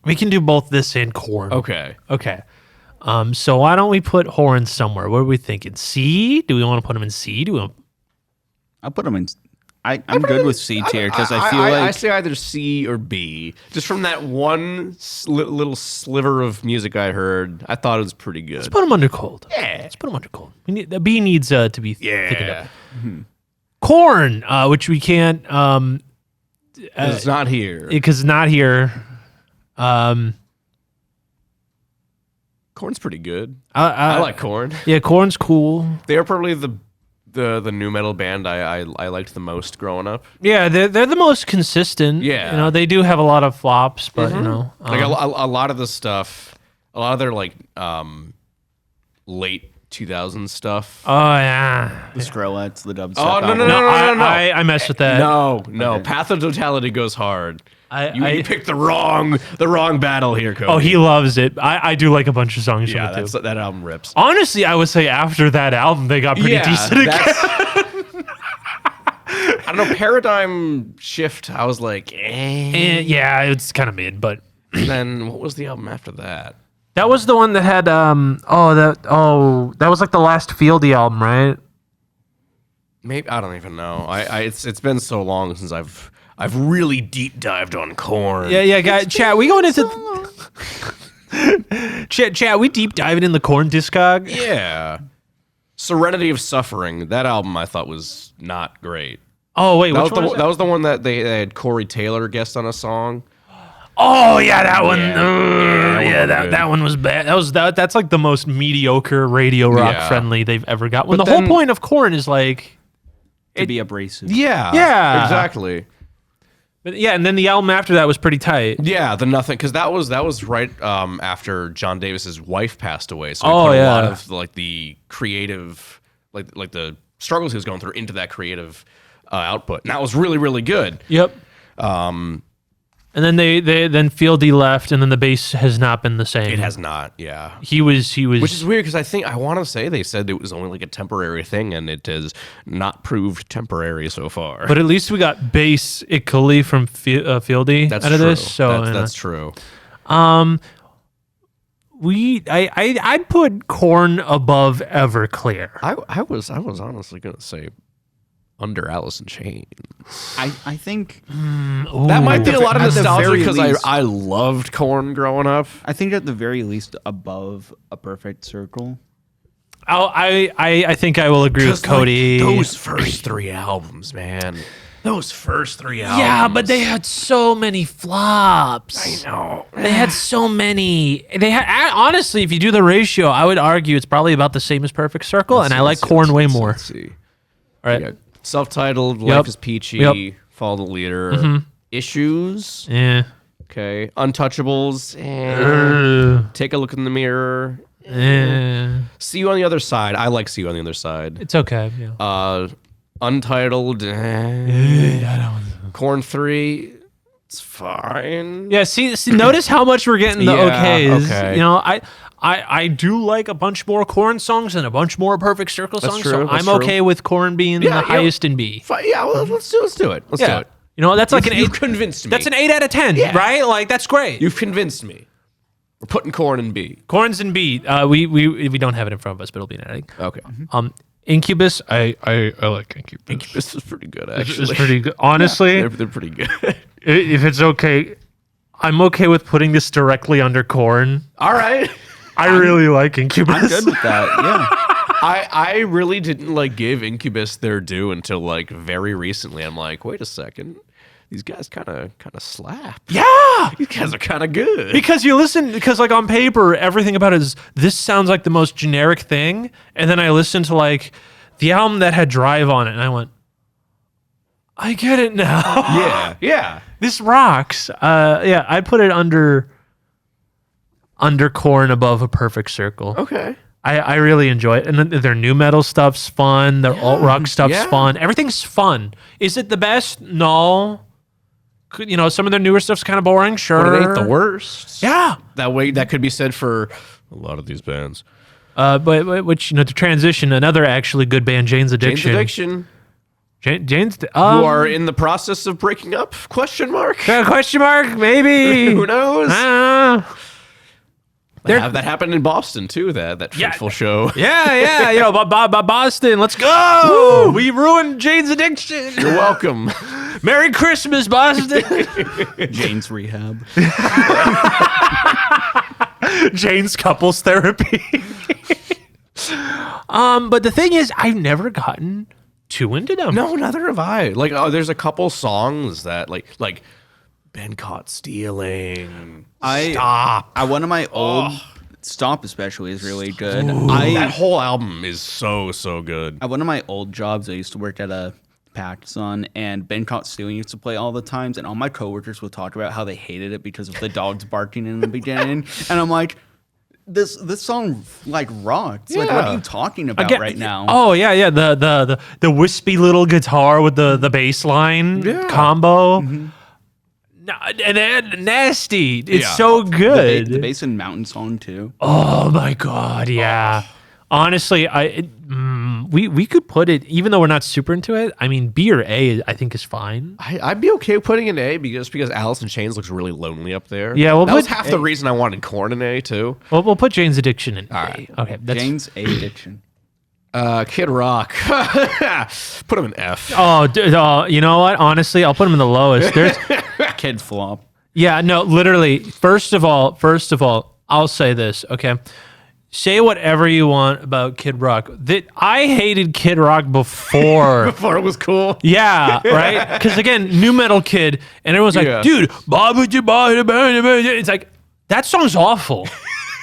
we can do both this and Korn. Okay. Okay. So why don't we put horns somewhere? What are we thinking? C? Do we want to put them in C? I'll put them in. I'm good with C tier because I feel like I say either C or B. Just from that one little sliver of music I heard, I thought it was pretty good. Let's put them under cold. Yeah. Let's put them under cold. The B needs to be thickened up. Mm-hmm. Korn, which we can't. It's not here. Because it's not here. Korn's pretty good. I I like Korn. Yeah, Korn's cool. They are probably the new metal band I liked the most growing up. Yeah, they're the most consistent. Yeah. They do have a lot of flops, but like a lot of the stuff, a lot of their like late 2000s stuff. Oh yeah, the Skrillex, the dubstep. Oh no no album. no no no! I mess with that. No. Okay. Path of Totality goes hard. I You picked the wrong battle here, Cody. Oh, he loves it. I do like a bunch of songs from Yeah, it too. that album rips. Honestly, I would say after that album, they got pretty decent again. I don't know. Paradigm Shift. I was like, yeah, it's kind of mid, but then what was the album after that? that was the one that had that was like the last Fieldy album, right? Maybe I don't even know. It's been so long since I've really deep dived on Korn. Yeah, guys, chat. We going into chat. We deep diving in the Korn discog. Yeah. Serenity of Suffering. That album I thought was not great. Oh wait, that which one? that was the one that they had Corey Taylor guest on a song. Oh yeah, that one. That one was bad. That's like the most mediocre radio rock Yeah. friendly they've ever got. When But the whole then- point of Korn is like to be abrasive. Yeah. Exactly. But yeah, and then the album after that was pretty tight. Yeah, the Nothing, because that was right after John Davis's wife passed away. So Oh, he put a lot yeah. of like the creative, like the struggles he was going through into that creative output. And that was really really good. Yep. And then they Fieldy left, and then the bass has not been the same. It has not. Yeah. He was. Which is weird because I want to say they said it was only like a temporary thing, and it has not proved temporary so far. But at least we got bass Ikuli from Fieldy That's out of true. this. So that's true. I'd put Korn above Everclear. I was honestly gonna say under Alice in Chains. I think that might be a lot of At the nostalgia very because least- I loved Korn growing up. I think at the very least above A Perfect Circle. I think I will agree with 'Cause, like, Cody. those first three albums, man. Those first three albums. Yeah, but they had so many flops. I know. They had so many. They had honestly, if you do the ratio, I would argue it's probably about the same as Perfect Circle, and I like Korn way more. Let's see. All right. Yeah. Self-titled, Yep. Life is Peachy, Yep. Follow the Leader, Mhm. Issues. Yeah. Okay. Untouchables. Take a Look in the Mirror. See You on the Other Side. I like See You on the Other Side. It's okay. Yeah. Untitled. Korn 3. It's fine. Yeah, see, notice how much we're getting the Yeah, okays. okay. You know, I do like a bunch more Korn songs and a bunch more Perfect Circle That's songs. true, So that's I'm true. okay with Korn being Yeah, the yeah. highest in B. Yeah, well, let's do it. Let's do Yeah. it. You know, that's like an You've 8. convinced me. That's an 8 out of 10, Yeah. right? Like that's great. You've convinced me. We're putting Korn in B. Korn's in B. We don't have it in front of us, but it'll be in editing. Okay. Incubus, I like Incubus. Incubus is pretty good, It's actually. pretty good. Honestly, they're pretty good. If it's okay, I'm okay with putting this directly under Korn. All right. I really like Incubus. I'm good with that. Yeah. I really didn't like give Incubus their due until like very recently. I'm like, wait a second. These guys kind of slap. Yeah. These guys are kind of good. Because like on paper, everything about it is this sounds like the most generic thing. And then I listened to like the album that had Drive on it, and I went, I get it now. Yeah. This rocks. Yeah, I put it under Korn above A Perfect Circle. Okay. I really enjoy it. And then their new metal stuff's fun. Their alt rock stuff's Yeah. fun. Everything's fun. Is it the best? No. You know, some of their newer stuff's kind of boring. Sure, But it ain't the worst. Yeah, that could be said for a lot of these bands. But which, you know, to transition, another actually good band, Jane's Addiction. Jane's who are in the process of breaking up? Question mark? Question mark? Maybe. Who knows? I don't know. That happened in Boston too. That fateful show. Yeah. You know, Boston. Let's go. Woo! We ruined Jane's Addiction. You're welcome. Merry Christmas, Boston. Jane's Rehab. Jane's couples therapy. But the thing is, I've never gotten too into them. No, neither have I. Like, there's a couple songs that like Been Caught Stealing. Stop. One of my old Stop especially is really good. That whole album is so good. At one of my old jobs, I used to work at a PacSun, and Been Caught Stealing used to play all the times, and all my coworkers would talk about how they hated it because of the dogs barking in the beginning, and I'm like, this song like rocks. Like, what are you talking about right now? Oh yeah. The wispy little guitar with the bass line combo. Mm-hmm. No, and nasty. It's so good. The bass in Mountain Song too. Oh my god, yeah. Honestly, we could put it, even though we're not super into it. I mean, B or A, I think is fine. I'd be okay with putting an A because Alice in Chains looks really lonely up there. Yeah, that was half the reason I wanted Korn in A too. Well, we'll put Jane's Addiction in. All right. Okay, Jane's Addiction. Kid Rock. Put him in F. You know what? Honestly, I'll put him in the lowest. There's Kid Flop. Yeah, no, literally. First of all, I'll say this, okay? Say whatever you want about Kid Rock. I hated Kid Rock before. Before it was cool. Yeah, right? Because again, new metal kid, and everyone's like, dude, it's like, that song's awful.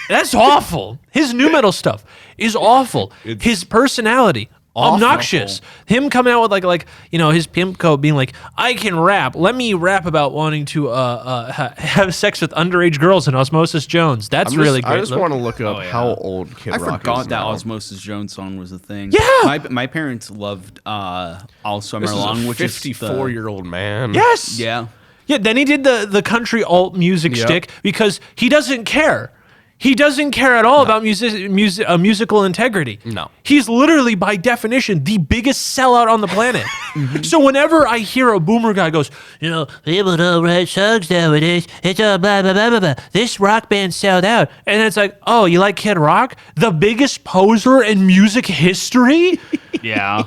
That's awful. His new metal stuff is awful. His personality, obnoxious. Him coming out with like you know, his pimp code being like, I can rap. Let me rap about wanting to have sex with underage girls in Osmosis Jones. That's really great. I just want to look up how old Kid Rock is. I forgot that now. Osmosis Jones song was a thing. Yeah. My parents loved All Summer This Long, is a which 54-year-old man. Yes. Yeah. Yeah, then he did the country alt music shtick because he doesn't care. He doesn't care at all about musical integrity. No. He's literally, by definition, the biggest sellout on the planet. So whenever I hear a boomer guy goes, you know, people don't write songs nowadays, it's all blah, blah, blah, blah, blah. This rock band sold out. And it's like, oh, you like Kid Rock? The biggest poser in music history? Yeah.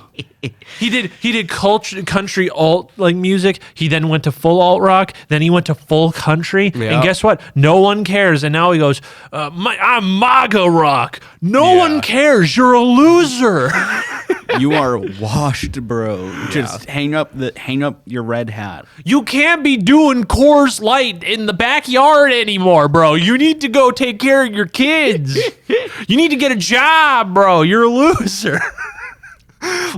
He did country alt like music. He then went to full alt rock. Then he went to full country. Yeah. And guess what? No one cares. And now he goes, I'm MAGA rock. No one cares. You're a loser. You are washed, bro. Just hang up your red hat. You can't be doing Coors Light in the backyard anymore, bro. You need to go take care of your kids. You need to get a job, bro. You're a loser.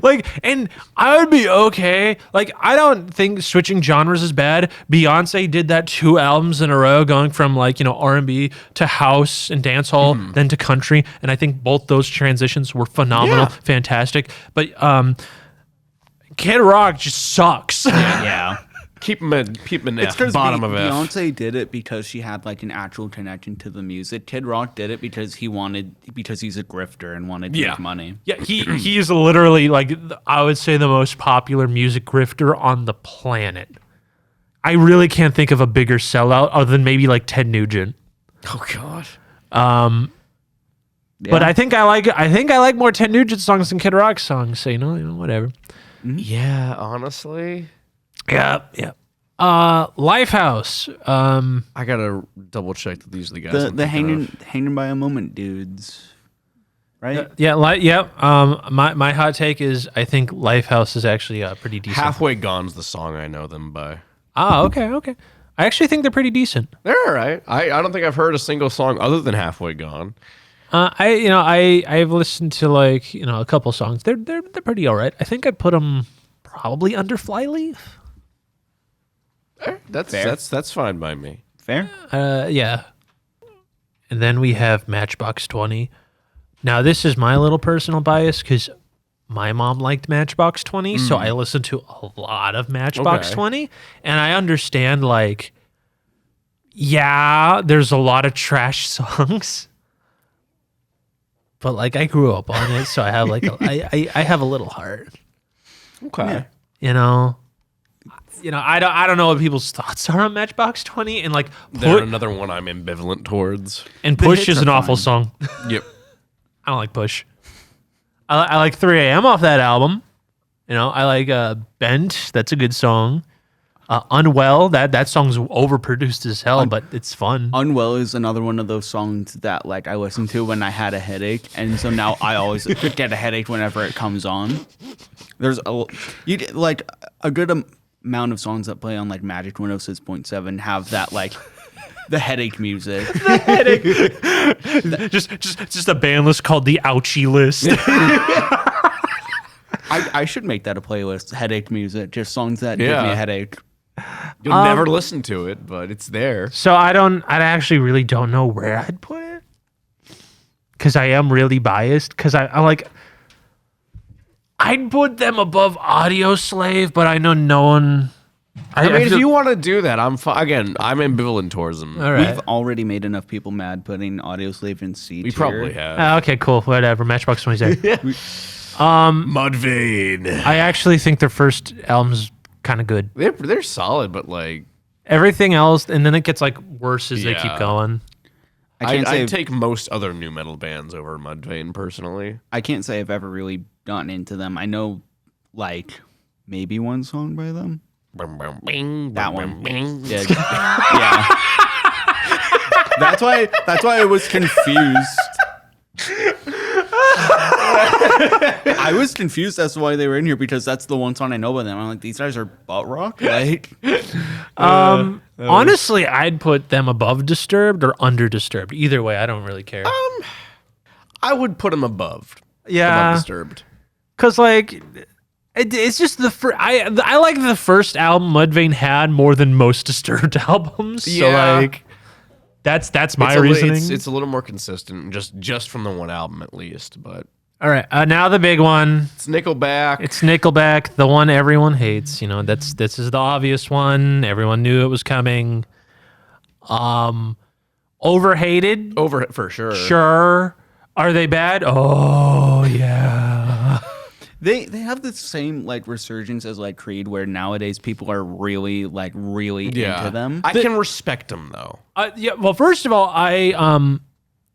Like, and I would be okay. Like, I don't think switching genres is bad. Beyonce did that 2 albums in a row, going from like, you know, R&B to house and dancehall, then to country. And I think both those transitions were phenomenal, fantastic. But Kid Rock just sucks. Yeah. Keep him in It's F, bottom of F. Beyonce did it because she had like an actual connection to the music. Kid Rock did it because he's a grifter and wanted to make money. Yeah, he's literally like, I would say, the most popular music grifter on the planet. I really can't think of a bigger sellout other than maybe like Ted Nugent. Oh God. But I think I like more Ted Nugent songs than Kid Rock songs. So you know, whatever. Yeah, honestly. Yeah. Lifehouse. I gotta double check that these are the guys. The hanging by a moment dudes, right? My hot take is I think Lifehouse is actually pretty decent. Halfway Gone's the song I know them by. Okay. I actually think they're pretty decent. They're all right. I don't think I've heard a single song other than Halfway Gone. I've listened to like, you know, a couple songs. They're pretty all right. I think I'd put them probably under Flyleaf. That's fine by me. Fair. Yeah. And then we have Matchbox 20. Now this is my little personal bias because my mom liked Matchbox 20, so I listened to a lot of Matchbox 20, and I understand, like, yeah, there's a lot of trash songs, but like I grew up on it, so I have like I have a little heart. Okay. You know, I don't know what people's thoughts are on Matchbox 20, and like They're another one I'm ambivalent towards. And Push is an awful song. Yep. I don't like Push. I like 3 a.m. off that album. You know, I like Bent. That's a good song. Unwell, that song's overproduced as hell, but it's fun. Unwell is another one of those songs that like I listened to when I had a headache, and so now I always get a headache whenever it comes on. There's like a good amount of songs that play on like Magic 106.7 have that like the headache music. The headache. just a band list called the Ouchie List. I should make that a playlist. Headache music, just songs that give me a headache. You'll never listen to it, but it's there. So I actually really don't know where I'd put it, because I am really biased. Because I like, I'd put them above Audio Slave, but I know no one. I mean, if you want to do that, I'm again, I'm ambivalent towards them. All right. We've already made enough people mad putting Audio Slave in C tier. We probably have. Okay, cool. Whatever. Matchbox 20. Mudvayne. I actually think their first album's kind of good. They're solid, but like everything else, and then it gets like worse as they keep going. I'd take most other new metal bands over Mudvayne personally. I can't say I've ever really gotten into them. I know like maybe one song by them. That one. Yeah. That's why I was confused. I was confused as to why they were in here, because that's the one song I know by them. I'm like, these guys are butt rock. Like, honestly, I'd put them above Disturbed or under Disturbed. Either way, I don't really care. I would put them above. Yeah, above Disturbed. Because like, it's just I like the first album Mudvayne had more than most Disturbed albums. So like, that's my reasoning. It's a little more consistent, just from the one album at least. But all right, now the big one. It's Nickelback. It's Nickelback, the one everyone hates. You know, this is the obvious one. Everyone knew it was coming. Overhated. For sure. Sure. Are they bad? Oh yeah. They have the same like resurgence as like Creed, where nowadays people are really into them. I can respect them though. Yeah. Well, first of all,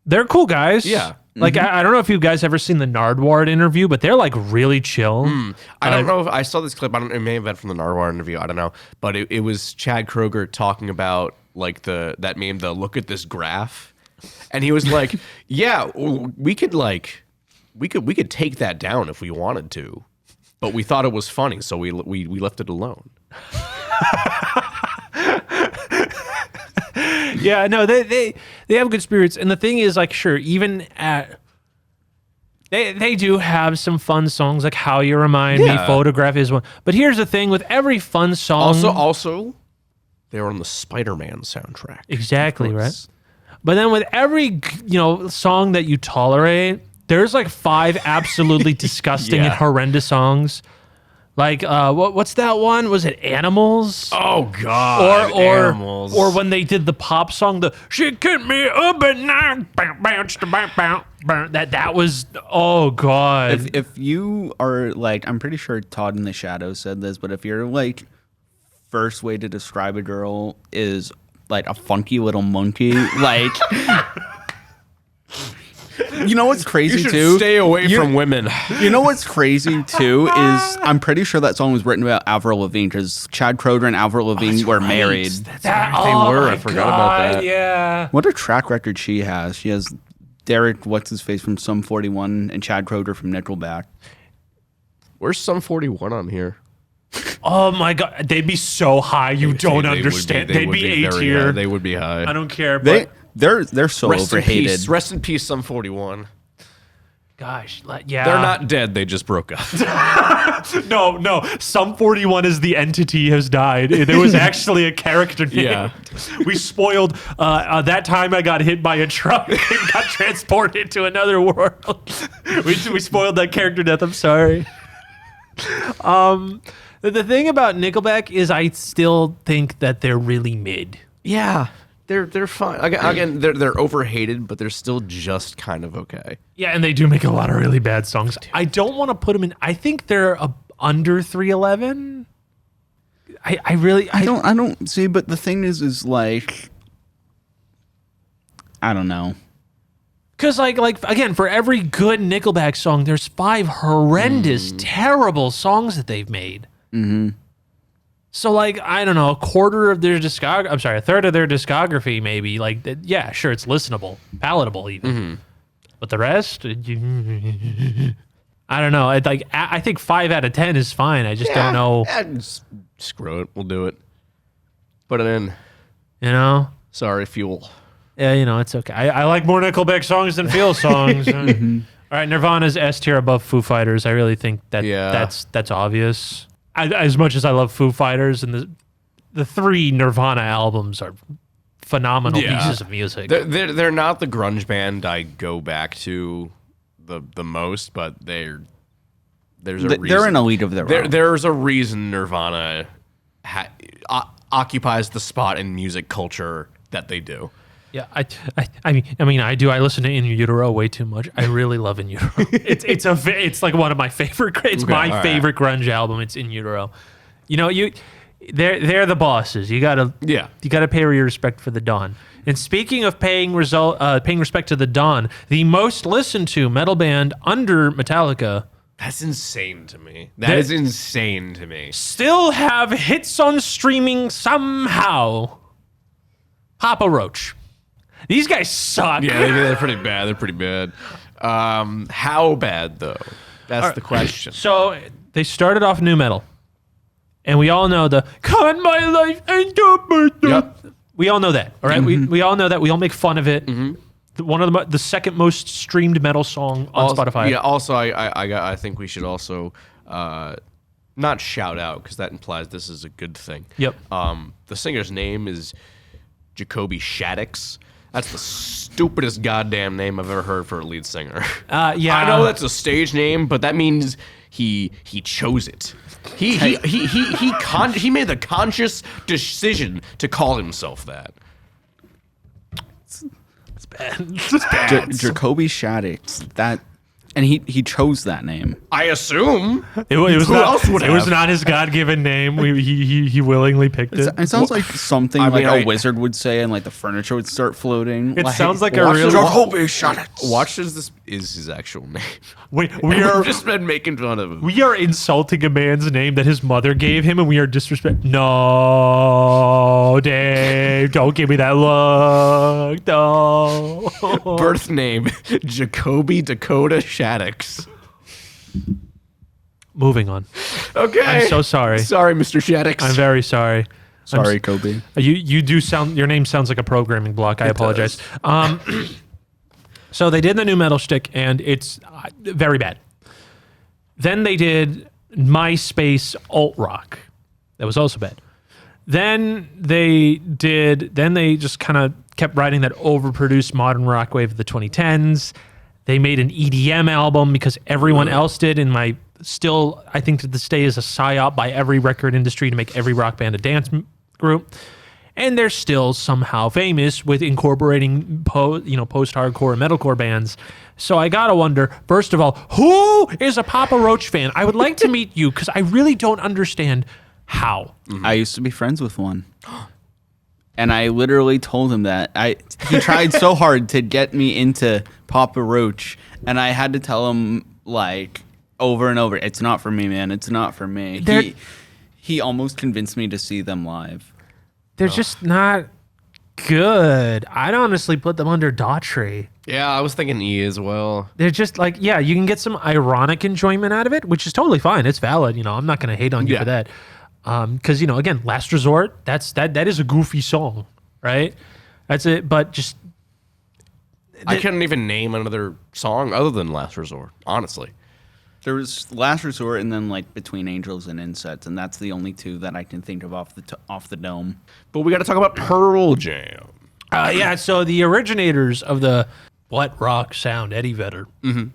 they're cool guys. Yeah. Like I don't know if you guys ever seen the Nardwuar interview, but they're like really chill. I don't know if I saw this clip. It may have been from the Nardwuar interview. I don't know, but it was Chad Kroeger talking about like that meme, the look at this graph, and he was like, "Yeah, we could take that down if we wanted to, but we thought it was funny, so we left it alone." Yeah, no, they have good spirits, and the thing is, like, sure, even at they do have some fun songs, like "How You Remind Me," "Photograph" is one. But here's the thing with every fun song, also, they were on the Spider-Man soundtrack. Exactly right. But then with every song that you tolerate, there's like 5 absolutely disgusting and horrendous songs. Like what's that one? Was it Animals? Oh God! Or Animals. Or when they did the pop song, the "She Kept Me Up at Night," that was, oh God. If you are like, I'm pretty sure Todd in the Shadows said this, but if you're like, first way to describe a girl is like a funky little monkey, like. You know what's crazy you should too? Stay away from women. You know what's crazy too is I'm pretty sure that song was written about Avril Lavigne, because Chad Kroeger and Avril Lavigne were married. They were. I forgot about that. Yeah. What a track record she has. She has Derek, what's his face from Sum 41, and Chad Kroeger from Nickelback. Where's Sum 41 on here? Oh my God, they'd be so high. You don't understand. They'd be A tier. They would be high. I don't care. But They're so overhated. Rest in peace, Sum 41. Gosh, yeah. They're not dead. They just broke up. No. Sum 41 as the entity has died. There was actually a character name. Yeah. We spoiled that time I got hit by a truck and got transported to another world. we spoiled that character death. I'm sorry. The thing about Nickelback is I still think that they're really mid. Yeah. They're fine. Again, they're overhated, but they're still just kind of okay. Yeah, and they do make a lot of really bad songs. I don't want to put them in. I think they're under 311. I don't see. But the thing is like, I don't know. Because like again, for every good Nickelback song, there's 5 horrendous, terrible songs that they've made. Mm-hmm. So like, I don't know, a third of their discography maybe, like, yeah, sure, it's listenable, palatable even. But the rest, I don't know. I think 5 out of 10 is fine. I just don't know. Screw it. We'll do it. Put it in. You know? Sorry, Fuel. Yeah, it's okay. I like more Nickelback songs than Fuel songs. All right, Nirvana's S tier above Foo Fighters. I really think that's obvious. As much as I love Foo Fighters, and the 3 Nirvana albums are phenomenal pieces of music. They're not the grunge band I go back to the most, but there's a reason. They're an elite of their own. There's a reason Nirvana occupies the spot in music culture that they do. Yeah, I mean, I do. I listen to In Utero way too much. I really love In Utero. It's like one of my favorite. It's my favorite grunge album. It's In Utero. They're the bosses. You gotta pay your respect for the Dawn. And speaking of paying respect to the Dawn, the most listened to metal band under Metallica. That's insane to me. That is insane to me. Still have hits on streaming somehow. Papa Roach. These guys suck. Yeah, they're pretty bad. They're pretty bad. How bad, though? That's the question. So they started off new metal. And we all know the "Cut my life into." Yep. We all know that, all right? We all know that. We all make fun of it. One of the second most streamed metal song on Spotify. Yeah. Also, I think we should also not shout out, because that implies this is a good thing. Yep. The singer's name is Jacoby Shaddix. That's the stupidest goddamn name I've ever heard for a lead singer. Yeah. I know that's a stage name, but that means he chose it. He made the conscious decision to call himself that. It's bad. Jacoby Shaddix. And he chose that name. I assume. It was not his God-given name. He willingly picked it. It sounds like something a wizard would say, and like the furniture would start floating. It sounds like a real Jacoby Shaddix. Watch this is his actual name. We've just been making fun of him. We are insulting a man's name that his mother gave him, and we are disrespecting. No, Dave, don't give me that look. No. Birth name: Jacoby Dakota Shaddix. Moving on. Okay. I'm so sorry. Sorry, Mr. Shaddix. I'm very sorry. Sorry, Kobe. You do sound. Your name sounds like a programming block. I apologize. So they did the new metal shtick, and it's very bad. Then they did MySpace alt rock. That was also bad. Then they just kind of kept writing that overproduced modern rock wave of the 2010s. They made an EDM album because everyone else did. And I think to this day is a psyop by every record industry to make every rock band a dance group. And they're still somehow famous with incorporating post-hardcore and metalcore bands. So I gotta wonder, first of all, who is a Papa Roach fan? I would like to meet you, because I really don't understand how. I used to be friends with one. And I literally told him that. He tried so hard to get me into Papa Roach, and I had to tell him, like, over and over, it's not for me, man. It's not for me. He almost convinced me to see them live. They're just not good. I'd honestly put them under Daughtry. Yeah, I was thinking E as well. They're just like, yeah, you can get some ironic enjoyment out of it, which is totally fine. It's valid. I'm not going to hate on you for that. Because, again, Last Resort, that is a goofy song, right? That's it. But just, I couldn't even name another song other than Last Resort, honestly. There was Last Resort and then like Between Angels and Insects, and that's the only two that I can think of off the dome. But we got to talk about Pearl Jam. Yeah, so the originators of the what rock sound, Eddie Vedder. Mm-hmm.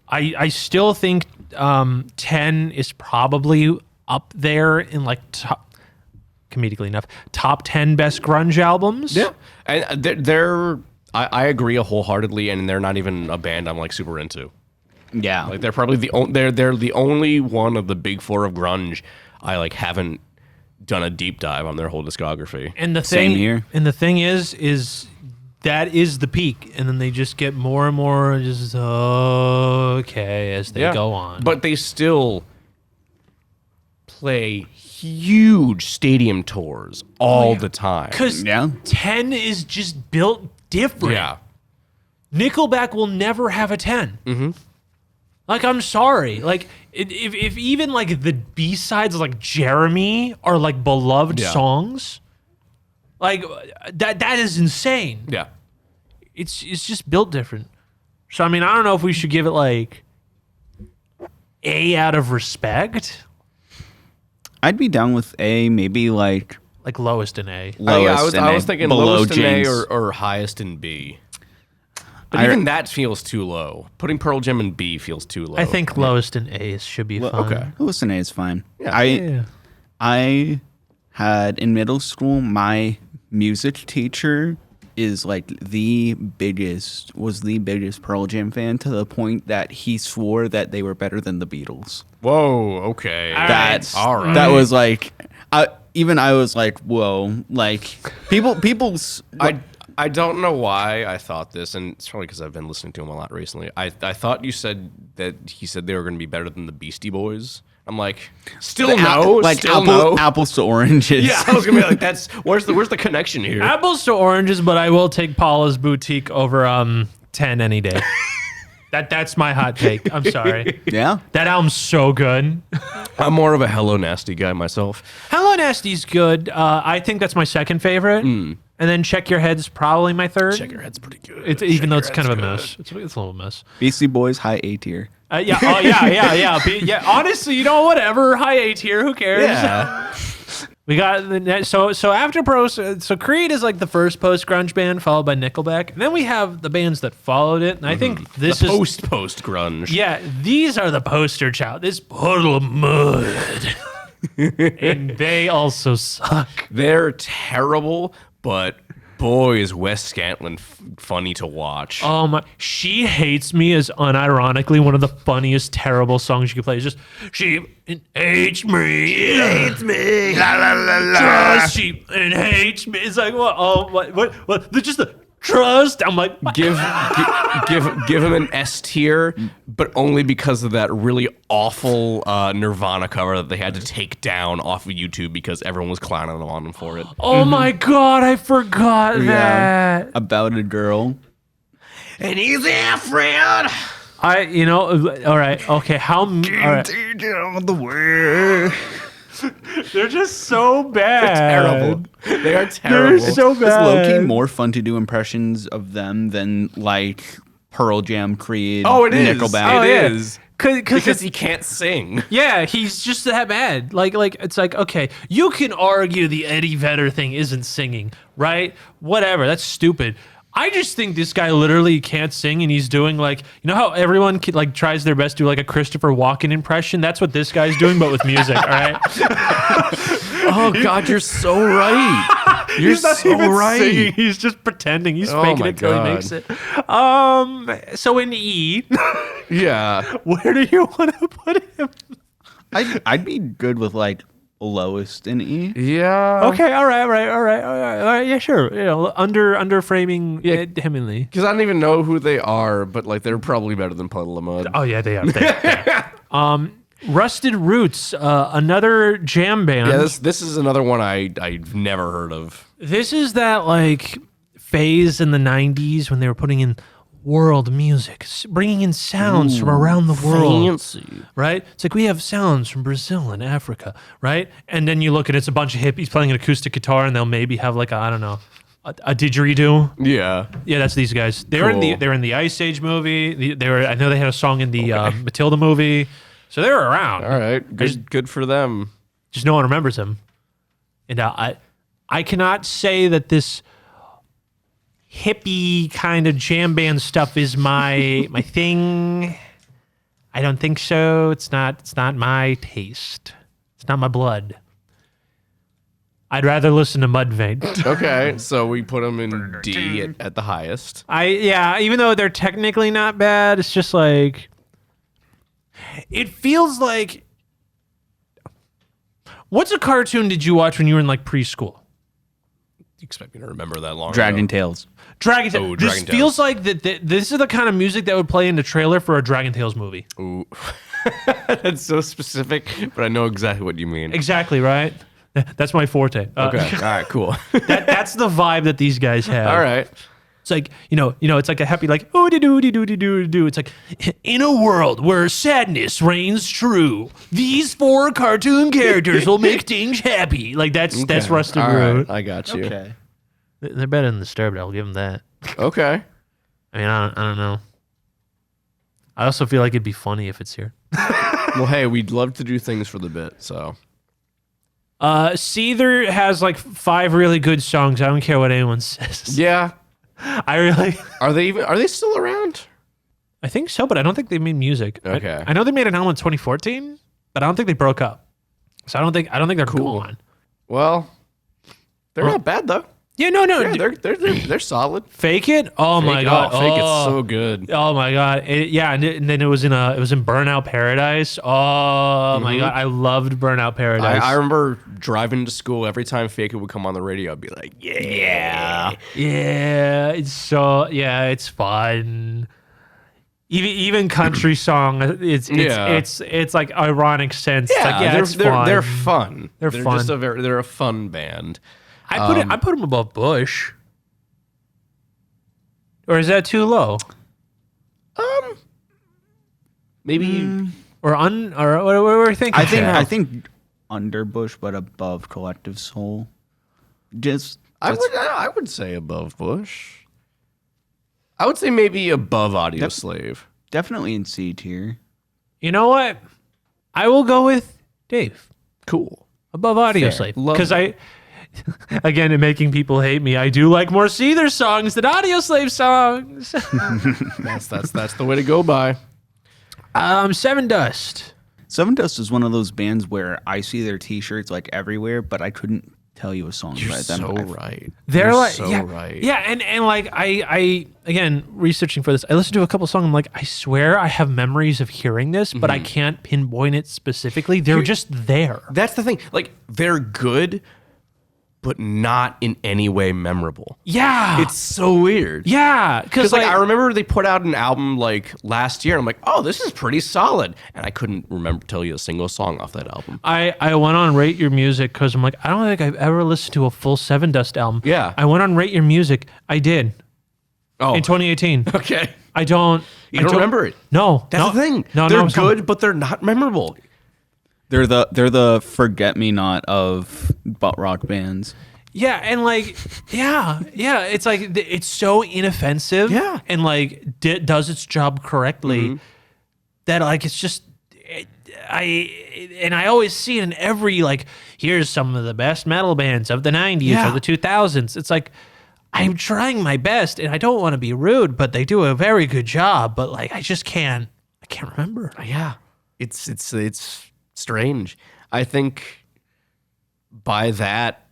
I still think 10 is probably up there in like comedically enough, top 10 best grunge albums. Yeah, and they're I agree wholeheartedly, and they're not even a band I'm like super into. Yeah, like they're probably they're the only one of the big four of grunge I like haven't done a deep dive on their whole discography. And the thing, and the thing is that is the peak, and then they just get more and more just okay as they go on. But they still play huge stadium tours all the time. Because 10 is just built different. Yeah. Nickelback will never have a 10. Mm-hmm. Like, I'm sorry. Like, if even like the B-sides like Jeremy are like beloved songs, like that is insane. Yeah. It's just built different. So I mean, I don't know if we should give it like A out of respect. I'd be down with A, maybe like lowest in A. I was thinking below lowest in A James. or highest in B. But even that feels too low. Putting Pearl Jam in B feels too low. I think lowest in A should be fine. Okay. Lowest in A is fine. Yeah. I had in middle school, my music teacher is like was the biggest Pearl Jam fan, to the point that he swore that they were better than the Beatles. Whoa, okay. All right. That was like, I was like, whoa, like people. I don't know why I thought this, and it's probably because I've been listening to him a lot recently. I thought you said that he said they were going to be better than the Beastie Boys. I'm like, still no, still no. Apples to oranges. Yeah, I was gonna be like, that's where's the connection here? Apples to oranges, but I will take Paula's Boutique over 10 any day. That's my hot take. I'm sorry. Yeah, that album's so good. I'm more of a Hello Nasty guy myself. Hello Nasty's good. I think that's my second favorite. And then Check Your Head's probably my third. Check Your Head's pretty good. Even though it's kind of a mess. It's a little mess. Beastie Boys, high A tier. Yeah. Oh, yeah. Honestly, whatever. High A tier. Who cares? Yeah. We got so after so Creed is like the first post grunge band, followed by Nickelback, and then we have the bands that followed it. And I think this is post grunge. Yeah, these are the poster child. This puddle of mud, and they also suck. They're terrible, but boy, is Wes Scantlin funny to watch. Oh my! She Hates Me is unironically one of the funniest terrible songs you could play. It's just she hates me, la la la la. Trust she hates me. It's like what? Oh what? They're just the trust. I'm like give him an S tier, but only because of that really awful Nirvana cover that they had to take down off of YouTube because everyone was clowning on them for it. Oh my god, I forgot that. About a girl. And he's there, friend. All right, okay. All right. The way. They're just so bad. They're terrible. They are terrible. They're so bad. It's low-key more fun to do impressions of them than like Pearl Jam, Creed, Nickelback. It is. Because he can't sing. Yeah, he's just that bad. Like it's like, okay, you can argue the Eddie Vedder thing isn't singing, right? Whatever, that's stupid. I just think this guy literally can't sing, and he's doing like, how everyone like tries their best to do like a Christopher Walken impression? That's what this guy's doing, but with music, all right? Oh God, you're so right. You're He's not so even right. singing. He's just pretending. He's faking it till he makes it. So in E, yeah, where do you want to put him? I'd be good with like lowest in E. Yeah. Okay. All right. Yeah, sure. Under framing him and Lee. Because I don't even know who they are, but like they're probably better than Puddle of Mud. Oh yeah, they are. Rusted Roots, another jam band. Yeah, this is another one I've never heard of. This is that like phase in the 90s when they were putting in world music, bringing in sounds from around the world. Fancy. Right? It's like we have sounds from Brazil and Africa, right? And then you look at it's a bunch of hippies playing an acoustic guitar, and they'll maybe have like a, I don't know, a didgeridoo. Yeah. Yeah, that's these guys. They're in the Ice Age movie. I know they had a song in the Matilda movie. So they're around. All right. Good for them. Just no one remembers them. And I cannot say that this hippie kind of jam band stuff is my thing. I don't think so. It's not my taste. It's not my blood. I'd rather listen to Mudvayne. Okay, so we put them in D at the highest. Even though they're technically not bad, it's just like it feels like. What's a cartoon did you watch when you were in like preschool? You expect me to remember that long? Dragon ago? Tales. Dragon Tales. This feels like that. This is the kind of music that would play in the trailer for a Dragon Tales movie. Ooh, that's so specific, but I know exactly what you mean. Exactly right. That's my forte. Okay. All right. Cool. That's the vibe that these guys have. All right. It's like it's like a happy like oh de doo de doo de doo doo. It's like in a world where sadness reigns true, these 4 cartoon characters will make things happy. Like that's Rusted Road. Right. I got you. Okay. They're better than Disturbed. I'll give them that. Okay. I mean, I don't know. I also feel like it'd be funny if it's here. Well, hey, we'd love to do things for the bit, so. Seether has like 5 really good songs. I don't care what anyone says. Yeah. I really. Are they still around? I think so, but I don't think they made music. Okay. I know they made an album in 2014, but I don't think they broke up. So I don't think they're cool. gone. Well, they're not bad though. Yeah, no. Yeah, they're solid. Fake It? Oh my god. Fake It's so good. Oh my god. And then it was in Burnout Paradise. Oh my god. I loved Burnout Paradise. I remember driving to school every time Fake It would come on the radio. I'd be like, yeah. It's fun. Even country song, it's like ironic sense. Yeah, it's like, they're fun. They're fun. They're a fun band. I put them above Bush. Or is that too low? Maybe or what were we thinking? I think under Bush, but above Collective Soul. I would say above Bush. I would say maybe above Audio Slave. Definitely in C tier. You know what? I will go with Dave. Cool. Above Audio Slave. Because again, in making people hate me, I do like more Seether songs than Audio Slave songs. That's the way to go by. Seven Dust. Seven Dust is one of those bands where I see their T-shirts like everywhere, but I couldn't tell you a song by them. So right. They're like so right. Yeah, and like I again researching for this, I listened to a couple songs. I'm like, I swear I have memories of hearing this, but I can't pinpoint it specifically. They're just there. That's the thing. Like they're good, but not in any way memorable. Yeah. It's so weird. Yeah. Because like I remember they put out an album like last year. And I'm like, oh, this is pretty solid. And I couldn't tell you a single song off that album. I went on Rate Your Music because I'm like, I don't think I've ever listened to a full Seven Dust album. Yeah. I went on Rate Your Music. I did. Oh. In 2018. Okay. I don't remember it. No. That's the thing. They're good, but they're not memorable. They're the forget me not of butt rock bands. Yeah, and like, yeah, it's like it's so inoffensive. Yeah, and like does its job correctly. That like it's just, I always see it in every like. Here's some of the best metal bands of the '90s or the 2000s. It's like I'm trying my best, and I don't want to be rude, but they do a very good job. But like, I just can't. I can't remember. Yeah, it's strange. I think by that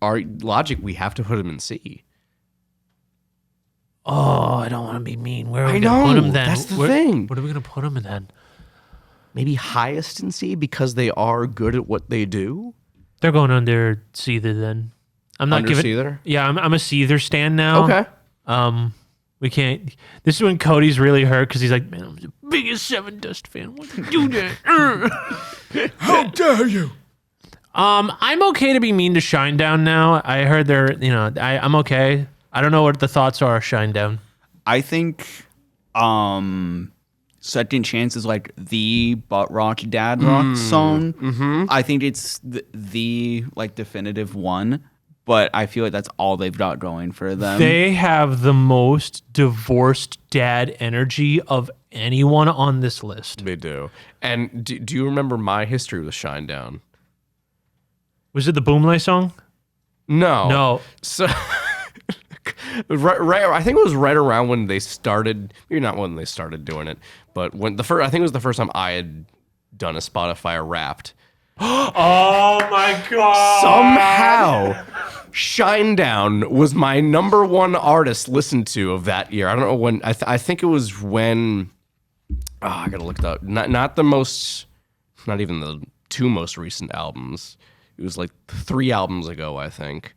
our logic, we have to put him in C. Oh, I don't want to be mean. Where are we going to put him then? That's the thing. What are we going to put him in then? Maybe highest in C because they are good at what they do. They're going under Seether then. I'm not under giving Seether? Yeah, I'm a Seether stan now. Okay. We can't. This is when Cody's really hurt because he's like, man, I'm the biggest Seven Dust fan. Why you do that? How dare you? I'm okay to be mean to Shinedown now. I heard they're, I'm okay. I don't know what the thoughts are of Shinedown. I think Second Chance is like the butt rock dad rock song. I think it's the like definitive one. but I feel like that's all they've got going for them. They have the most divorced dad energy of anyone on this list. They do. And do you remember my history with Shinedown? Was it the Boomlay song? No. No. So right, I think it was right around when they started, maybe not when they started doing it, but when I think it was the first time I had done a Spotify Wrapped. Oh my god. Somehow Shinedown was my number one artist listened to of that year. I don't know when, I think it was when, I gotta look it up. Not the most, not even the two most recent albums. It was like 3 albums ago, I think.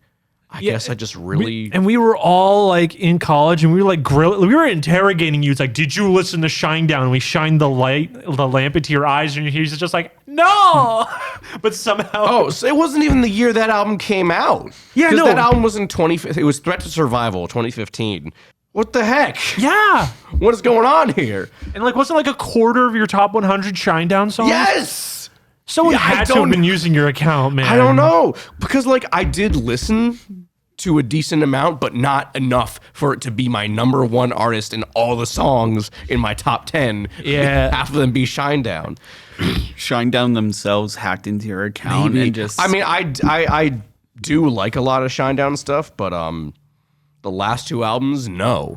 I guess I just really... we were all like in college and we were like we were interrogating you. It's like, did you listen to Shinedown? And we shined the lamp into your eyes and he's just like, no! But somehow... Oh, so it wasn't even the year that album came out. Yeah, Because no. that album was in it was Threat to Survival, 2015. What the heck? Yeah! What is going on here? And like, wasn't like a quarter of your top 100 Shinedown songs? Yes! Someone Yeah, I had to have don't- been using your account, man. I don't know. Because, like, I did listen to a decent amount, but not enough for it to be my number one artist in all the songs in my top 10. Yeah. Half of them be Shinedown. Shinedown themselves hacked into your account and just... I mean, I do like a lot of Shinedown stuff, but the last 2 albums, no.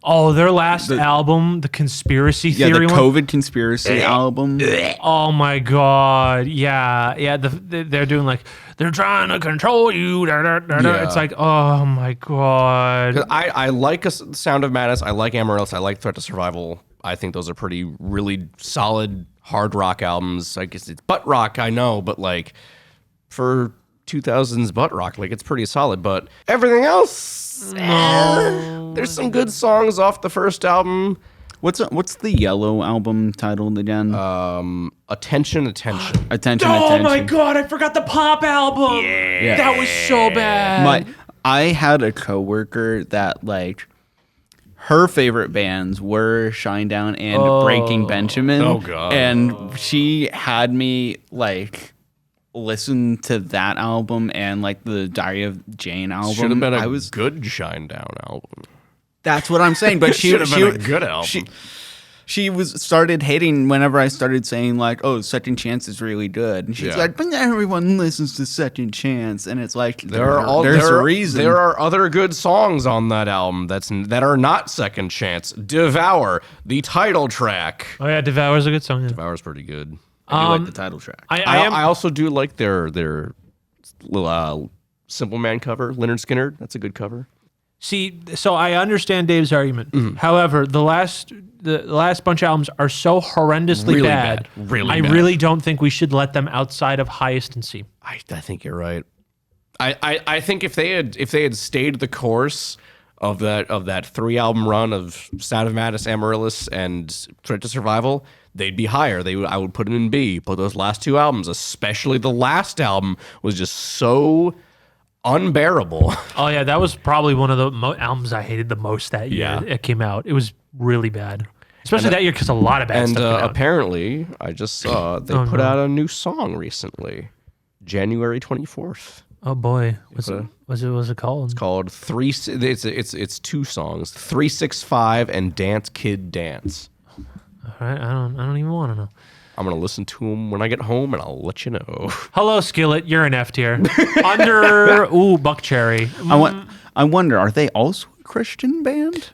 Oh, their last album, the Conspiracy Yeah, Theory the one? COVID Conspiracy album. Oh my god. Yeah. They're doing like, they're trying to control you. Yeah. It's like, oh my god. 'Cause I like Sound of Madness. I like Amaryllis. I like Threat to Survival. I think those are really solid hard rock albums. I guess it's butt rock, I know, but like for 2000s butt rock, like it's pretty solid. But everything else, there's some good songs off the first album. What's the Yellow album titled again? Attention. Attention. Oh my god, I forgot the Pop album. Yeah. That was so bad. I had a coworker that like her favorite bands were Shinedown and Breaking Benjamin. Oh, God. And she had me like listen to that album and like the Diary of Jane album. Should have been a good Shinedown album. That's what I'm saying. But she Should have been a good album. She started hating whenever I started saying like, "Oh, Second Chance is really good," and she's Yeah. like, "But not everyone listens to Second Chance," and it's like There's a reason. There are other good songs on that album that are not Second Chance. Devour, the title track. Oh yeah, Devour's a good song. Yeah. Devour's pretty good. I do like the title track. I also do like their Simple Man cover, Leonard Skinner. That's a good cover. See, so I understand Dave's argument. Mm-hmm. However, the last bunch of albums are so horrendously Really bad. bad. Really I bad. really don't think we should let them outside of highest and C. I think you're right. I think if they had stayed the course of that 3-album run of Sound of Madness, Amaryllis, and Threat to Survival, they'd be higher. I would put them in B. But those last 2 albums, especially the last album, was just so unbearable. Oh yeah, that was probably one of the albums I hated the most that year. Yeah. It came out. It was really bad, especially that year because a lot of bad stuff came out. Apparently, I just saw they put out a new song recently, January 24th. Oh boy, what's it called? It's called It's 2 songs, 365 and Dance Kid Dance. All right, I don't even want to know. I'm gonna listen to them when I get home, and I'll let you know. Hello, Skillet. You're an F tier. Under Buck Cherry. I wonder, are they also a Christian band?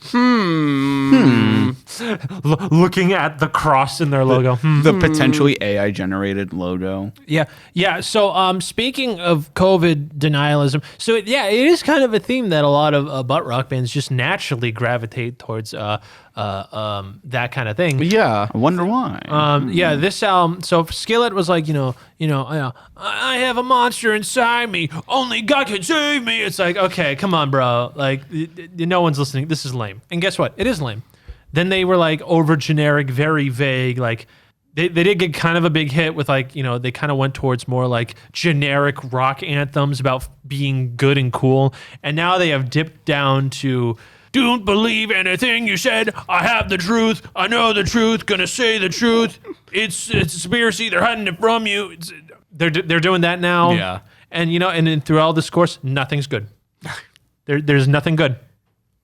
Looking at the cross in their logo. The potentially AI generated logo. Yeah. So, speaking of COVID denialism, so it is kind of a theme that a lot of butt rock bands just naturally gravitate towards that kind of thing. Yeah, I wonder why. Yeah, this album. So Skillet was like, I have a monster inside me. Only God can save me. It's like, okay, come on, bro. Like, no one's listening. This is lame. And guess what? It is lame. Then they were like over generic, very vague. Like they did get kind of a big hit with like, they kind of went towards more like generic rock anthems about being good and cool. And now they have dipped down to, don't believe anything you said. I have the truth. I know the truth. Gonna say the truth. It's a conspiracy. They're hiding it from you. They're doing that now. Yeah. And and then through all this course, nothing's good. There's nothing good.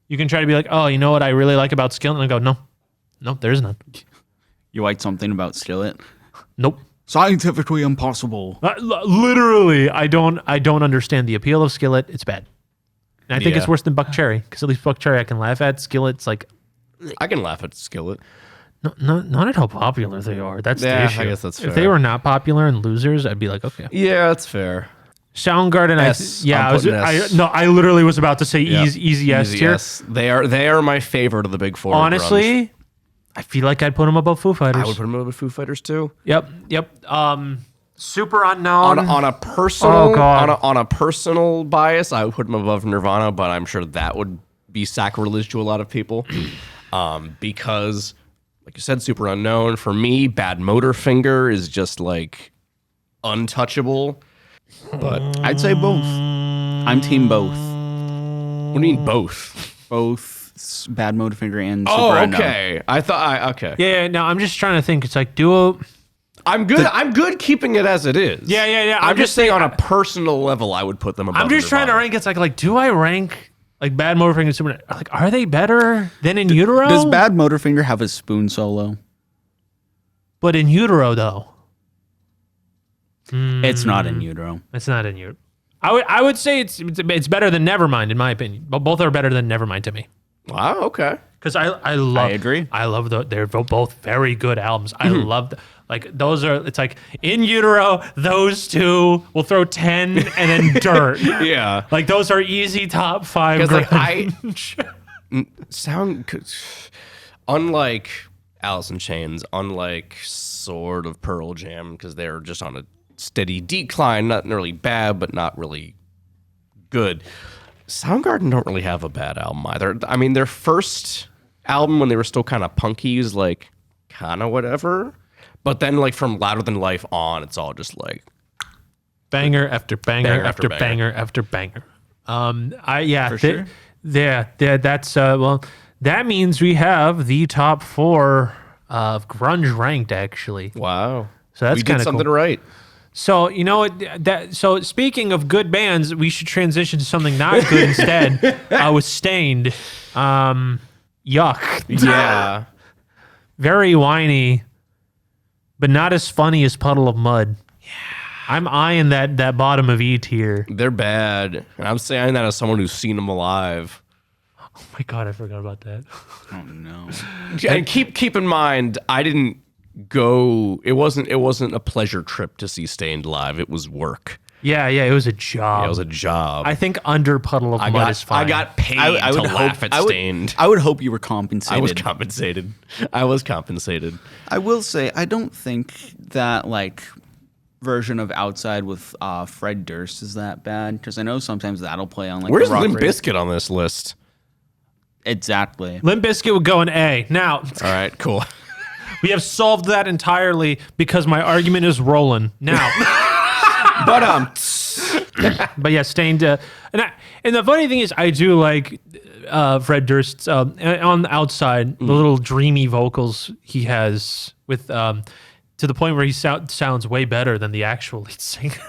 You can try to be like, oh, you know what I really like about Skillet? And I go, no, there's none. You like something about Skillet? Nope. Scientifically impossible. Literally, I don't understand the appeal of Skillet. It's bad. And I think it's worse than Buck Cherry, because at least Buck Cherry I can laugh at. Skillet's like... I can laugh at Skillet. Not at how popular they are. That's the issue. I guess that's fair. If they were not popular and losers, I'd be like, okay. Yeah, that's fair. Soundgarden, S. I literally was about to say Yep. easy S tier. Yes. They are my favorite of the big four. Honestly, grunge. I feel like I'd put them above Foo Fighters. I would put them above Foo Fighters too. Yep. Super Unknown. On a personal, Oh, God. on a personal bias, I would put them above Nirvana, but I'm sure that would be sacrilege to a lot of people, because, like you said, Super Unknown. For me, Bad Motorfinger is just like untouchable. But I'd say both. I'm team both. What do you mean both? Both Bad Motorfinger and Super Oh, Unknown. okay. I thought okay. Yeah. No, I'm just trying to think. It's like duo. I'm good. I'm good keeping it as it is. Yeah. I'm just saying on a personal level, I would put them above. I'm just trying to rank. It's like, do I rank like Bad Motorfinger and Super? Like, are they better than In Utero? Does Bad Motorfinger have a spoon solo? But In Utero, though, It's not In Utero. it's not In Utero. I would say it's better than Nevermind in my opinion. But both are better than Nevermind to me. Wow. Okay. Because I love. I agree. I love they're both very good albums. I love like those are. It's like In Utero. Those two. We'll throw 10 and then Dirt. Yeah. Like those are easy top 5. Because like grunge. unlike Alice in Chains, unlike sort of Pearl Jam, because they're just on a steady decline, not really bad, but not really good. Soundgarden don't really have a bad album either. I mean, their first album when they were still kind of punky is like kind of whatever, but then like from Louder Than Life on, it's all just like banger after banger, Banger after after banger after banger. For sure. That's well, that means we have the top 4 of grunge ranked actually. Wow. So that's we did kind of something cool. right. So you know what? So speaking of good bands, we should transition to something not good instead. With Stained, yuck. Yeah. Very whiny, but not as funny as Puddle of Mud. Yeah. I'm eyeing that bottom of E tier. They're bad. And I'm saying that as someone who's seen them alive. Oh my God, I forgot about that. Oh no. And keep in mind, I didn't go. It wasn't a pleasure trip to see Stained live. It was work. Yeah, it was a job. Yeah, it was a job. I think under Puddle of Mud is fine. I got paid to laugh at Stained. I would hope you were compensated. I was compensated. I will say, I don't think that like version of Outside with Fred Durst is that bad, because I know sometimes that'll play on like. Where's the rock Limp radio. Bizkit on this list? Exactly. Limp Bizkit would go in A. Now, All right, cool. we have solved that entirely because my argument is rolling. Now, but yeah, Stained. And the funny thing is, I do like Fred Durst's on the Outside, the little dreamy vocals he has with to the point where he sounds way better than the actual lead singer.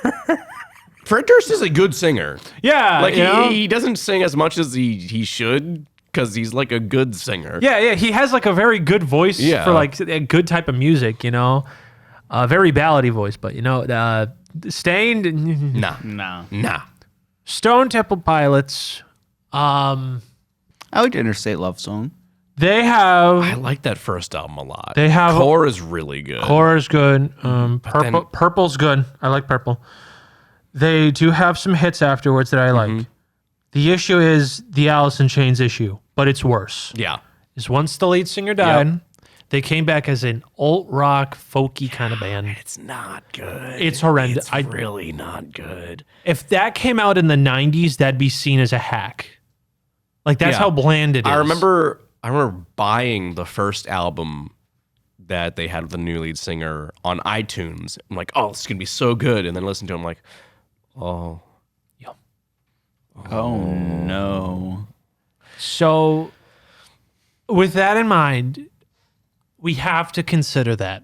Fred Durst is a good singer. Yeah, like you know? he doesn't sing as much as he should, because he's like a good singer. Yeah, he has like a very good voice for like a good type of music, you know, very ballady voice. But you know, Stained, nah. Stone Temple Pilots, I liked Interstate Love Song. They have. I like that first album a lot. They have Core is really good. Core is good. then- Purple's good. I like Purple. They do have some hits afterwards that I like. The issue is the Alice in Chains issue, but it's worse. Yeah. Is once the lead singer died, they came back as an alt rock, folky kind of band. It's not good. It's horrendous. It's really not good. If that came out in the 90s, that'd be seen as a hack. Like that's Yeah. how bland it is. I remember buying the first album that they had with the new lead singer on iTunes. I'm like, oh, this is gonna be so good. And then listen to it, I'm like, oh. Oh no. So, with that in mind, we have to consider that.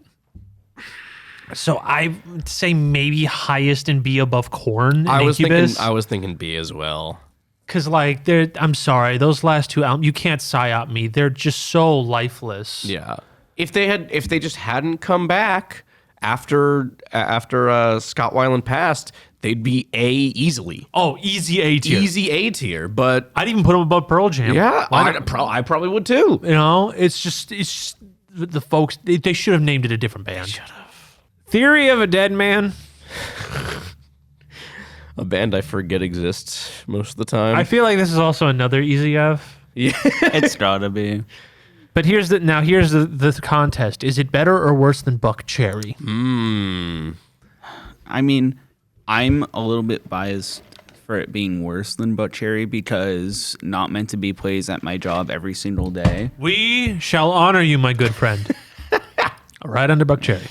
So I would say maybe highest in B above Korn. I was Incubus. thinking B as well. Cause like I'm sorry, those last two albums, you can't psyop me. They're just so lifeless. Yeah. If they just hadn't come back after Scott Weiland passed, they'd be A easily. Oh, easy A tier. Easy A tier, but I'd even put them above Pearl Jam. Yeah, I probably would too. You know, it's just the folks. They should have named it a different band. Should have. Theory of a Dead Man. A band I forget exists most of the time. I feel like this is also another easy F. Yeah, it's gotta be. But here's the contest. Is it better or worse than Buck Cherry? I mean, I'm a little bit biased for it being worse than Buck Cherry because Not Meant to Be plays at my job every single day. We shall honor you, my good friend. Right under Buck Cherry.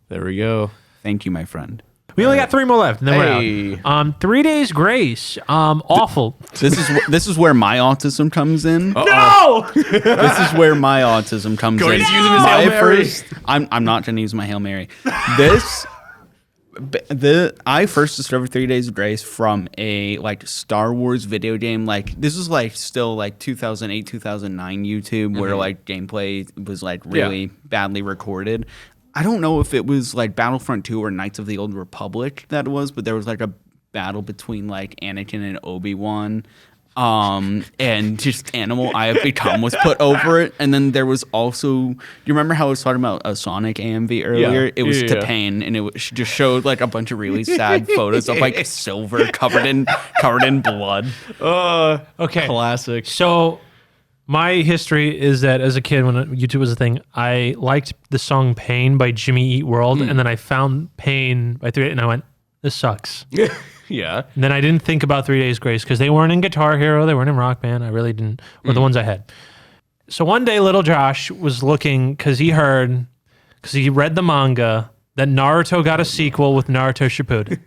There we go. Thank you, my friend. We only got 3 more left, and then we're out. 3 Days Grace. Awful. This is where my autism comes in. No! This is where my autism comes in. Cody's using his Hail Mary. I'm not gonna use my Hail Mary. I first discovered 3 Days of Grace from a Star Wars video game. Like this was still 2008, 2009 YouTube where gameplay was really badly recorded. I don't know if it was Battlefront 2 or Knights of the Old Republic that it was, but there was a battle between Anakin and Obi-Wan. And just Animal I Have Become was put over it. And then there was also, you remember how I was talking about a Sonic AMV earlier? Yeah. It was Yeah. T-Pain, and it just showed a bunch of really sad photos of silver covered in blood. Okay. Classic. So my history is that as a kid, when YouTube was a thing, I liked the song Pain by Jimmy Eat World, and then I found Pain by 3 and I went, this sucks. Yeah. And then I didn't think about 3 Days Grace because they weren't in Guitar Hero, they weren't in Rock Band. I really didn't, or the ones I had. So one day, little Josh was looking because he read the manga that Naruto got a sequel with Naruto Shippuden.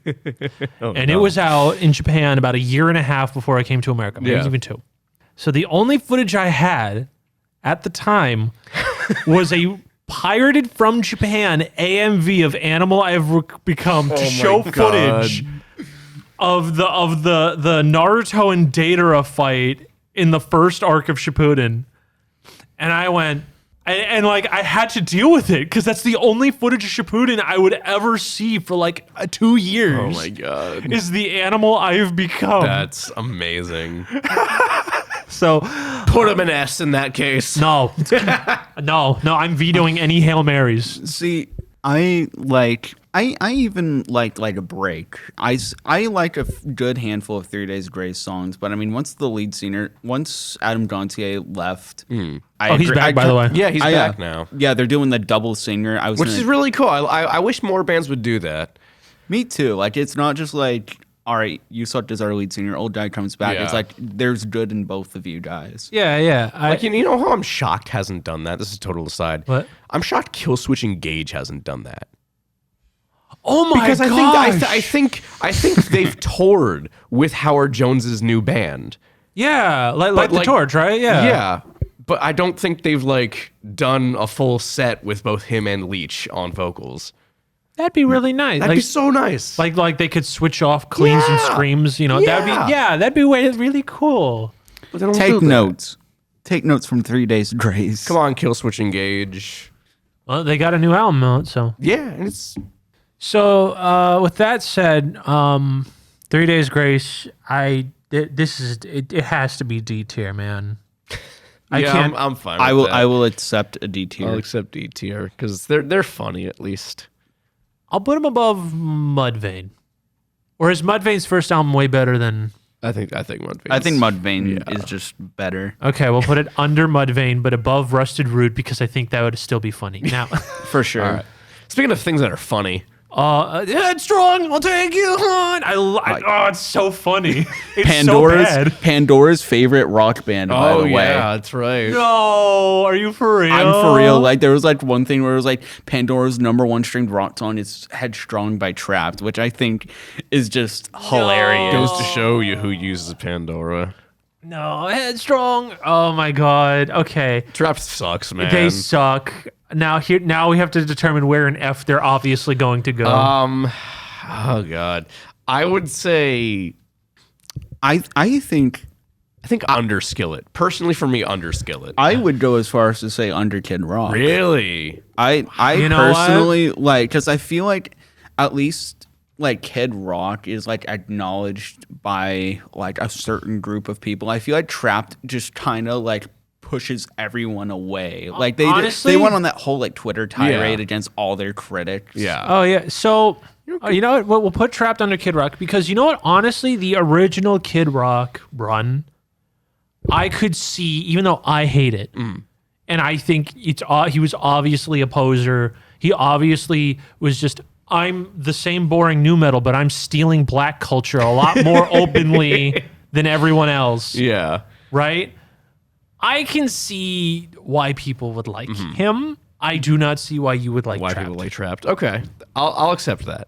It was out in Japan about 1.5 years before I came to America, maybe even 2. So the only footage I had at the time was a pirated from Japan AMV of Animal I Have Become to show footage of the Naruto and Deidara fight in the first arc of Shippuden. And I went, and I had to deal with it because that's the only footage of Shippuden I would ever see for 2 years. Oh my god. Is the Animal I Have Become. That's amazing. So put him an S in that case. No. No, I'm vetoing any Hail Marys. See, I even liked a break. I like a good handful of 3 Days Grace songs, but I mean once Adam Gontier left, he's back by the way. Yeah, he's back now. Yeah, they're doing the double singer. Which is really cool. I wish more bands would do that. Me too. It's not just all right, you sucked as our lead singer, old guy comes back. Yeah. It's there's good in both of you guys. Yeah. You know how I'm shocked hasn't done that? This is a total aside. What? I'm shocked Killswitch Engage hasn't done that. Oh my because gosh. I think they've toured with Howard Jones's new band. Yeah, like the Torch, right? Yeah. Yeah. But I don't think they've done a full set with both him and Leach on vocals. That'd be really nice. That'd be so nice. Like they could switch off cleans and screams, that'd be really cool. Take notes. Take notes from 3 Days Grace. Come on, Killswitch Engage. Well, they got a new album out, so. Yeah, and it's So with that said, 3 Days Grace, it has to be D tier, man. I'm fine. I with that. will accept a D tier. I'll accept D tier because they're funny at least. I'll put him above Mudvayne. Or is Mudvayne's first album way better than? I think Mudvayne. I think Mudvayne is just better. Okay, we'll put it under Mudvayne, but above Rusted Root because I think that would still be funny. Now, for sure. All right. Speaking of things that are funny. Headstrong, I'll take you on. Oh, it's so funny. It's so bad. Pandora's favorite rock band, by the way. Yeah, that's right. No, are you for real? I'm for real. There was one thing where it was Pandora's #1 stringed rock song is Headstrong by Trapped, which I think is just hilarious. Goes to show you who uses Pandora. No, Headstrong. Oh my god. Okay. Trapped sucks, man. They suck. Now we have to determine where in F they're obviously going to go. Oh god. I would say I think under Skillet. Personally, for me, under Skillet. I would go as far as to say under Kid Rock. Really? I You know personally like, because I feel like at least like Kid Rock is like acknowledged by like a certain group of people. I feel like Trapped just kind of like pushes everyone away. Like Honestly, they went on that whole like Twitter tirade Yeah. against all their critics. Yeah. Oh yeah. So you know what? We'll put Trapped under Kid Rock because you know what? Honestly, the original Kid Rock run, I could see, even though I hate it, and I think he was obviously a poser. He obviously was just, I'm the same boring new metal, but I'm stealing black culture a lot more openly than everyone else. Yeah. Right? I can see why people would like him. I do not see why you would like Why Trapped. people like Trapped. Okay. I'll accept that.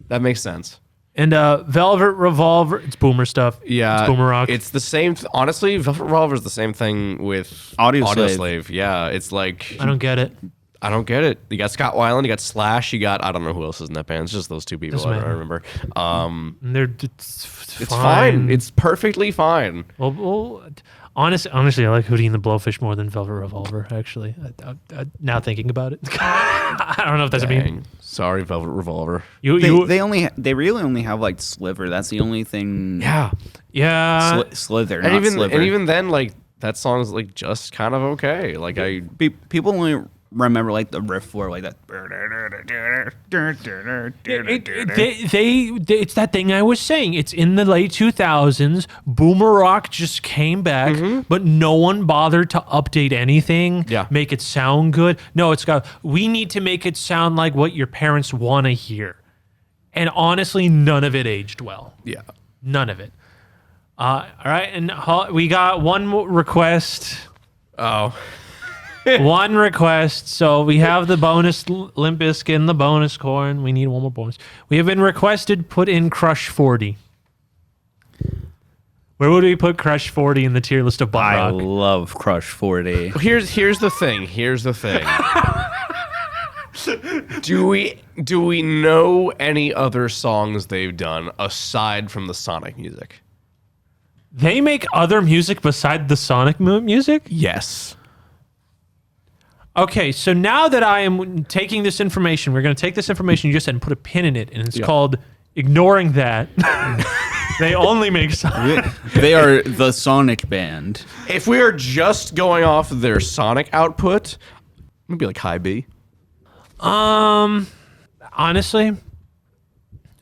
That makes sense. And Velvet Revolver, it's boomer stuff. Yeah. It's boomer rock. It's the same. Honestly, Velvet Revolver is the same thing with Audioslave. Yeah. It's like. I don't get it. I don't get it. You got Scott Weiland, you got Slash, you got, I don't know who else is in that band. It's just those two people. Doesn't I matter. remember. And It's fine. It's perfectly fine. Well, honestly, I like Hootie and the Blowfish more than Velvet Revolver. Actually, now thinking about it, I don't know if that's a Dang. mean. Sorry, Velvet Revolver. They really only have like Sliver. That's the only thing. Yeah. Slither, And not even Sliver. and even then, like that song's like just kind of okay. Like people only remember like the riff for like that. It's that thing I was saying. It's in the late 2000s. Boomer rock just came back, but no one bothered to update anything. Yeah. Make it sound good. No, we need to make it sound like what your parents want to hear. And honestly, none of it aged well. Yeah. None of it. All right, and we got one more request. Oh. One request. So we have the bonus Limp Bizkit and the bonus corn. We need one more bonus. We have been requested put in Crush 40. Where would we put Crush 40 in the tier list of butt I rock? love Crush 40. Here's the thing. Do we know any other songs they've done aside from the Sonic music? They make other music beside the Sonic music? Yes. Okay, so now that I am taking this information, we're going to take this information you just said and put a pin in it, and it's called Ignoring That. They only make Sonic. They are the Sonic band. If we are just going off of their Sonic output, maybe like high B. Honestly,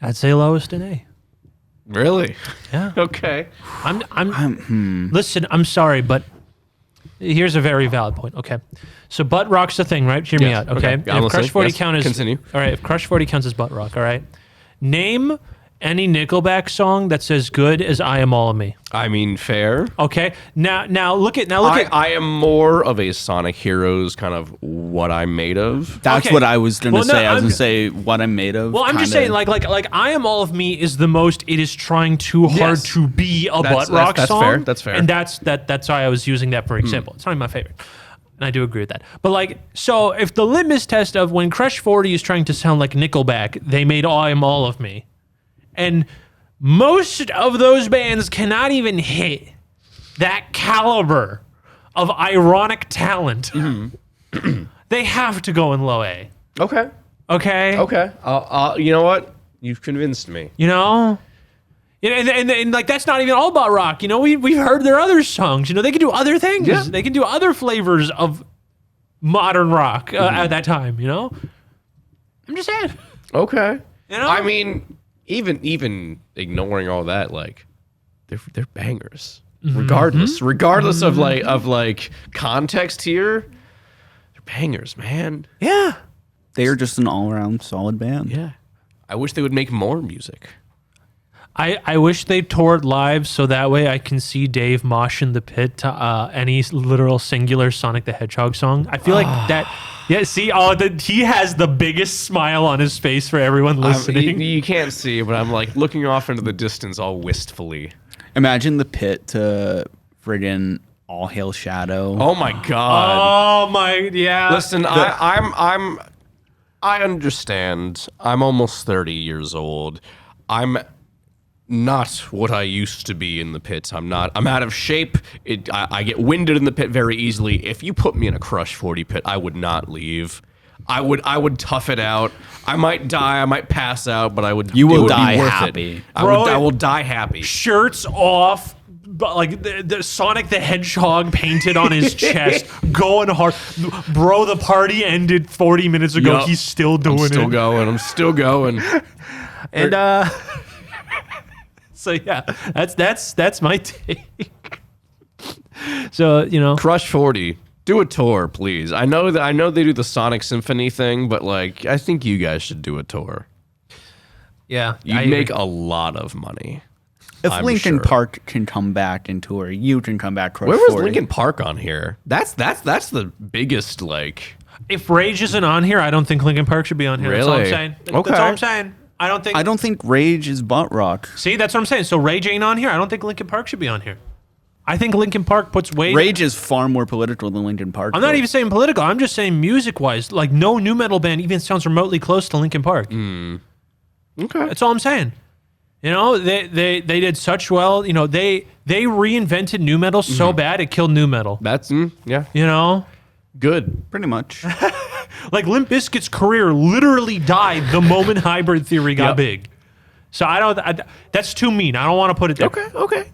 I'd say lowest in A. Really? Yeah. Okay. Listen, I'm sorry, but here's a very valid point. Okay. So butt rock's the thing, right? Hear me Yes. out. Okay. Okay. I'm If Crush listening. 40 Yes. count as Continue. All right. If Crush 40 counts as butt rock, all right. Name any Nickelback song that's as good as I Am All of Me. I mean, fair. Okay. Now look at I am more of a Sonic Heroes kind of what I'm made of. That's Okay. what I was gonna Well, no, say. I was I'm- gonna say what I'm made of. Well, I'm just saying, like I Am All of Me is the most. It is trying too hard Yes. to be a That's- butt rock that's song. fair. That's fair. And that's why I was using that for example. It's not even my favorite, and I do agree with that. But like, so if the litmus test of when Crush 40 is trying to sound like Nickelback, they made I Am All of Me, and most of those bands cannot even hit that caliber of ironic talent. They have to go in low A. Okay. Okay. Okay. You know what? You've convinced me. You know? And like that's not even all about rock. You know, we've heard their other songs. You know, they can do other things. Yeah. They can do other flavors of modern rock at that time. You know, I'm just saying. Okay. You know? I mean, even ignoring all that, like they're bangers. Regardless of like context here, they're bangers, man. Yeah. They are just an all-around solid band. Yeah. I wish they would make more music. I wish they toured live so that way I can see Dave mosh in the pit to any literal singular Sonic the Hedgehog song. I feel like that. Yeah, see, he has the biggest smile on his face for everyone listening. You can't see, but I'm like looking off into the distance all wistfully. Imagine the pit to friggin' All Hail Shadow. Oh my god. Oh my, yeah. Listen, I understand. I'm almost 30 years old. I'm not what I used to be in the pits. I'm out of shape. I get winded in the pit very easily. If you put me in a Crush 40 pit, I would not leave. I would tough it out. I might die. I might pass out, but I would. You will it would die be worth happy. It. I will die happy. Shirts off, but like the Sonic the Hedgehog painted on his chest, going hard. Bro, the party ended 40 minutes ago. Yup. He's still doing it. I'm still going. And so yeah, that's my take. So, you know, Crush 40. Do a tour, please. I know they do the Sonic Symphony thing, but like I think you guys should do a tour. Yeah, You'd make a lot of money. If I'm Linkin sure. Park can come back and tour, you can come back. Crush Where was 40. Linkin Park on here? That's the biggest like. if Rage isn't on here, I don't think Linkin Park should be on here. That's all I'm Really? saying. Okay. That's all I'm saying. I don't think Rage is butt rock. See, that's what I'm saying. So Rage ain't on here. I don't think Linkin Park should be on here. I think Linkin Park puts weight. Rage is far more political than Linkin Park. I'm not even saying political. I'm just saying music-wise. Like, no new metal band even sounds remotely close to Linkin Park. Okay. That's all I'm saying. You know, they did such well. You know, they reinvented new metal so bad it killed new metal. That's yeah. You know, good. Pretty much. Like Limp Bizkit's career literally died the moment Hybrid Theory got big. So that's too mean. I don't want to put it there. Okay.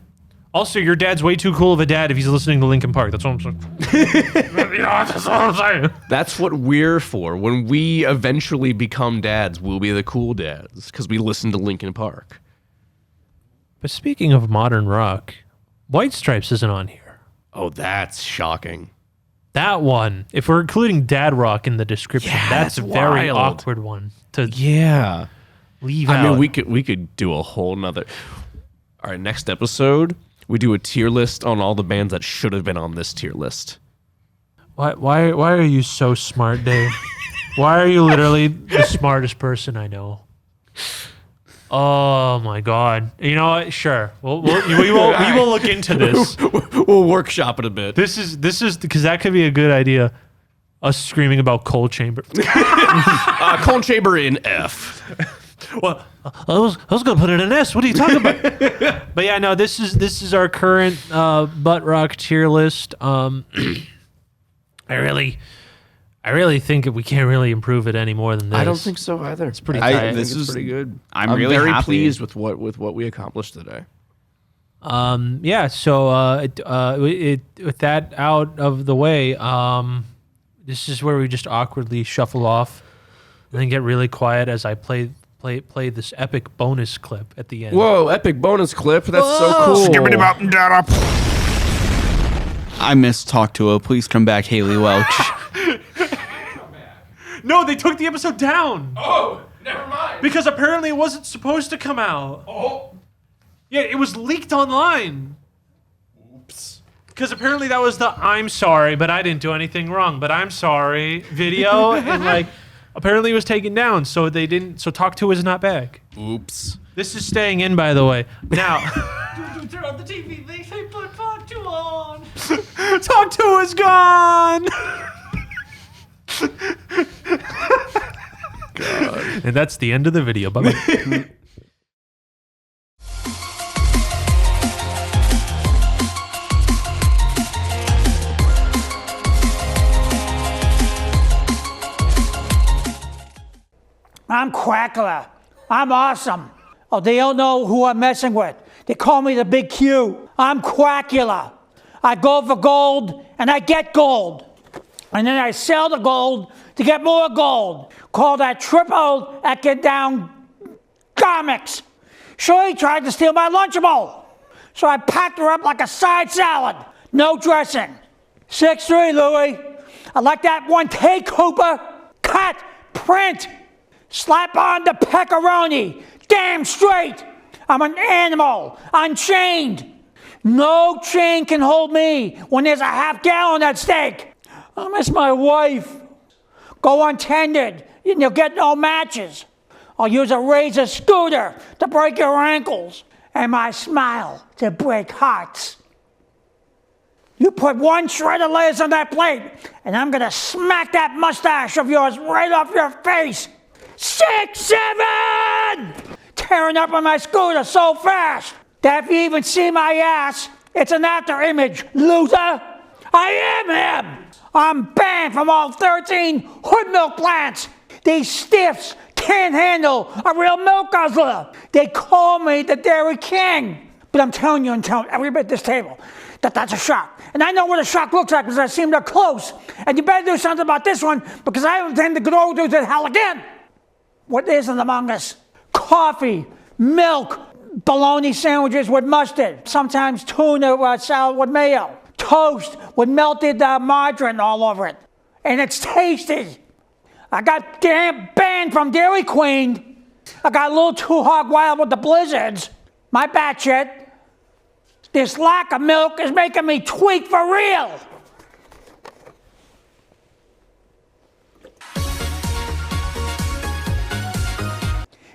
Also, your dad's way too cool of a dad if he's listening to Linkin Park. That's what I'm saying. That's what I'm saying. That's what we're for. When we eventually become dads, we'll be the cool dads because we listen to Linkin Park. But speaking of modern rock, White Stripes isn't on here. Oh, that's shocking. That one, if we're including dad rock in the description, that's a very wild. awkward one to leave I out. mean, we could do a whole nother. All right, next episode, we do a tier list on all the bands that should have been on this tier list. Why are you so smart, Dave? Why are you literally the smartest person I know? Oh my God! You know what? Sure, we will look into this. We'll workshop it a bit. This is because that could be a good idea. Us screaming about Coal Chamber. Coal Chamber in F. Well, I was gonna put it in S. What are you talking about? But yeah, no. This is our current butt rock tier list. I really think we can't really improve it any more than this. I don't think so either. It's pretty tight. This is pretty good. I'm really very happy. pleased with what we accomplished today. Yeah. So with that out of the way, this is where we just awkwardly shuffle off, and then get really quiet as I play this epic bonus clip at the end. Whoa! Epic bonus clip. That's so cool. I miss Talk to her. Please come back, Haley Welch. No, they took the episode down. Oh, never mind. Because apparently it wasn't supposed to come out. Oh. Yeah, it was leaked online. Oops. Because apparently that was the I'm sorry, but I didn't do anything wrong, but I'm sorry video. And like, apparently it was taken down, so they didn't. So Talk to is not back. Oops. This is staying in, by the way. Now. Turn on the TV. They put Talk to on. Talk to is gone. God. And that's the end of the video. Bye-bye. I'm Quackler. I'm awesome. Oh, they don't know who I'm messing with. They call me the Big Q. I'm Quackula. I go for gold and I get gold. And then I sell the gold to get more gold. Call that triple down comics. Shirley tried to steal my Lunchable. So I packed her up like a side salad. No dressing. 6'3", Louie. I like that one take, Hooper. Cut. Print. Slap on the pepperoni. Damn straight. I'm an animal. Unchained. No chain can hold me when there's a half gallon at stake. I miss my wife. Go untended, and you'll get no matches. I'll use a razor scooter to break your ankles, and my smile to break hearts. You put one shred of lettuce on that plate, and I'm gonna smack that mustache of yours right off your face. 6, 7! Tearing up on my scooter so fast that if you even see my ass, it's an after image, loser. I am him. I'm banned from all 13 hood milk plants. These stiffs can't handle a real milk guzzler. They call me the Dairy King. But I'm telling you and telling everybody at this table that that's a shock. And I know what a shock looks like because I've seen them up close. And you better do something about this one because I intend to go through the hell again. What isn't among us? Coffee, milk, bologna sandwiches with mustard, sometimes tuna salad with mayo, toast with melted margarine all over it. And it's tasty. I got banned from Dairy Queen. I got a little too hog wild with the blizzards. My bad shit. This lack of milk is making me tweak for real.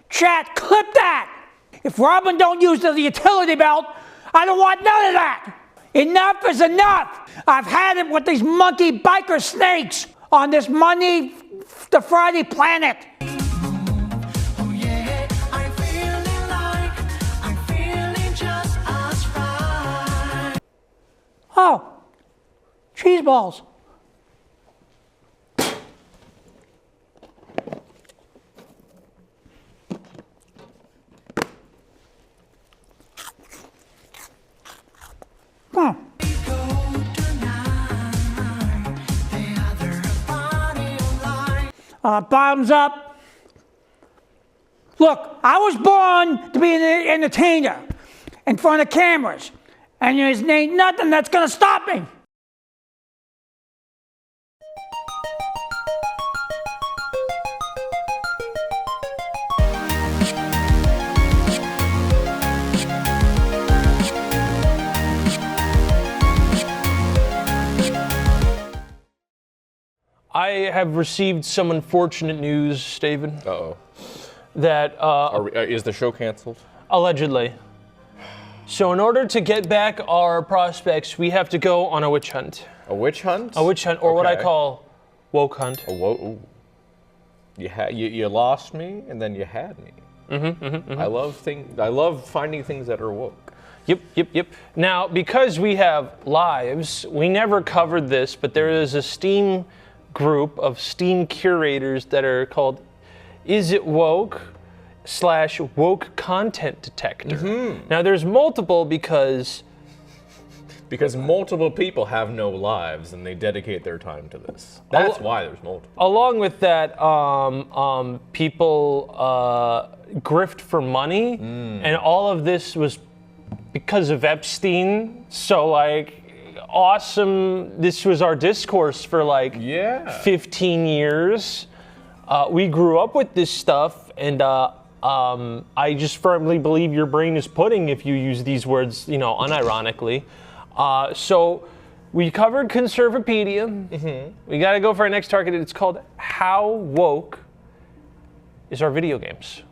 Chat, clip that. If Robin don't use the utility belt, I don't want none of that. Enough is enough. I've had it with these monkey biker snakes on this Monday to Friday planet. Oh, cheese balls. Huh. Bottoms up. Look, I was born to be an entertainer in front of cameras, and there's ain't nothing that's gonna stop me. I have received some unfortunate news, Steven. Uh-oh. That, is the show canceled? Allegedly. So in order to get back our prospects, we have to go on a witch hunt. A witch hunt? A witch hunt, or what I Okay. call woke hunt. Ooh. You lost me, and then you had me. I love finding things that are woke. Yep. Now, because we have lives, we never covered this, but there is a Steam group of Steam curators that are called Is It Woke / Woke Content Detector. Now, there's multiple because multiple people have no lives and they dedicate their time to this. That's why there's multiple. Along with that, people grift for money, and all of this was because of Epstein. So awesome. This was our discourse for 15 years. We grew up with this stuff, and I just firmly believe your brain is pudding if you use these words, unironically. So we covered Conservapedia. We got to go for our next target. It's called How Woke is Our Video Games?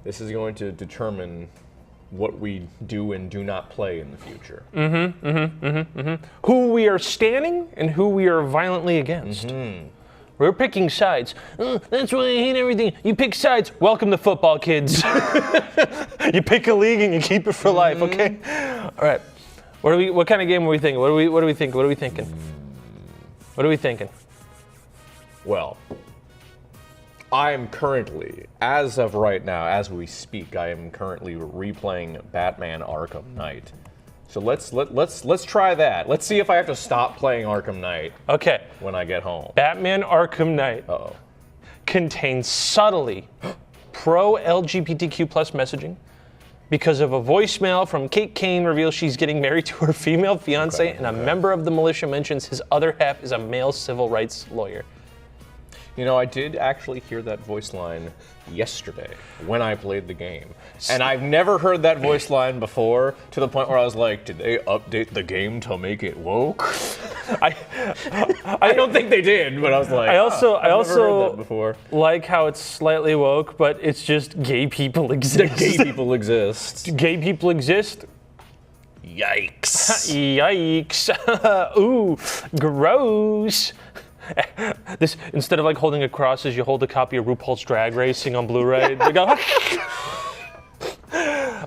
This is going to determine what we do and do not play in the future. Who we are standing and who we are violently against. We're picking sides. That's why I hate everything. You pick sides. Welcome to football, kids. You pick a league and you keep it for life, okay? All right. What kind of game are we thinking? What do we think? What are we thinking? What are we thinking? Well, I am currently, as of right now, as we speak, I am currently replaying Batman Arkham Knight. So let's try that. Let's see if I have to stop playing Arkham Knight. Okay. When I get home. Batman Arkham Knight contains subtly pro-LGBTQ+ messaging because of a voicemail from Kate Kane reveals she's getting married to her female fiance, and a member of the militia mentions his other half is a male civil rights lawyer. I did actually hear that voice line yesterday when I played the game. And I've never heard that voice line before, to the point where I was like, did they update the game to make it woke? I don't think they did, but I was like, I've never heard that also before. like how it's slightly woke, but it's just gay people exist. Gay people exist. Gay people exist? Yikes. Yikes. Ooh, gross. This, instead of like holding a cross as you hold a copy of RuPaul's Drag Racing on Blu-ray. They go,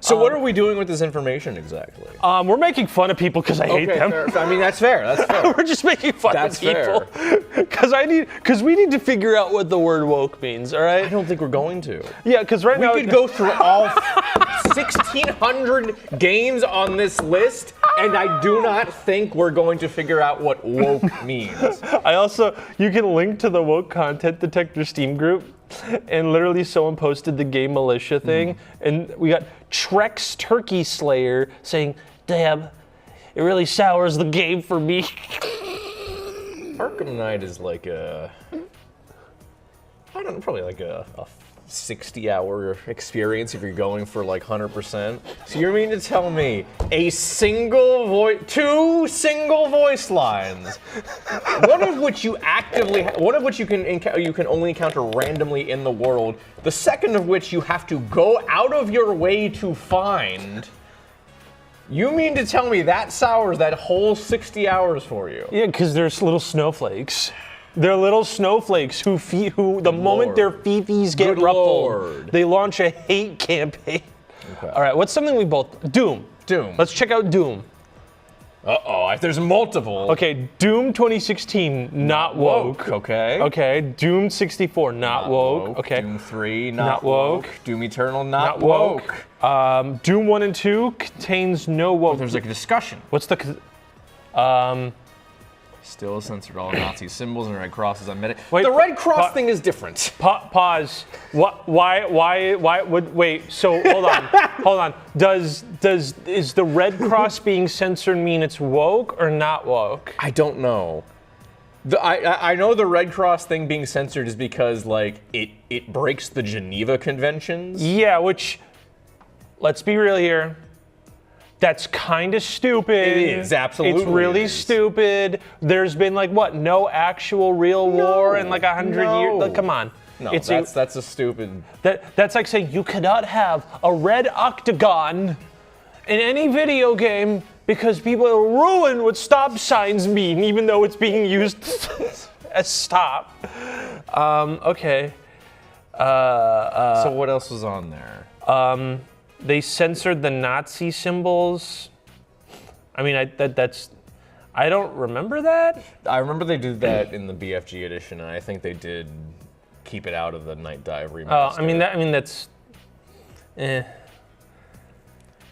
So what are we doing with this information exactly? we're making fun of people because I hate them. Fair. I mean, that's fair. That's fair. We're just making fun That's of people because we need to figure out what the word woke means. All right. I don't think we're going to. Yeah, because right now we could go through all 1,600 games on this list, and I do not think we're going to figure out what woke means. You can link to the woke content detector Steam group, and literally someone posted the Game Militia thing, and we got Trex Turkey Slayer saying, "Damn, it really sours the game for me." Arkham Knight is like probably like a 60-hour experience if you're going for like 100%. So you mean to tell me two single voice lines, one of which you can only encounter randomly in the world, the second of which you have to go out of your way to find. You mean to tell me that sours that whole 60 hours for you? Yeah, because there's little snowflakes. They're little snowflakes who the moment their fifis get ruffled, they launch a hate campaign. Okay. All right, what's something we both... Doom. Let's check out Doom. Uh-oh, there's multiple. Okay, Doom 2016, not woke. Okay. Okay, Doom 64, not woke. Okay. Doom 3, not woke. Doom Eternal, not woke. Doom 1 and 2 contains no woke. There's like a discussion. What's the... Still censored all Nazi symbols and red crosses on Meta. Wait, the red cross thing is different. Pause. Why would wait? So hold on. Is the red cross being censored mean it's woke or not woke? I don't know. I know the red cross thing being censored is because like it breaks the Geneva Conventions. Yeah, which, let's be real here. That's kind of stupid. It is, absolutely. It's really stupid. There's been like no actual real war in like 100 years. Like, come on. No, that's a stupid. That's like saying you cannot have a red octagon in any video game because people will ruin what stop signs mean, even though it's being used as stop. Okay. So what else was on there? They censored the Nazi symbols. I mean, I don't remember that. I remember they did that in the BFG edition, and I think they did keep it out of the Night Dive remaster. That's.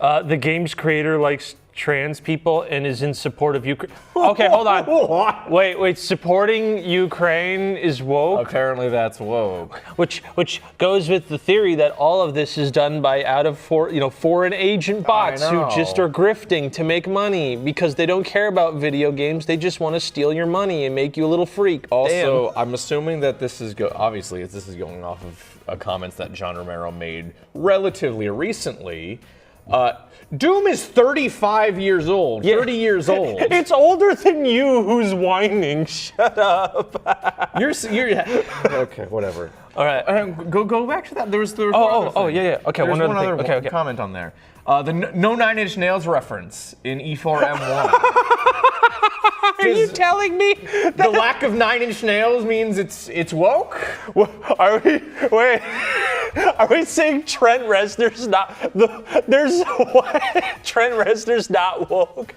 The game's creator likes trans people and is in support of Ukraine. Okay, hold on. What? Wait. Supporting Ukraine is woke? Apparently that's woke. Which goes with the theory that all of this is done by foreign agent bots who just are grifting to make money because they don't care about video games. They just want to steal your money and make you a little freak. Also, Damn. I'm assuming that this is obviously this is going off of comments that John Romero made relatively recently. Doom is 35 years old. Yeah. 30 years old. It's older than you who's whining. Shut up. You're okay, whatever. All right. Go back to that. There was yeah. Okay, There's one other thing. Okay. Comment on there. The no Nine Inch Nails reference in E4M1. Are you telling me that the lack of Nine Inch Nails means it's woke? Are we saying Trent Reznor's not Trent Reznor's not woke?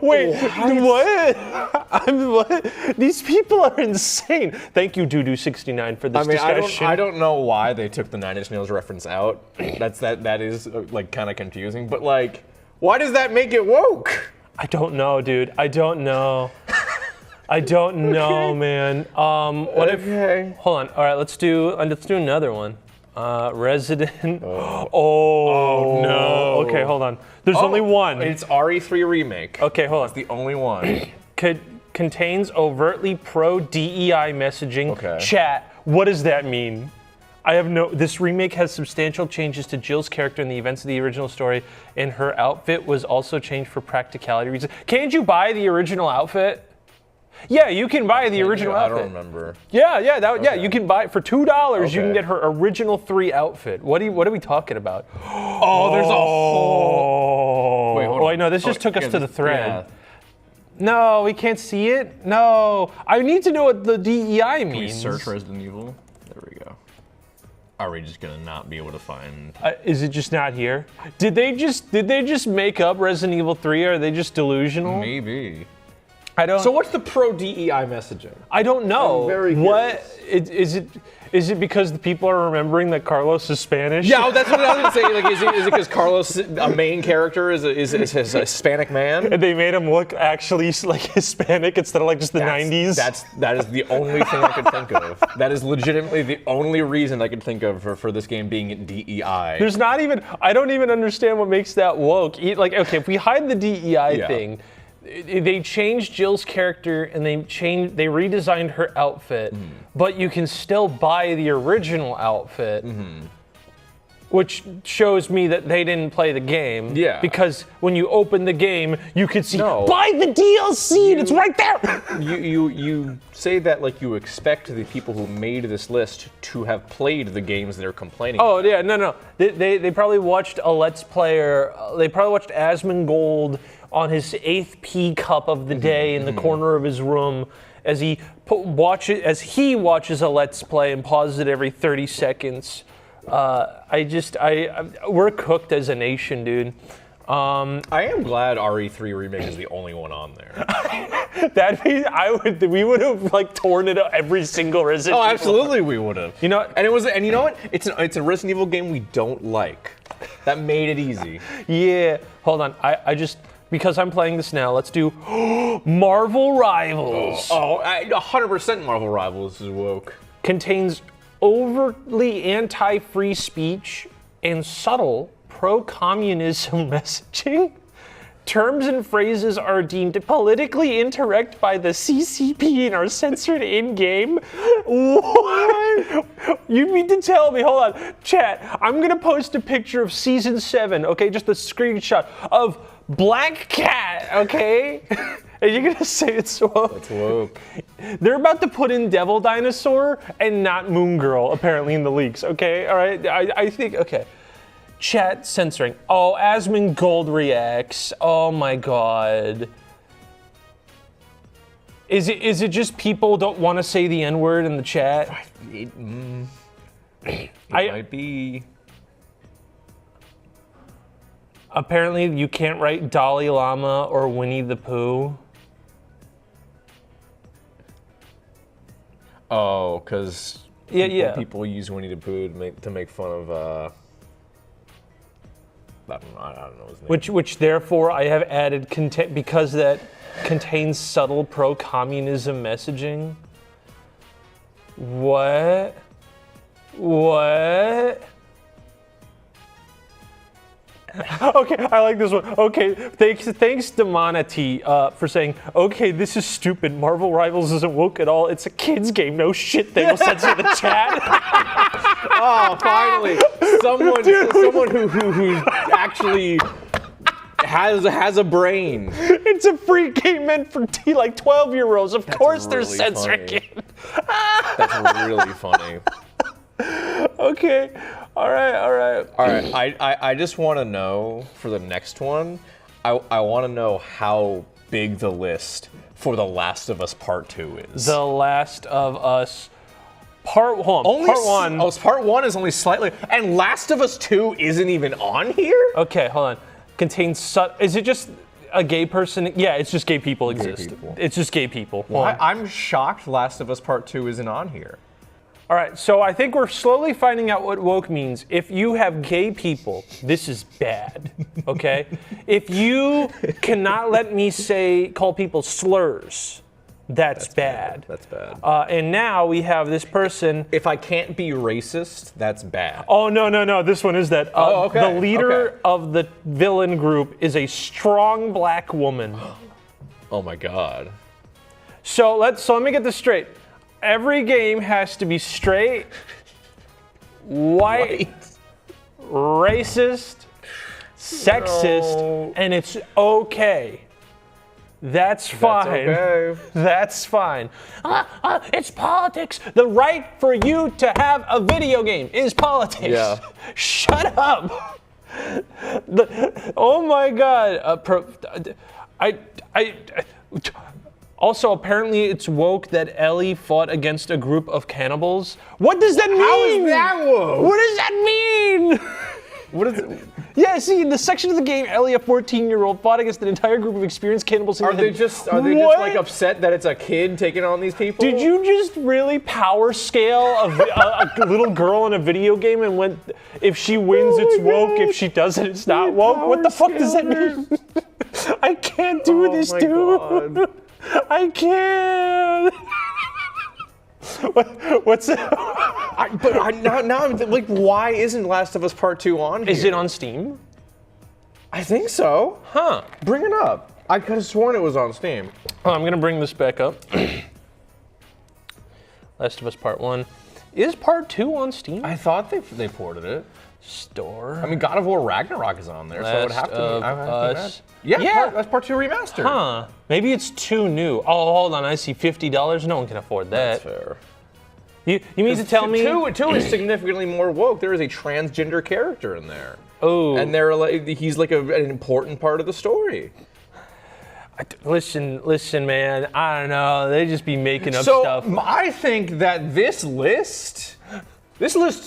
What? These people are insane. Thank you, Dudu69, for this discussion. I don't know why they took the Nine Inch Nails reference out. That is like kind of confusing. But like, why does that make it woke? I don't know, dude. I don't know. Man. Hold on. All right, let's do another one. Resident. Oh no. Okay, hold on. There's only one. It's RE3 remake. Okay, hold on. It's the only one. Contains overtly pro DEI messaging. Okay. Chat. What does that mean? This remake has substantial changes to Jill's character in the events of the original story, and her outfit was also changed for practicality reasons. Can't you buy the original outfit? Yeah, you can buy the original I outfit. don't remember. Yeah, you can buy it for $2. You can Okay. get her original 3 outfit. What are we talking about? Oh, there's a whole. Wait, hold Oh, on. wait, no, this just took us yeah, to the this- thread. yeah. No, we can't see it. No, I need to know what the DEI Can we means. search Resident Evil? There we go. Are we just gonna not be able to find? Is it just not here? Did they just make up Resident Evil 3? Or are they just delusional? Maybe. I don't. So what's the pro DEI messaging? I don't know. I'm very what is it because the people are remembering that Carlos is Spanish? Yeah, that's what I was gonna say. Like, is it because Carlos, a main character, is a Hispanic man? And they made him look actually like Hispanic instead of like just the 90s. That is the only thing I could think of. That is legitimately the only reason I could think of for this game being DEI. There's not even. I don't even understand what makes that woke. Like, okay, if we hide the DEI thing, they changed Jill's character and they redesigned her outfit, but you can still buy the original outfit. Which shows me that they didn't play the game. Yeah. Because when you open the game, you can see, No. buy the DLC, and it's right there! You say that like you expect the people who made this list to have played the games they're complaining Oh, yeah, no. They probably watched a Let's Player, they probably watched Asmongold on his 8th pea cup of the day in the corner of his room as he watches a Let's Play and pauses it every 30 seconds. We're cooked as a nation, dude. I am glad RE3 Remake is the only one on there. We would have like torn it up every single Resident Oh, Evil. absolutely, we would have. You know, and you know what? It's a Resident Evil game we don't like. That made it easy. Yeah. Hold on. Because I'm playing this now, let's do Marvel Rivals. 100% Marvel Rivals is woke. Contains overtly anti-free speech and subtle pro-communism messaging. Terms and phrases are deemed politically incorrect by the CCP and are censored in-game. What? You mean to tell me, hold on, chat, I'm gonna post a picture of Season 7, okay, just a screenshot of Black Cat, okay? And you're gonna say it's woke? It's woke. They're about to put in Devil Dinosaur and not Moon Girl, apparently, in the leaks, okay? All right, I think, okay. Chat censoring. Oh, Asmongold reacts. Oh my god. Is it just people don't want to say the N-word in the chat? It might be. Apparently, you can't write Dalai Lama or Winnie the Pooh. Oh, because people use Winnie the Pooh to make fun of. I don't know his name. Which therefore I have added because that contains subtle pro-communism messaging. What? Okay, I like this one. Okay, thanks Demonity for saying, okay, this is stupid. Marvel Rivals isn't woke at all. It's a kid's game. No shit, they will censor the chat. Oh, finally, someone who actually has a brain. It's a free game meant for like 12-year-olds. Of course they're really censoring funny. it. That's really funny. Okay. All right. I just want to know for the next one. I want to know how big the list for The Last of Us Part 2 is. The Last of Us Part 1. Part 1. Oh, Part 1 is only slightly, and Last of Us 2 isn't even on here. Okay, hold on. Contains. Is it just a gay person? Yeah, it's just gay people exist. It's just gay people. Well, I'm shocked Last of Us Part 2 isn't on here. All right, so I think we're slowly finding out what woke means. If you have gay people, this is bad, okay? If you cannot let me call people slurs, that's bad. That's bad. And now we have this person. If I can't be racist, that's bad. Oh, no, this one is that. Okay. The leader of the villain group is a strong black woman. Oh my god. So let me get this straight. Every game has to be straight, white, racist, sexist, and it's okay. That's fine. okay. That's fine. It's politics. The right for you to have a video game is politics. Yeah. Shut up. Oh my God. Also, apparently it's woke that Ellie fought against a group of cannibals. What does that mean? How is that woke? What does that mean? What is it? Yeah, see, in the section of the game, Ellie, a 14-year-old, fought against an entire group of experienced cannibals. Are they just like upset that it's a kid taking on these people? Did you just really power scale a little girl in a video game and went, if she wins, it's woke, if she doesn't, it's not woke? What the fuck does that mean? I can't do this, dude. God. I can't. What's it? Now I'm like, why isn't Last of Us Part 2 on here? Is it on Steam? I think so. Huh. Bring it up. I could have sworn it was on Steam. Oh, I'm gonna bring this back up. Last of Us Part 1. Is Part 2 on Steam? I thought they ported it. Store. I mean, God of War Ragnarok is on there, so it would have to be. That's Part 2 remastered. Huh. Maybe it's too new. Oh, hold on. I see $50. No one can afford that. That's fair. You mean to tell me? Two is significantly more woke. There is a transgender character in there. Oh. And he's like an important part of the story. Listen, man. I don't know. They just be making up So stuff. I think that this list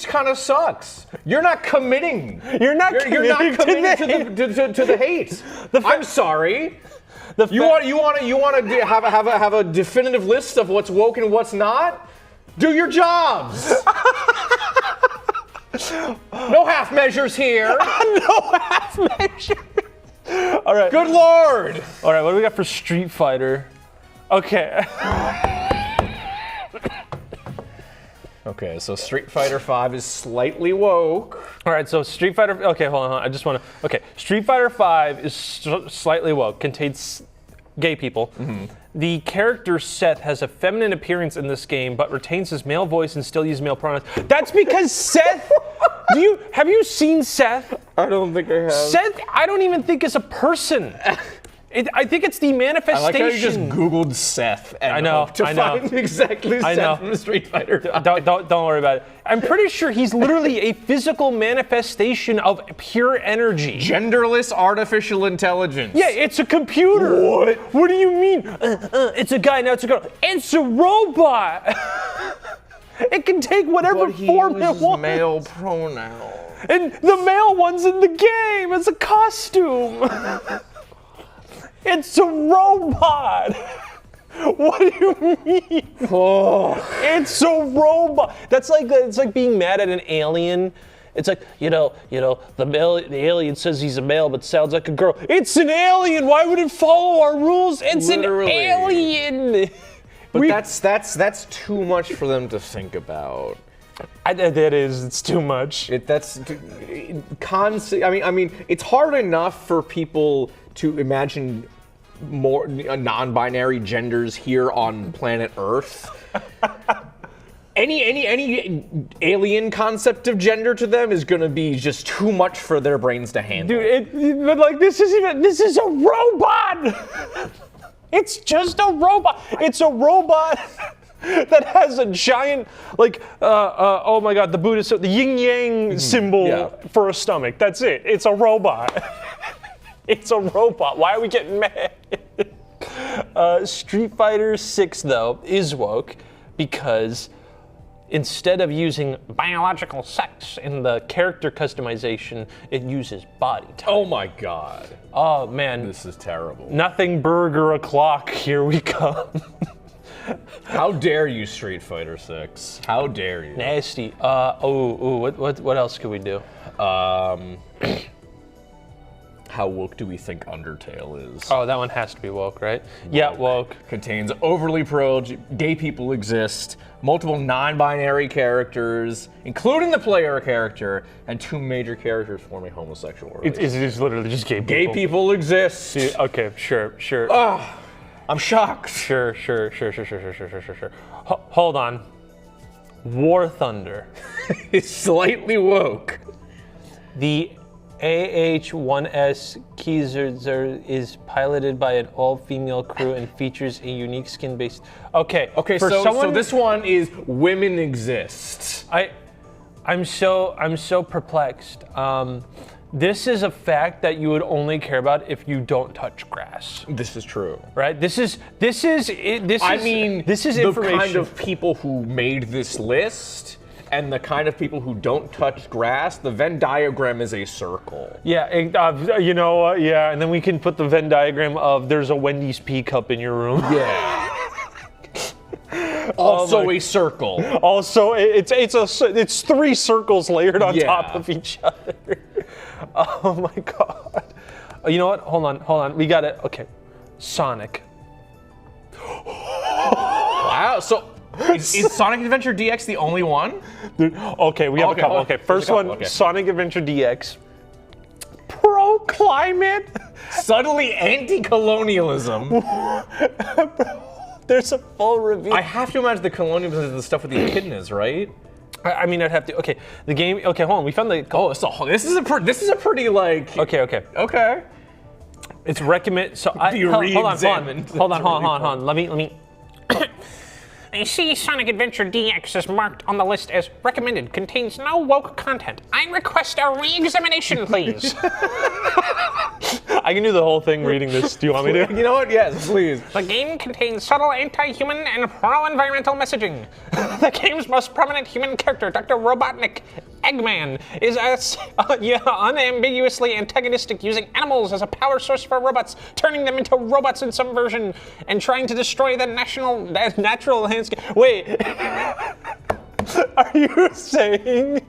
kind of sucks. You're not committing. You're not committing to the hate. I'm sorry. You want to have a definitive list of what's woke and what's not? Do your jobs. No half measures here. No half measures. All right. Good Lord. All right. What do we got for Street Fighter? Okay. Okay, so Street Fighter V is slightly woke. All right, so Street Fighter. Okay, hold on. I just want to. Okay, Street Fighter V is slightly woke. Contains gay people. Mm-hmm. The character Seth has a feminine appearance in this game, but retains his male voice and still uses male pronouns. That's because Seth. Have you seen Seth? I don't think I have. Seth, I don't even think is a person. I think it's the manifestation. I like how you just Googled Seth and hoped to find exactly Seth from Street Fighter. Don't worry about it. I'm pretty sure he's literally a physical manifestation of pure energy. Genderless artificial intelligence. Yeah, it's a computer. What? What do you mean? It's a guy, now it's a girl. It's a robot. It can take whatever form it wants. Male pronoun. And the male one's in the game. It's a costume. It's a robot. What do you mean? Oh. It's a robot. It's like being mad at an alien. It's like, the alien says he's a male but sounds like a girl. It's an alien. Why would it follow our rules? It's Literally. an alien. But that's too much for them to think about. It's too much. I mean, it's hard enough for people to imagine more non-binary genders here on planet Earth. Any alien concept of gender to them is gonna be just too much for their brains to handle. Dude, but like this is a robot. It's just a robot. It's a robot that has a giant, oh my God, the Buddhist, the yin yang symbol for a stomach. That's it. It's a robot. It's a robot. Why are we getting mad? Street Fighter 6 though is woke because instead of using biological sex in the character customization, it uses body type. Oh my God. Oh man. This is terrible. Nothing burger o'clock, here we come. How dare you, Street Fighter 6? How dare you? Nasty. What else could we do? How woke do we think Undertale is? Oh, that one has to be woke, right? Yeah, woke. Contains overly gay people exist, multiple non-binary characters, including the player character, and two major characters form a homosexual relationship. It's literally just gay people. Gay people exist. Okay, sure. I'm shocked. Sure. Hold on. War Thunder. It's slightly woke. The AH-1S Keyser is piloted by an all-female crew and features a unique skin-based. Okay. Okay. for So someone, this one is women exist. I'm so perplexed. This is a fact that you would only care about if you don't touch grass. This is true. Right? This is this the information. kind of people who made this list and the kind of people who don't touch grass. The Venn diagram is a circle. Yeah, you know what? Yeah, and then we can put the Venn diagram of there's a Wendy's pea cup in your room. Yeah. Also a circle. Also, it's 3 circles layered on Yeah. top of each other. Oh my god. Oh, you know what? Hold on. We got it. Okay. Sonic. Wow. So is Sonic Adventure DX the only one? Okay, we have a couple. Okay, first one, okay. Sonic Adventure DX. Pro climate. Subtly anti-colonialism. There's a full review. I have to imagine the colonialism is the stuff with the echidnas, right? I mean, I'd have to. Okay, the game. Okay, hold on. We found the. Oh, so this is a pretty like. Okay. It's recommend. So I Be re-examined. Hold on. Let me. I see Sonic Adventure DX is marked on the list as recommended, contains no woke content. I request a re-examination, please. I can do the whole thing reading this. Do you want me to? You know what? Yes, please. The game contains subtle anti-human and pro-environmental messaging. The game's most prominent human character, Dr. Robotnik Eggman, is unambiguously antagonistic, using animals as a power source for robots, turning them into robots in some version, and trying to destroy the natural landscape. Wait, are you saying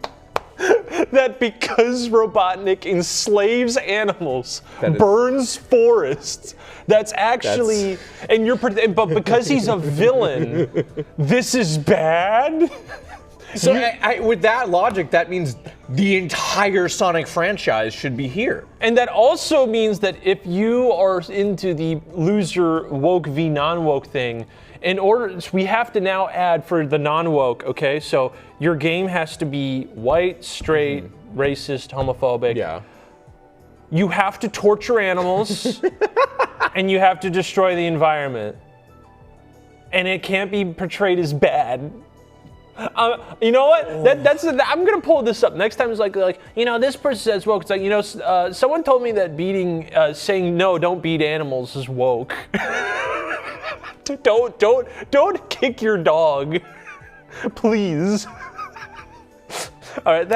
that because Robotnik enslaves animals, burns forests, that's actually, but because he's a villain, this is bad? So with that logic, that means the entire Sonic franchise should be here. And that also means that if you are into the loser woke v non-woke thing, we have to now add for the non-woke, okay? So your game has to be white, straight, racist, homophobic. Yeah. You have to torture animals, and you have to destroy the environment. And it can't be portrayed as bad. You know what? I'm gonna pull this up. Next time it's like this person says woke. It's like someone told me that saying no, don't beat animals is woke. Don't kick your dog, please. All right,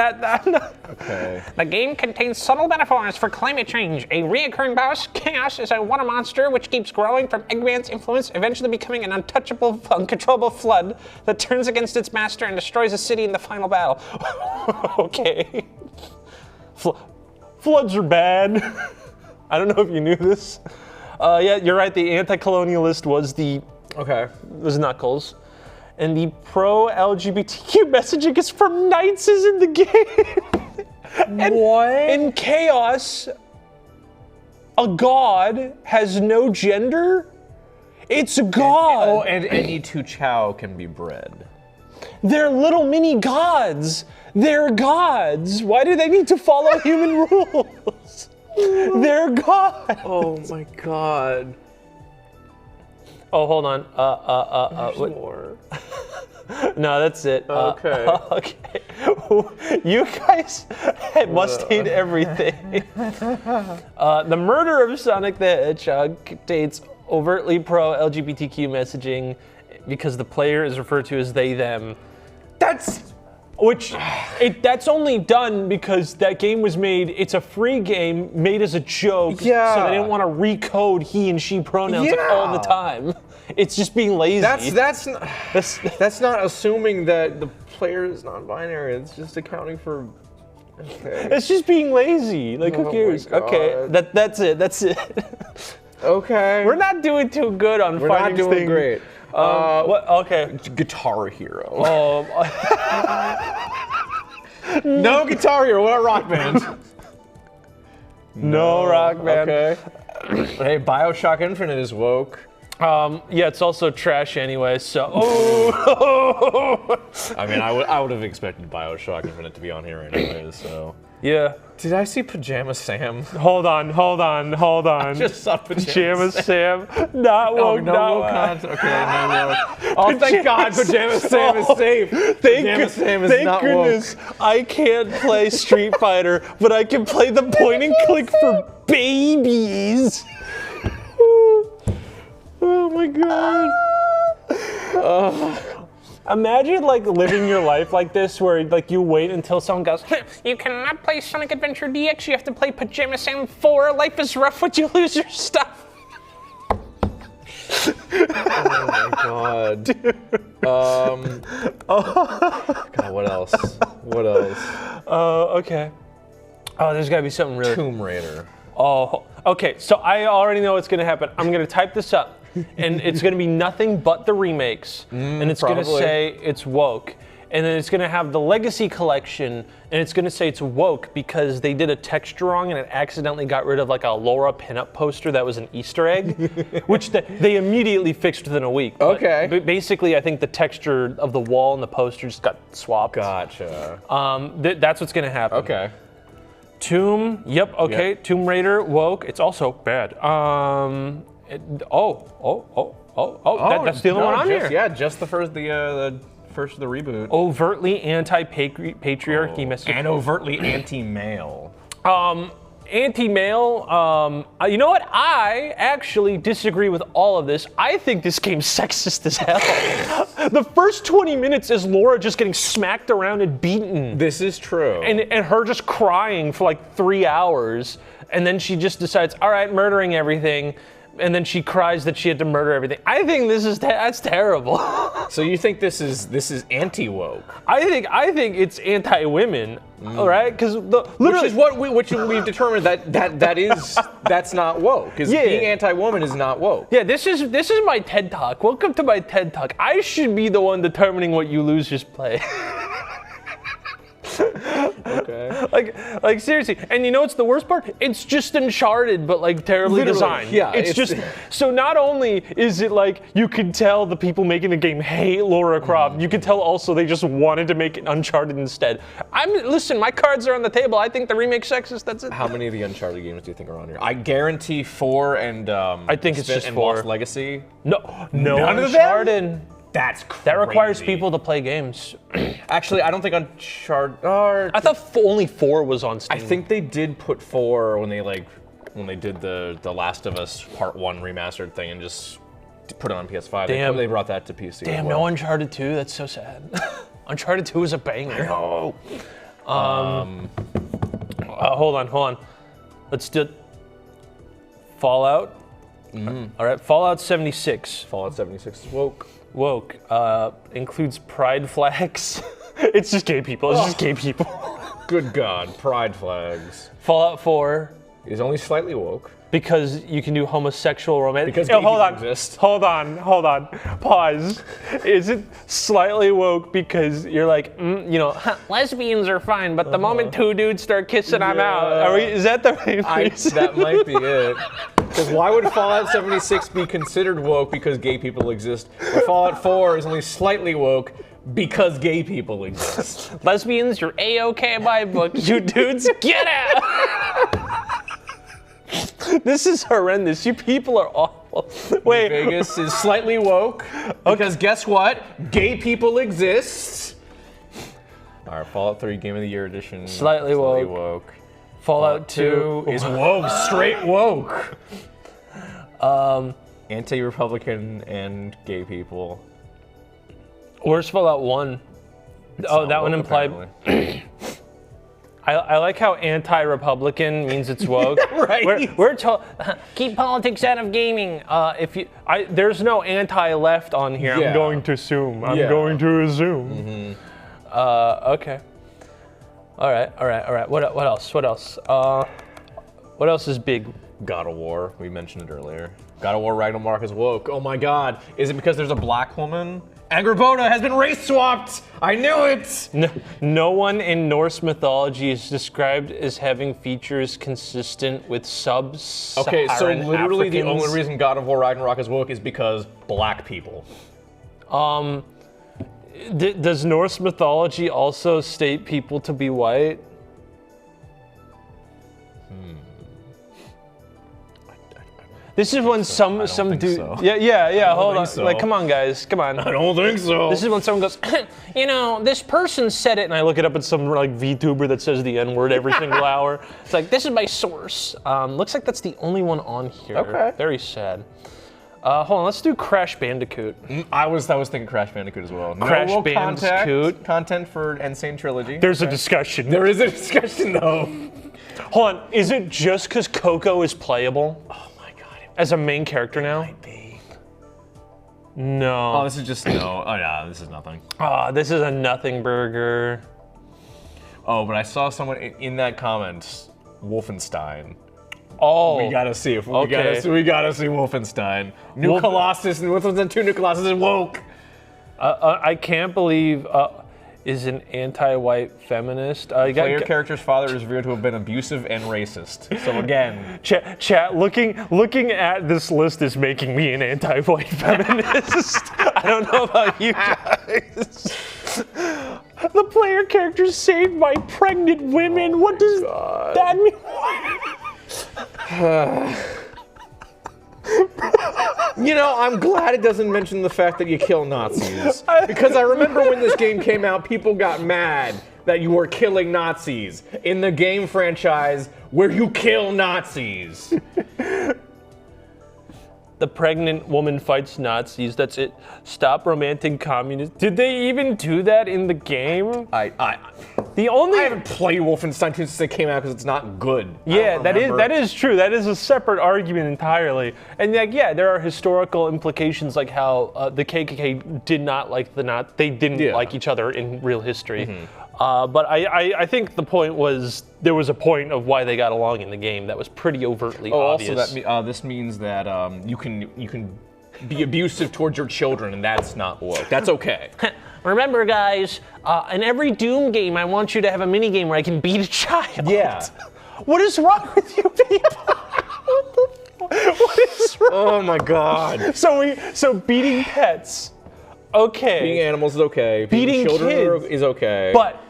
Okay. The game contains subtle metaphors for climate change. A reoccurring boss, Chaos, is a water monster which keeps growing from Eggman's influence, eventually becoming an untouchable, uncontrollable flood that turns against its master and destroys a city in the final battle. Okay. Floods are bad. I don't know if you knew this. Yeah, you're right. The anti-colonialist was Knuckles. And the pro-LGBTQ messaging is from Knights is in the game. What? In Chaos, a god has no gender. It's a god. And any two chow can be bred. They're little mini gods. They're gods. Why do they need to follow human rules? They're gods. Oh my god. Oh, hold on. There's more. No, that's it. Okay. Okay. You guys must hate everything. The murder of Sonic the Hedgehog contains overtly pro-LGBTQ messaging because the player is referred to as they, them. That's only done because that game was made, it's a free game made as a joke. Yeah. So they didn't want to recode he and she pronouns all the time. It's just being lazy. That's not assuming that the player is non-binary. It's just accounting for. Okay. It's just being lazy. Like, who cares? Okay, that's it. Okay. We're not doing too good on We're finding not doing things. great. What? Okay. Guitar Hero. No Guitar Hero. What a rock band. No rock band. Okay. Hey, BioShock Infinite is woke. Yeah, it's also trash anyway. So. I mean, I would have expected BioShock Infinite to be on here anyway. So. Yeah. Did I see Pajama Sam? Hold on. I just saw Pajama Sam. Not woke, not woke. Okay, no woke. Oh, thank God, Pajama Sam is safe. Pajama Sam is not goodness I can't play Street Fighter, but I can play the point and click for babies. Oh my God. Imagine like living your life like this, where like you wait until someone goes, you cannot play Sonic Adventure DX, you have to play Pajama Sam 4, life is rough when you lose your stuff. Oh my God. Dude. God, what else? What else? Okay. Oh, there's gotta be something really. Tomb Raider. Oh, okay, so I already know what's gonna happen. I'm gonna type this up, and it's gonna be nothing but the remakes, and it's gonna say it's woke, and then it's gonna have the Legacy Collection, and it's gonna say it's woke because they did a texture wrong and it accidentally got rid of like a Laura pinup poster that was an Easter egg, which they immediately fixed within a week. Okay. But basically, I think the texture of the wall and the poster just got swapped. Gotcha. That's what's gonna happen. Okay. Tomb, yep, okay. Yep. Tomb Raider, woke. It's also bad. That's the only one on here. Yeah, just the first of the reboot. Overtly anti-patriarchy message. And overtly anti-male. Anti-male, you know what? I actually disagree with all of this. I think this game's sexist as hell. The first 20 minutes is Laura just getting smacked around and beaten. This is true. And her just crying for like 3 hours. And then she just decides, all right, murdering everything. And then she cries that she had to murder everything. I think that's terrible. So you think this is anti-woke? I think it's anti-women, all right? Because literally, which we've determined that's not woke. Because being anti-woman is not woke. Yeah, this is my TED Talk. Welcome to my TED Talk. I should be the one determining what you losers play. Okay. Like seriously, and you know what's the worst part? It's just Uncharted, but like terribly designed. Yeah, it's just so not only is it like you can tell the people making the game hate Lara Croft, you can tell also they just wanted to make it Uncharted instead. Listen, my cards are on the table. I think the remake's sexist. That's it. How many of the Uncharted games do you think are on here? I guarantee 4 and I think it's just 4. Lost Legacy. No, None Uncharted. of them? That's crazy. That requires people to play games. Actually, I don't think Uncharted. I thought only 4 was on Steam. I think they did put 4 when they did the Last of Us Part 1 remastered thing and just put it on PS5. Damn. They brought that to PC. Damn, as well. no Uncharted 2. That's so sad. Uncharted 2 is a banger. No. Hold on. Let's do Fallout. All right, Fallout 76. Fallout 76 is woke. Woke includes pride flags. It's just gay people. It's just gay people. Good God, pride flags. Fallout 4 is only slightly woke because you can do homosexual romance. Because hold on. Pause. Is it slightly woke because you're like, lesbians are fine, but the moment 2 dudes start kissing, I'm out. Is that the right reason? That might be it. Because why would Fallout 76 be considered woke because gay people exist? But Fallout 4 is only slightly woke because gay people exist. Lesbians, you're A-okay by book. You dudes, get out! This is horrendous. You people are awful. Wait. Vegas is slightly woke because guess what? Gay people exist. All right, Fallout 3 Game of the Year edition. Slightly woke. Fallout 2 is woke, straight woke. Anti-Republican and gay people. Where's Fallout 1? That one implied. I like how anti-Republican means it's woke. Right. We're told keep politics out of gaming. There's no anti-left on here. Yeah. I'm going to assume. Mm-hmm. Okay. All right. What else? What else is big? God of War. We mentioned it earlier. God of War Ragnarok is woke. Oh my God. Is it because there's a black woman? Angrboda has been race swapped. I knew it. No one in Norse mythology is described as having features consistent with sub-Saharan Okay, so literally the Africans. only reason God of War Ragnarok is woke is because black people. Does Norse mythology also state people to be white? This is when some dude. so. Yeah. Hold on. think so. Like, come on, guys. Come on. I don't think so. This is when someone goes, you know, this person said it, and I look it up at some like VTuber that says the N-word every single hour. It's like, this is my source. Looks like that's the only one on here. Okay. Very sad. Hold on, let's do Crash Bandicoot. I was thinking Crash Bandicoot as well. Crash no Bandicoot. content for Insane Trilogy. There's a discussion. There is a discussion though. Hold on, is it just because Coco is playable? Oh my god. As a main character now? Might be. No. Oh, this is just no. Oh yeah, this is nothing. This is a nothing burger. Oh, but I saw someone in that comment, Wolfenstein. Oh, we gotta see if we okay. gotta see Wolfenstein. New Colossus and Wolfenstein 2 New Colossus is woke. I can't believe is an anti-white feminist. Player character's father is revealed to have been abusive and racist. So again, chat. Looking at this list is making me an anti-white feminist. I don't know about you guys. The player character saved by pregnant women. What does that mean? You know, I'm glad it doesn't mention the fact that you kill Nazis. Because I remember when this game came out, people got mad that you were killing Nazis in the game franchise where you kill Nazis. The pregnant woman fights Nazis. That's it. Stop romantic communists. Did they even do that in the game? I haven't played Wolfenstein 2 since it came out because it's not good. Yeah, that is true. That is a separate argument entirely. And like, yeah, there are historical implications like how the KKK did not like they didn't like each other in real history. Mm-hmm. But I think the point was there was a point of why they got along in the game that was pretty overtly obvious. Also, this means that you can be abusive towards your children, and that's not woke. That's okay. Remember, guys, in every Doom game, I want you to have a mini game where I can beat a child. Yeah. What is wrong with you people? What is wrong? Oh my God. So beating pets, okay. Beating animals is okay. Beating children kids is okay. But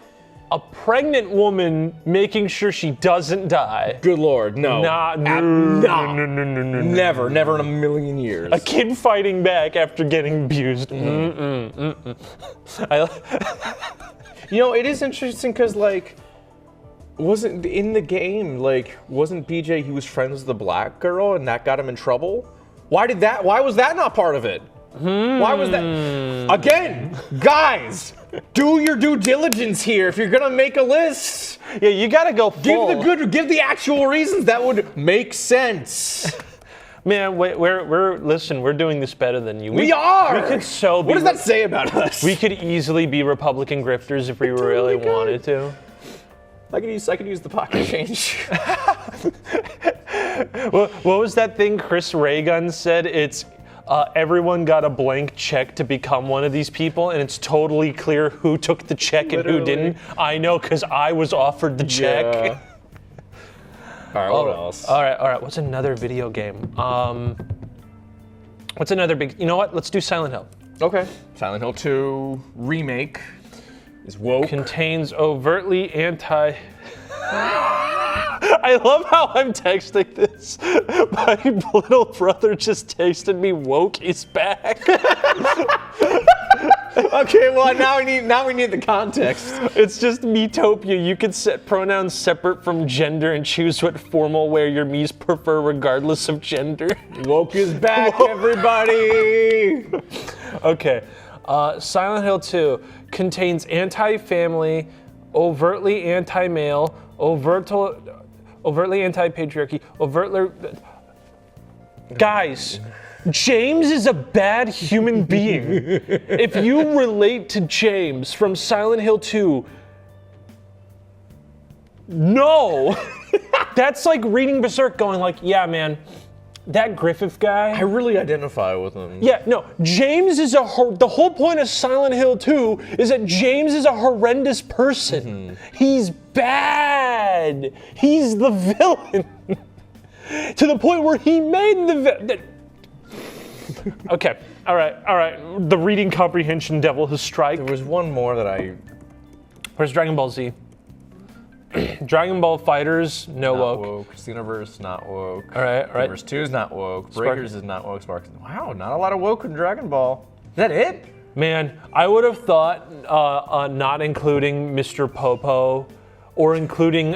a pregnant woman making sure she doesn't die. Good Lord, no. No. Never in a million years. A kid fighting back after getting abused. You know, it is interesting because, like, wasn't in the game, wasn't BJ, he was friends with the black girl and that got him in trouble? Why was that not part of it? Why was that? Again, guys, do your due diligence here if you're gonna make a list. Yeah, you gotta go full. Give the actual reasons that would make sense. Man, we're doing this better than you. We are! We could so be. What does that say about us? We could easily be Republican grifters if we really wanted to. I could use the pocket change. What was that thing Chris Ray Gun said? It's everyone got a blank check to become one of these people, and it's totally clear who took the check and who didn't. I know, because I was offered the check. Yeah. All right, what else? All right. What's another video game? What's another big? You know what? Let's do Silent Hill. Okay. Silent Hill 2 remake is woke. Contains overtly anti. I love how I'm texting this. My little brother just texted me, "Woke is back." Okay, well now we need the context. It's just Metopia. You can set pronouns separate from gender and choose what formal wear your Mies prefer regardless of gender. Woke is back, everybody! Okay. Silent Hill 2 contains anti-family, overtly anti-male, overtly anti-patriarchy, overtly... Guys, James is a bad human being. If you relate to James from Silent Hill 2, no! That's like reading Berserk going like, yeah, man, that Griffith guy... I really identify with him. Yeah, no, James is the whole point of Silent Hill 2 is that James is a horrendous person. He's bad. He's the villain. To the point where he made the Okay, all right. The reading comprehension devil has strike. There was one more that I... Where's Dragon Ball Z? Dragon Ball Fighters, no Not woke. woke. Xenoverse, not woke. All right. Xenoverse 2 is not woke. Breakers is not woke. Sparks. Wow, not a lot of woke in Dragon Ball. Is that it? Man, I would have thought not including Mr. Popo or including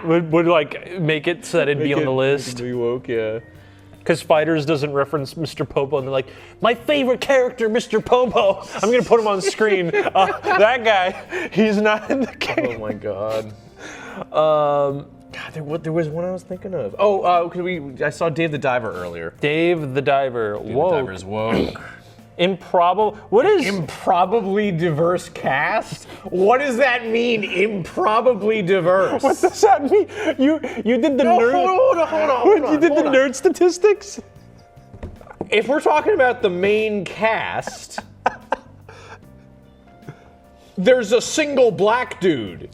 would like make it so that it'd be on the list. Be woke, yeah. Because Fighters doesn't reference Mr. Popo, and they're like, my favorite character, Mr. Popo. I'm gonna put him on screen. That guy, he's not in the game. Oh my god. God, there was one I was thinking of. Oh, I saw Dave the Diver earlier. Dave the Diver. Dave Woke. the Diver's woke. Improbable. What is improbably diverse cast? What does that mean? Improbably diverse. What does that mean? You did the nerd. Hold on. You did the nerd statistics. If we're talking about the main cast, there's a single black dude.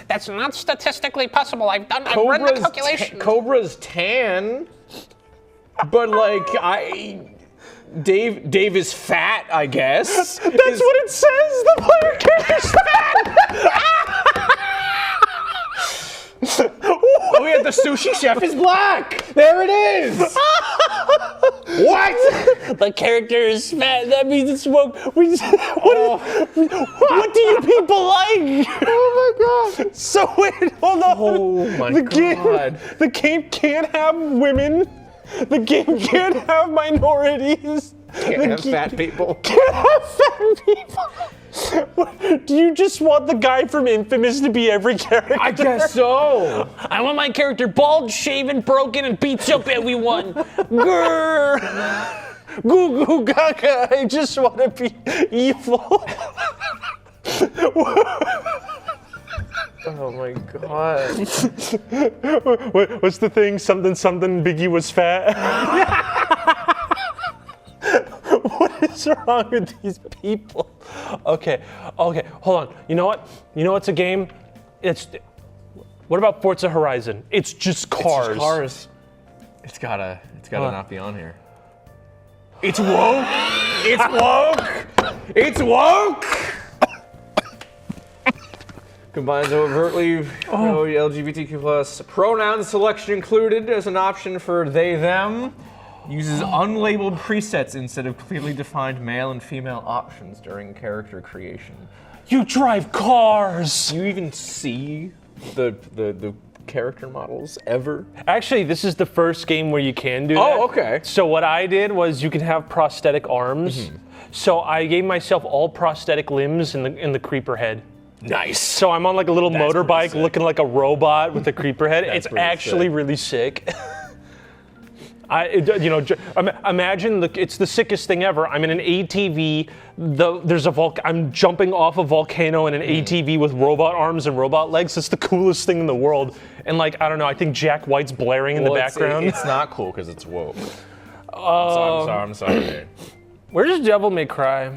That's not statistically possible. I've run the calculation. Cobra's tan, but like Dave is fat, I guess. That's what it says. The player character's fat. Oh yeah, the sushi chef is black. There it is. What? The character is fat. That means it's woke. What do you people like? Oh my god. So wait, hold on. Oh my god. The game can't have women. The game can't have minorities. Can't have fat people. Can't have fat people. Do you just want the guy from Infamous to be every character? I guess so. I want my character bald, shaven, broken, and beats up everyone. Grrr. Goo goo gaga. I just want to be evil. Oh my god. What's the thing? Something, Biggie was fat. What is wrong with these people? Okay, hold on. You know what? It's a game. What about Forza Horizon? It's just cars. It's just cars. It's gotta not be on here. It's woke. It's woke. It's woke. Combines overtly LGBTQ plus pronoun selection included as an option for they them. Uses unlabeled presets instead of clearly defined male and female options during character creation. You drive cars. Do you even see the character models ever? Actually, this is the first game where you can do that. Oh, okay. So what I did was you can have prosthetic arms. So I gave myself all prosthetic limbs in the creeper head. Nice. So I'm on like a little motorbike looking like a robot with a creeper head. It's actually really sick. Imagine it's the sickest thing ever. I'm in an ATV. I'm jumping off a volcano in an ATV with robot arms and robot legs. It's the coolest thing in the world. And like, I don't know, I think Jack White's blaring in the background. It's not cool because it's woke. I'm sorry. Where's Devil May Cry?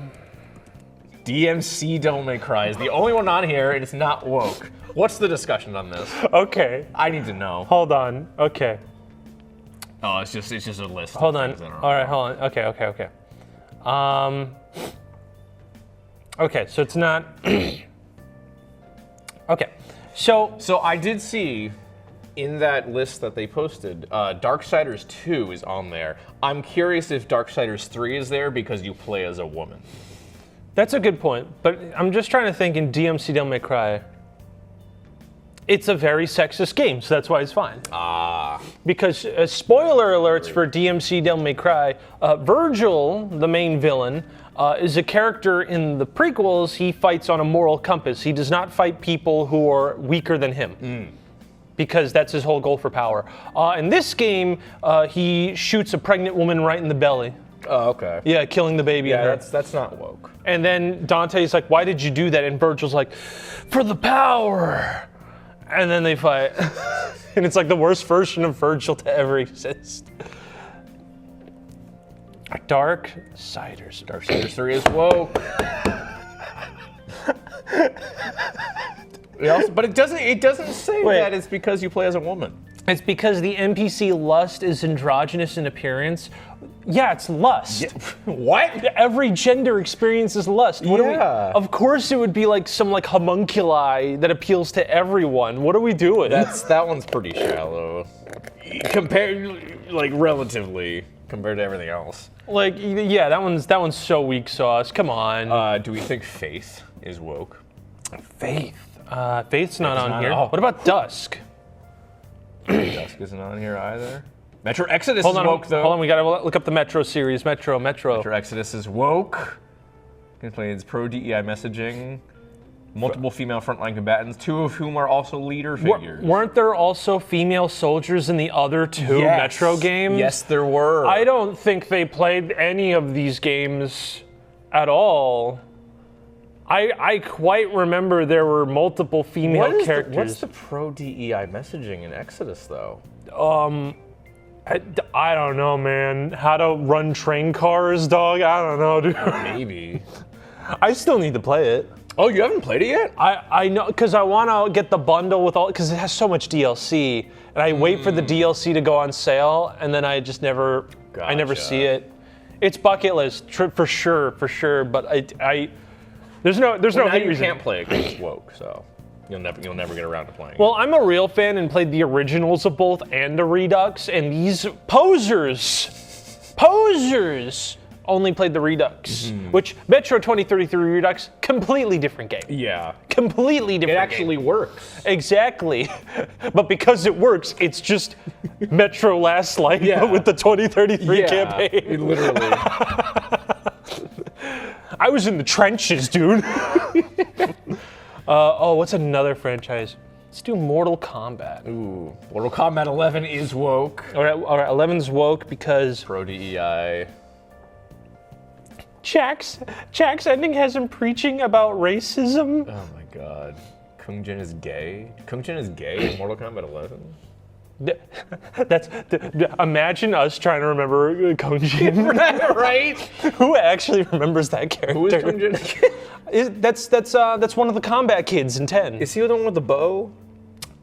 DMC Devil May Cry is the only one on here, and it's not woke. What's the discussion on this? Okay. I need to know. Hold on. Okay. Oh, it's just a list. Hold on. All right, hold on. Okay. Okay, so it's not. Okay, so I did see in that list that they posted, Darksiders 2 is on there. I'm curious if Darksiders 3 is there because you play as a woman. That's a good point, but I'm just trying to think in DMC Devil May Cry. It's a very sexist game, so that's why it's fine. Because spoiler alerts for DMC Devil May Cry, Virgil, the main villain, is a character in the prequels. He fights on a moral compass. He does not fight people who are weaker than him. Because that's his whole goal for power. In this game, he shoots a pregnant woman right in the belly. Oh, okay. Yeah, killing the baby in her. That's not woke. And then Dante's like, why did you do that? And Virgil's like, for the power. And then they fight. And it's like the worst version of Virgil to ever exist. Darksiders 3 is woke. But it doesn't say that it's because you play as a woman. It's because the NPC Lust is androgynous in appearance. Yeah, it's lust. What? Every gender experiences lust. Of course it would be like some like homunculi that appeals to everyone. What are we doing? That one's pretty shallow. Compared, like relatively, compared to everything else. Like, yeah, that one's so weak sauce. Come on. Do we think Faith is woke? Faith? Faith's not on here. Oh. What about Dusk? Dusk isn't on here either. Metro Exodus Hold is on, woke though. Hold on, we gotta look up the Metro series. Metro. Metro Exodus is woke. Complains pro DEI messaging. Multiple female frontline combatants, 2 of whom are also leader figures. Weren't there also female soldiers in the other 2 Metro games? Yes, there were. I don't think they played any of these games at all. I quite remember there were multiple female characters. What's the pro DEI messaging in Exodus though? I don't know, man. How to run train cars, dog? I don't know, dude. Maybe. I still need to play it. Oh, you haven't played it yet? I know, because I want to get the bundle with all, because it has so much DLC, and I wait for the DLC to go on sale, and then I just never, I never see it. It's bucket list for sure. But I there's no now hate you reason. can't play it because it's woke, so you'll never get around to playing it. Well, I'm a real fan and played the originals of both and the Redux, and these posers only played the Redux, which Metro 2033 Redux, completely different game. Yeah. Completely different It actually works. Exactly. But because it works, it's just Metro Last Light but with the 2033 campaign. Literally. I was in the trenches, dude. What's another franchise? Let's do Mortal Kombat. Ooh, Mortal Kombat 11 is woke. All right, 11's woke because pro DEI. Jack's ending has him preaching about racism. Oh my god. Kung Jin is gay? Kung Jin is gay in Mortal Kombat 11? Imagine us trying to remember Kung Jin. Right? Who actually remembers that character? Who is Kung Jin? That's one of the combat kids in 10. Is he the one with the bow?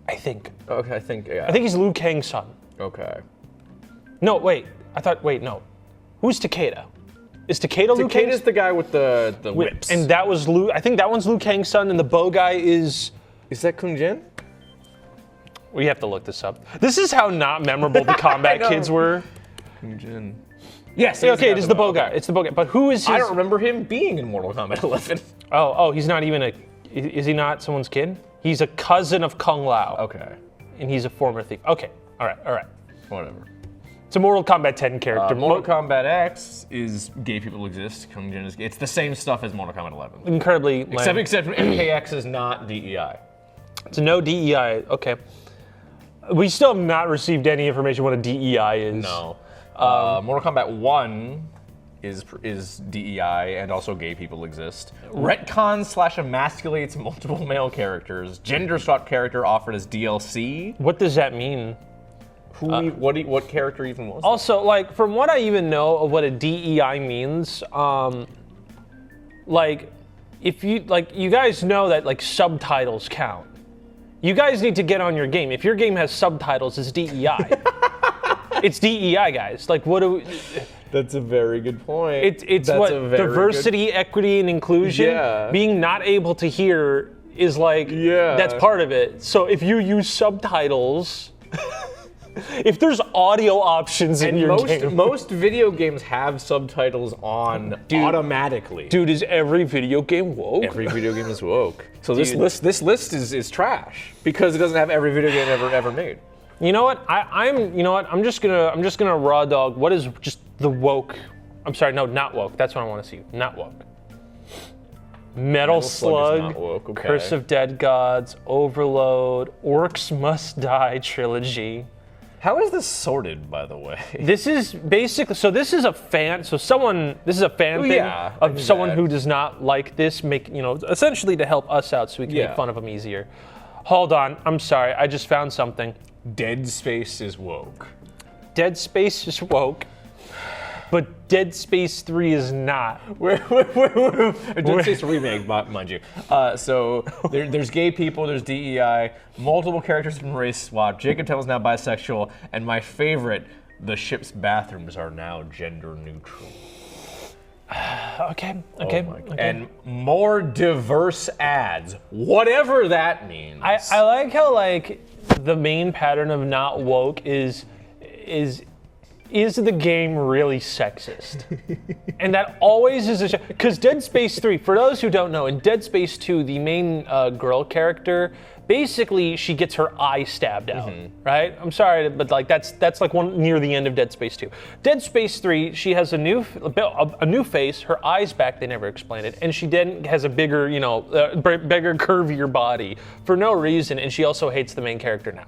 I think. Okay, I think he's Liu Kang's son. Okay. No, wait. No. Who's Takeda? Is Takeda Liu Kang's? Takeda's the guy with the whips. And that was Liu. I think that one's Liu Kang's son, and the bow guy is. Is that Kung Jin? We have to look this up. This is how not memorable the combat kids were. Kung Jin. Yes. Okay, it is the bow guy. It's the bow guy. But who is his? I don't remember him being in Mortal Kombat 11. Oh, he's not even a. Is he not someone's kid? He's a cousin of Kung Lao. Okay. And he's a former thief. Okay. All right. Whatever. It's a Mortal Kombat 10 character. Mortal Kombat X is gay people exist. Kung Jin is gay. It's the same stuff as Mortal Kombat 11. Incredibly lame. Except MKX is not DEI. It's no DEI. Okay. We still have not received any information what a DEI is. No. Mortal Kombat 1 is DEI and also gay people exist. Retcons / emasculates multiple male characters. Gender swap character offered as DLC. What does that mean? What character even was? Also, like from what I even know of what a DEI means, like if you you guys know that like subtitles count. You guys need to get on your game. If your game has subtitles, it's DEI. It's DEI, guys. Like what do we? That's a very good point. It's what diversity, equity, and inclusion. Yeah. Being not able to hear is like that's part of it. So if you use subtitles. If there's audio options in your game. Most video games have subtitles on automatically. Dude, is every video game woke? Every video game is woke. So this list is trash because it doesn't have every video game ever made. You know what? I'm just gonna raw dog. What is just the woke? I'm sorry, no, not woke. That's what I want to see. Not woke. Metal Slug, is not woke, okay. Curse of Dead Gods, Overload, Orcs Must Die trilogy. How is this sorted, by the way? This is basically this is a fan. So this is a fan thing of someone who does not like this. Essentially to help us out, so we can make fun of them easier. Hold on, I'm sorry. I just found something. Dead Space is woke. Dead Space is woke. but Dead Space 3 is not. Dead Space remake, mind you. So there's gay people, there's DEI, multiple characters from race swap. Jacob Tell's now bisexual, and my favorite, the ship's bathrooms are now gender neutral. Okay. And more diverse ads, whatever that means. I like how like the main pattern of not woke is the game really sexist? And that always is a because Dead Space 3, for those who don't know, in Dead Space 2, the main girl character, basically she gets her eye stabbed out, right? I'm sorry, but like that's like one near the end of Dead Space 2. Dead Space 3, she has a new face, her eyes back, they never explain it, and she then has a bigger, bigger curvier body for no reason, and she also hates the main character now.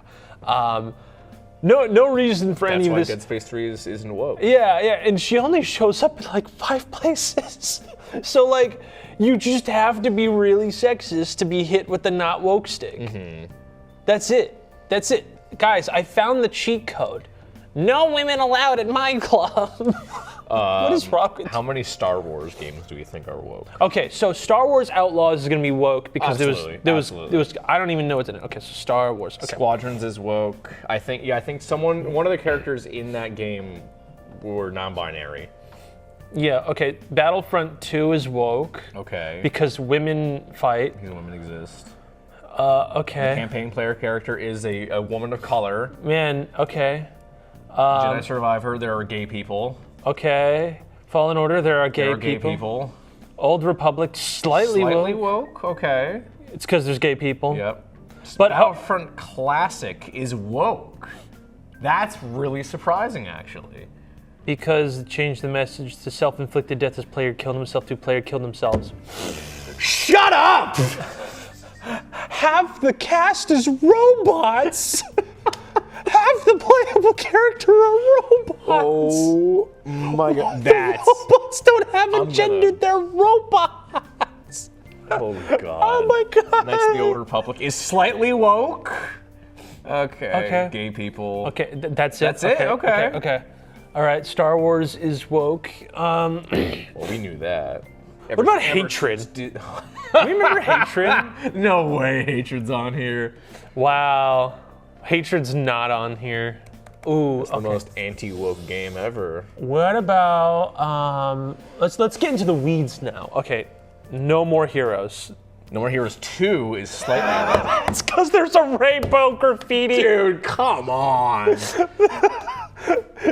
No reason for any of this. That's why Dead Space 3 isn't woke. Yeah, and she only shows up in like 5 places. So like, you just have to be really sexist to be hit with the not woke stick. That's it. Guys, I found the cheat code. No women allowed at my club. What is wrong with How many Star Wars games do we think are woke? Okay, so Star Wars Outlaws is gonna be woke because Absolutely. there was I don't even know what's in it. Okay, so Star Wars. Okay. Squadrons is woke. I think one of the characters in that game were non-binary. Yeah, okay. Battlefront 2 is woke. Okay. Because women fight. Because women exist. Okay. The campaign player character is a woman of color. Man, okay. Jedi Survivor, there are gay people. Okay. Fallen Order, there are gay people. Old Republic, slightly woke. Okay. It's because there's gay people. Yep. But Battlefront Classic is woke. That's really surprising, actually. Because it changed the message to self-inflicted death as player killed himself to player killed themselves. Shut up! Half the cast is robots. Half the playable character are robots. Oh my god, that's... Robots don't have a gender, they're robots. Holy god. Oh my god. That's the Old Republic is slightly woke. Okay. Gay people. Okay, that's it. That's it. Okay. All right, Star Wars is woke. Well, we knew that. What about hatred? Remember hatred? No way, hatred's on here. Wow, hatred's not on here. Ooh, it's the most anti-woke game ever. What about let's get into the weeds now. Okay, No More Heroes. No More Heroes 2 is slightly woke. It's because there's a rainbow graffiti. Dude, come on.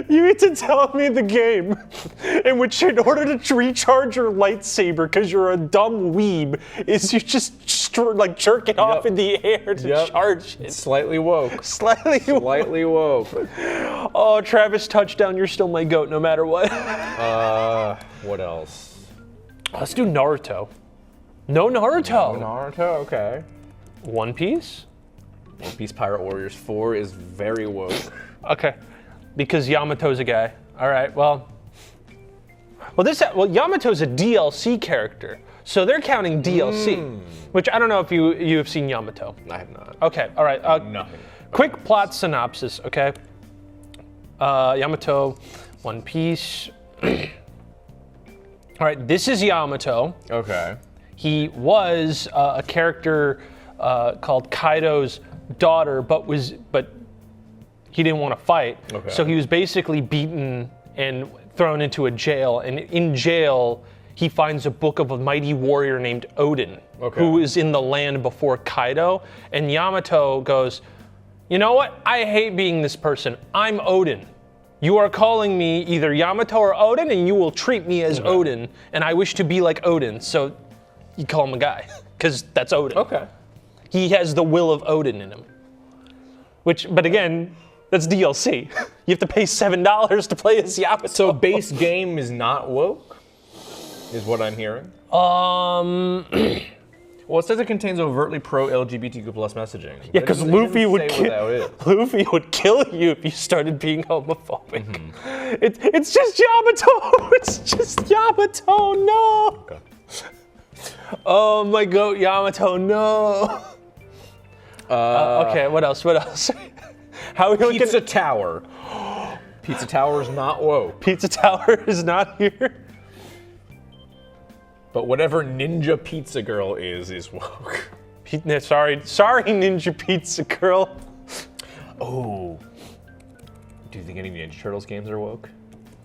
You need to tell me the game in which, in order to recharge your lightsaber, because you're a dumb weeb, is you just like jerk it off in the air to charge it. Slightly woke. Slightly woke. Oh, Travis touchdown! You're still my goat, no matter what. What else? Let's do Naruto. No Naruto. No Naruto. Okay. One Piece. One Piece Pirate Warriors 4 is very woke. Okay. Because Yamato's a guy. All right, well, Yamato's a DLC character, so they're counting DLC, which I don't know if you have seen Yamato. I have not. Okay, all right. Nothing. Quick plot synopsis, okay? Yamato, One Piece. All right, this is Yamato. Okay. He was a character called Kaido's daughter, but he didn't want to fight. Okay. So he was basically beaten and thrown into a jail. And in jail, he finds a book of a mighty warrior named Odin, who is in the land before Kaido. And Yamato goes, you know what? I hate being this person. I'm Odin. You are calling me either Yamato or Odin, and you will treat me as Odin. And I wish to be like Odin. So you call him a guy, because that's Odin. Okay. He has the will of Odin in him. But again, that's DLC. You have to pay $7 to play as Yamato. So base game is not woke, is what I'm hearing. Well, it says it contains overtly pro-LGBTQ+ messaging. Yeah, because Luffy would Luffy would kill you if you started being homophobic. It's just Yamato. It's just Yamato. No. Okay. Oh my goat, Yamato. No. Okay, what else? What else? Pizza Tower. Pizza Tower is not woke. Pizza Tower is not here. But whatever Ninja Pizza Girl is woke. Sorry, Ninja Pizza Girl. Oh. Do you think any Ninja Turtles games are woke?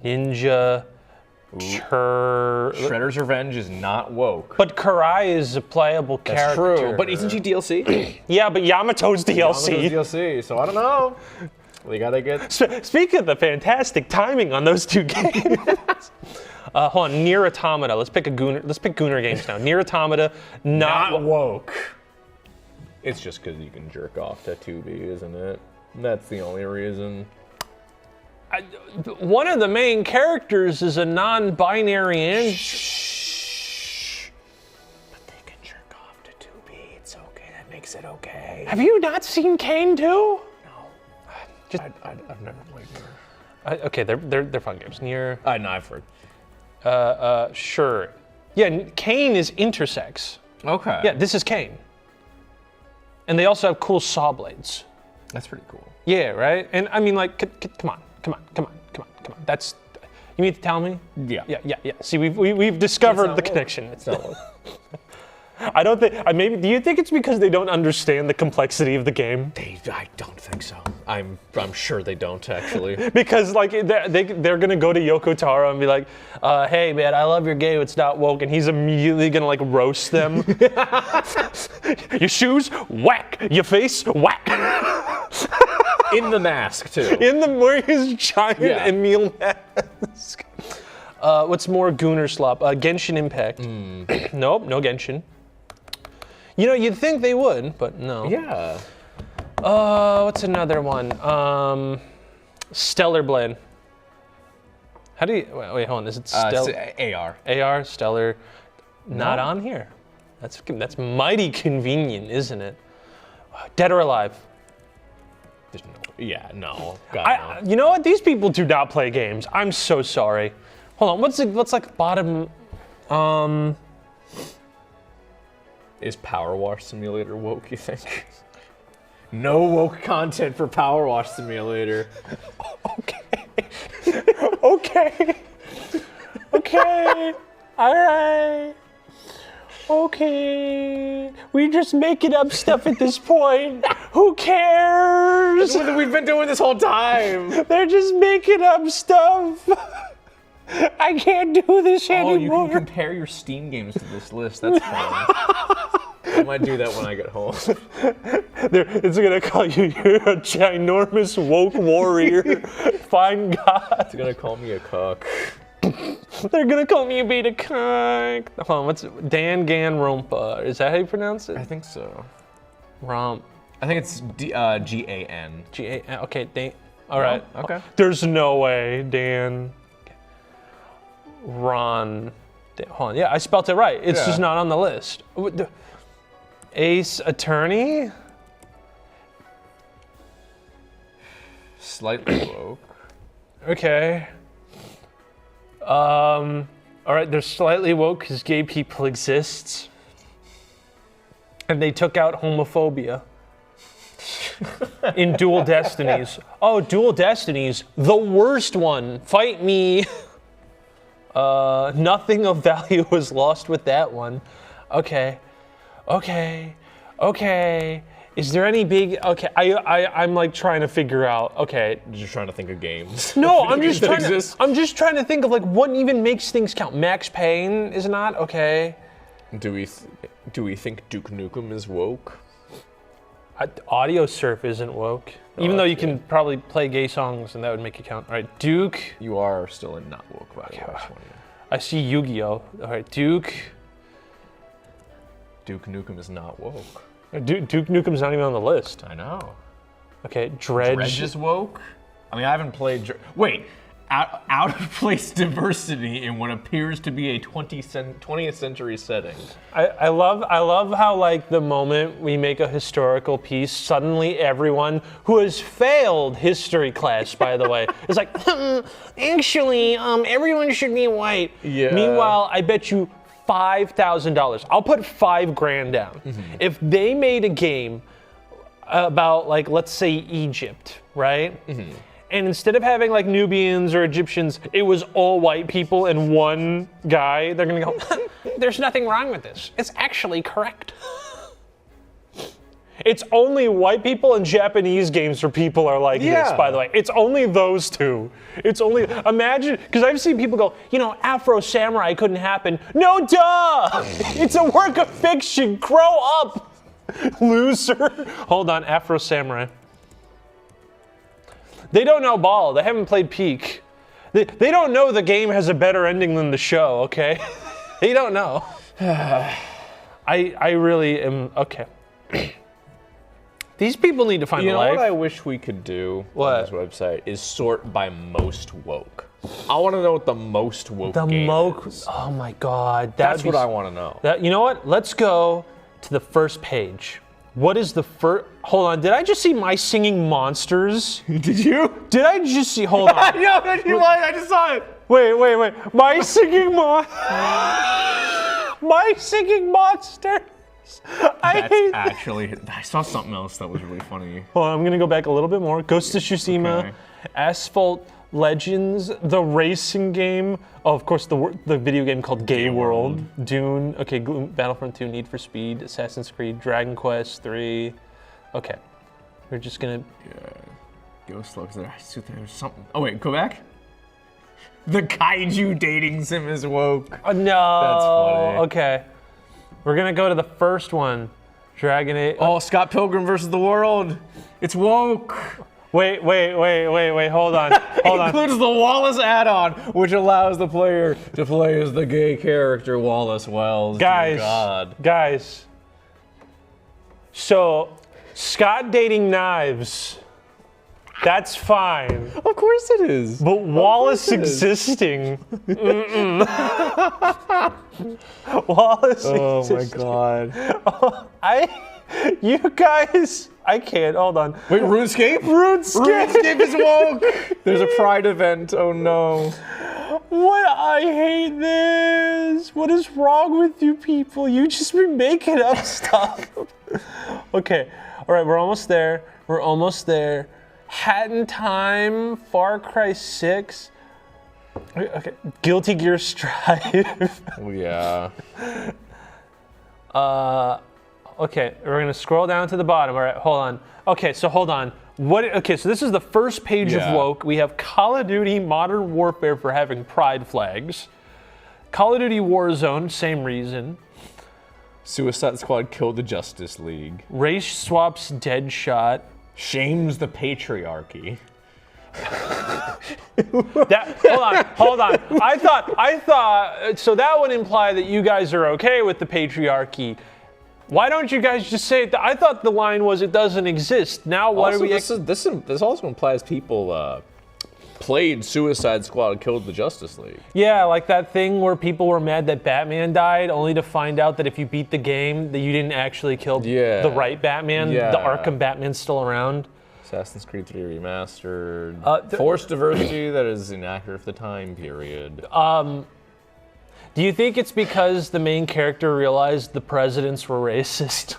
Ninja Shredder's Revenge is not woke. But Karai is a playable That's character. true, but isn't she DLC? Yeah, but Yamato's DLC. Yamato's DLC, so I don't know. We gotta get... Speaking of the fantastic timing on those two games. Hold on, Nier Automata. Let's pick Gooner games now. Nier Automata, not woke. It's just because you can jerk off to 2B, isn't it? That's the only reason. One of the main characters is a non-binary and But they can jerk off to 2B. It's okay. That makes it okay. Have you not seen Kane 2? No. I've never played Nier. Okay, they're fun games. Nier. I know, I've heard. Sure. Yeah, Kane is intersex. Okay. Yeah, this is Kane. And they also have cool saw blades. That's pretty cool. Yeah, right? And I mean, like, come on. That's, you mean to tell me? Yeah. Yeah. See, we've discovered the connection. It's not woke. I don't think, maybe, do you think it's because they don't understand the complexity of the game? I don't think so. I'm sure they don't, actually. Because, like, they're gonna go to Yoko Taro and be like, hey, man, I love your game, it's not woke, and he's immediately gonna, like, roast them. Your shoes? Whack! Your face? Whack! In the mask, too. Wearing his giant Emil mask. What's more Gooner slop? Genshin Impact. Nope, no Genshin. You know, you'd think they would, but no. Yeah. What's another one? Stellar Blade. How do you, wait, hold on, is it Stellar? AR. AR, Stellar, not on here. That's mighty convenient, isn't it? Dead or Alive. Yeah, no. God, no. You know what? These people do not play games. I'm so sorry. Hold on, what's like bottom, Is Power Wash Simulator woke, you think? No woke content for Power Wash Simulator. Okay. All right. Okay. We just making up stuff at this point. Who cares? That's what we've been doing this whole time. They're just making up stuff. I can't do this anymore. Oh, you can compare your Steam games to this list. That's fun. I might do that when I get home. It's gonna call you, you're a ginormous woke warrior. Fine God. It's gonna call me a cuck. They're gonna call me a beta cuck. Hold on, what's Danganronpa? Is that how you pronounce it? I think so. Romp. I think it's G-A-N. G-A-N, okay, all right. Okay. There's no way, Dan. Ron. Hold on, yeah, I spelled it right. It's just not on the list. Ace Attorney? Slightly woke. Okay. All right, they're slightly woke because gay people exist. And they took out homophobia. In Dual Destinies. Oh, Dual Destinies, the worst one. Fight me. Nothing of value was lost with that one. Okay. Is there any big? Okay, I'm like trying to figure out. Okay, you're just trying to think of games. No, I'm just trying to think of like what even makes things count. Max Payne is not okay. Do we think Duke Nukem is woke? Audio Surf isn't woke. Even though you can probably play gay songs and that would make it count. All right, Duke. You are still in not woke, by the way. I see Yu-Gi-Oh. All right, Duke. Duke Nukem is not woke. Duke Nukem's not even on the list. I know. Okay, Dredge. Dredge is woke? I mean, I haven't played... Wait. Out of place diversity in what appears to be a 20th century setting. I love how like the moment we make a historical piece, suddenly everyone who has failed history class, by the way, is like, actually, everyone should be white. Yeah. Meanwhile, I bet you $5,000. I'll put $5,000 down. If they made a game about like, let's say Egypt, right? and instead of having like Nubians or Egyptians, it was all white people and one guy, they're gonna go, there's nothing wrong with this. It's actually correct. It's only white people and Japanese games where people are like this, by the way. It's only those two. It's only, imagine, because I've seen people go, you know, Afro Samurai couldn't happen. No, duh! It's a work of fiction. Grow up, loser. Hold on, Afro Samurai. They don't know ball. They haven't played Peak. They don't know the game has a better ending than the show, okay? They don't know. I really am, okay. These people need to find You a know life. what I wish we could do on this website is sort by most woke. I want to know what the most woke game is. Oh my God. That's what I want to know. You know what? Let's go to the first page. What is the first? Hold on. Did I just see My Singing Monsters? Did you? Did I just see? Hold on. I just saw it. Wait. My Singing My Singing Monsters. I saw something else that was really funny. Hold on, I'm gonna go back a little bit more. Ghost of Tsushima, Asphalt Legends, the racing game. Oh, of course, the video game called Gay World. Dune. Okay, Battlefront 2, Need for Speed, Assassin's Creed, Dragon Quest 3. Okay, we're just gonna. Ghost looks there. I see there's something. Oh wait, go back. The kaiju dating sim is woke. No. That's funny. Okay. We're gonna go to the first one, Dragon Age. Oh, Scott Pilgrim versus the World. It's woke. Wait. Hold on. It includes the Wallace add-on, which allows the player to play as the gay character Wallace Wells. Dear God. Guys. So, Scott dating knives. That's fine. Of course it is. But Wallace existing. Wallace existing. God. You guys, I can't, hold on. Wait, RuneScape? RuneScape is woke. There's a Pride event, oh no. I hate this. What is wrong with you people? You just be making up stuff. Okay, all right, we're almost there. Hat in Time, Far Cry 6. Okay, Guilty Gear Strive. Yeah. Okay, we're gonna scroll down to the bottom. All right, hold on. Okay, so hold on. Okay, so this is the first page of woke. We have Call of Duty Modern Warfare for having pride flags. Call of Duty Warzone, same reason. Suicide Squad killed the Justice League. Race Swaps Deadshot. Shames the patriarchy. Hold on. I thought, so that would imply that you guys are okay with the patriarchy. Why don't you guys just say it? I thought the line was it doesn't exist. Now what Also, are we? This also implies people played Suicide Squad and killed the Justice League. Yeah, like that thing where people were mad that Batman died, only to find out that if you beat the game, that you didn't actually kill the right Batman. Yeah. The Arkham Batman's still around. Assassin's Creed 3 Remastered. Forced diversity that is inaccurate for the time period. Do you think it's because the main character realized the presidents were racist?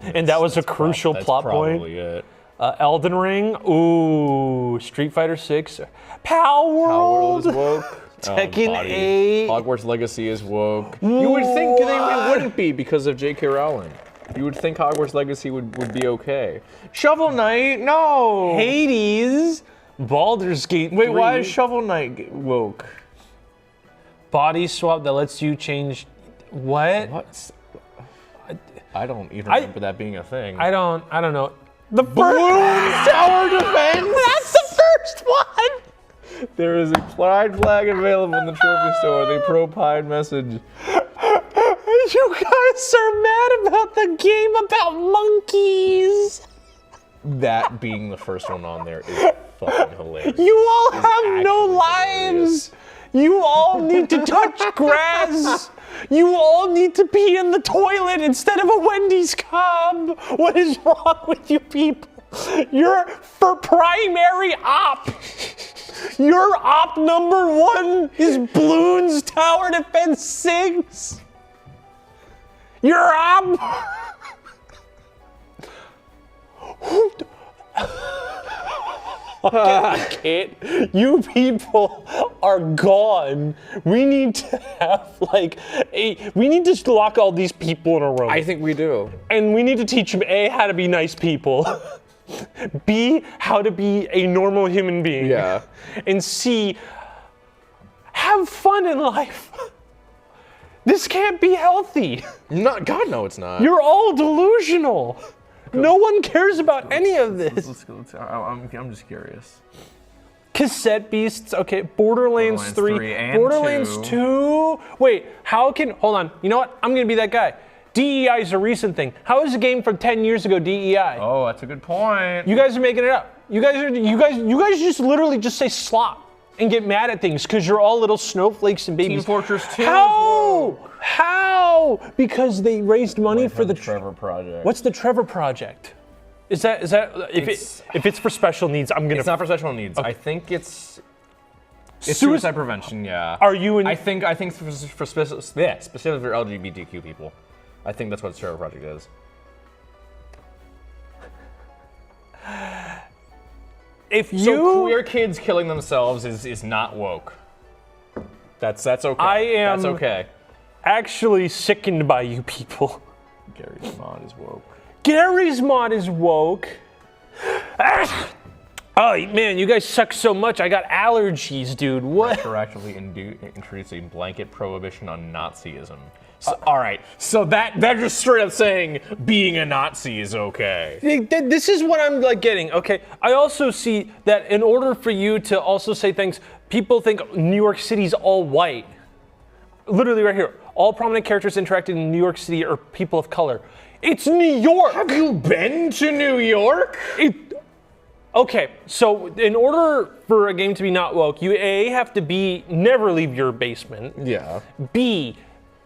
And that was a crucial plot point? That's probably it. Elden Ring, ooh, Street Fighter 6, Power World is woke. Tekken 8. Hogwarts Legacy is woke. You would think it wouldn't be because of J.K. Rowling. You would think Hogwarts Legacy would be okay. Shovel Knight, no. Hades, Baldur's Gate 3. Wait, why is Shovel Knight woke? Body swap that lets you change. What? I don't even remember that being a thing. I don't know. The Balloons Tower Defense! That's the first one! There is a pride flag available in the trophy store. The pro-pride message. You guys are mad about the game about monkeys. That being the first one on there is fucking hilarious. You all have no lives. You all need to touch grass. You all need to pee in the toilet instead of a Wendy's Cobb. What is wrong with you people? You're for primary op. Your op number 1 is Bloons Tower Defense 6. Your op. Kit, you people are gone. We need to have we need to lock all these people in a room. I think we do. And we need to teach them A, how to be nice people. B, how to be a normal human being. Yeah. And C, have fun in life. This can't be healthy. God, no, it's not. You're all delusional. No one cares about any of this. I'm just curious. Cassette Beasts, okay, Borderlands 3 and Borderlands 2. Wait, hold on. You know what? I'm gonna be that guy. DEI is a recent thing. How is a game from 10 years ago DEI? Oh, that's a good point. You guys are making it up. You guys just literally just say slop and get mad at things because you're all little snowflakes and babies. Team Fortress 2. How? Because they raised money for the Trevor Project. What's the Trevor Project? Is that if it's for special needs? It's not for special needs. Okay. I think it's suicide prevention. Yeah. Are you in? I think for specifically for LGBTQ people. I think that's what the Trevor Project is. So queer kids killing themselves is not woke. That's okay. I am. That's okay. Actually sickened by you people. Gary's mod is woke. Gary's mod is woke. Oh man, you guys suck so much. I got allergies, dude. What? Retroactively introduced a blanket prohibition on Nazism. So, all right, so they're just straight up saying being a Nazi is okay. This is what I'm getting. Okay, I also see that in order for you to also say things, people think New York City's all white. Literally right here, all prominent characters interacting in New York City are people of color. It's New York. Have you been to New York? Okay, so in order for a game to be not woke, you A, have to never leave your basement. Yeah. B,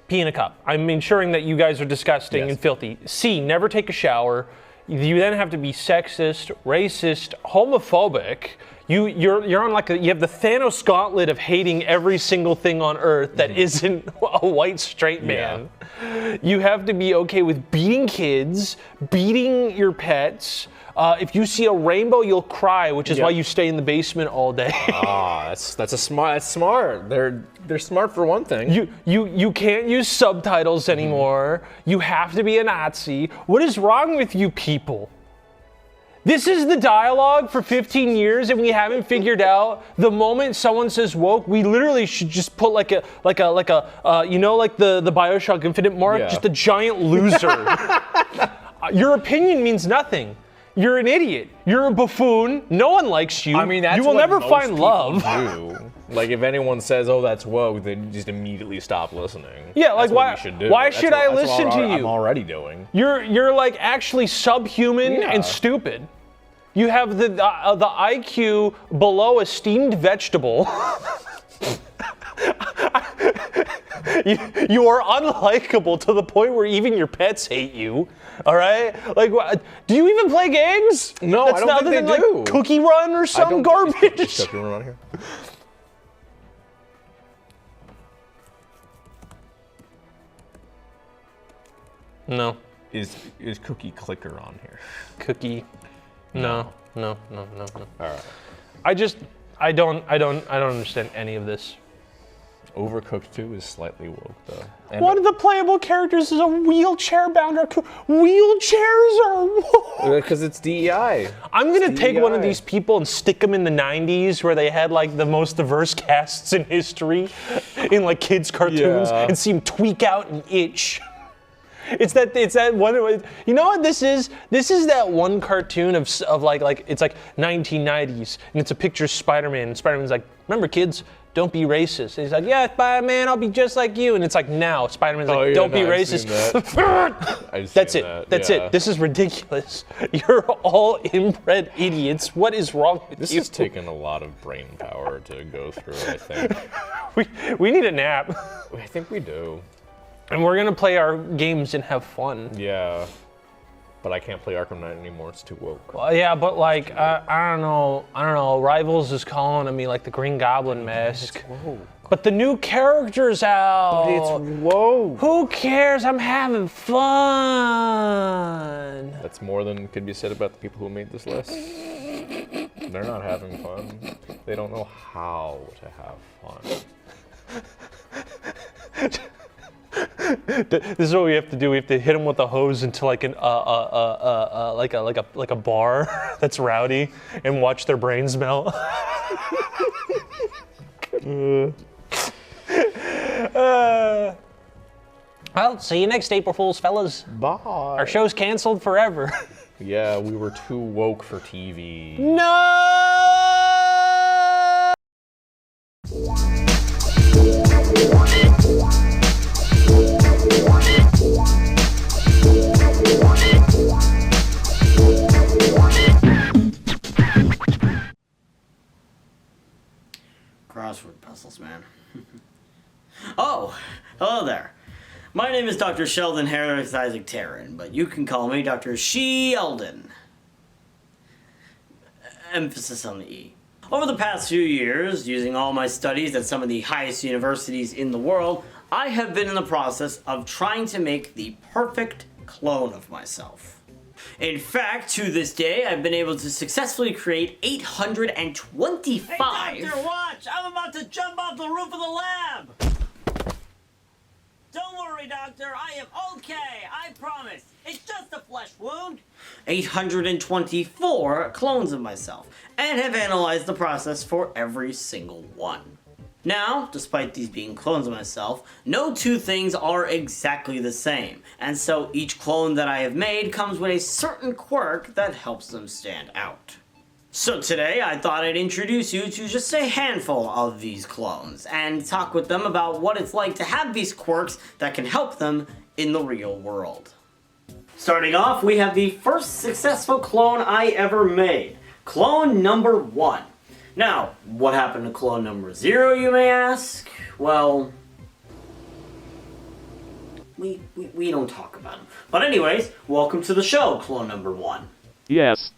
pee in a cup. I'm ensuring that you guys are disgusting and filthy. C, never take a shower. You then have to be sexist, racist, homophobic. You're on you have the Thanos gauntlet of hating every single thing on Earth that isn't a white straight man. Yeah. You have to be okay with beating kids, beating your pets. If you see a rainbow, you'll cry, which is why you stay in the basement all day. That's smart. They're smart for one thing. You can't use subtitles anymore. You have to be a Nazi. What is wrong with you people? This is the dialogue for 15 years, and we haven't figured out the moment someone says woke, we literally should just put like the BioShock Infinite mark, just a giant loser. Your opinion means nothing. You're an idiot. You're a buffoon. No one likes you. I mean, that's you will what never most find people love. do. Like, if anyone says, "Oh, that's woke," they just immediately stop listening. Yeah, like that's what we should do. Why should I listen to you? I'm already doing. You're like actually subhuman and stupid. You have the IQ below a steamed vegetable. You are unlikable to the point where even your pets hate you. All right? Like, do you even play games? No, I don't think they do. Like Cookie Run or some garbage. Is Cookie Run here? No. Is Cookie Clicker on here? Cookie. No. All right. I don't understand any of this. Overcooked 2 is slightly woke though. And One of the playable characters is a wheelchair-bound raccoon. Wheelchairs are woke. Because it's DEI. I'm gonna take one of these people and stick them in the 90s where they had like the most diverse casts in history in like kids' cartoons and see them tweak out and itch. It's that one. You know what this is? This is that one cartoon of like it's like 1990s, and it's a picture of Spider-Man, and Spider-Man's like, remember kids, don't be racist. And he's like, yeah, Spider-Man, I'll be just like you. And it's like now, Spider-Man's like, don't be racist. That's it. That's it. This is ridiculous. You're all inbred idiots. What is wrong with This you? has taken a lot of brain power to go through, I think. we need a nap. I think we do. And we're gonna play our games and have fun. Yeah. But I can't play Arkham Knight anymore, it's too woke. Well, yeah, but like, I don't know, Rivals is calling to me like the Green Goblin mask. But the new character's out. But it's woke. Who cares? I'm having fun. That's more than could be said about the people who made this list. They're not having fun. They don't know how to have fun. This is what we have to do. We have to hit them with a hose into like an like a bar that's rowdy, and watch their brains melt. Well, see you next April Fools, fellas. Bye. Our show's canceled forever. Yeah, we were too woke for TV. No! Crossword puzzles, man. Oh, hello there. My name is Dr. Sheldon Harris Isaac Taryn, but you can call me Dr. Sheldon. Emphasis on the E. Over the past few years, using all my studies at some of the highest universities in the world, I have been in the process of trying to make the perfect clone of myself. In fact, to this day, I've been able to successfully create 825... Hey, Doctor, watch! I'm about to jump off the roof of the lab! Don't worry, Doctor. I am okay. I promise. It's just a flesh wound. 824 clones of myself, and have analyzed the process for every single one. Now, despite these being clones of myself, no two things are exactly the same, and so each clone that I have made comes with a certain quirk that helps them stand out. So today, I thought I'd introduce you to just a handful of these clones, and talk with them about what it's like to have these quirks that can help them in the real world. Starting off, we have the first successful clone I ever made, clone number 1. Now, what happened to clone number 0, you may ask? Well, we don't talk about them. But anyways, welcome to the show, clone number 1. Yes.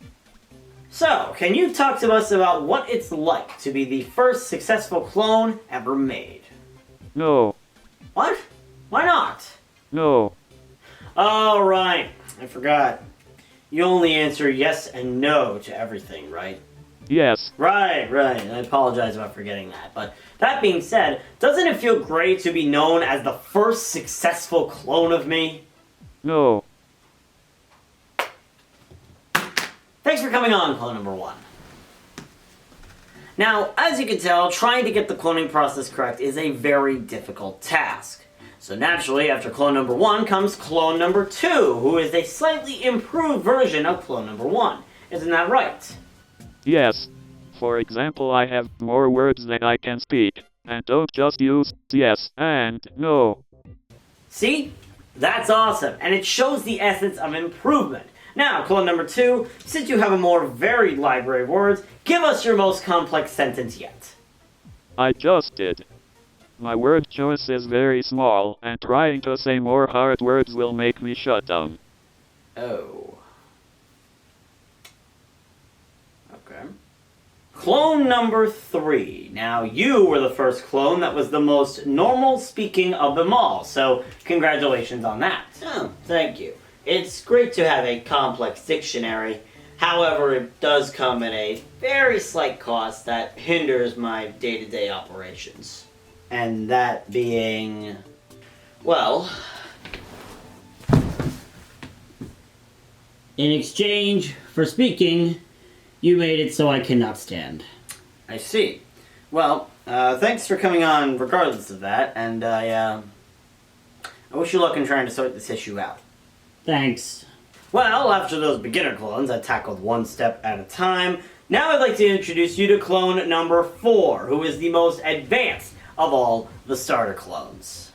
So, can you talk to us about what it's like to be the first successful clone ever made? No. What? Why not? No. Oh, right. I forgot. You only answer yes and no to everything, right? Yes. Right. I apologize about forgetting that. But that being said, doesn't it feel great to be known as the first successful clone of me? No. Thanks for coming on, clone number 1. Now, as you can tell, trying to get the cloning process correct is a very difficult task. So naturally, after clone number 1 comes clone number 2, who is a slightly improved version of clone number 1. Isn't that right? Yes. For example, I have more words than I can speak, and don't just use yes and no. See? That's awesome, and it shows the essence of improvement. Now, clone number 2, since you have a more varied library of words, give us your most complex sentence yet. I just did. My word choice is very small, and trying to say more hard words will make me shut down. Oh. Okay. Clone number 3. Now, you were the first clone that was the most normal speaking of them all, so congratulations on that. Oh, thank you. It's great to have a complex dictionary. However, it does come at a very slight cost that hinders my day-to-day operations. And that being, well, in exchange for speaking, you made it so I cannot stand. I see. Well, thanks for coming on regardless of that, and I wish you luck in trying to sort this issue out. Thanks. Well, after those beginner clones I tackled one step at a time, now I'd like to introduce you to clone number 4, who is the most advanced of all the starter clones.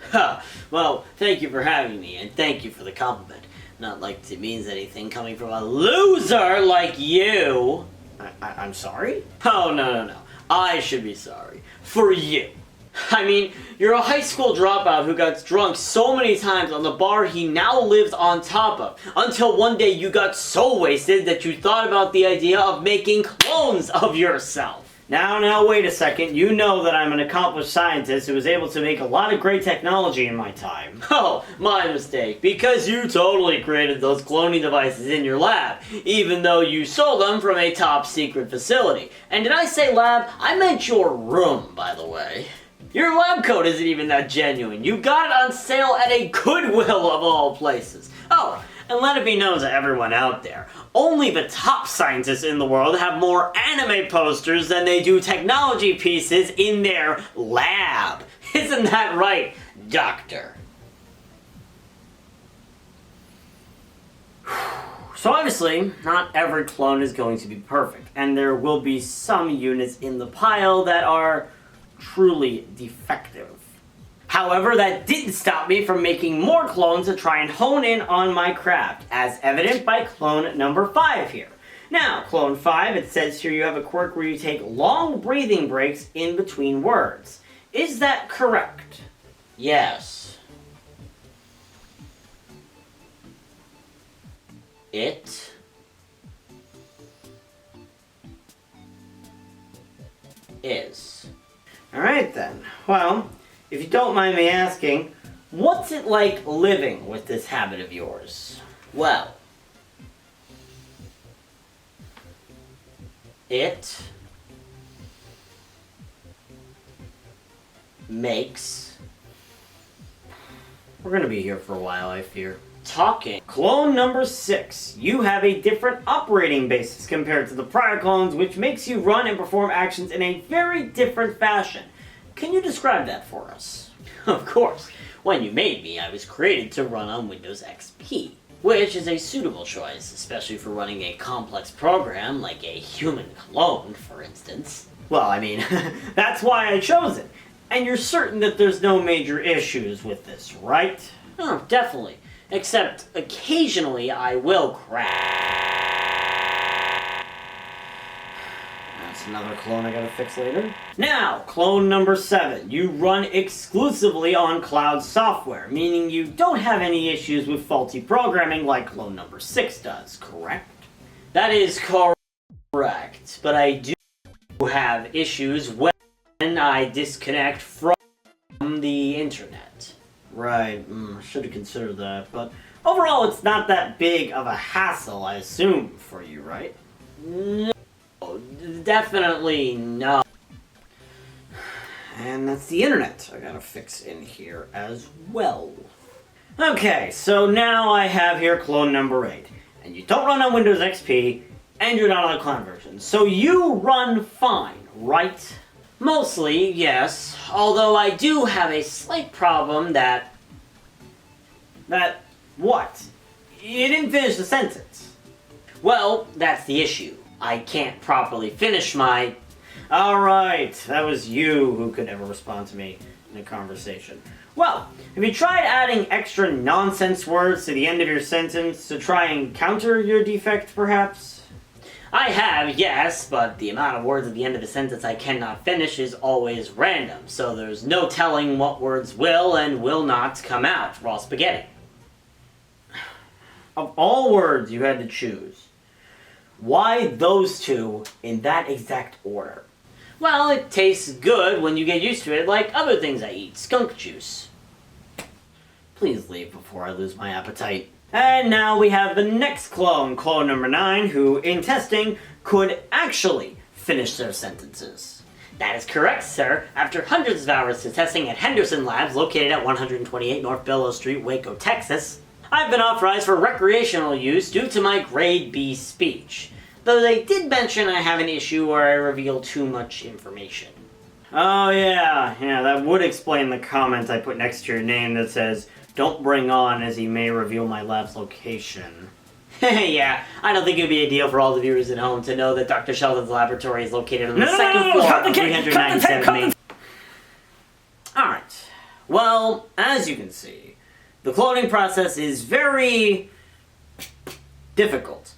Well, thank you for having me, and thank you for the compliment. Not like it means anything coming from a loser like you. I'm sorry? Oh, no. I should be sorry. For you. I mean, you're a high school dropout who got drunk so many times on the bar he now lives on top of, until one day you got so wasted that you thought about the idea of making clones of yourself. Now, wait a second. You know that I'm an accomplished scientist who was able to make a lot of great technology in my time. Oh, my mistake. Because you totally created those cloning devices in your lab, even though you sold them from a top secret facility. And did I say lab? I meant your room, by the way. Your lab coat isn't even that genuine. You got it on sale at a Goodwill of all places. Oh, and let it be known to everyone out there, only the top scientists in the world have more anime posters than they do technology pieces in their lab. Isn't that right, Doctor? So obviously, not every clone is going to be perfect, and there will be some units in the pile that are truly defective. However, that didn't stop me from making more clones to try and hone in on my craft, as evident by clone number 5 here. Now, clone 5, it says here you have a quirk where you take long breathing breaks in between words. Is that correct? Yes. It is. Alright then. Well, if you don't mind me asking, what's it like living with this habit of yours? Well, it makes... We're gonna be here for a while, I fear. Talking. Clone number 6. You have a different operating basis compared to the prior clones, which makes you run and perform actions in a very different fashion. Can you describe that for us? Of course. When you made me, I was created to run on Windows XP, which is a suitable choice, especially for running a complex program like a human clone, for instance. Well, I mean, that's why I chose it. And you're certain that there's no major issues with this, right? Oh, definitely. Except, occasionally I will crash. That's another clone I gotta fix later. Now, clone number 7. You run exclusively on cloud software, meaning you don't have any issues with faulty programming like clone number 6 does, correct? That is correct, but I do have issues when I disconnect from the internet. Right, should have considered that, but overall it's not that big of a hassle, I assume, for you, right? No, definitely no. And that's the internet I gotta fix in here as well. Okay, so now I have here clone number 8, and you don't run on Windows XP, and you're not on a cloud version, so you run fine, right? Mostly, yes, although I do have a slight problem that what? You didn't finish the sentence. Well, that's the issue. I can't properly finish my... Alright, that was you who could ever respond to me in a conversation. Well, have you tried adding extra nonsense words to the end of your sentence to try and counter your defect, perhaps? I have, yes, but the amount of words at the end of a sentence I cannot finish is always random, so there's no telling what words will and will not come out. Raw spaghetti. Of all words you had to choose, why those two in that exact order? Well, it tastes good when you get used to it, like other things I eat. Skunk juice. Please leave before I lose my appetite. And now we have the next clone, clone number 9, who, in testing, could actually finish their sentences. That is correct, sir. After hundreds of hours of testing at Henderson Labs, located at 128 North Bellows Street, Waco, Texas, I've been authorized for recreational use due to my grade B speech. Though they did mention I have an issue where I reveal too much information. Oh yeah, that would explain the comment I put next to your name that says, "Don't bring on, as he may reveal my lab's location." Yeah, I don't think it would be a deal for all the viewers at home to know that Dr. Sheldon's laboratory is located on the second floor of 397 Main. Alright, well, as you can see, the cloning process is very difficult.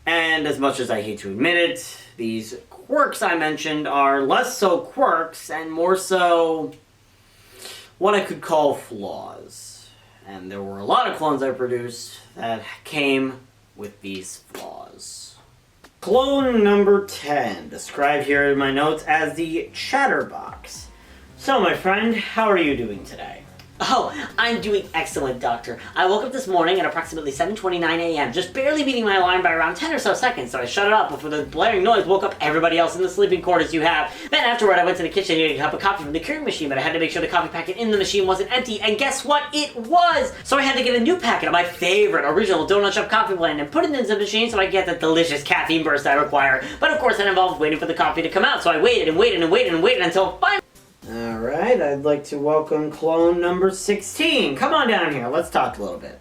And as much as I hate to admit it, these quirks I mentioned are less so quirks and more so what I could call flaws. And there were a lot of clones I produced that came with these flaws. Clone number 10, described here in my notes as the Chatterbox. So, my friend, how are you doing today? Oh, I'm doing excellent, Doctor. I woke up this morning at approximately 7:29 a.m., just barely beating my alarm by around 10 or so seconds, so I shut it off before the blaring noise woke up everybody else in the sleeping quarters you have. Then afterward, I went to the kitchen to get a cup of coffee from the Keurig machine, but I had to make sure the coffee packet in the machine wasn't empty, and guess what? It was! So I had to get a new packet of my favorite original Donut Shop coffee blend and put it into the machine so I get the delicious caffeine burst I require. But of course, that involved waiting for the coffee to come out, so I waited and waited and waited and waited until finally... Alright, I'd like to welcome clone number 16. Come on down here, let's talk a little bit.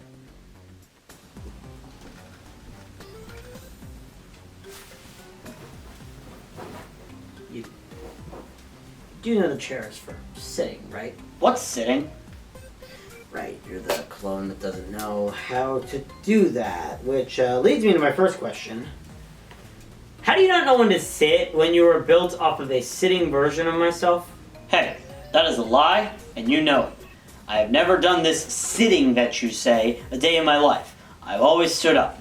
You do know the chair is for sitting, right? What's sitting? Right, you're the clone that doesn't know how to do that, which leads me to my first question. How do you not know when to sit when you were built off of a sitting version of myself? Hey, that is a lie, and you know it. I have never done this sitting that you say a day in my life. I've always stood up.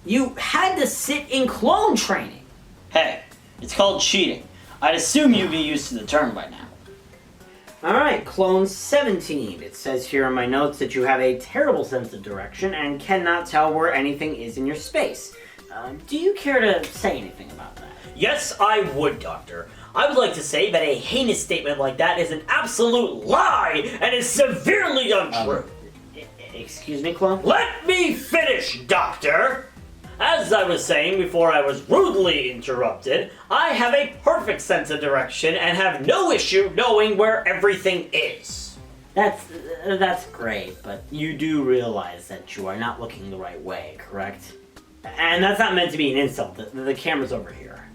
You had to sit in clone training. Hey, it's called cheating. I'd assume you'd be used to the term by now. Alright, clone 17. It says here in my notes that you have a terrible sense of direction and cannot tell where anything is in your space. Do you care to say anything about that? Yes, I would, Doctor. I would like to say that a heinous statement like that is an absolute lie and is severely untrue. Excuse me, clone? Let me finish, Doctor! As I was saying before I was rudely interrupted, I have a perfect sense of direction and have no issue knowing where everything is. That's great, but you do realize that you are not looking the right way, correct? And that's not meant to be an insult. The camera's over here.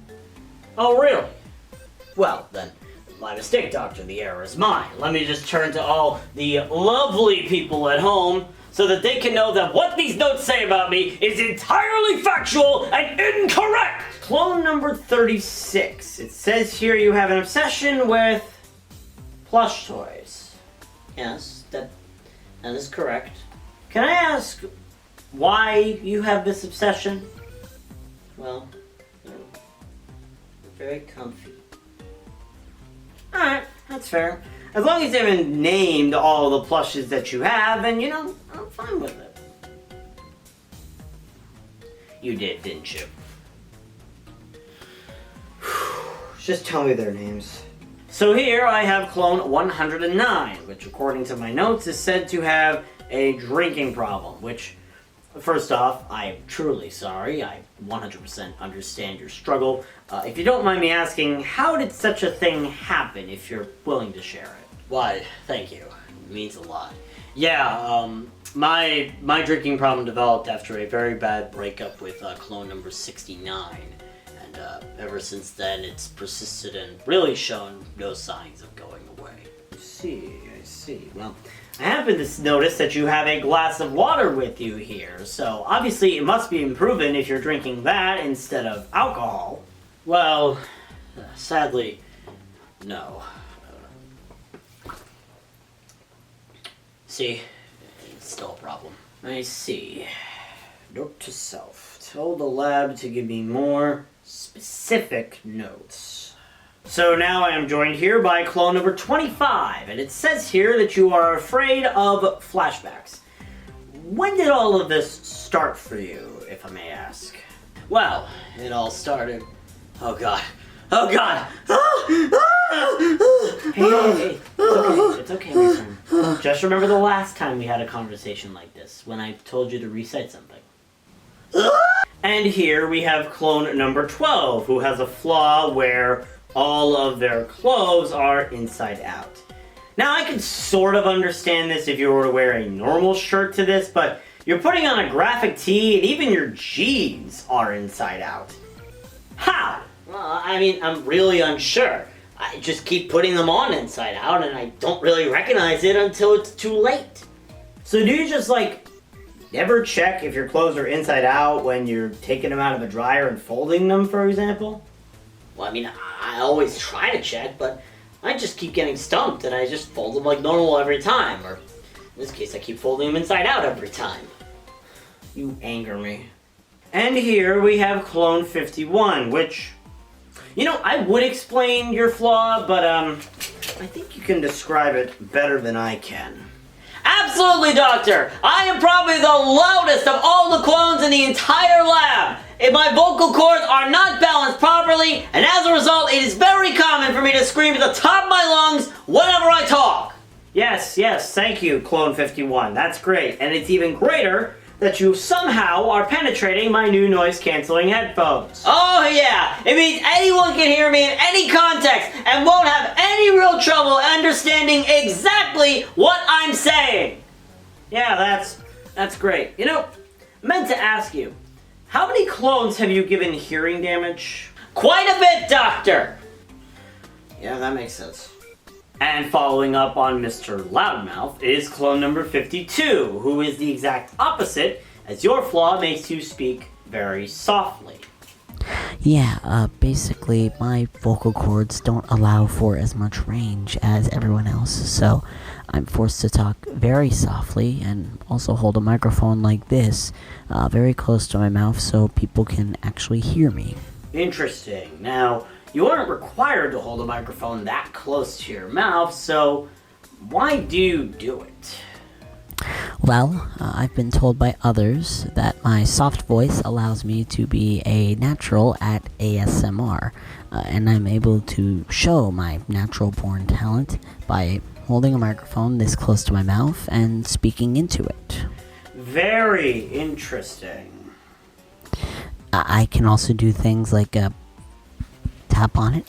Oh, really? Well, then, my mistake, Doctor. The error is mine. Let me just turn to all the lovely people at home so that they can know that what these notes say about me is entirely factual and incorrect! Clone number 36. It says here you have an obsession with plush toys. Yes, that is correct. Can I ask why you have this obsession? Well, they're very comfy. Alright, that's fair. As long as you haven't named all the plushes that you have, and I'm fine with it. You did, didn't you? Just tell me their names. So here I have clone 109, which according to my notes is said to have a drinking problem, which, first off, I'm truly sorry. I 100% understand your struggle. If you don't mind me asking, how did such a thing happen, if you're willing to share it? Why, thank you. It means a lot. Yeah, my drinking problem developed after a very bad breakup with clone number 69. And ever since then, it's persisted and really shown no signs of going away. I see. Well, I happen to notice that you have a glass of water with you here, so obviously it must be improving if you're drinking that instead of alcohol. Well, sadly, no. See, it's still a problem. I see. Note to self. Tell the lab to give me more specific notes. So now I am joined here by clone number 25, and it says here that you are afraid of flashbacks. When did all of this start for you, if I may ask? Well, it all started... Oh god. Hey. It's okay, my friend. Just remember the last time we had a conversation like this, when I told you to recite something. And here we have clone number 12, who has a flaw where all of their clothes are inside out. Now, I could sort of understand this if you were to wear a normal shirt to this, but you're putting on a graphic tee and even your jeans are inside out. How? Well, I mean, I'm really unsure. I just keep putting them on inside out and I don't really recognize it until it's too late. So do you just, never check if your clothes are inside out when you're taking them out of a dryer and folding them, for example? Well, I mean, I always try to check, but I just keep getting stumped and I just fold them like normal every time. Or, in this case, I keep folding them inside out every time. You anger me. And here we have Clone 51, which, I would explain your flaw, but I think you can describe it better than I can. Absolutely, Doctor! I am probably the loudest of all the clones in the entire lab! If my vocal cords are not balanced properly, and as a result, it is very common for me to scream at the top of my lungs whenever I talk! Yes, thank you, Clone 51. That's great. And it's even greater that you somehow are penetrating my new noise-canceling headphones. Oh yeah! It means anyone can hear me in any context and won't have any real trouble understanding exactly what I'm saying. Yeah, that's great. I meant to ask you, how many clones have you given hearing damage? Quite a bit, Doctor! Yeah, that makes sense. And following up on Mr. Loudmouth is clone number 52, who is the exact opposite, as your flaw makes you speak very softly. Yeah, basically my vocal cords don't allow for as much range as everyone else, so I'm forced to talk very softly and also hold a microphone like this, very close to my mouth so people can actually hear me. Interesting. Now, you aren't required to hold a microphone that close to your mouth, so why do you do it? Well, I've been told by others that my soft voice allows me to be a natural at ASMR, and I'm able to show my natural-born talent by holding a microphone this close to my mouth and speaking into it. Very interesting. I can also do things like tap on it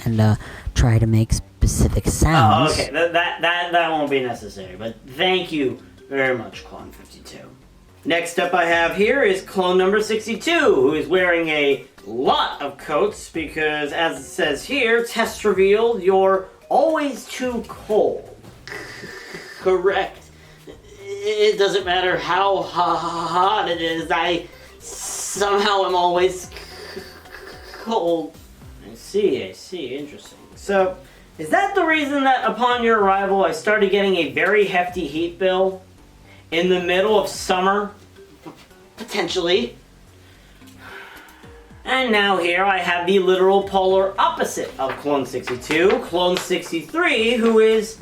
and try to make specific sounds. Oh, okay. That won't be necessary, but thank you very much, Clone 52. Next up I have here is clone number 62, who is wearing a lot of coats because, as it says here, test revealed you're always too cold. Correct. It doesn't matter how hot it is, I somehow am always cold. I see, interesting. So, is that the reason that upon your arrival I started getting a very hefty heat bill? In the middle of summer? Potentially. And now here I have the literal polar opposite of Clone 62, Clone 63, who is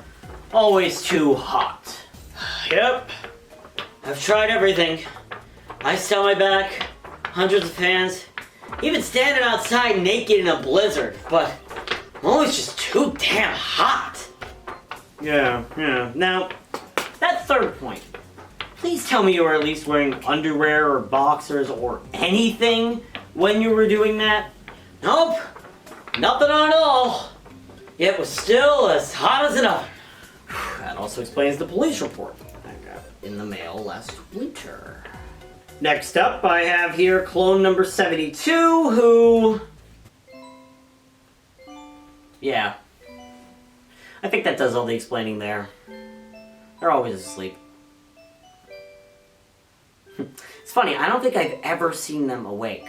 always too hot. Yep. I've tried everything. Ice on my back, hundreds of fans, even standing outside naked in a blizzard, but I'm always just too damn hot. Yeah. Now, that third point. Please tell me you were at least wearing underwear or boxers or anything when you were doing that. Nope, nothing at all. It was still as hot as an oven. That also explains the police report I got in the mail last winter. Next up, I have here clone number 72, who... Yeah. I think that does all the explaining there. They're always asleep. It's funny, I don't think I've ever seen them awake.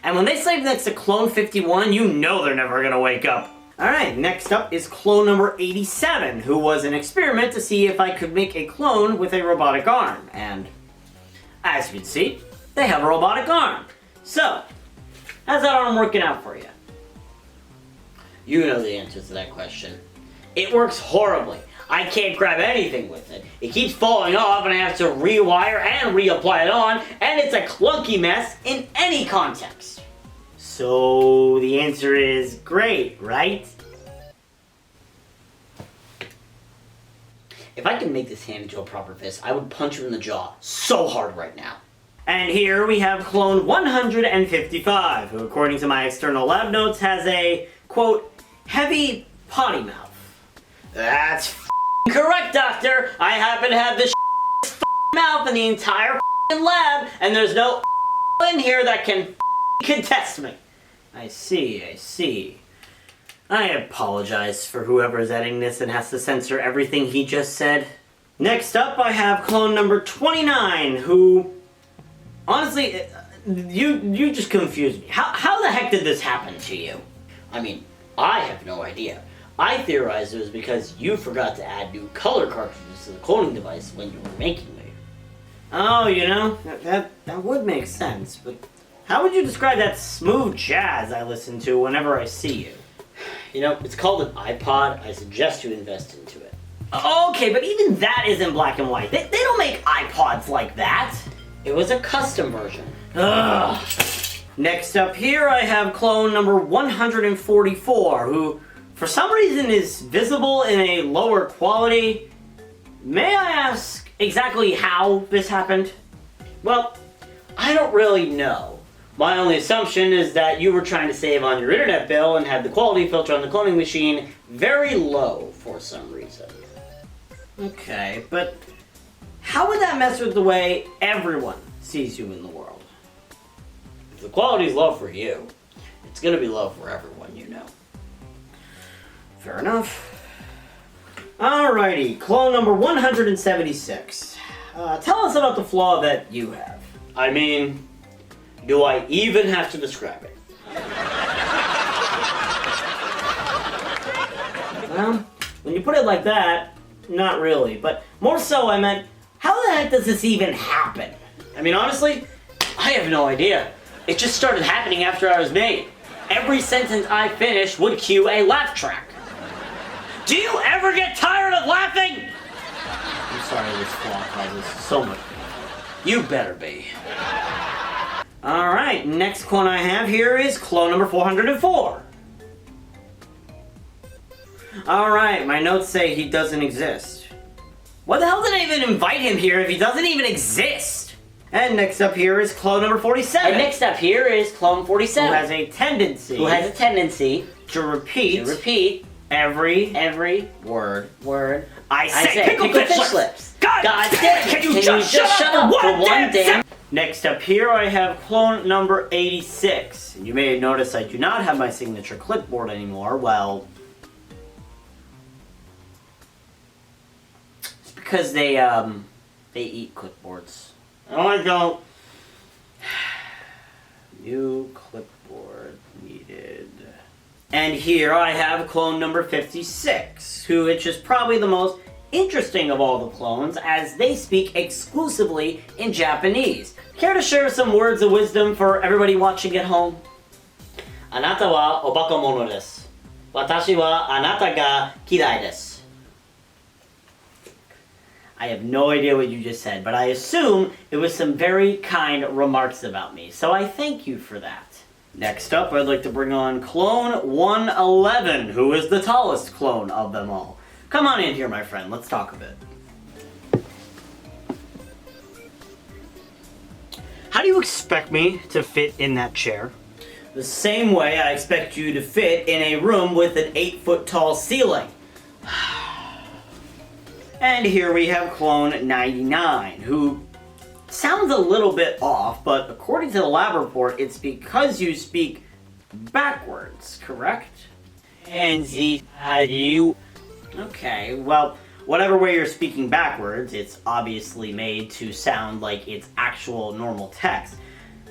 And when they sleep next to clone 51, you know they're never gonna wake up. Alright, next up is clone number 87, who was an experiment to see if I could make a clone with a robotic arm. And, as you can see, they have a robotic arm. So, how's that arm working out for you? You know the answer to that question. It works horribly. I can't grab anything with it. It keeps falling off and I have to rewire and reapply it on, and it's a clunky mess in any context. So the answer is great, right? If I could make this hand into a proper fist, I would punch you in the jaw so hard right now. And here we have clone 155, who according to my external lab notes has a, quote, heavy potty mouth. That's correct, Doctor. I happen to have the mouth in the entire lab, and there's no in here that can contest me. I see. I apologize for whoever's editing this and has to censor everything he just said. Next up, I have clone number 29, who, honestly, you just confused me. How the heck did this happen to you? I mean, I have no idea. I theorized it was because you forgot to add new color cartridges to the cloning device when you were making me. Oh, you know, that would make sense, but how would you describe that smooth jazz I listen to whenever I see you? You know, it's called an iPod. I suggest you invest into it. Okay, but even that isn't black and white. They don't make iPods like that. It was a custom version. Ugh. Next up here, I have clone number 144, who, for some reason, is visible in a lower quality. May I ask exactly how this happened? Well, I don't really know. My only assumption is that you were trying to save on your internet bill and had the quality filter on the cloning machine very low for some reason. Okay, but how would that mess with the way everyone sees you in the world? If the quality's low for you, it's gonna be low for everyone you know. Fair enough. Alrighty, clone number 176. Tell us about the flaw that you have. I mean, do I even have to describe it? Well, when you put it like that, not really. But more so, I meant, how the heck does this even happen? I mean, honestly, I have no idea. It just started happening after I was made. Every sentence I finished would cue a laugh track. Do you ever get tired of laughing? I'm sorry this flaw causes so much pain. You better be. Alright, next clone I have here is clone number 404. Alright, my notes say he doesn't exist. What the hell did I even invite him here if he doesn't even exist? And next up here is clone number 47. And next up here is clone 47. Who has a tendency to repeat every word I say. Pickle fish lips. God damn it, can you just shut up for one damn... Next up here I have clone number 86. And you may notice I do not have my signature clipboard anymore. Well, it's because they eat clipboards. Oh, I don't. New clipboard needed. And here I have clone number 56, which is probably the most interesting of all the clones, as they speak exclusively in Japanese. Care to share some words of wisdom for everybody watching at home? Anata wa obakamono desu. Watashi wa anata ga kirai desu. I have no idea what you just said, but I assume it was some very kind remarks about me, so I thank you for that. Next up, I'd like to bring on clone 111, who is the tallest clone of them all. Come on in here, my friend. Let's talk a bit. How do you expect me to fit in that chair? The same way I expect you to fit in a room with an 8-foot tall ceiling. And here we have clone 99, who sounds a little bit off, but according to the lab report, it's because you speak backwards, correct? And how do you... Okay, well, whatever way you're speaking backwards, it's obviously made to sound like it's actual normal text.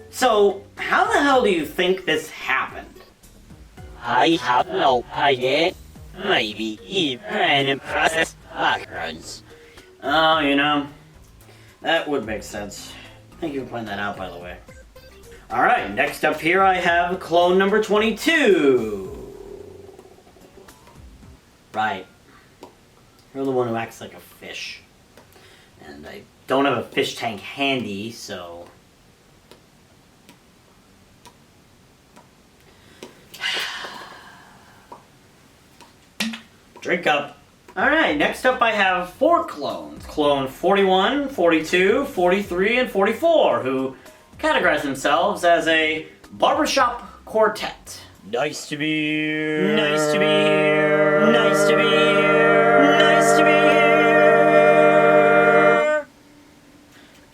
So, how the hell do you think this happened? I have no idea. Maybe even process backwards. Oh, you know, that would make sense. Thank you for pointing that out, by the way. Alright, next up here I have clone number 22. Right. You're the one who acts like a fish. And I don't have a fish tank handy, so... Drink up. Alright, next up I have 4 clones. Clone 41, 42, 43, and 44, who categorize themselves as a barbershop quartet. Nice to be here. Nice to be here. Nice to be here. Nice to be here.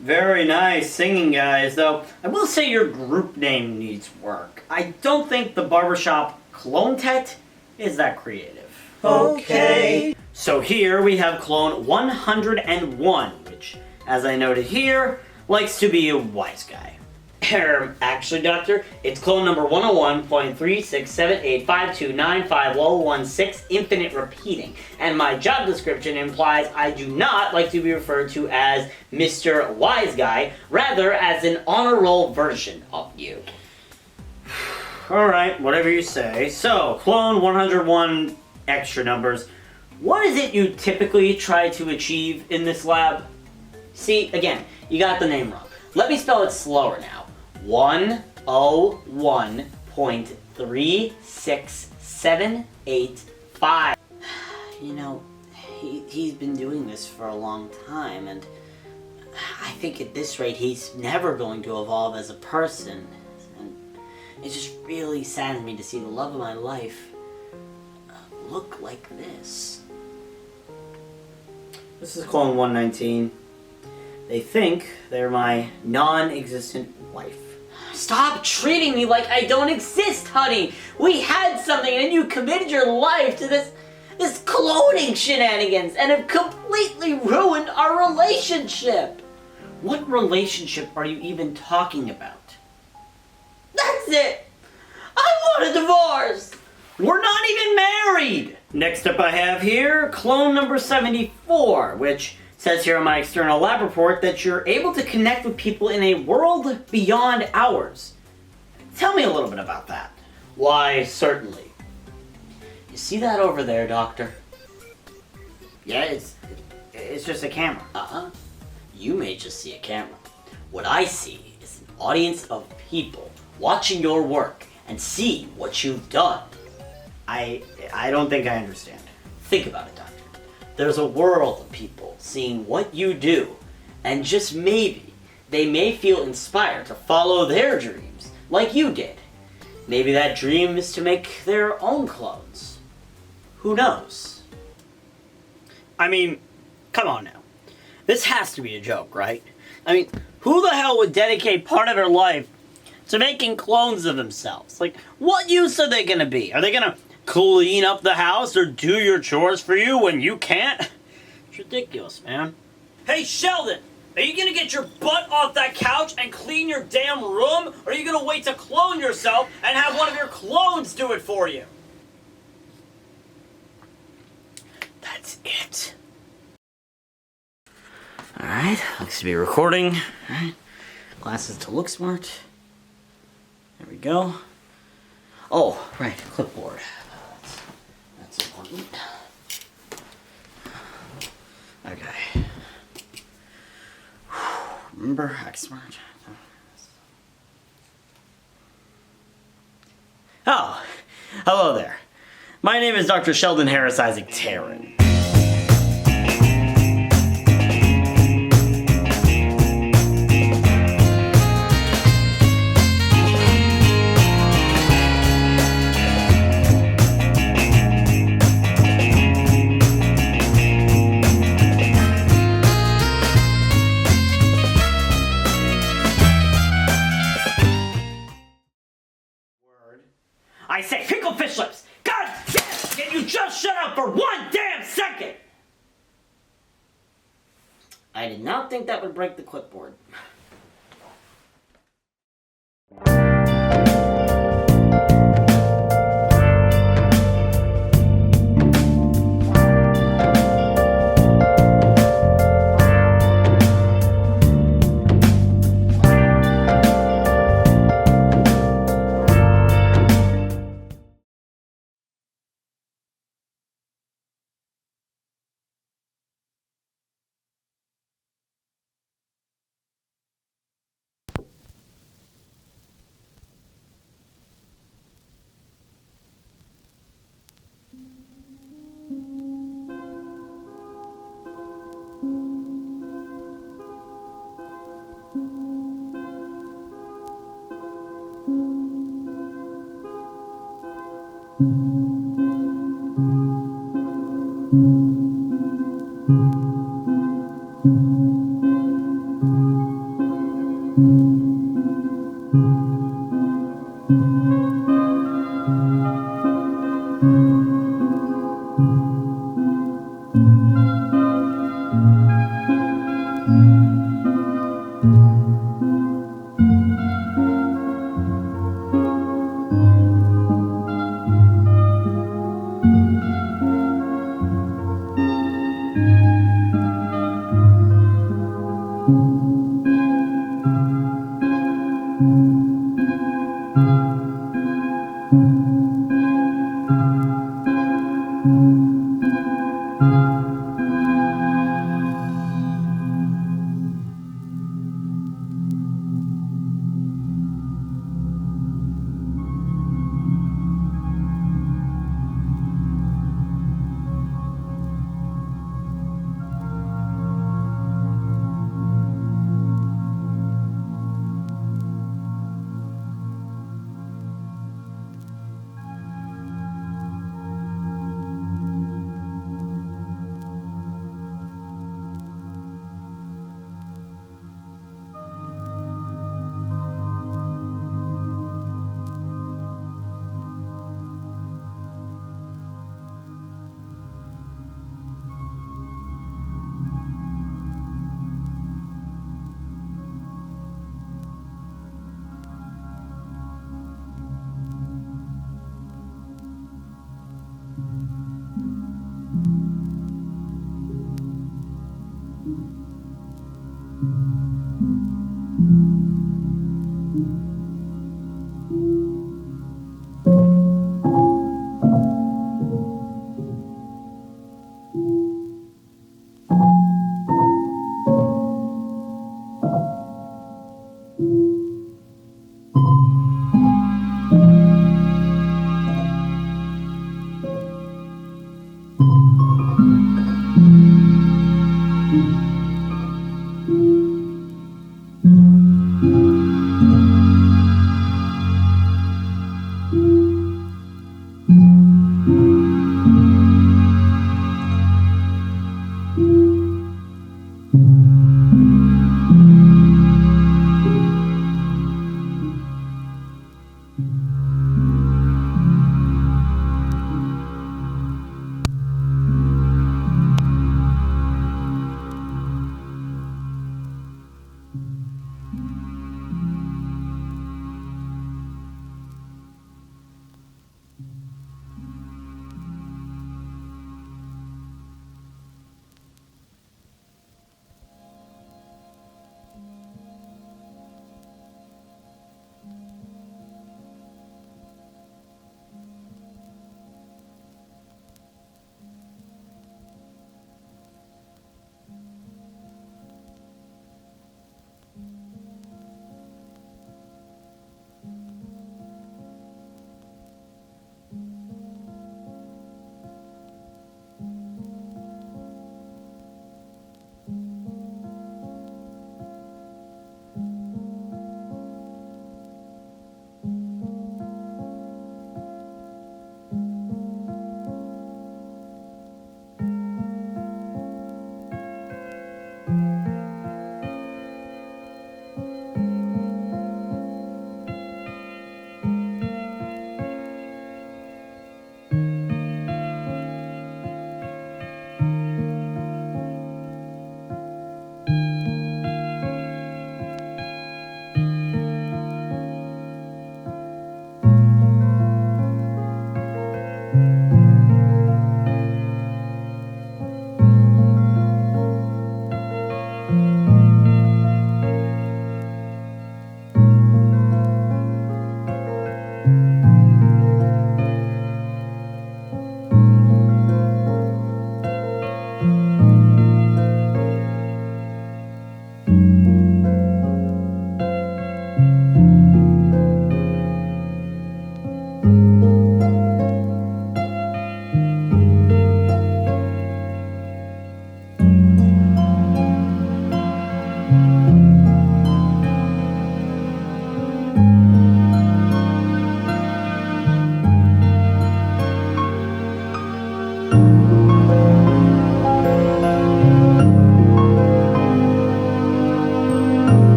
Very nice singing, guys, though I will say your group name needs work. I don't think the barbershop clone-tet is that creative. Okay. So here we have clone 101, which, as I noted here, likes to be a wise guy. Actually, Doctor, it's clone number 101.367852951016, infinite repeating. And my job description implies I do not like to be referred to as Mr. Wise Guy, rather as an honor roll version of you. Alright, whatever you say. So, clone 101 extra numbers. What is it you typically try to achieve in this lab? See, again, you got the name wrong. Let me spell it slower now. 101.36785. You know, he's been doing this for a long time, and I think at this rate he's never going to evolve as a person. And it just really saddens me to see the love of my life look like this. This is clone 119. They think they're my non-existent wife. Stop treating me like I don't exist, honey! We had something and you committed your life to this cloning shenanigans and have completely ruined our relationship! What relationship are you even talking about? That's it! I want a divorce! We're not even married! Next up I have here, clone number 74, which says here on my external lab report that you're able to connect with people in a world beyond ours. Tell me a little bit about that. Why, certainly. You see that over there, Doctor? Yeah, it's just a camera. You may just see a camera. What I see is an audience of people watching your work and see what you've done. I don't think I understand. Think about it, Doctor. There's a world of people seeing what you do, and just maybe they may feel inspired to follow their dreams, like you did. Maybe that dream is to make their own clones. Who knows? I mean, come on now. This has to be a joke, right? I mean, who the hell would dedicate part of their life to making clones of themselves? Like, what use are they gonna be? Are they gonna clean up the house or do your chores for you when you can't? It's ridiculous, man. Hey, Sheldon! Are you gonna get your butt off that couch and clean your damn room? Or are you gonna wait to clone yourself and have one of your clones do it for you? That's it. Alright, looks to be recording. Alright. Glasses to look smart. There we go. Oh, right, clipboard. That's important. Okay. Remember, act smart. Oh, hello there. My name is Dr. Sheldon Harris Isaac Taryn. I say pickle fish lips! God damn it! Can you just shut up for one damn second? I did not think that would break the clipboard.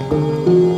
Bye.